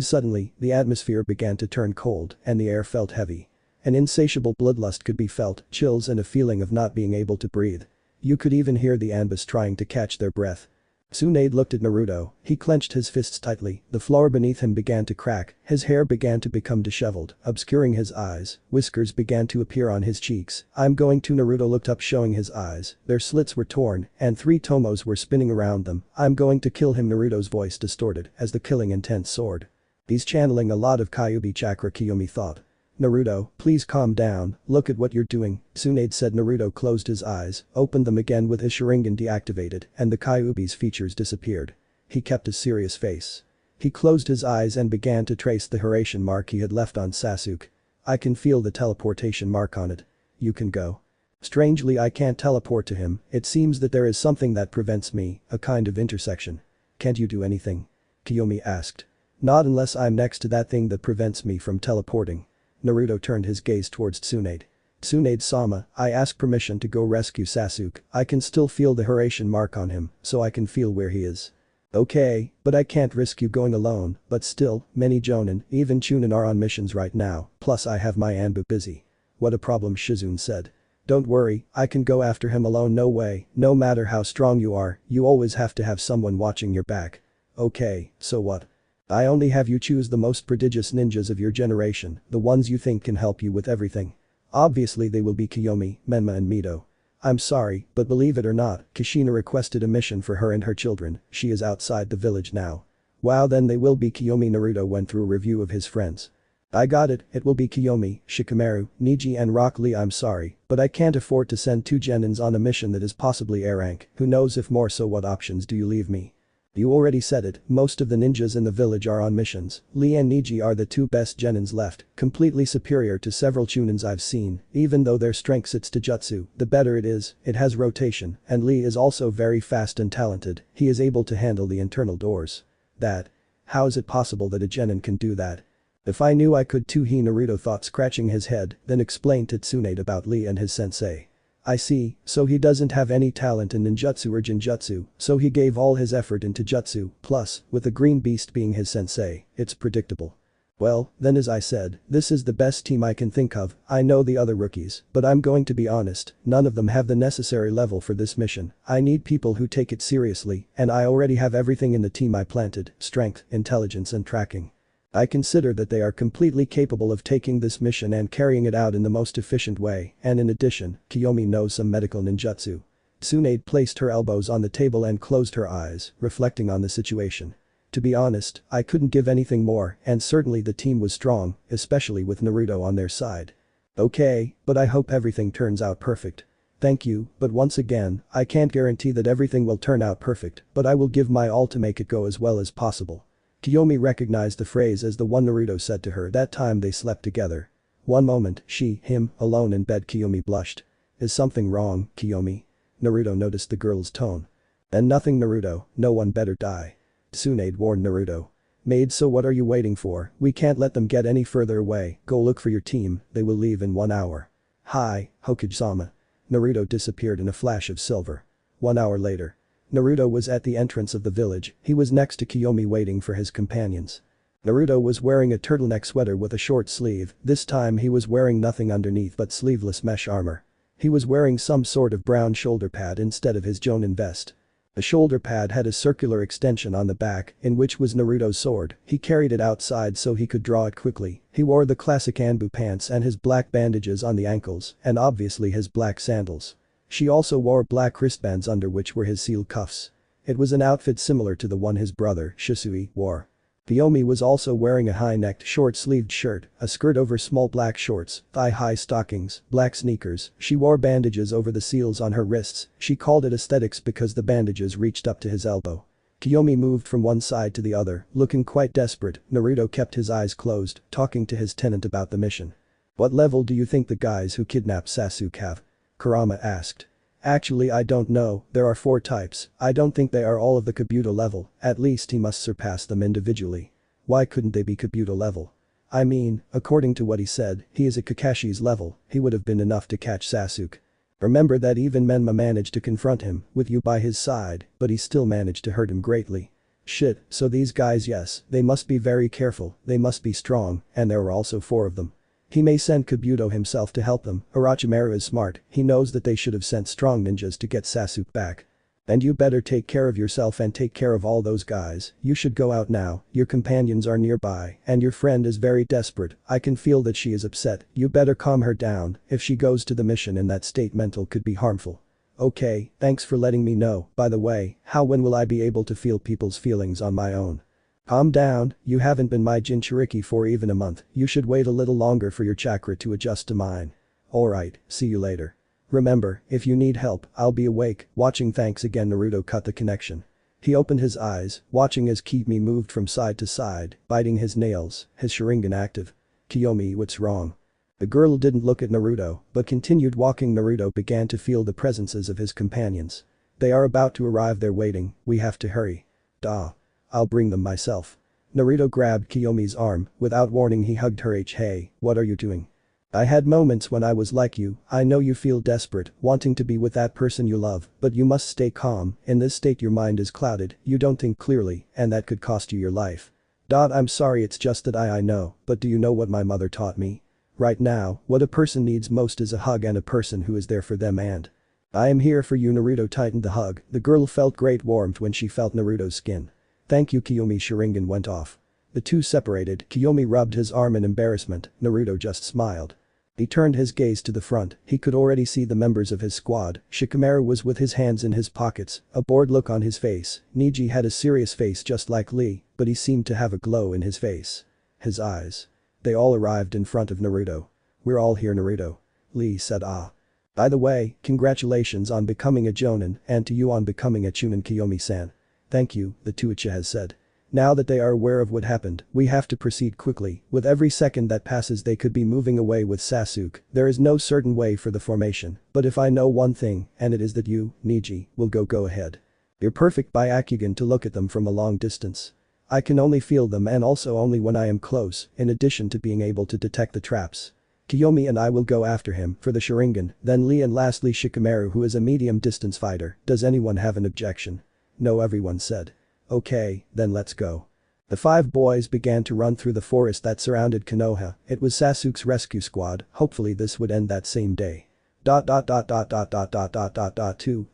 Suddenly, the atmosphere began to turn cold, and the air felt heavy. An insatiable bloodlust could be felt, chills and a feeling of not being able to breathe. You could even hear the Anbus trying to catch their breath. Tsunade looked at Naruto, he clenched his fists tightly, the floor beneath him began to crack, his hair began to become disheveled, obscuring his eyes, whiskers began to appear on his cheeks. I'm going to. Naruto looked up showing his eyes, their slits were torn, and 3 tomos were spinning around them. I'm going to kill him. Naruto's voice distorted as the killing intent soared. He's channeling a lot of Kyuubi chakra, Kiyomi thought. Naruto, please calm down, look at what you're doing, Tsunade said. Naruto closed his eyes, opened them again with his Sharingan deactivated, and the Kyuubi's features disappeared. He kept a serious face. He closed his eyes and began to trace the Hiraishin mark he had left on Sasuke. I can feel the teleportation mark on it. You can go. Strangely, I can't teleport to him, it seems that there is something that prevents me, a kind of intersection. Can't you do anything? Kiyomi asked. Not unless I'm next to that thing that prevents me from teleporting. Naruto turned his gaze towards Tsunade. Tsunade-sama, I ask permission to go rescue Sasuke. I can still feel the Hiraishin mark on him, so I can feel where he is. Okay, but I can't risk you going alone, but still, many Jonin, even Chunin are on missions right now, plus I have my Anbu busy. What a problem, Shizune said. Don't worry, I can go after him alone. No way, no matter how strong you are, you always have to have someone watching your back. Okay, so what? I only have you choose the most prodigious ninjas of your generation, the ones you think can help you with everything. Obviously they will be Kiyomi, Menma and Mito. I'm sorry, but believe it or not, Kushina requested a mission for her and her children, she is outside the village now. Wow, then they will be Kiyomi. Naruto went through a review of his friends. I got it will be Kiyomi, Shikamaru, Niji and Rock Lee. I'm sorry, but I can't afford to send 2 genins on a mission that is possibly A rank, who knows if more. So what options do you leave me? You already said it, most of the ninjas in the village are on missions. Lee and Niji are the 2 best genins left, completely superior to several chunins I've seen, even though their strength sits to jutsu, the better it is, it has rotation, and Lee is also very fast and talented, he is able to handle the internal doors. That. How is it possible that a genin can do that? If I knew I could too, Naruto thought, scratching his head, then explained to Tsunade about Lee and his sensei. I see, so he doesn't have any talent in ninjutsu or jinjutsu, so he gave all his effort into jutsu, plus, with the green beast being his sensei, it's predictable. Well, then as I said, this is the best team I can think of. I know the other rookies, but I'm going to be honest, none of them have the necessary level for this mission. I need people who take it seriously, and I already have everything in the team I planted, strength, intelligence and tracking. I consider that they are completely capable of taking this mission and carrying it out in the most efficient way, and in addition, Kiyomi knows some medical ninjutsu. Tsunade placed her elbows on the table and closed her eyes, reflecting on the situation. To be honest, I couldn't give anything more, and certainly the team was strong, especially with Naruto on their side. Okay, but I hope everything turns out perfect. Thank you, but once again, I can't guarantee that everything will turn out perfect, but I will give my all to make it go as well as possible. Kiyomi recognized the phrase as the one Naruto said to her that time they slept together. One moment, him, alone in bed. Kiyomi blushed. Is something wrong, Kiyomi? Naruto noticed the girl's tone. And nothing, Naruto, no one better die. Tsunade warned Naruto. Maid, so what are you waiting for? We can't let them get any further away, go look for your team, they will leave in 1 hour. Hi, Hokage-sama. Naruto disappeared in a flash of silver. 1 hour later. Naruto was at the entrance of the village, he was next to Kiyomi waiting for his companions. Naruto was wearing a turtleneck sweater with a short sleeve, this time he was wearing nothing underneath but sleeveless mesh armor. He was wearing some sort of brown shoulder pad instead of his Jonin vest. The shoulder pad had a circular extension on the back, in which was Naruto's sword. He carried it outside so he could draw it quickly. He wore the classic Anbu pants and his black bandages on the ankles, and obviously his black sandals. She also wore black wristbands under which were his seal cuffs. It was an outfit similar to the one his brother, Shisui, wore. Kiyomi was also wearing a high-necked short-sleeved shirt, a skirt over small black shorts, thigh-high stockings, black sneakers. She wore bandages over the seals on her wrists. She called it aesthetics because the bandages reached up to his elbow. Kiyomi moved from one side to the other, looking quite desperate. Naruto kept his eyes closed, talking to his tenant about the mission. "What level do you think the guys who kidnapped Sasuke have?" Kurama asked. "Actually I don't know, there are 4 types, I don't think they are all of the Kabuto level, at least he must surpass them individually." "Why couldn't they be Kabuto level?" "I mean, according to what he said, he is at Kakashi's level, he would have been enough to catch Sasuke. Remember that even Menma managed to confront him, with you by his side, but he still managed to hurt him greatly." "Shit, so these guys, yes, they must be very careful, they must be strong, and there were also 4 of them. He may send Kabuto himself to help them. Orochimaru is smart, he knows that they should have sent strong ninjas to get Sasuke back. And you better take care of yourself and take care of all those guys, you should go out now, your companions are nearby, and your friend is very desperate, I can feel that she is upset, you better calm her down, if she goes to the mission in that state mental could be harmful." "Okay, thanks for letting me know, by the way, when will I be able to feel people's feelings on my own?" "Calm down, you haven't been my Jinchuriki for even a month, you should wait a little longer for your chakra to adjust to mine." "Alright, see you later. Remember, if you need help, I'll be awake, watching." Thanks again. Naruto cut the connection. He opened his eyes, watching as Kiyomi moved from side to side, biting his nails, his Sharingan active. "Kiyomi, what's wrong?" The girl didn't look at Naruto, but continued walking. Naruto began to feel the presences of his companions. "They are about to arrive, they're waiting, we have to hurry." "Duh. I'll bring them myself." Naruto grabbed Kiyomi's arm, without warning he hugged her. "Hey, what are you doing? I had moments when I was like you, I know you feel desperate, wanting to be with that person you love, but you must stay calm, in this state your mind is clouded, you don't think clearly, and that could cost you your life." "I'm sorry, it's just that I know, but do you know what my mother taught me? Right now, what a person needs most is a hug and a person who is there for them, and I am here for you." Naruto tightened the hug. The girl felt great warmth when she felt Naruto's skin. "Thank you." Kiyomi's Sharingan went off. The two separated. Kiyomi rubbed his arm in embarrassment, Naruto just smiled. He turned his gaze to the front, he could already see the members of his squad. Shikamaru was with his hands in his pockets, a bored look on his face. Neji had a serious face just like Lee, but he seemed to have a glow in his face. His eyes. They all arrived in front of Naruto. "We're all here, Naruto." Lee said. "Ah. By the way, congratulations on becoming a Jonin, and to you on becoming a Chunin." "Kiyomi-san. Thank you," the two Uchihas said. "Now that they are aware of what happened, we have to proceed quickly, with every second that passes they could be moving away with Sasuke. There is no certain way for the formation, but if I know one thing, and it is that you, Neji, will go ahead. You're perfect Byakugan to look at them from a long distance. I can only feel them and also only when I am close, in addition to being able to detect the traps. Kiyomi and I will go after him for the Sharingan, then Lee and lastly Shikamaru who is a medium distance fighter. Does anyone have an objection?" "No," everyone said. "Okay, then let's go." The 5 boys began to run through the forest that surrounded Konoha. It was Sasuke's rescue squad, hopefully this would end that same day. 2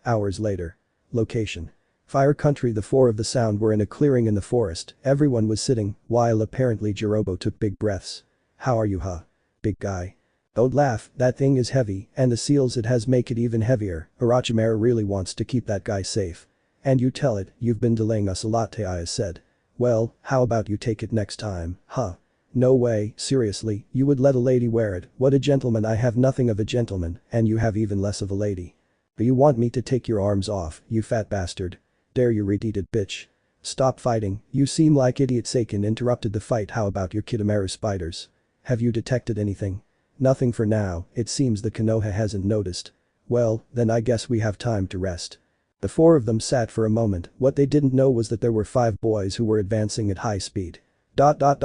hours later. Location. Fire Country. The 4 of the Sound were in a clearing in the forest, everyone was sitting, while apparently Jirobo took big breaths. "How are you, huh? Big guy. Don't laugh, that thing is heavy, and the seals it has make it even heavier. Orochimaru really wants to keep that guy safe. And you tell it, you've been delaying us a lot," Taiya said. "Well, how about you take it next time, huh?" "No way, seriously, you would let a lady wear it, what a gentleman." "I have nothing of a gentleman, and you have even less of a lady. Do you want me to take your arms off, you fat bastard? Dare you retarded bitch. Stop fighting, you seem like idiot." Seiken interrupted the fight. "How about your Kidomaru spiders? Have you detected anything?" "Nothing for now, it seems the Konoha hasn't noticed." "Well, then I guess we have time to rest." The 4 of them sat for a moment, what they didn't know was that there were 5 boys who were advancing at high speed. Naruto,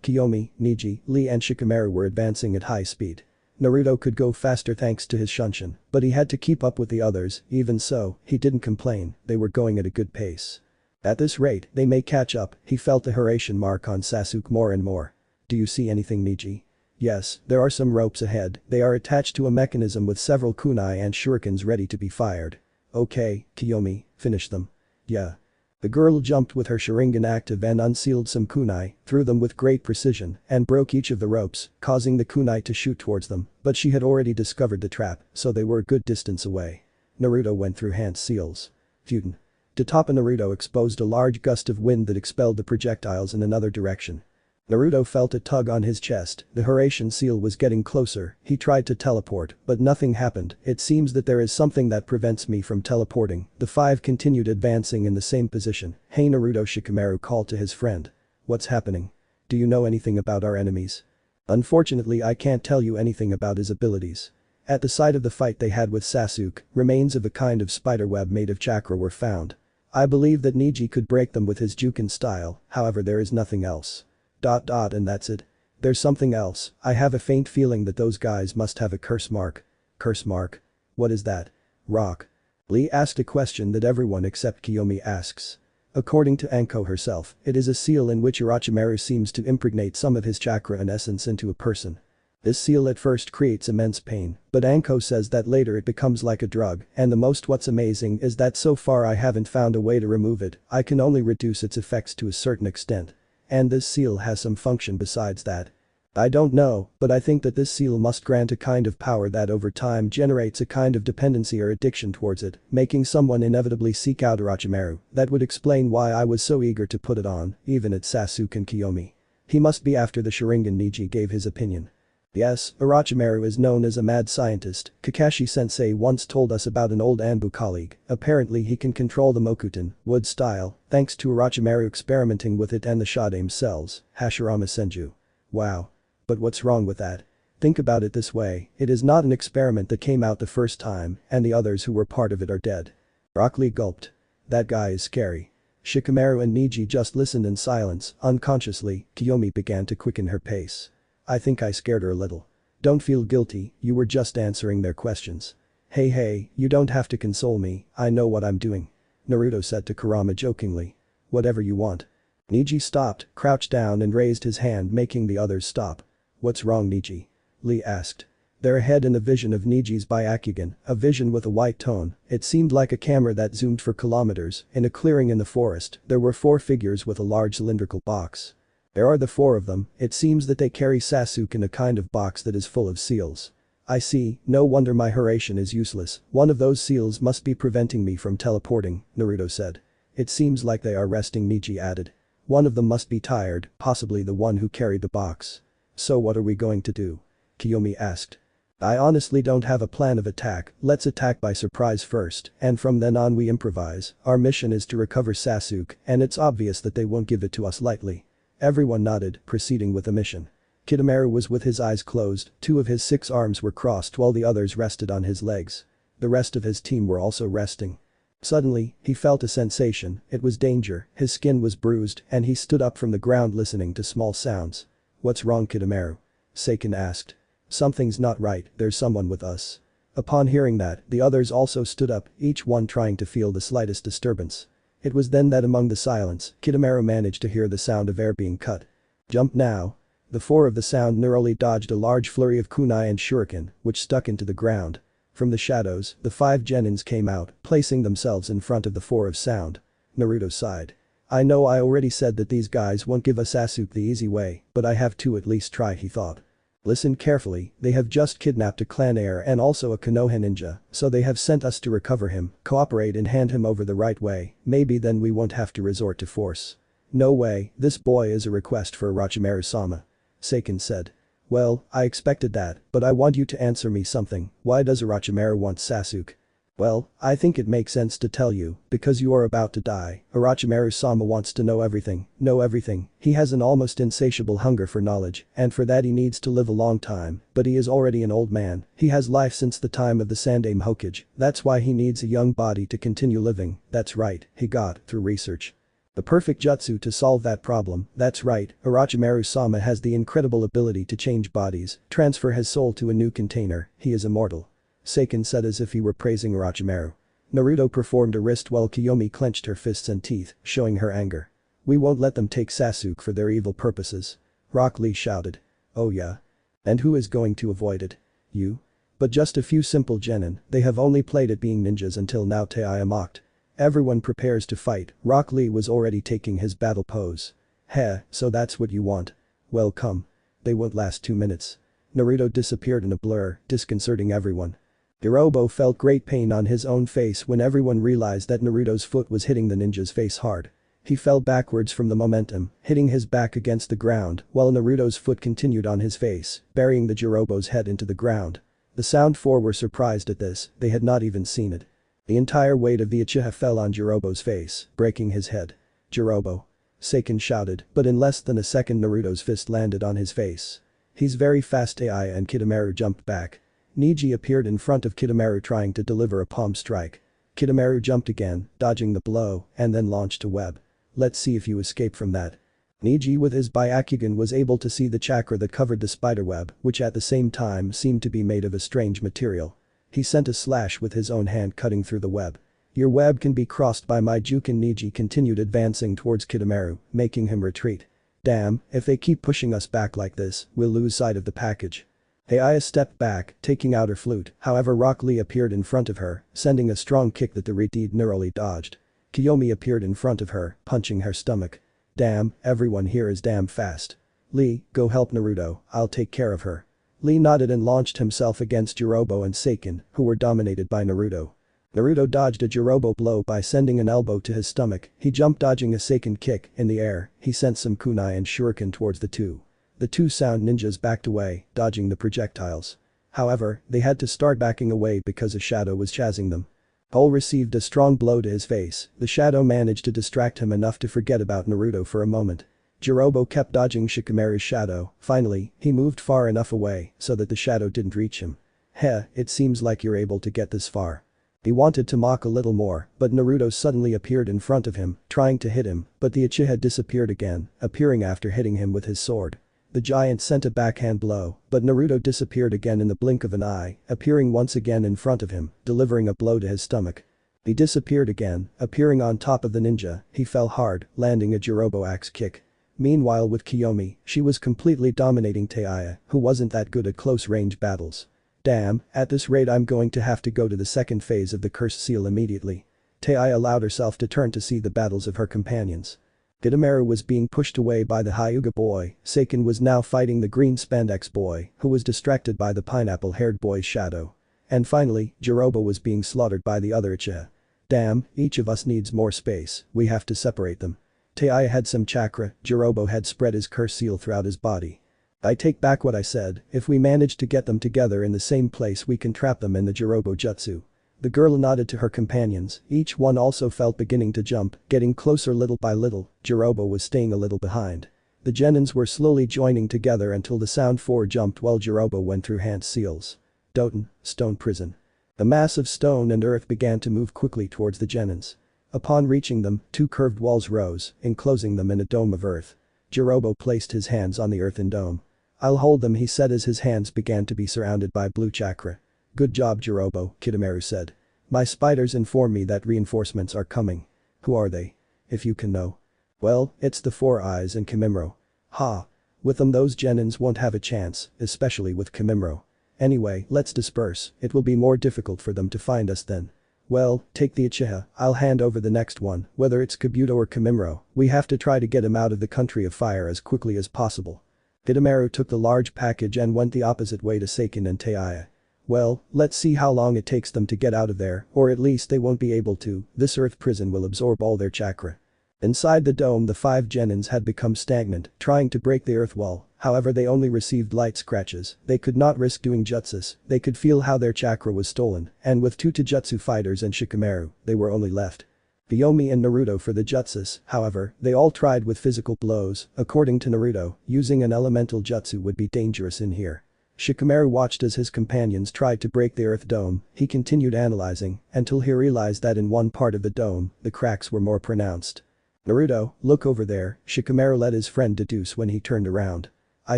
Kiyomi, Neji, Lee and Shikamaru were advancing at high speed. Naruto could go faster thanks to his Shunshin, but he had to keep up with the others. Even so, he didn't complain, they were going at a good pace. At this rate, they may catch up. He felt the Hiraishin mark on Sasuke more and more. "Do you see anything, Neji?" "Yes, there are some ropes ahead, they are attached to a mechanism with several kunai and shurikens ready to be fired." Okay, Kiyomi, finish them. Yeah. The girl jumped with her Sharingan active and unsealed some kunai, threw them with great precision, and broke each of the ropes, causing the kunai to shoot towards them, but she had already discovered the trap, so they were a good distance away. Naruto went through hand seals. Futen. To top of Naruto exposed a large gust of wind that expelled the projectiles in another direction. Naruto felt a tug on his chest, the Horatian seal was getting closer, he tried to teleport, but nothing happened, it seems that there is something that prevents me from teleporting, the five continued advancing in the same position. Hey Naruto, Shikamaru called to his friend. What's happening? Do you know anything about our enemies? Unfortunately I can't tell you anything about his abilities. At the site of the fight they had with Sasuke, remains of a kind of spiderweb made of chakra were found. I believe that Neji could break them with his Juken style, however there is nothing else. And that's it. There's something else, I have a faint feeling that those guys must have a curse mark. Curse mark? What is that? Rock. Lee asked a question that everyone except Kiyomi asks. According to Anko herself, it is a seal in which Orochimaru seems to impregnate some of his chakra and essence into a person. This seal at first creates immense pain, but Anko says that later it becomes like a drug, and what's amazing is that so far I haven't found a way to remove it, I can only reduce its effects to a certain extent. And this seal has some function besides that. I don't know, but I think that this seal must grant a kind of power that over time generates a kind of dependency or addiction towards it, making someone inevitably seek out Orochimaru. That would explain why I was so eager to put it on, even at Sasuke and Kiyomi. He must be after the Sharingan. Neji gave his opinion. Yes, Orochimaru is known as a mad scientist, Kakashi-sensei once told us about an old Anbu colleague, apparently he can control the Mokuton, wood style, thanks to Orochimaru experimenting with it and the Shadame cells, Hashirama Senju. Wow. But what's wrong with that? Think about it this way, it is not an experiment that came out the first time, and the others who were part of it are dead. Rock Lee gulped. That guy is scary. Shikamaru and Neji just listened in silence, unconsciously, Kiyomi began to quicken her pace. I think I scared her a little. Don't feel guilty, you were just answering their questions. Hey, you don't have to console me, I know what I'm doing. Naruto said to Kurama jokingly. Whatever you want. Neji stopped, crouched down and raised his hand making the others stop. What's wrong Neji? Lee asked. There ahead in the vision of Neji's Byakugan, a vision with a white tone, it seemed like a camera that zoomed for kilometers, in a clearing in the forest, there were 4 figures with a large cylindrical box. There are the 4 of them, it seems that they carry Sasuke in a kind of box that is full of seals. I see, no wonder my Horatian is useless, one of those seals must be preventing me from teleporting, Naruto said. It seems like they are resting, Neji added. One of them must be tired, possibly the one who carried the box. So what are we going to do? Kiyomi asked. I honestly don't have a plan of attack, let's attack by surprise first, and from then on we improvise, our mission is to recover Sasuke, and it's obvious that they won't give it to us lightly. Everyone nodded, proceeding with the mission. Kidomaru was with his eyes closed, 2 of his 6 arms were crossed while the others rested on his legs. The rest of his team were also resting. Suddenly, he felt a sensation, it was danger, his skin was bruised, and he stood up from the ground listening to small sounds. What's wrong Kidomaru? Seiken asked. Something's not right, there's someone with us. Upon hearing that, the others also stood up, each one trying to feel the slightest disturbance. It was then that among the silence, Kidomaru managed to hear the sound of air being cut. Jump now. The 4 of the sound narrowly dodged a large flurry of kunai and shuriken, which stuck into the ground. From the shadows, the 5 genins came out, placing themselves in front of the 4 of sound. Naruto sighed. I know I already said that these guys won't give us Sasuke the easy way, but I have to at least try, he thought. Listen carefully, they have just kidnapped a clan heir and also a Konoha ninja, so they have sent us to recover him, cooperate and hand him over the right way, maybe then we won't have to resort to force. No way, this boy is a request for Orochimaru-sama. Seiken said. Well, I expected that, but I want you to answer me something, why does Orochimaru want Sasuke? Well, I think it makes sense to tell you, because you are about to die, Orochimaru-sama wants to know everything, he has an almost insatiable hunger for knowledge, and for that he needs to live a long time, but he is already an old man, he has life since the time of the Sandaime Hokage, that's why he needs a young body to continue living, that's right, he got, through research. The perfect jutsu to solve that problem, that's right, Orochimaru-sama has the incredible ability to change bodies, transfer his soul to a new container, he is immortal. Seiken said as if he were praising Orochimaru. Naruto performed a wrist while Kiyomi clenched her fists and teeth, showing her anger. We won't let them take Sasuke for their evil purposes. Rock Lee shouted. Oh yeah? And who is going to avoid it? You? But just a few simple genin, they have only played at being ninjas until now, Taiya mocked. Everyone prepares to fight, Rock Lee was already taking his battle pose. Heh, so that's what you want. Well come. They won't last 2 minutes. Naruto disappeared in a blur, disconcerting everyone. Jirobo felt great pain on his own face when everyone realized that Naruto's foot was hitting the ninja's face hard. He fell backwards from the momentum, hitting his back against the ground, while Naruto's foot continued on his face, burying the Jirobo's head into the ground. The Sound Four were surprised at this, they had not even seen it. The entire weight of the Uchiha fell on Jirobo's face, breaking his head. Jirobo. Seiken shouted, but in less than a second Naruto's fist landed on his face. He's very fast. Ai and Kidomaru jumped back. Niji appeared in front of Kidomaru trying to deliver a palm strike. Kidomaru jumped again, dodging the blow, and then launched a web. Let's see if you escape from that. Niji with his Byakugan was able to see the chakra that covered the spiderweb, which at the same time seemed to be made of a strange material. He sent a slash with his own hand cutting through the web. Your web can be crossed by my Jukin. Niji continued advancing towards Kidomaru, making him retreat. Damn, if they keep pushing us back like this, we'll lose sight of the package. Aya stepped back, taking out her flute, however Rock Lee appeared in front of her, sending a strong kick that the Reed narrowly dodged. Kiyomi appeared in front of her, punching her stomach. Damn, everyone here is damn fast. Lee, go help Naruto, I'll take care of her. Lee nodded and launched himself against Jirobo and Seiken, who were dominated by Naruto. Naruto dodged a Jirobo blow by sending an elbow to his stomach, he jumped dodging a Seiken kick. In the air, he sent some kunai and shuriken towards the two. The two sound ninjas backed away, dodging the projectiles. However, they had to start backing away because a shadow was chasing them. Paul received a strong blow to his face, the shadow managed to distract him enough to forget about Naruto for a moment. Jirobo kept dodging Shikamaru's shadow, finally, he moved far enough away so that the shadow didn't reach him. Heh, it seems like you're able to get this far. He wanted to mock a little more, but Naruto suddenly appeared in front of him, trying to hit him, but the Uchiha disappeared again, appearing after hitting him with his sword. The giant sent a backhand blow, but Naruto disappeared again in the blink of an eye, appearing once again in front of him, delivering a blow to his stomach. He disappeared again, appearing on top of the ninja, he fell hard, landing a Jirobo axe kick. Meanwhile with Kiyomi, she was completely dominating Taiya, who wasn't that good at close-range battles. Damn, at this rate I'm going to have to go to the second phase of the Cursed Seal immediately. Taiya allowed herself to turn to see the battles of her companions. Kidomaru was being pushed away by the Hyuga boy, Seiken was now fighting the green spandex boy, who was distracted by the pineapple-haired boy's shadow. And finally, Jirobo was being slaughtered by the other Uchiha. Damn, each of us needs more space, we have to separate them. Taiya had some chakra, Jirobo had spread his curse seal throughout his body. I take back what I said, if we manage to get them together in the same place we can trap them in the Jirobo jutsu. The girl nodded to her companions, each one also felt beginning to jump, getting closer little by little, Jirobo was staying a little behind. The genins were slowly joining together until the Sound Four jumped while Jirobo went through hand seals. Doton, stone prison. The mass of stone and earth began to move quickly towards the genins. Upon reaching them, two curved walls rose, enclosing them in a dome of earth. Jirobo placed his hands on the earthen dome. I'll hold them, he said as his hands began to be surrounded by blue chakra. Good job Jirobo, Kidomaru said. My spiders inform me that reinforcements are coming. Who are they? If you can know. Well, it's the Four Eyes and Kimimaro. Ha. With them those genins won't have a chance, especially with Kimimaro. Anyway, let's disperse, it will be more difficult for them to find us then. Well, take the Uchiha, I'll hand over the next one, whether it's Kabuto or Kimimaro, we have to try to get him out of the country of fire as quickly as possible. Kidomaru took the large package and went the opposite way to Seiken and Taiya. Well, let's see how long it takes them to get out of there, or at least they won't be able to, this earth prison will absorb all their chakra. Inside the dome the 5 genins had become stagnant, trying to break the earth wall, however they only received light scratches, they could not risk doing jutsus, they could feel how their chakra was stolen, and with 2 Taijutsu fighters and Shikamaru, they were only left. Kiyomi and Naruto for the jutsus, however, they all tried with physical blows, according to Naruto, using an elemental jutsu would be dangerous in here. Shikamaru watched as his companions tried to break the earth dome, he continued analyzing, until he realized that in one part of the dome, the cracks were more pronounced. Naruto, look over there, Shikamaru let his friend deduce when he turned around. I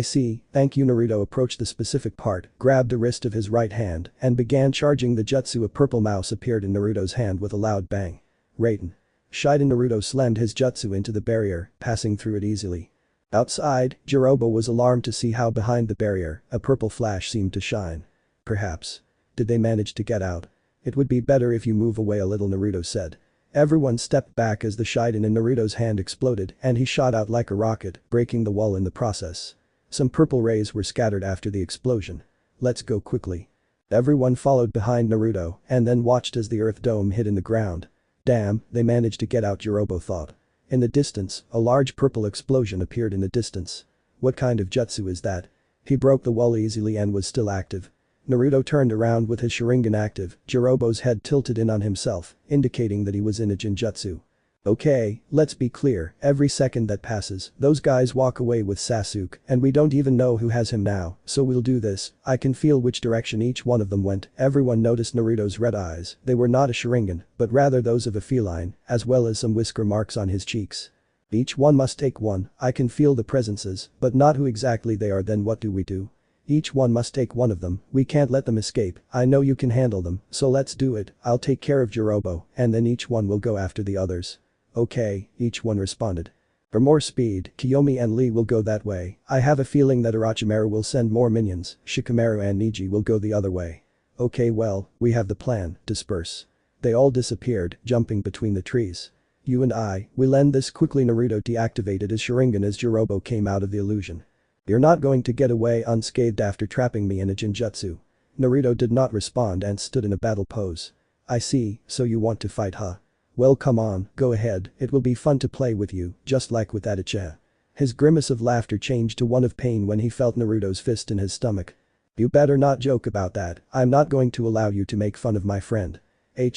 see, thank you. Naruto approached the specific part, grabbed the wrist of his right hand, and began charging the jutsu. A purple mouse appeared in Naruto's hand with a loud bang. Raiden. Shiden. Naruto slammed his jutsu into the barrier, passing through it easily. Outside, Jirobo was alarmed to see how behind the barrier, a purple flash seemed to shine. Perhaps. Did they manage to get out? It would be better if you move away a little, Naruto said. Everyone stepped back as the Shiden in Naruto's hand exploded and he shot out like a rocket, breaking the wall in the process. Some purple rays were scattered after the explosion. Let's go quickly. Everyone followed behind Naruto and then watched as the earth dome hit in the ground. Damn, they managed to get out, Jirobo thought. In the distance, a large purple explosion appeared in the distance. What kind of jutsu is that? He broke the wall easily and was still active. Naruto turned around with his Sharingan active, Jirobo's head tilted in on himself, indicating that he was in a Jinjutsu. Okay, let's be clear, every second that passes, those guys walk away with Sasuke and we don't even know who has him now, so we'll do this. I can feel which direction each one of them went. Everyone noticed Naruto's red eyes. They were not a Sharingan, but rather those of a feline, as well as some whisker marks on his cheeks. Each one must take one. I can feel the presences, but not who exactly they are. Then what do we do? Each one must take one of them. We can't let them escape. I know you can handle them, so let's do it. I'll take care of Jirobo, and then each one will go after the others. Okay, each one responded. For more speed, Kiyomi and Lee will go that way. I have a feeling that Orochimaru will send more minions. Shikamaru and Neji will go the other way. Okay, well, we have the plan. Disperse. They all disappeared, jumping between the trees. You and I, we'll end this quickly. Naruto deactivated his Sharingan as Jirobo came out of the illusion. You're not going to get away unscathed after trapping me in a Jinjutsu. Naruto did not respond and stood in a battle pose. I see, so you want to fight, huh? Well, come on, go ahead, it will be fun to play with you, just like with that Uchiha. His grimace of laughter changed to one of pain when he felt Naruto's fist in his stomach. You better not joke about that. I'm not going to allow you to make fun of my friend.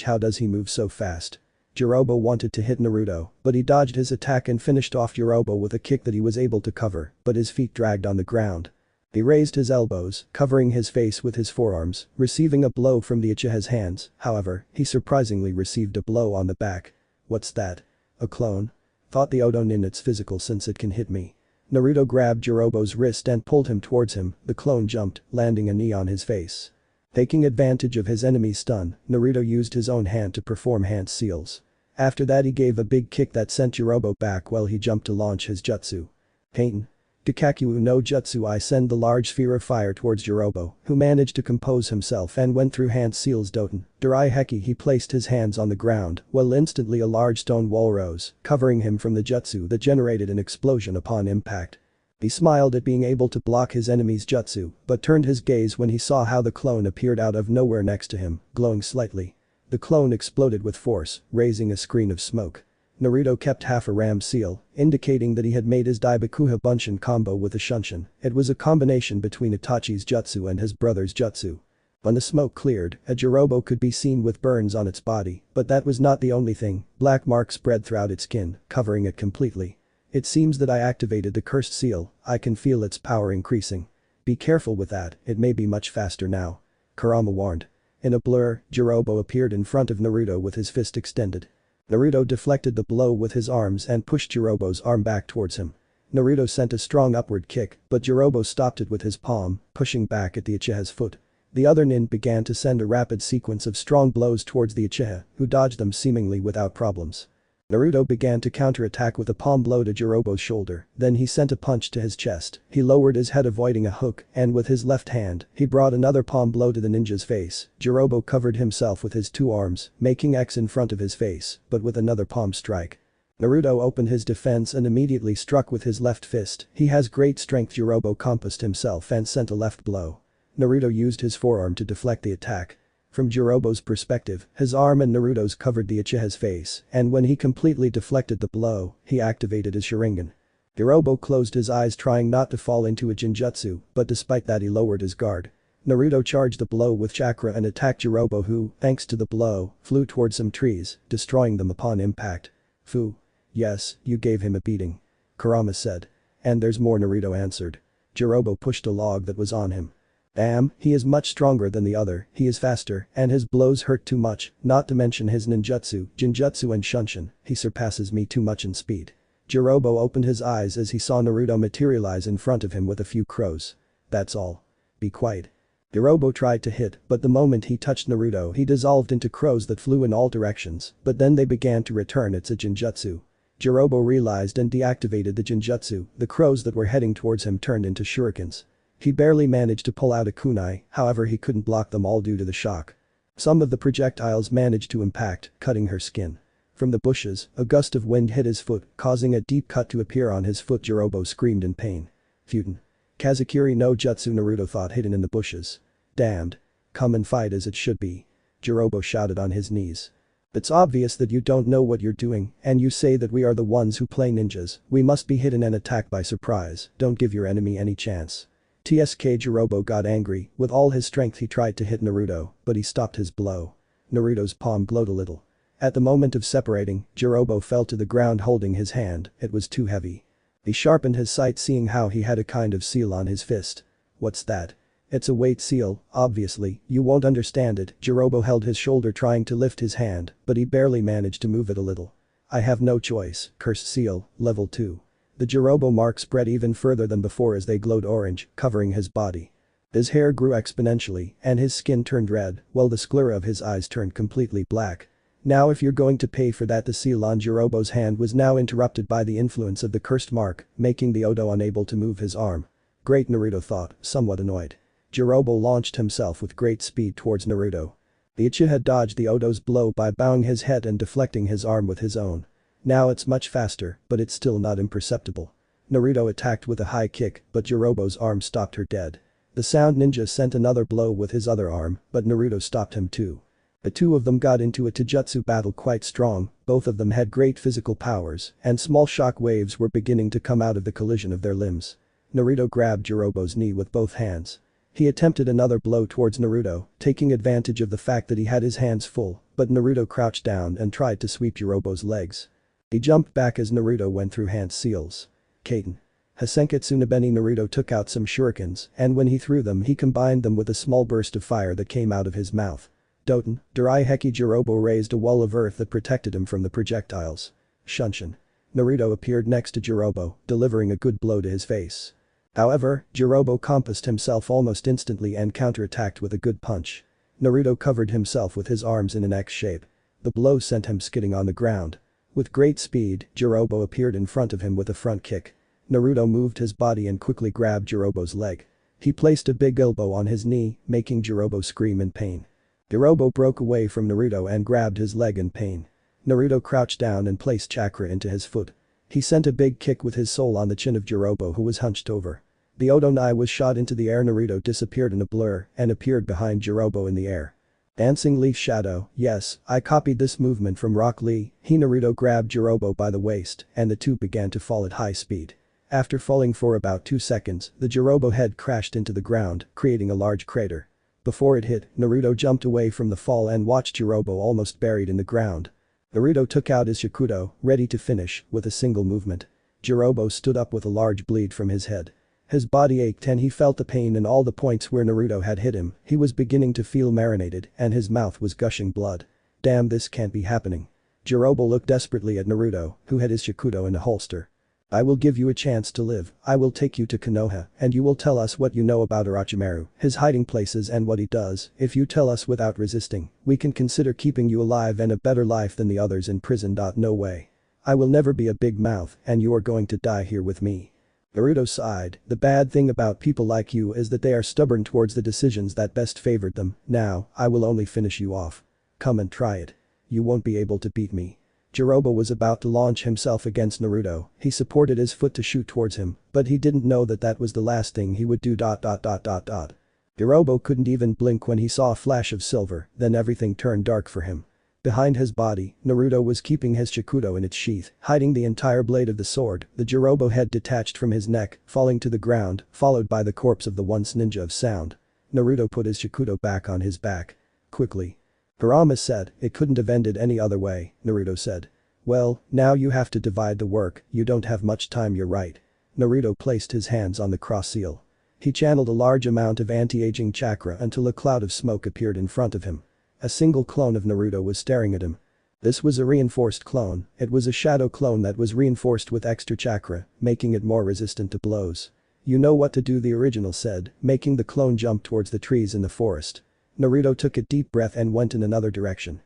How does he move so fast? Jirobo wanted to hit Naruto, but he dodged his attack and finished off Jirobo with a kick that he was able to cover, but his feet dragged on the ground. He raised his elbows, covering his face with his forearms, receiving a blow from the Uchiha's hands. However, he surprisingly received a blow on the back. What's that? A clone? Thought the Odonin it's physical since it can hit me. Naruto grabbed Jirobo's wrist and pulled him towards him. The clone jumped, landing a knee on his face. Taking advantage of his enemy's stun, Naruto used his own hand to perform hand seals. After that he gave a big kick that sent Jirobo back while he jumped to launch his jutsu. Pain. Kikaku no Jutsu. I send the large sphere of fire towards Jirobo, who managed to compose himself and went through hand seals. Doten. Darai Heki. He placed his hands on the ground, while instantly a large stone wall rose, covering him from the jutsu that generated an explosion upon impact. He smiled at being able to block his enemy's jutsu, but turned his gaze when he saw how the clone appeared out of nowhere next to him, glowing slightly. The clone exploded with force, raising a screen of smoke. Naruto kept half a ram seal, indicating that he had made his Daibakuha Bunshin combo with a Shunshin. It was a combination between Itachi's jutsu and his brother's jutsu. When the smoke cleared, a Jirobo could be seen with burns on its body, but that was not the only thing. Black marks spread throughout its skin, covering it completely. It seems that I activated the cursed seal. I can feel its power increasing. Be careful with that, it may be much faster now. Kurama warned. In a blur, Jirobo appeared in front of Naruto with his fist extended. Naruto deflected the blow with his arms and pushed Jirobo's arm back towards him. Naruto sent a strong upward kick, but Jirobo stopped it with his palm, pushing back at the Uchiha's foot. The other nin began to send a rapid sequence of strong blows towards the Uchiha, who dodged them seemingly without problems. Naruto began to counterattack with a palm blow to Jirobo's shoulder, then he sent a punch to his chest. He lowered his head avoiding a hook, and with his left hand, he brought another palm blow to the ninja's face. Jirobo covered himself with his two arms, making X in front of his face, but with another palm strike. Naruto opened his defense and immediately struck with his left fist. He has great strength. Jirobo compassed himself and sent a left blow. Naruto used his forearm to deflect the attack. From Jirobo's perspective, his arm and Naruto's covered the Uchiha's face, and when he completely deflected the blow, he activated his Sharingan. Jirobo closed his eyes trying not to fall into a Jinjutsu, but despite that he lowered his guard. Naruto charged the blow with chakra and attacked Jirobo who, thanks to the blow, flew towards some trees, destroying them upon impact. Fu. Yes, you gave him a beating. Kurama said. And there's more, Naruto answered. Jirobo pushed a log that was on him. Damn, he is much stronger than the other, he is faster, and his blows hurt too much, not to mention his ninjutsu, Jinjutsu and Shunshin, he surpasses me too much in speed. Jirobo opened his eyes as he saw Naruto materialize in front of him with a few crows. That's all. Be quiet. Jirobo tried to hit, but the moment he touched Naruto he dissolved into crows that flew in all directions, but then they began to return. It's a Jinjutsu. Jirobo realized and deactivated the Jinjutsu. The crows that were heading towards him turned into shurikens. He barely managed to pull out a kunai, however he couldn't block them all due to the shock. Some of the projectiles managed to impact, cutting her skin. From the bushes, a gust of wind hit his foot, causing a deep cut to appear on his foot. Jirobo screamed in pain. Futen. Kazakiri no Jutsu, Naruto thought, hidden in the bushes. Damned. Come and fight as it should be. Jirobo shouted on his knees. It's obvious that you don't know what you're doing, and you say that we are the ones who play ninjas. We must be hidden and attacked by surprise. Don't give your enemy any chance. TSK. Jirobo got angry. With all his strength he tried to hit Naruto, but he stopped his blow. Naruto's palm glowed a little. At the moment of separating, Jirobo fell to the ground holding his hand. It was too heavy. He sharpened his sight, seeing how he had a kind of seal on his fist. What's that? It's a weight seal, obviously, you won't understand it. Jirobo held his shoulder trying to lift his hand, but he barely managed to move it a little. I have no choice. Cursed seal, level 2. The Jirobo mark spread even further than before as they glowed orange, covering his body. His hair grew exponentially, and his skin turned red, while the sclera of his eyes turned completely black. Now if you're going to pay for that. The seal on Jirobo's hand was now interrupted by the influence of the cursed mark, making the Odo unable to move his arm. Great, Naruto thought, somewhat annoyed. Jirobo launched himself with great speed towards Naruto. The Uchiha dodged the Odo's blow by bowing his head and deflecting his arm with his own. Now it's much faster, but it's still not imperceptible. Naruto attacked with a high kick, but Jirobo's arm stopped her dead. The sound ninja sent another blow with his other arm, but Naruto stopped him too. The two of them got into a taijutsu battle quite strong, both of them had great physical powers, and small shock waves were beginning to come out of the collision of their limbs. Naruto grabbed Jirobo's knee with both hands. He attempted another blow towards Naruto, taking advantage of the fact that he had his hands full, but Naruto crouched down and tried to sweep Jirobo's legs. He jumped back as Naruto went through hand seals. Kaiten. Hasenketsu Nabeni. Naruto took out some shurikens, and when he threw them he combined them with a small burst of fire that came out of his mouth. Doten, Darai Heki. Jirobo raised a wall of earth that protected him from the projectiles. Shunshin. Naruto appeared next to Jirobo, delivering a good blow to his face. However, Jirobo compassed himself almost instantly and counterattacked with a good punch. Naruto covered himself with his arms in an X shape. The blow sent him skidding on the ground. With great speed, Jirobo appeared in front of him with a front kick. Naruto moved his body and quickly grabbed Jirobo's leg. He placed a big elbow on his knee, making Jirobo scream in pain. Jirobo broke away from Naruto and grabbed his leg in pain. Naruto crouched down and placed chakra into his foot. He sent a big kick with his soul on the chin of Jirobo, who was hunched over. The Odonai was shot into the air. Naruto disappeared in a blur and appeared behind Jirobo in the air. Dancing Leaf Shadow. Yes, I copied this movement from Rock Lee. Naruto grabbed Jirobo by the waist and the two began to fall at high speed. After falling for about 2 seconds, the Jirobo head crashed into the ground, creating a large crater. Before it hit, Naruto jumped away from the fall and watched Jirobo almost buried in the ground. Naruto took out his Shakudo, ready to finish, with a single movement. Jirobo stood up with a large bleed from his head. His body ached and he felt the pain in all the points where Naruto had hit him. He was beginning to feel marinated and his mouth was gushing blood. Damn, this can't be happening. Jirobo looked desperately at Naruto, who had his Shakudo in a holster. I will give you a chance to live. I will take you to Konoha and you will tell us what you know about Orochimaru, his hiding places and what he does. If you tell us without resisting, we can consider keeping you alive and a better life than the others in prison. No way. I will never be a big mouth and you are going to die here with me. Naruto sighed. The bad thing about people like you is that they are stubborn towards the decisions that best favored them. Now, I will only finish you off. Come and try it. You won't be able to beat me. Jirobo was about to launch himself against Naruto. He supported his foot to shoot towards him, but he didn't know that that was the last thing he would do. Jirobo couldn't even blink when he saw a flash of silver, then everything turned dark for him. Behind his body, Naruto was keeping his Shakudo in its sheath, hiding the entire blade of the sword. The Jirobo head detached from his neck, falling to the ground, followed by the corpse of the once ninja of sound. Naruto put his Shakudo back on his back. Quickly. Kurama said, it couldn't have ended any other way, Naruto said. Well, now you have to divide the work, you don't have much time. You're right. Naruto placed his hands on the cross seal. He channeled a large amount of anti-aging chakra until a cloud of smoke appeared in front of him. A single clone of Naruto was staring at him. This was a reinforced clone. It was a shadow clone that was reinforced with extra chakra, making it more resistant to blows. You know what to do, the original said, making the clone jump towards the trees in the forest. Naruto took a deep breath and went in another direction.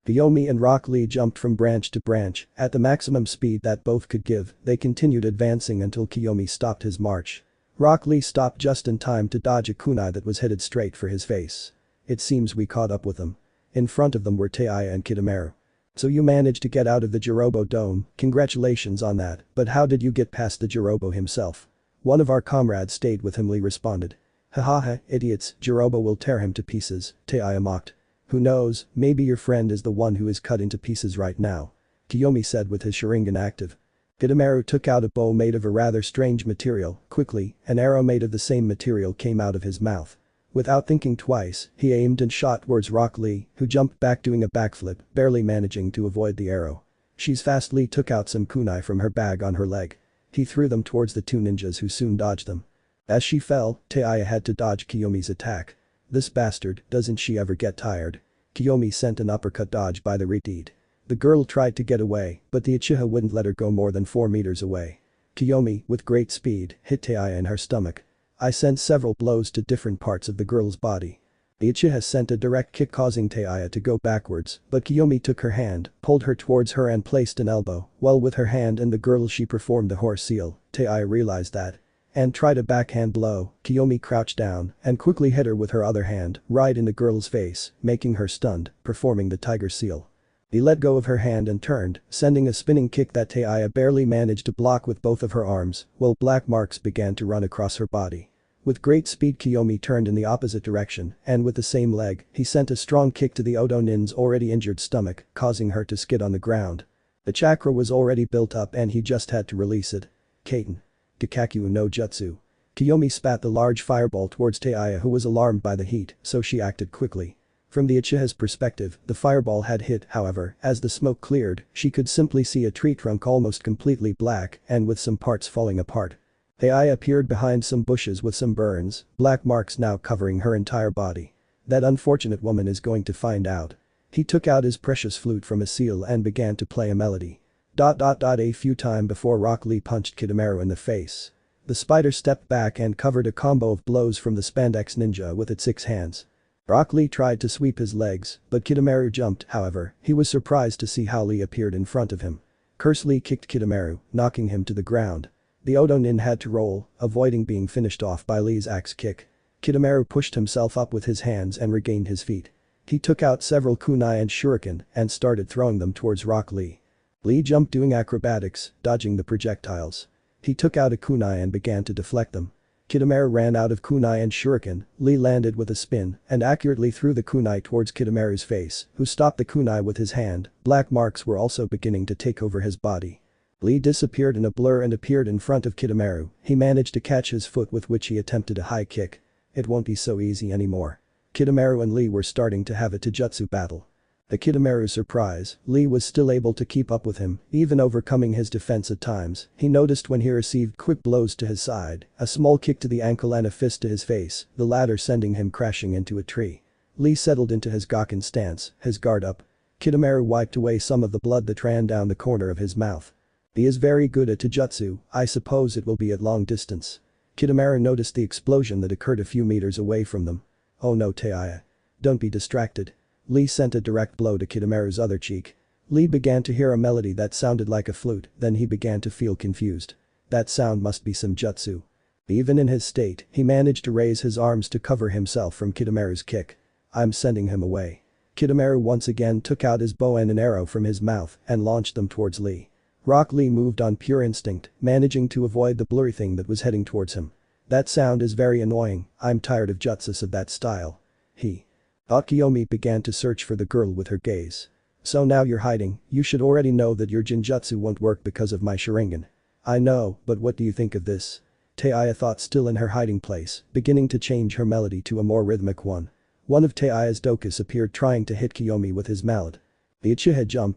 Kiyomi and Rock Lee jumped from branch to branch at the maximum speed that both could give. They continued advancing until Kiyomi stopped his march. Rock Lee stopped just in time to dodge a kunai that was headed straight for his face. It seems we caught up with them. In front of them were Taiya and Kitamaru. So you managed to get out of the Jirobo dome, congratulations on that, but how did you get past the Jirobo himself? One of our comrades stayed with him, Lee responded. Hahaha, idiots, Jirobo will tear him to pieces, Taiya mocked. Who knows, maybe your friend is the one who is cut into pieces right now. Kiyomi said with his Sharingan active. Kitamaru took out a bow made of a rather strange material. Quickly, an arrow made of the same material came out of his mouth. Without thinking twice, he aimed and shot towards Rock Lee, who jumped back doing a backflip, barely managing to avoid the arrow. She's fast. Lee took out some kunai from her bag on her leg. He threw them towards the two ninjas who soon dodged them. As she fell, Taiya had to dodge Kiyomi's attack. This bastard, doesn't she ever get tired? Kiyomi sent an uppercut dodge by the retreat. The girl tried to get away, but the Uchiha wouldn't let her go more than 4 meters away. Kiyomi, with great speed, hit Taiya in her stomach. I sent several blows to different parts of the girl's body. The Uchiha sent a direct kick causing Taiya to go backwards, but Kiyomi took her hand, pulled her towards her and placed an elbow, while with her hand and the girl she performed the horse seal. Taiya realized that. And tried a backhand blow. Kiyomi crouched down and quickly hit her with her other hand, right in the girl's face, making her stunned, performing the tiger seal. He let go of her hand and turned, sending a spinning kick that Taiya barely managed to block with both of her arms, while black marks began to run across her body. With great speed Kiyomi turned in the opposite direction, and with the same leg, he sent a strong kick to the Odo Nin's already injured stomach, causing her to skid on the ground. The chakra was already built up and he just had to release it. Kaiten. Kakakyu no Jutsu. Kiyomi spat the large fireball towards Taiya, who was alarmed by the heat, so she acted quickly. From the Uchiha's perspective, the fireball had hit, however, as the smoke cleared, she could simply see a tree trunk almost completely black and with some parts falling apart. Taiya appeared behind some bushes with some burns, black marks now covering her entire body. That unfortunate woman is going to find out. He took out his precious flute from a seal and began to play a melody. A few times before Rock Lee punched Kitamaru in the face. The spider stepped back and covered a combo of blows from the spandex ninja with its 6 hands. Rock Lee tried to sweep his legs, but Kitamaru jumped. However, he was surprised to see how Lee appeared in front of him. Curse Lee kicked Kitamaru, knocking him to the ground. The Odo Nin had to roll, avoiding being finished off by Lee's axe kick. Kitamaru pushed himself up with his hands and regained his feet. He took out several kunai and shuriken and started throwing them towards Rock Lee. Lee jumped doing acrobatics, dodging the projectiles. He took out a kunai and began to deflect them. Kitamaru ran out of kunai and shuriken. Lee landed with a spin and accurately threw the kunai towards Kitamaru's face, who stopped the kunai with his hand. Black marks were also beginning to take over his body. Lee disappeared in a blur and appeared in front of Kitamaru. He managed to catch his foot, with which he attempted a high kick. It won't be so easy anymore. Kitamaru and Lee were starting to have a taijutsu battle. To Kitamaru's surprise, Lee was still able to keep up with him, even overcoming his defense at times. He noticed when he received quick blows to his side, a small kick to the ankle and a fist to his face, the latter sending him crashing into a tree. Lee settled into his Gakken stance, his guard up. Kitamaru wiped away some of the blood that ran down the corner of his mouth. He is very good at taijutsu, I suppose it will be at long distance. Kitamaru noticed the explosion that occurred a few meters away from them. Oh no, Taiya. Don't be distracted. Lee sent a direct blow to Kitamaru's other cheek. Lee began to hear a melody that sounded like a flute, then he began to feel confused. That sound must be some jutsu. Even in his state, he managed to raise his arms to cover himself from Kitamaru's kick. I'm sending him away. Kitamaru once again took out his bow and an arrow from his mouth and launched them towards Lee. Rock Lee moved on pure instinct, managing to avoid the blurry thing that was heading towards him. That sound is very annoying, I'm tired of jutsus of that style. He. Kiyomi began to search for the girl with her gaze. So now you're hiding, you should already know that your Jinjutsu won't work because of my Sharingan. I know, but what do you think of this? Taiya thought, still in her hiding place, beginning to change her melody to a more rhythmic one. One of Taiya's dokas appeared trying to hit Kiyomi with his mallet. The Uchiha jumped